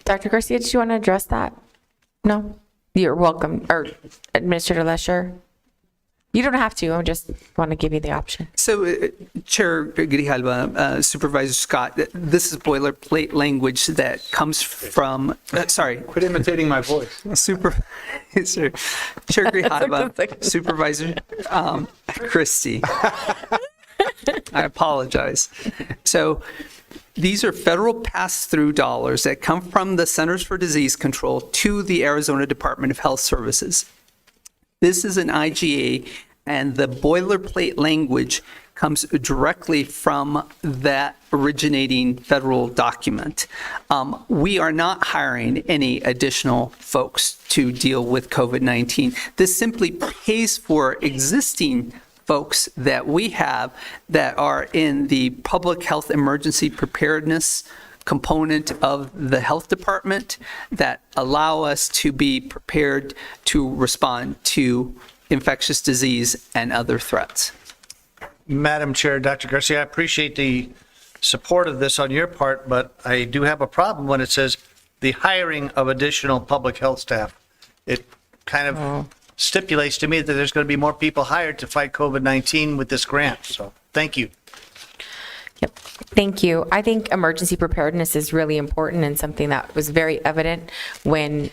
Dr. Garcia, did you want to address that? No? You're welcome. Or Administrator Lesher? You don't have to. I just want to give you the option. So, Chair Grijalva, Supervisor Scott, this is boilerplate language that comes from, sorry. Quit imitating my voice. Chair Grijalva, Supervisor Christie. I apologize. So, these are federal pass-through dollars that come from the Centers for Disease Control to the Arizona Department of Health Services. This is an IGA and the boilerplate language comes directly from that originating federal document. We are not hiring any additional folks to deal with COVID-19. This simply pays for existing folks that we have that are in the public health emergency preparedness component of the health department that allow us to be prepared to respond to infectious disease and other threats. Madam Chair, Dr. Garcia, I appreciate the support of this on your part, but I do have a problem when it says the hiring of additional public health staff. It kind of stipulates to me that there's going to be more people hired to fight COVID-19 with this grant. So thank you. Yep. Thank you. I think emergency preparedness is really important and something that was very evident when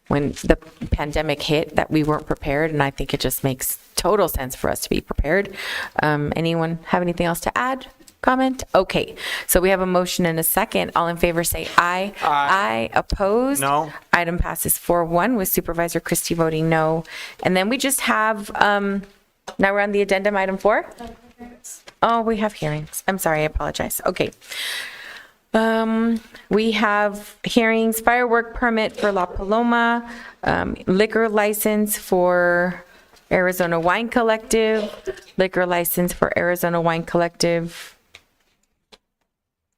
the pandemic hit, that we weren't prepared, and I think it just makes total sense for us to be prepared. Anyone have anything else to add? Comment? Okay. So we have a motion and a second. All in favor say aye. Aye. Opposed? No. Item passes 4-1 with Supervisor Christie voting no. And then we just have, now we're on the addendum, item 4? Oh, we have hearings. I'm sorry, I apologize. Okay. We have hearings, firework permit for La Paloma, liquor license for Arizona Wine Collective, liquor license for Arizona Wine Collective,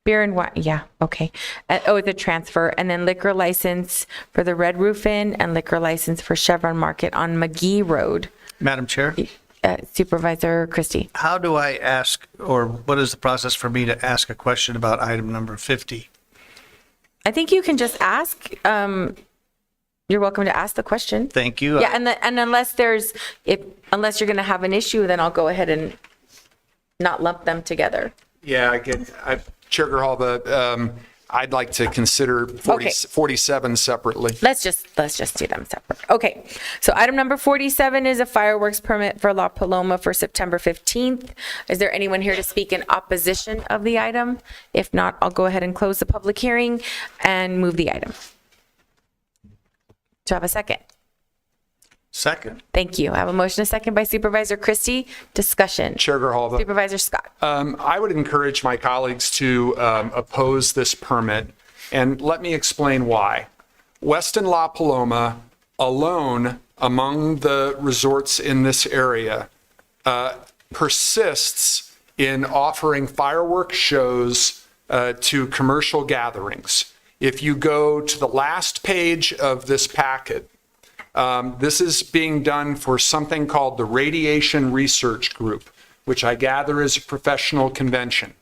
beer and wine, yeah, okay. It's a transfer, and then liquor license for the Red Roof Inn and liquor license for Chevron Market on McGee Road. Madam Chair? Supervisor Christie. How do I ask, or what is the process for me to ask a question about item number 50? I think you can just ask. You're welcome to ask the question. Thank you. Yeah, and unless unless you're going to have an issue, then I'll go ahead and not lump them together. Yeah, Chair Grijalva, I'd like to consider 47 separately. Let's just do them separate. Okay. So item number 47 is a fireworks permit for La Paloma for September 15th. Is there anyone here to speak in opposition of the item? If not, I'll go ahead and close the public hearing and move the item. Do I have a second? Second. Thank you. I have a motion, a second by Supervisor Christie. Discussion. Chair Grijalva. Supervisor Scott. I would encourage my colleagues to oppose this permit, and let me explain why. Westin La Paloma, alone among the resorts in this area, persists in offering fireworks shows to commercial gatherings. If you go to the last page of this packet, this is being done for something called the Radiation Research Group, which I gather is a professional convention.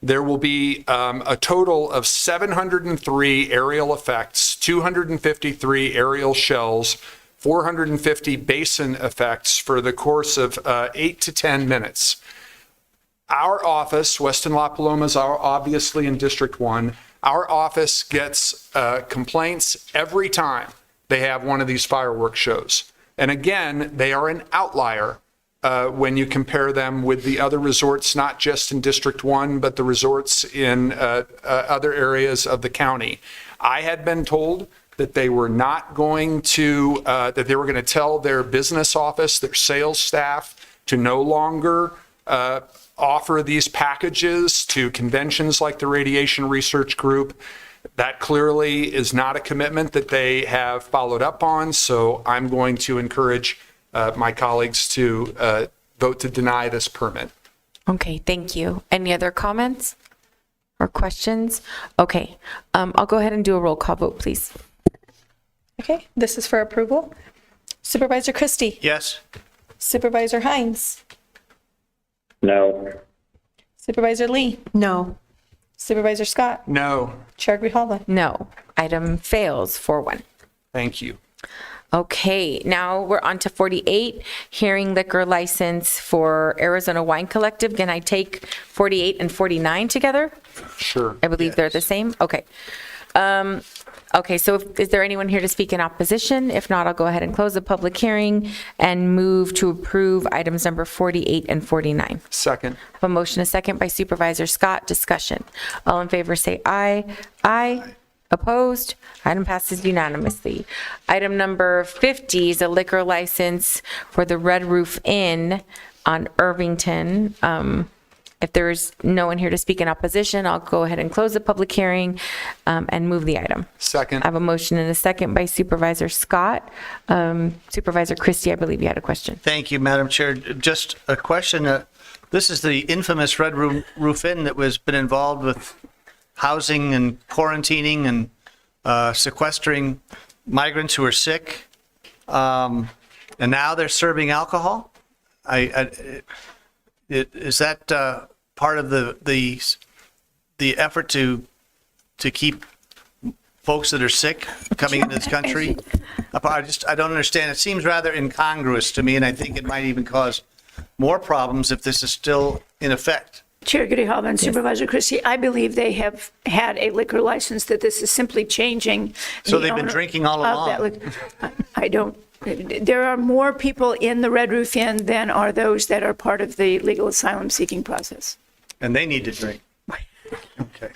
There will be a total of 703 aerial effects, 253 aerial shells, 450 basin effects for the course of 8 to 10 minutes. Our office, Westin La Paloma's obviously in District 1, our office gets complaints every time they have one of these fireworks shows. And again, they are an outlier when you compare them with the other resorts, not just in District 1, but the resorts in other areas of the county. I had been told that they were not going to, that they were going to tell their business office, their sales staff, to no longer offer these packages to conventions like the Radiation Research Group. That clearly is not a commitment that they have followed up on, so I'm going to encourage my colleagues to vote to deny this permit. Okay, thank you. Any other comments or questions? Okay, I'll go ahead and do a roll call vote, please. Okay, this is for approval. Supervisor Christie? Yes. Supervisor Hines? No. Supervisor Lee? No. Supervisor Scott? No. Chair Grijalva? No. Item fails 4-1. Thank you. Okay, now we're on to 48, hearing liquor license for Arizona Wine Collective. Can I take 48 and 49 together? Sure. I believe they're the same. Okay. Okay, so is there anyone here to speak in opposition? If not, I'll go ahead and close the public hearing and move to approve items number 48 and 49. Second. I have a motion, a second by Supervisor Scott. Discussion. All in favor say aye. Aye. Opposed? Item passes unanimously. Item number 50 is a liquor license for the Red Roof Inn on Irvington. If there's no one here to speak in opposition, I'll go ahead and close the public hearing and move the item. Second. I have a motion and a second by Supervisor Scott. Supervisor Christie, I believe you had a question. Thank you, Madam Chair. Just a question. This is the infamous Red Roof Inn that was been involved with housing and quarantining and sequestering migrants who are sick. And now they're serving alcohol. Is that part of the effort to keep folks that are sick coming into this country? I don't understand. It seems rather incongruous to me, and I think it might even cause more problems if this is still in effect. Chair Grijalva and Supervisor Christie, I believe they have had a liquor license, that this is simply changing. So they've been drinking all along? I don't. There are more people in the Red Roof Inn than are those that are part of the legal asylum seeking process. And they need to drink. Okay.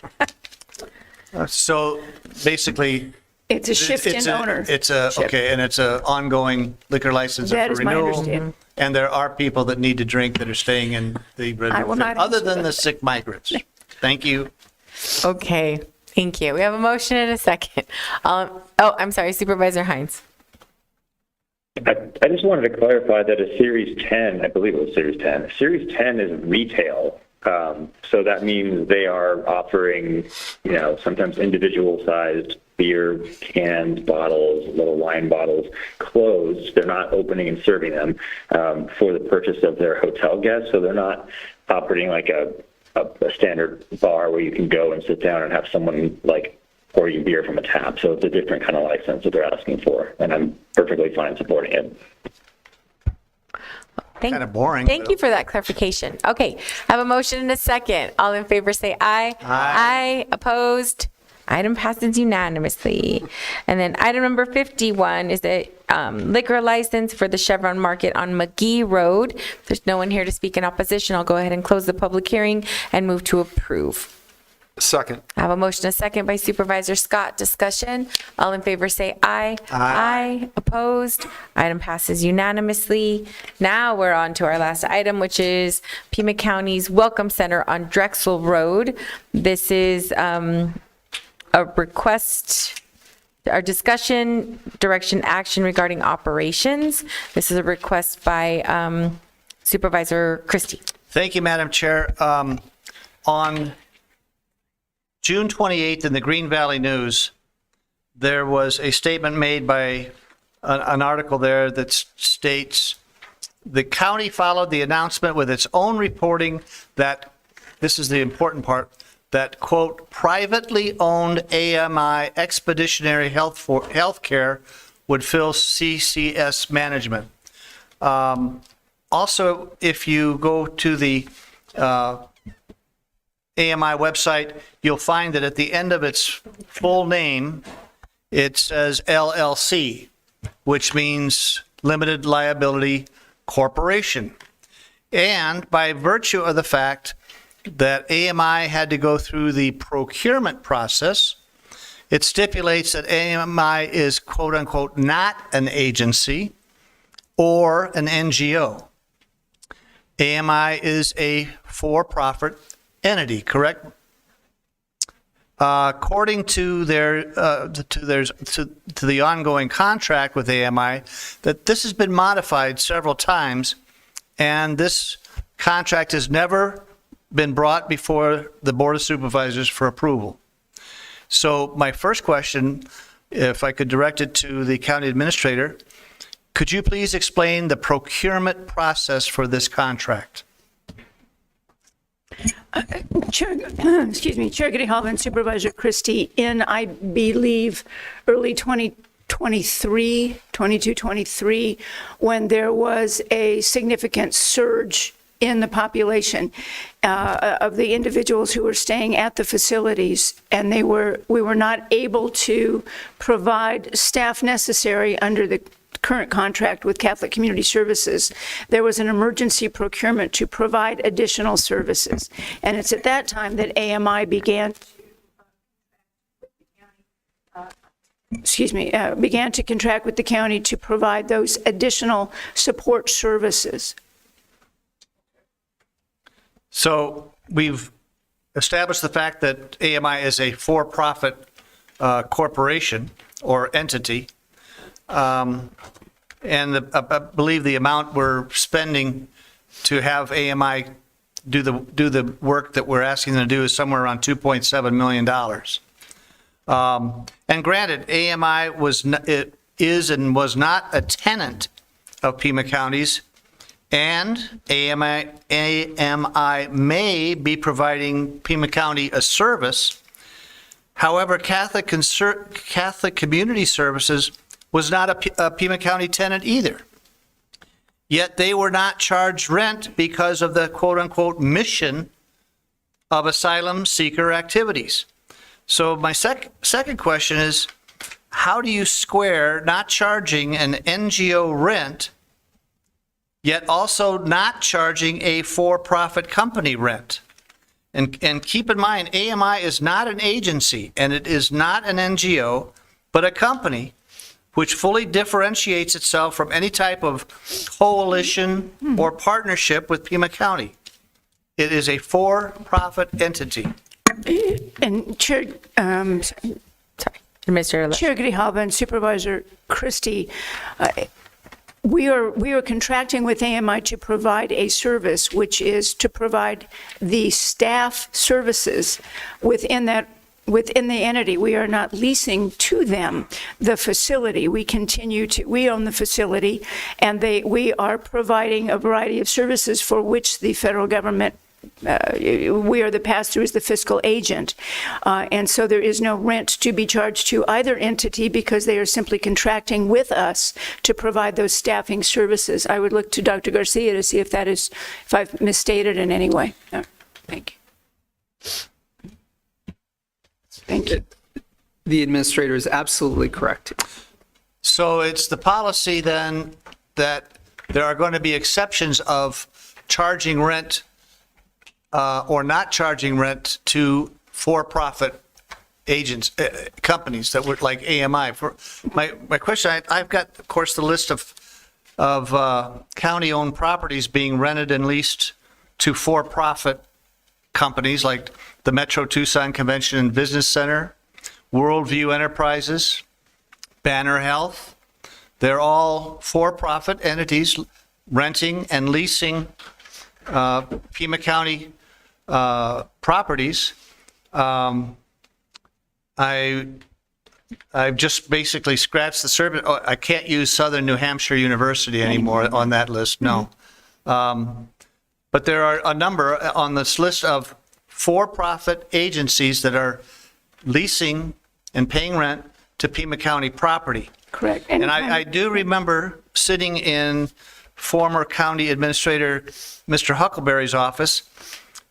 So basically, it's a shift in owner. Okay, and it's a ongoing liquor license That for is my renewal. understanding. And there are people that need to drink that are staying in the Red I Roof will Inn, not other answer than that. the sick migrants. Thank you. Okay, thank you. We have a motion and a second. I'm sorry, Supervisor Hines. I just wanted to clarify that a Series 10, I believe it was Series 10, Series 10 is retail. So that means they are offering, sometimes individual-sized beer cans, bottles, little wine bottles, closed. They're not opening and serving them for the purchase of their hotel guests. So they're not operating like a standard bar where you can go and sit down and have someone pour you beer from a tap. So it's a different kind of license that they're asking for, and I'm perfectly fine supporting it. Kind of boring. Thank you for that clarification. Okay, I have a motion and a second. All in favor say aye. Aye. Opposed? Item passes unanimously. And then item number 51 is a liquor license for the Chevron Market on McGee Road. If there's no one here to speak in opposition, I'll go ahead and close the public hearing and move to approve. Second. I have a motion, a second by Supervisor Scott. Discussion. All in favor say aye. Aye. Opposed? Item passes unanimously. Now we're on to our last item, which is Pima County's Welcome Center on Drexel Road. This is a request, our discussion, direction, action regarding operations. This is a request by Supervisor Christie. Thank you, Madam Chair. On June 28th in the Green Valley News, there was a statement made by an article there that states, the county followed the announcement with its own reporting that, this is the important part, that, quote, privately owned AMI Expeditionary Health Care would fill CCS management. Also, if you go to the AMI website, you'll find that at the end of its full name, it says LLC, which means Limited Liability Corporation. And by virtue of the fact that AMI had to go through the procurement process, it stipulates that AMI is, quote unquote, not an agency or an NGO. AMI is a for-profit entity, correct? According to the ongoing contract with AMI, that this has been modified several times, and this contract has never been brought before the Board of Supervisors for approval. So my first question, if I could direct it to the county administrator, could you please explain the procurement process for this contract? Chair Grijalva and Supervisor Christie, in, I believe, early 2023, when there was a significant surge in the population of the individuals who were staying at the facilities, and we were not able to provide staff necessary under the current contract with Catholic Community Services. There was an emergency procurement to provide additional services. And it's at that time that AMI began began to contract with the county to provide those additional support services. So we've established the fact that AMI is a for-profit corporation or entity. And I believe the amount we're spending to have AMI do the work that we're asking them to do is somewhere around $2.7 million. And granted, AMI is and was not a tenant of Pima County's, and AMI may be providing Pima County a service. However, Catholic Community Services was not a Pima County tenant either. Yet they were not charged rent because of the quote-unquote mission of asylum seeker activities. So my second question is, how do you square not charging an NGO rent, yet also not charging a for-profit company rent? And keep in mind, AMI is not an agency, and it is not an NGO, but a company which fully differentiates itself from any type of coalition or partnership with Pima County. It is a for-profit entity. And Chair, Mr. Chair Grijalva and Supervisor Christie, we are contracting with AMI to provide a service, which is to provide the staff services within the entity. We are not leasing to them the facility. We own the facility, and we are providing a variety of services for which the federal government, we are the pass-through as the fiscal agent. And so there is no rent to be charged to either entity because they are simply contracting with us to provide those staffing services. I would look to Dr. Garcia to see if I've misstated in any way. No, thank you. Thank you. The administrator is absolutely correct. So it's the policy then that there are going to be exceptions of charging rent or not charging rent to for-profit agents, companies that were like AMI. For my question, I've got, of course, the list of county-owned properties being rented and leased to for-profit companies like the Metro Tucson Convention and Business Center, Worldview Enterprises, Banner Health. They're all for-profit entities renting and leasing Pima County properties. I've just basically scratched the surface. Oh, I can't use Southern New Hampshire University anymore on that list, no. But there are a number on this list of for-profit agencies that are leasing and paying rent to Pima County property. Correct. And I do remember sitting in former County Administrator Mr. Huckleberry's office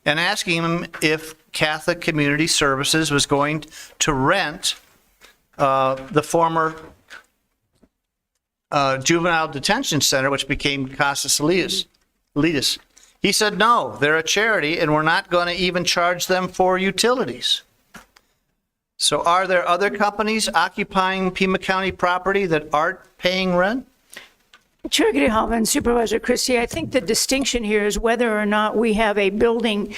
and asking him if Catholic Community Services was going to rent the former juvenile detention center, which became Casa Salidas. He said, no, they're a charity and we're not going to even charge them for utilities. So are there other companies occupying Pima County property that aren't paying rent? Chair Grijalva and Supervisor Christie, I think the distinction here is whether or not we have a building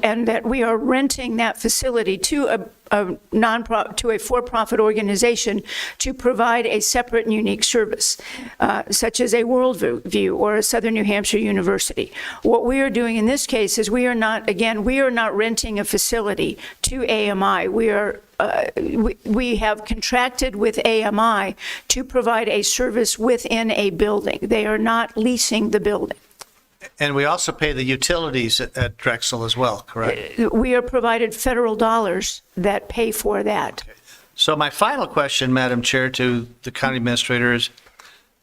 and that we are renting that facility to a for-profit organization to provide a separate and unique service, such as a Worldview or a Southern New Hampshire University. What we are doing in this case is we are not renting a facility to AMI. We have contracted with AMI to provide a service within a building. They are not leasing the building. And we also pay the utilities at Drexel as well, correct? We are provided federal dollars that pay for that. Okay. So my final question, Madam Chair, to the County Administrator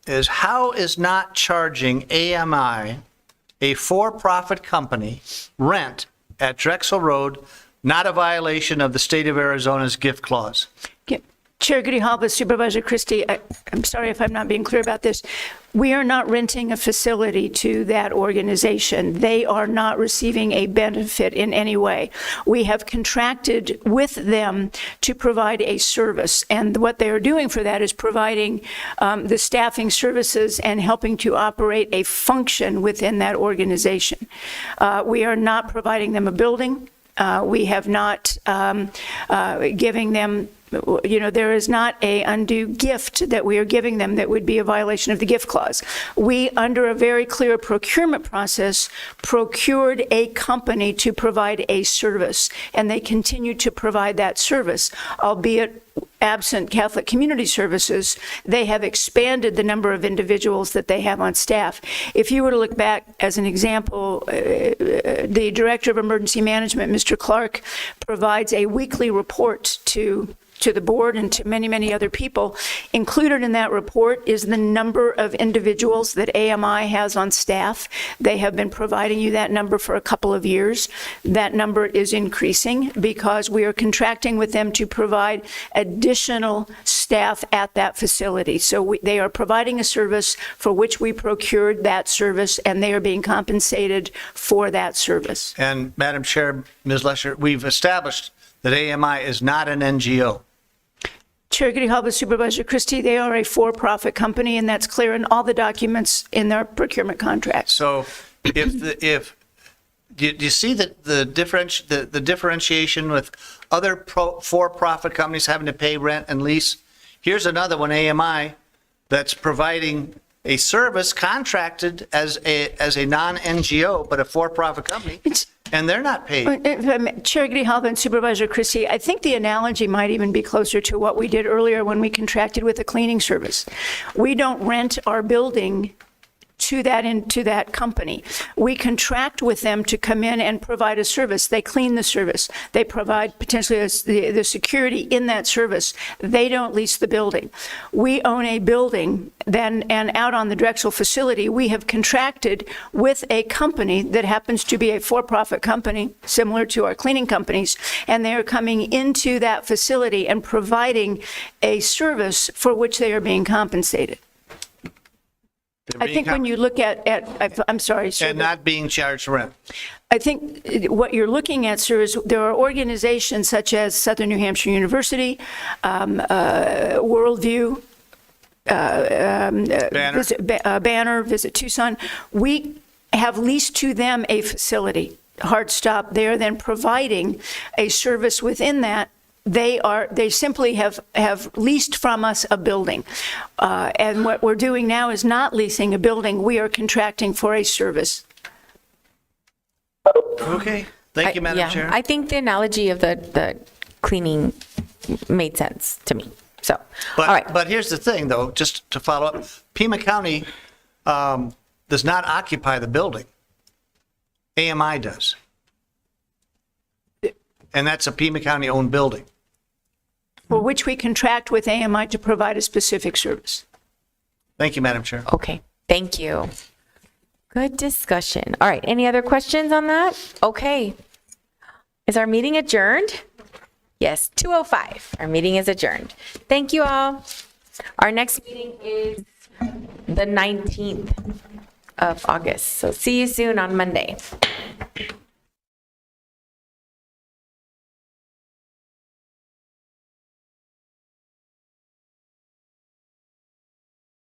is how is not charging AMI, a for-profit company, rent at Drexel Road not a violation of the state of Arizona's gift clause? Chair Grijalva, Supervisor Christie, I'm sorry if I'm not being clear about this. We are not renting a facility to that organization. They are not receiving a benefit in any way. We have contracted with them to provide a service, and what they are doing for that is providing the staffing services and helping to operate a function within that organization. We are not providing them a building. We have not giving them, there is not a undue gift that we are giving them that would be a violation of the gift clause. We, under a very clear procurement process, procured a company to provide a service, and they continue to provide that service, albeit absent Catholic Community Services. They have expanded the number of individuals that they have on staff. If you were to look back, as an example, the Director of Emergency Management, Mr. Clark, provides a weekly report to the board and to many, many other people. Included in that report is the number of individuals that AMI has on staff. They have been providing you that number for a couple of years. That number is increasing because we are contracting with them to provide additional staff at that facility. So they are providing a service for which we procured that service, and they are being compensated for that service. And Madam Chair, Ms. Lesher, we've established that AMI is not an NGO. Chair Grijalva, Supervisor Christie, they are a for-profit company, and that's clear in all the documents in their procurement contract. So do you see the differentiation with other for-profit companies having to pay rent and lease? Here's another one, AMI, that's providing a service contracted as a non-NGO, but a for-profit company. And they're not paid. Chair Grijalva and Supervisor Christie, I think the analogy might even be closer to what we did earlier when we contracted with a cleaning service. We don't rent our building to that company. We contract with them to come in and provide a service. They clean the service. They provide potentially the security in that service. They don't lease the building. We own a building, and out on the Drexel facility, we have contracted with a company that happens to be a for-profit company, similar to our cleaning companies, and they are coming into that facility and providing a service for which they are being compensated. I think when you look at I'm sorry, sir. And not being charged rent. I think what you're looking at, sir, is there are organizations such as Southern New Hampshire University, Worldview, Banner, Visit Tucson. We have leased to them a facility, Hard Stop. They are then providing a service within that. They simply have leased from us a building. And what we're doing now is not leasing a building. We are contracting for a service. Okay. Thank you, Madam Chair. I think the analogy of the cleaning made sense to me. So, all right. But here's the thing, though, just to follow up. Pima County does not occupy the building. AMI does. And that's a Pima County-owned building. For which we contract with AMI to provide a specific service. Thank you, Madam Chair. Okay, thank you. Good discussion. All right, any other questions on that? Okay. Is our meeting adjourned? Yes, 2:05. Our meeting is adjourned. Thank you all. Our next meeting is the 19th of August. So see you soon on Monday.